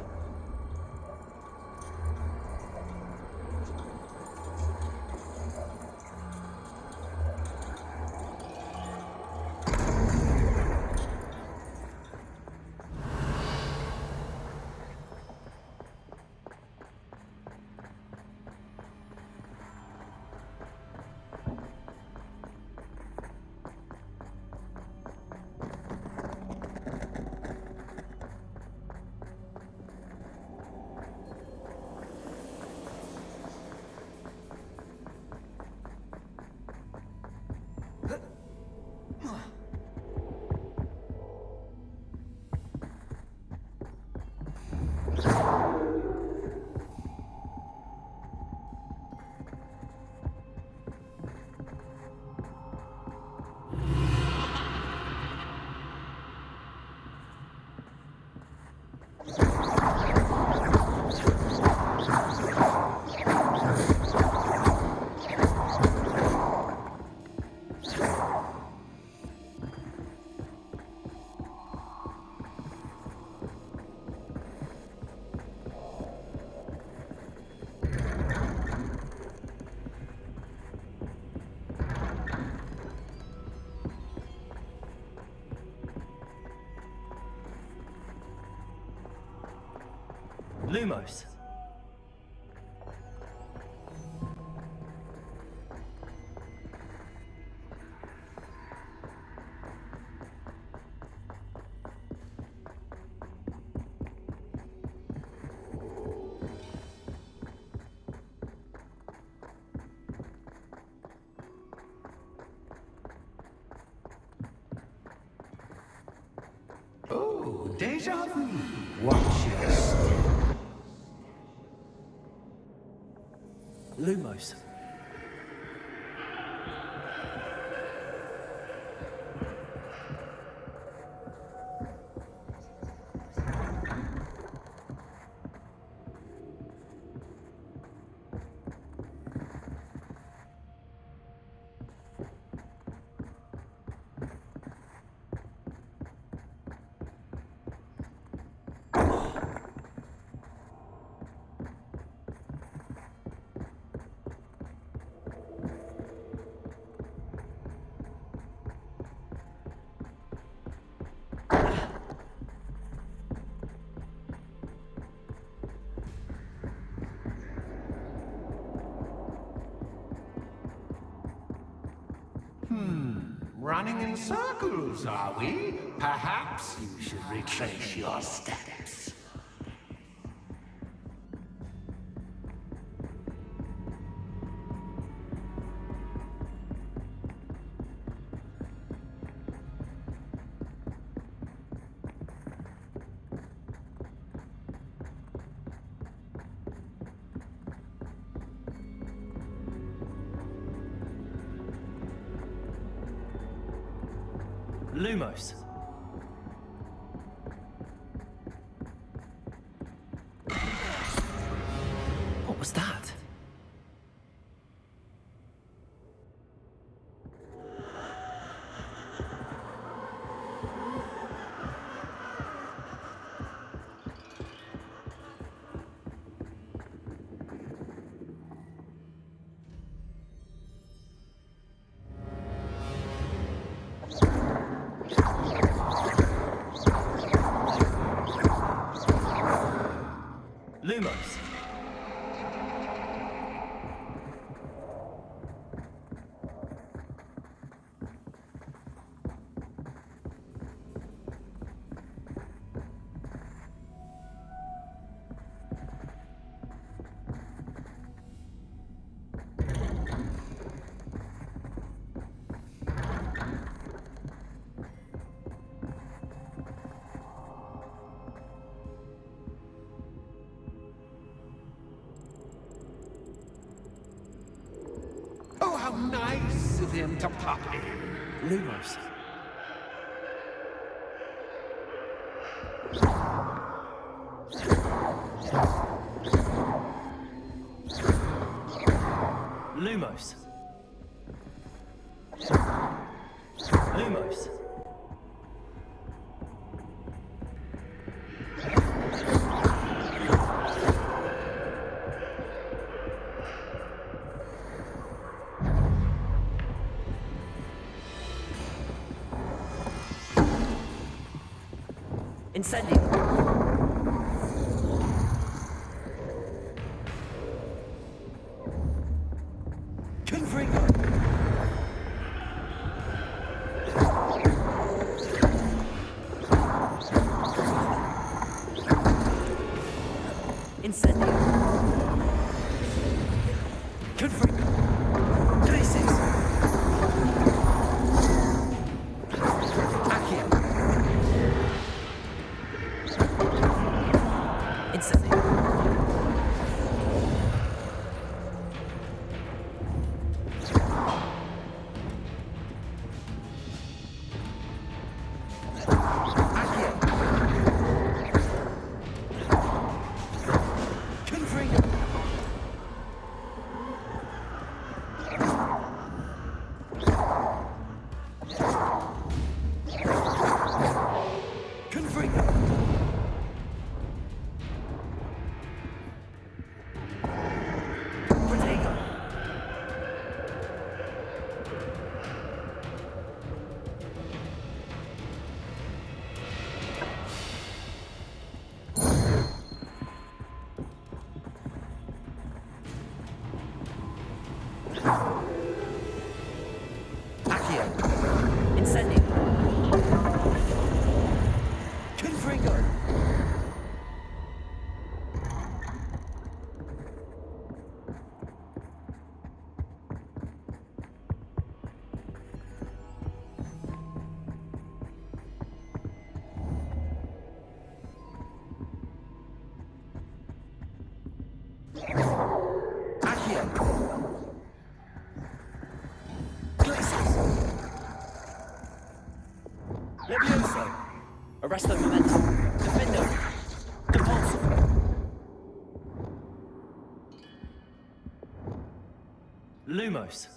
Lumos. Oh, deja vu. Watch your step. Lumos. Running in circles, are we? Perhaps you should retrace your steps. Lumos. What was that? Lumos. Oh, how nice of him to pop in. Lumos. Lumos. Lumos. Incendio. Confringo. Incendio. Confringo. Crisis. Accio. Incendio. Accio. Confringo. Confringo. Protego. Accio. Incendio. Confringo. Accio. Glacius. Levioso. Arresto momentum. Defendo. Depulso. Lumos.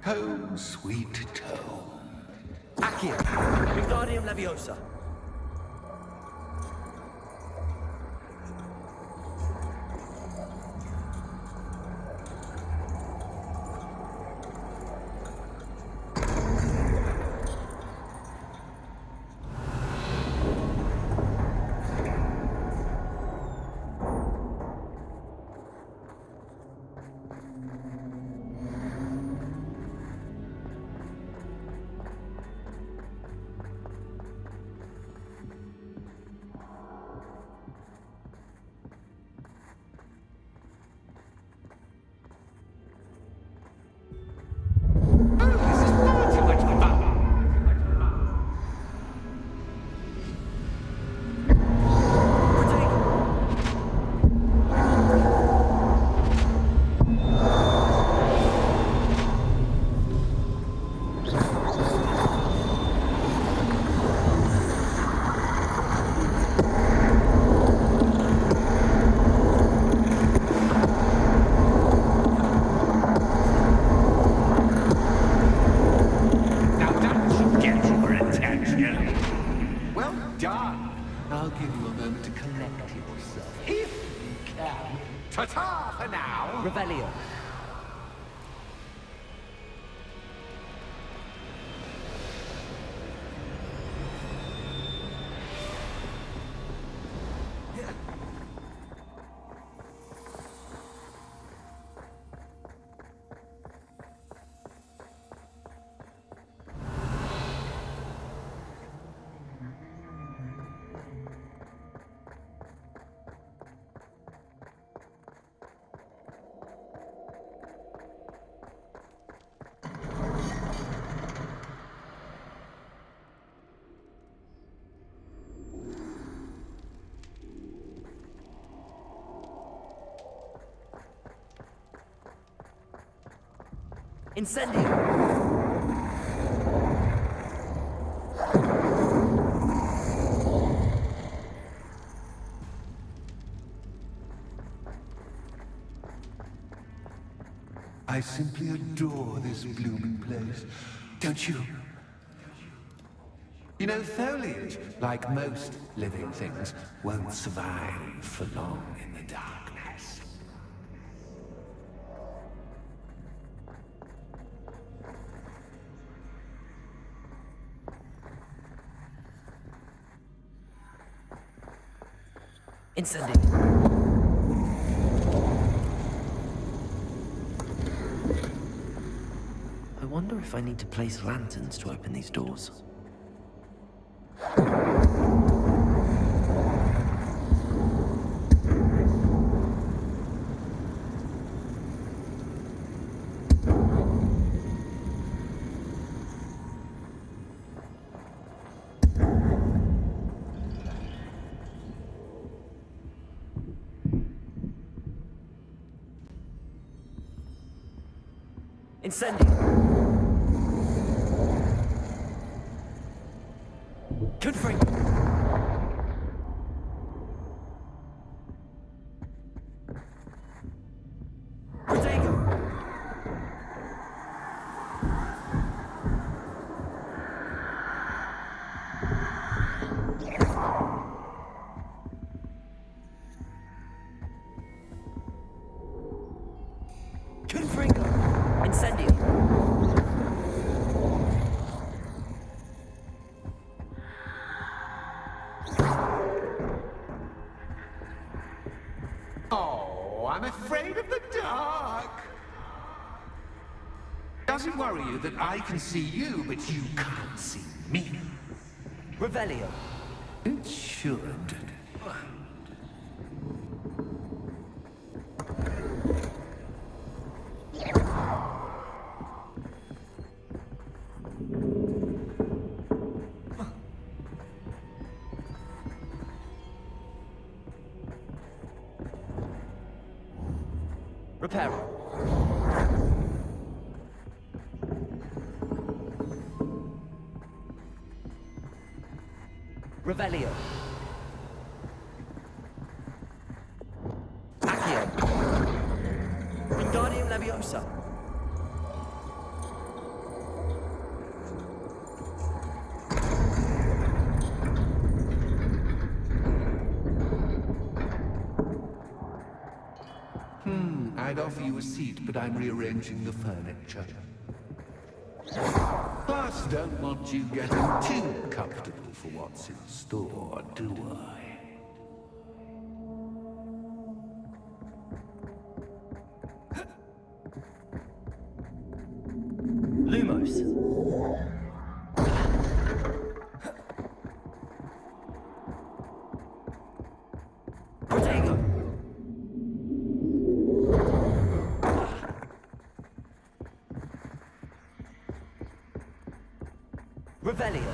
Home, sweet home. Accio, Wingardium Leviosa. I'll give you a moment to collect yourself, if you can. Ta-ta for now! Revelio. Incendio! I simply adore this blooming place. Don't you? You know, foliage, like most living things, won't survive for long in the darkness. Incendio. I wonder if I need to place lanterns to open these doors. Incendio. Confring. Protego. Confringo. Incendio. Oh, I'm afraid of the dark. Does it worry you that I can see you, but you can't see me? Revelio. It should. Reparo. Revelio. Accio. Wingardium Leviosa. you a seat, but I'm rearranging the furniture. But don't want you getting too comfortable for what's in store, do I? Lumos. Protego. Revelio.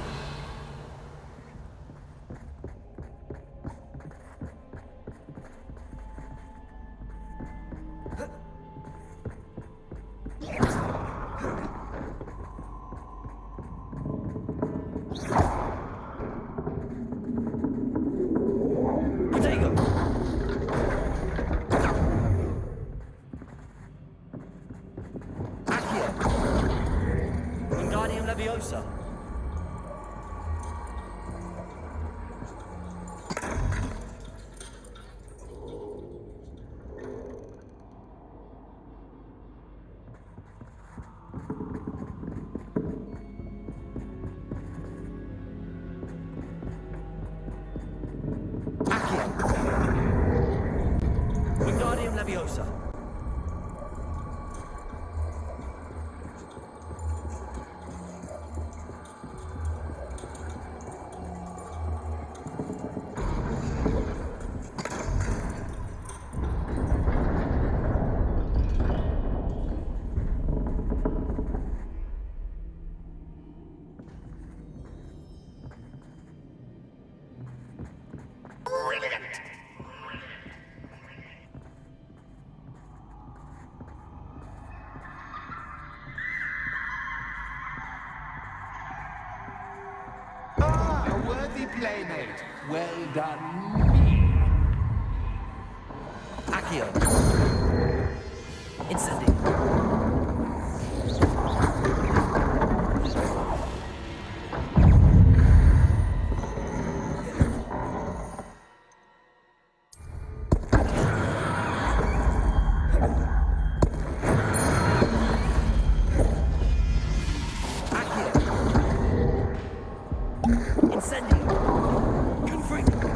Wingardium Leviosa. Accio. Wingardium Leviosa. Brilliant! Ah, a worthy playmate. Well done, me. Accio. Incendio. Incendio. Confringo.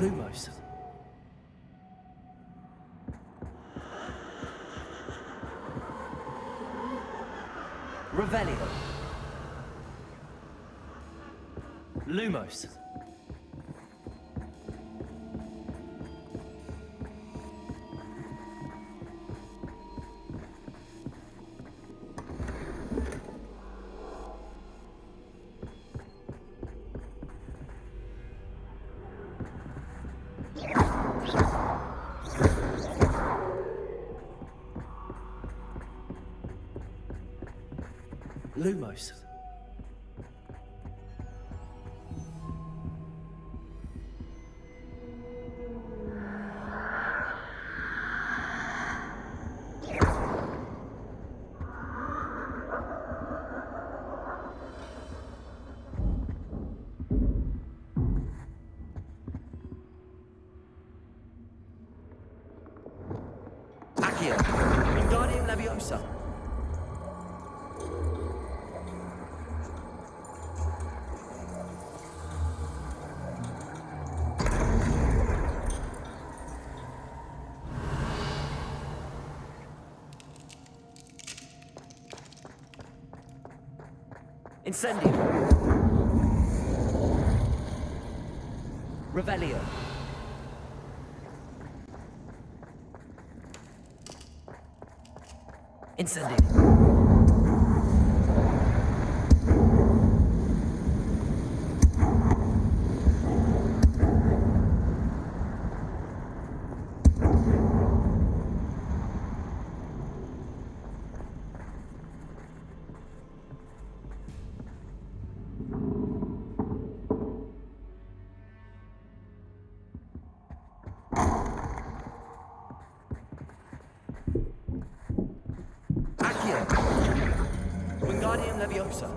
Lumos. Revelio. Lumos. Lumos. Accio. Wingardium Leviosa. Incendio. Revelio. Incendio. Accio. Wingardium Leviosa.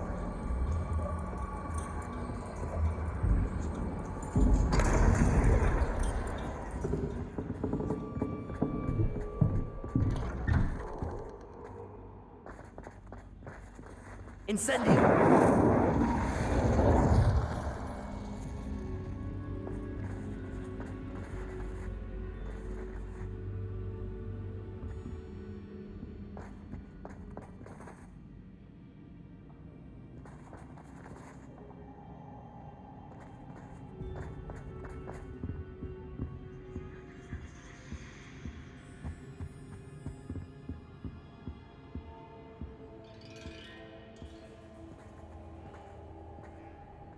Incendio.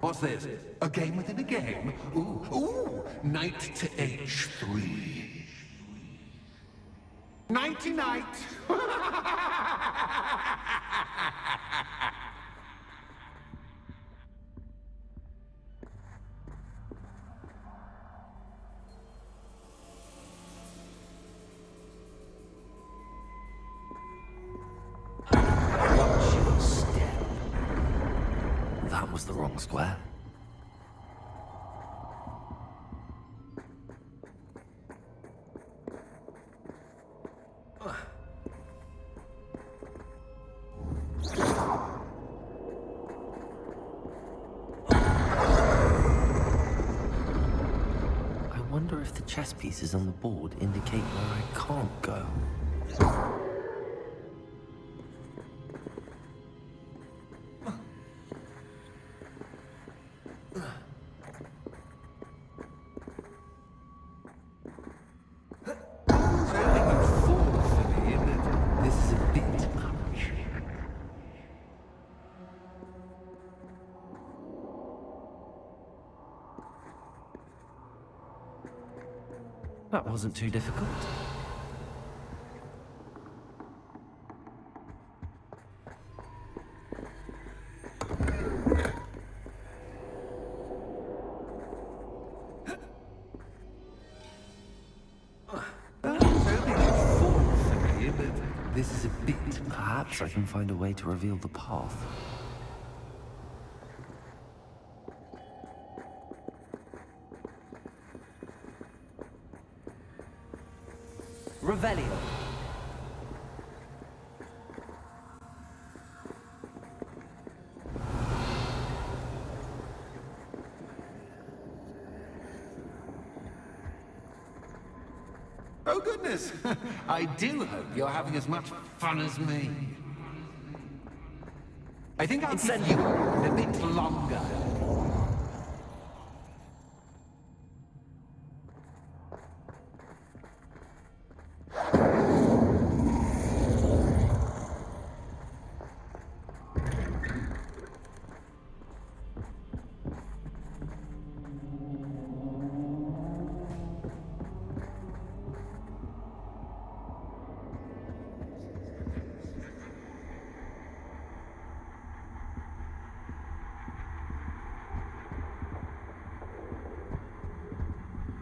What's this? A game within a game? Ooh, knight to h3. Nighty-night! Watch your step. That was the wrong square. I wonder if the chess pieces on the board indicate where I can't go. This is a bit much. That wasn't too difficult. This is a bit. Perhaps I can find a way to reveal the path. Revelio. Oh, goodness! I do hope you're having as much fun as me. I think I'll give you a bit longer.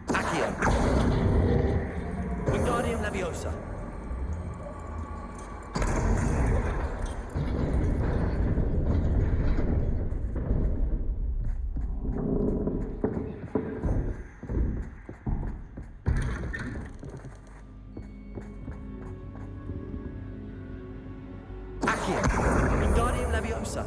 Accio. Wingardium Leviosa. Accio. Wingardium Leviosa.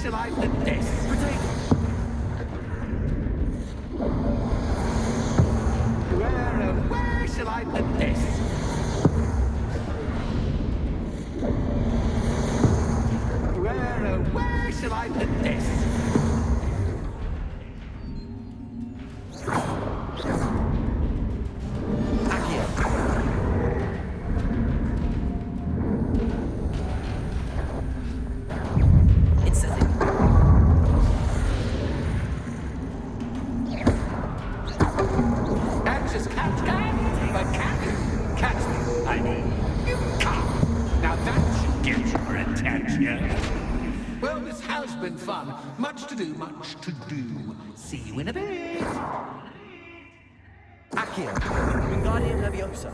shall I put this? Where shall I put this? Where shall I put this? Anxious catch can, but catch me. I mean, you can't. Now that should get your attention. Well, this has been fun. Much to do, much to do. See you in a bit. Accio. Wingardium Leviosa.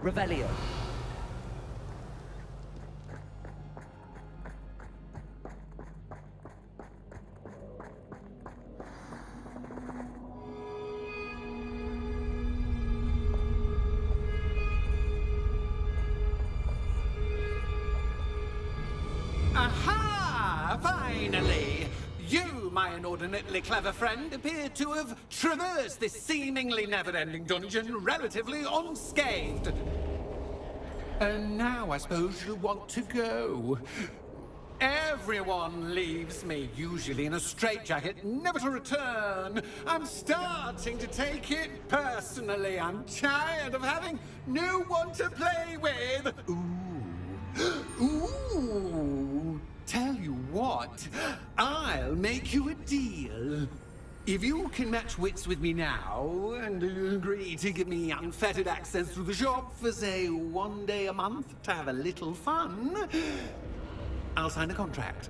Revelio. Aha! Finally! You, my inordinately clever friend, appear to have traversed this seemingly never-ending dungeon relatively unscathed. And now I suppose you'll want to go. Everyone leaves me, usually in a straitjacket, never to return. I'm starting to take it personally. I'm tired of having no one to play with. Ooh. Tell you what, I'll make you a deal. If you can match wits with me now, and agree to give me unfettered access to the shop for, say, 1 day a month to have a little fun, I'll sign a contract.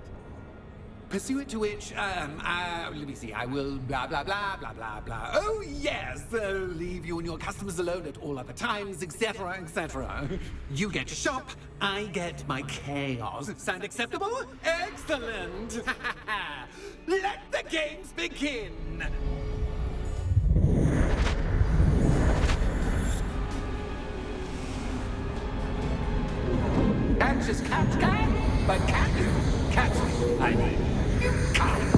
Pursuant to which, let me see, I will blah, blah, blah, blah, blah, blah. Oh, yes, leave you and your customers alone at all other times, etc., etc. You get your shop, I get my chaos. Sound acceptable? Excellent! Let the games begin! Anxious catch can, but can you catch me? I mean, you can't.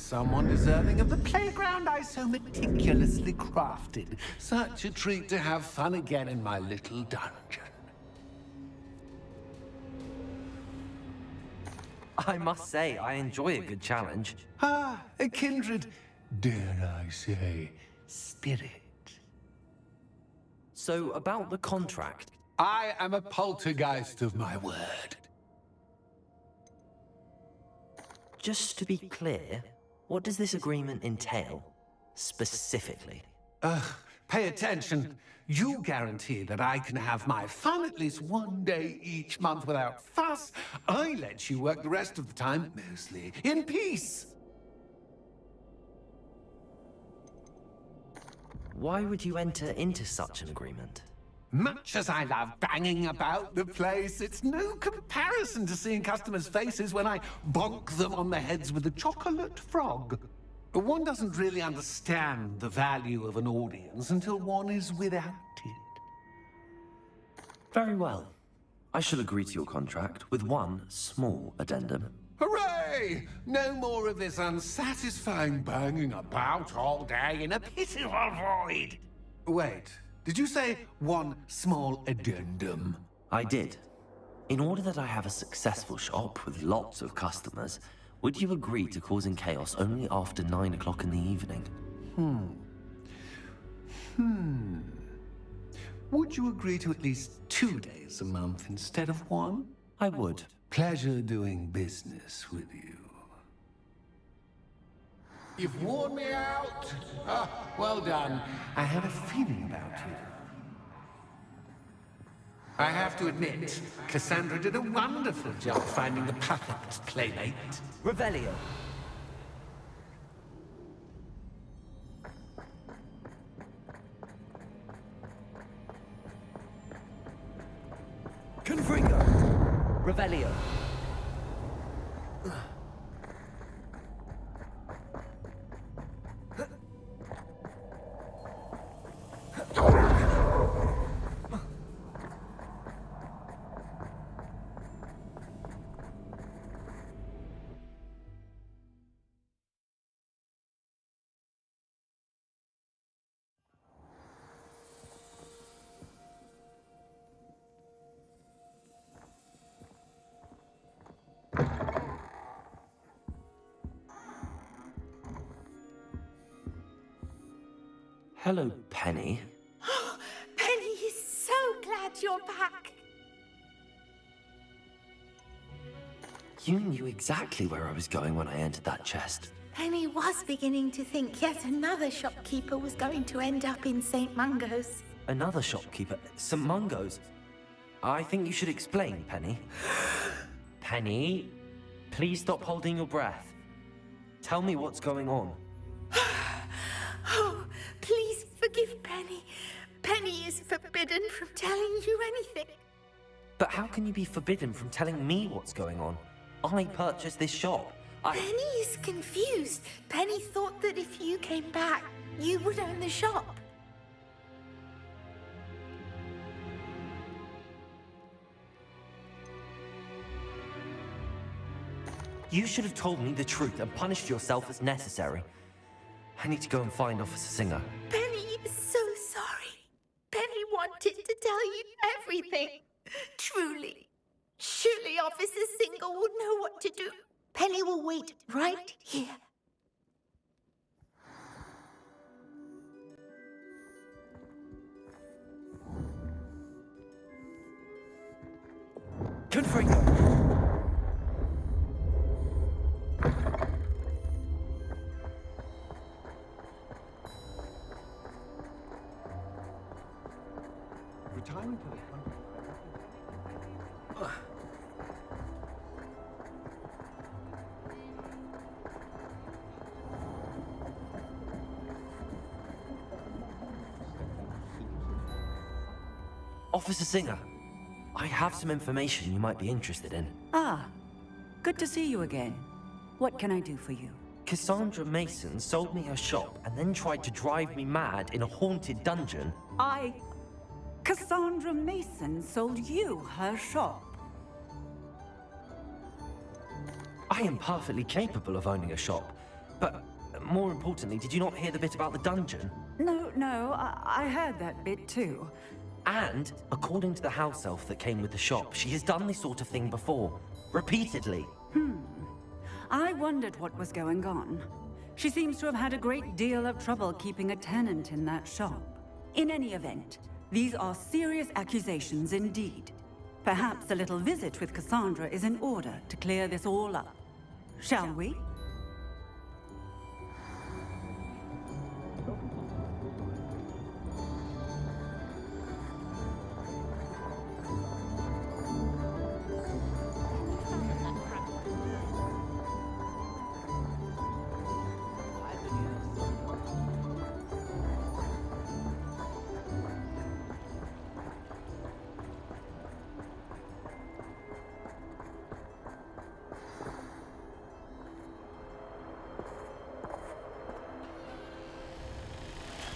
someone deserving of the playground I so meticulously crafted. Such a treat to have fun again in my little dungeon. I must say, I enjoy a good challenge. Ah, a kindred, dare I say, spirit. So, about the contract. I am a poltergeist of my word. Just to be clear, what does this agreement entail, specifically? Pay attention. You guarantee that I can have my fun at least one day each month without fuss. I let you work the rest of the time, mostly in peace. Why would you enter into such an agreement? Much as I love banging about the place, it's no comparison to seeing customers' faces when I bonk them on the heads with a chocolate frog. One doesn't really understand the value of an audience until one is without it. Very well. I shall agree to your contract with one small addendum. Hooray! No more of this unsatisfying banging about all day in a pitiful void. Wait, did you say one small addendum? I did. In order that I have a successful shop with lots of customers, would you agree to causing chaos only after 9 o'clock in the evening? Would you agree to at least 2 days a month instead of one? I would. Pleasure doing business with you. You've worn me out. Ah, well done. I had a feeling about you. I have to admit, Cassandra did a wonderful job finding the perfect playmate. Revelio. Confringo. Revelio. Hello, Penny. Penny is so glad you're back. You knew exactly where I was going when I entered that chest. Penny was beginning to think yet another shopkeeper was going to end up in St. Mungo's. Another shopkeeper? St. Mungo's? I think you should explain, Penny. Penny, please stop holding your breath. Tell me what's going on. Oh, please forgive Penny. Penny is forbidden from telling you anything. But how can you be forbidden from telling me what's going on? I purchased this shop. Penny is confused. Penny thought that if you came back, you would own the shop. You should have told me the truth and punished yourself as necessary. I need to go and find Officer Singer. Penny is so sorry. Penny wanted to tell you everything. Truly. Surely Officer Singer will know what to do. Penny will wait right here. Confringo. Retiring to the country. Officer Singer, I have some information you might be interested in. Ah, good to see you again. What can I do for you? Cassandra Mason sold me her shop and then tried to drive me mad in a haunted dungeon. Cassandra Mason sold you her shop. I am perfectly capable of owning a shop, But more importantly, did you not hear the bit about the dungeon? No, I heard that bit too. And, according to the house elf that came with the shop, she has done this sort of thing before. Repeatedly. I wondered what was going on. She seems to have had a great deal of trouble keeping a tenant in that shop. In any event, these are serious accusations indeed. Perhaps a little visit with Cassandra is in order to clear this all up. Shall we?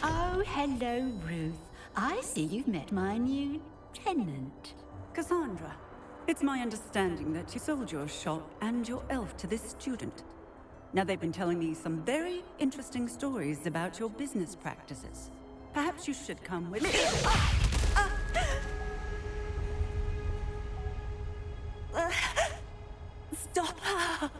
Oh, hello, Ruth. I see you've met my new tenant. Cassandra, it's my understanding that you sold your shop and your elf to this student. Now, they've been telling me some very interesting stories about your business practices. Perhaps you should come with me. Stop her!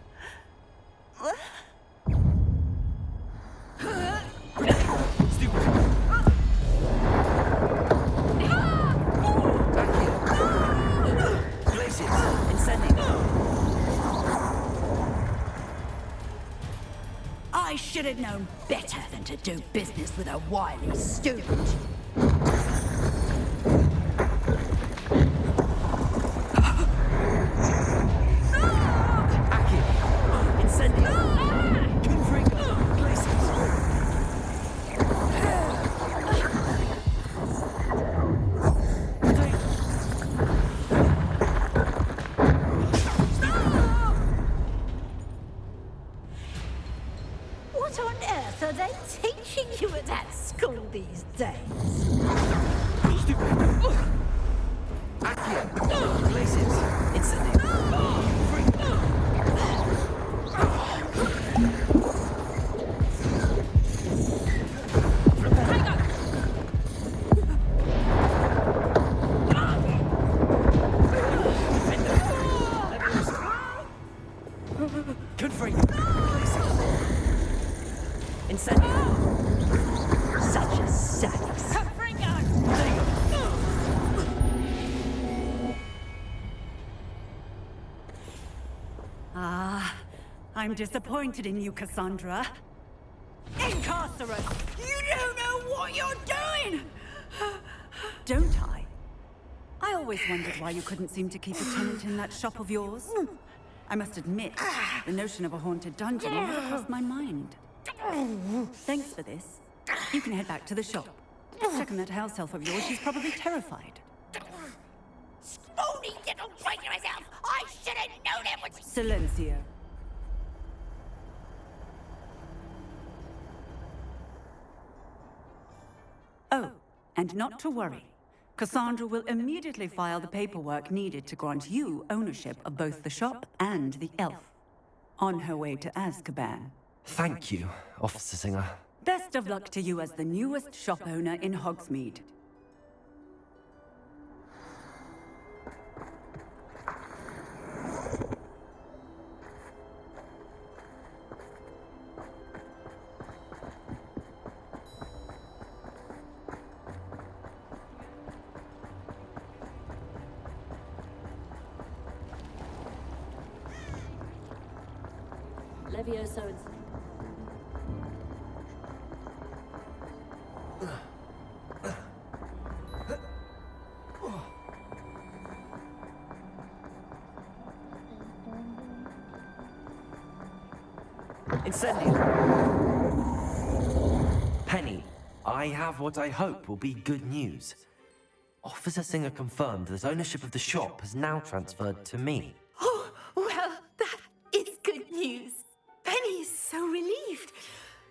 I should have known better than to do business with a wily student. What on earth are they teaching you at that school these days? Accio! Places! Instantly! Confree! Places! Incendio! Such a sadist. I'm disappointed in you, Cassandra. Incarcerate! You don't know what you're doing! Don't I? I always wondered why you couldn't seem to keep a tenant in that shop of yours. I must admit, the notion of a haunted dungeon never crossed my mind. Thanks for this. You can head back to the shop. Check on that house elf of yours, she's probably terrified. Spoony little traitor herself! I should have known it was... Silencio. Oh, and not to worry. Cassandra will immediately file the paperwork needed to grant you ownership of both the shop and the elf. On her way to Azkaban. Thank you, Officer Singer. Best of luck to you as the newest shop owner in Hogsmeade. Levioso and... Incendio! Penny, I have what I hope will be good news. Officer Singer confirmed that ownership of the shop has now transferred to me. Oh, well, that is good news. Penny is so relieved.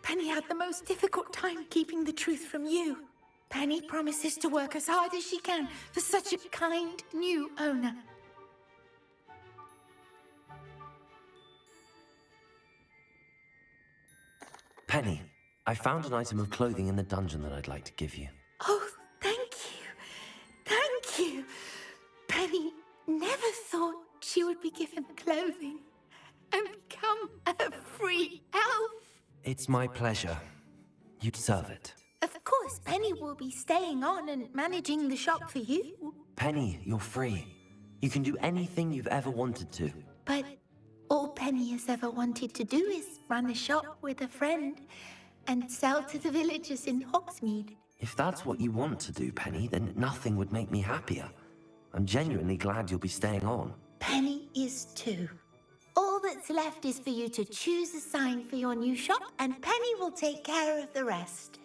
Penny had the most difficult time keeping the truth from you. Penny promises to work as hard as she can for such a kind new owner. I found an item of clothing in the dungeon that I'd like to give you. Oh, thank you. Thank you. Penny never thought she would be given clothing and become a free elf. It's my pleasure. You deserve it. Of course, Penny will be staying on and managing the shop for you. Penny, you're free. You can do anything you've ever wanted to. But all Penny has ever wanted to do is run a shop with a friend and sell to the villagers in Hogsmeade. If that's what you want to do, Penny, then nothing would make me happier. I'm genuinely glad you'll be staying on. Penny is too. All that's left is for you to choose a sign for your new shop, and Penny will take care of the rest.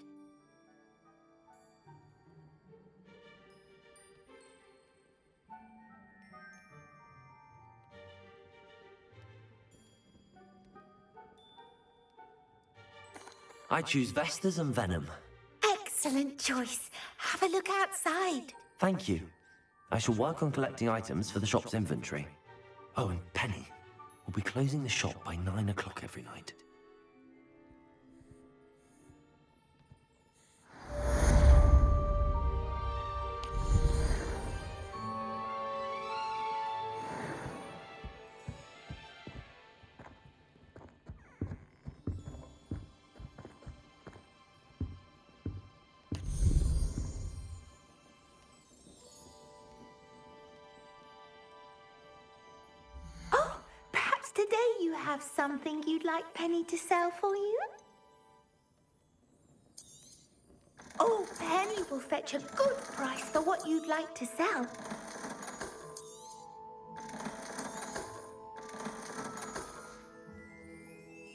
I choose Vestas and Venom. Excellent choice. Have a look outside. Thank you. I shall work on collecting items for the shop's inventory. Oh, and Penny, we'll be closing the shop by 9 o'clock every night. Today you have something you'd like Penny to sell for you? Oh, Penny will fetch a good price for what you'd like to sell.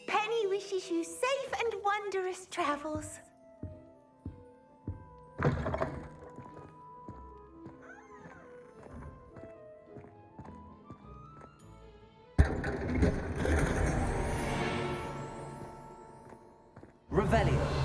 Penny wishes you safe and wondrous travels. Revelio.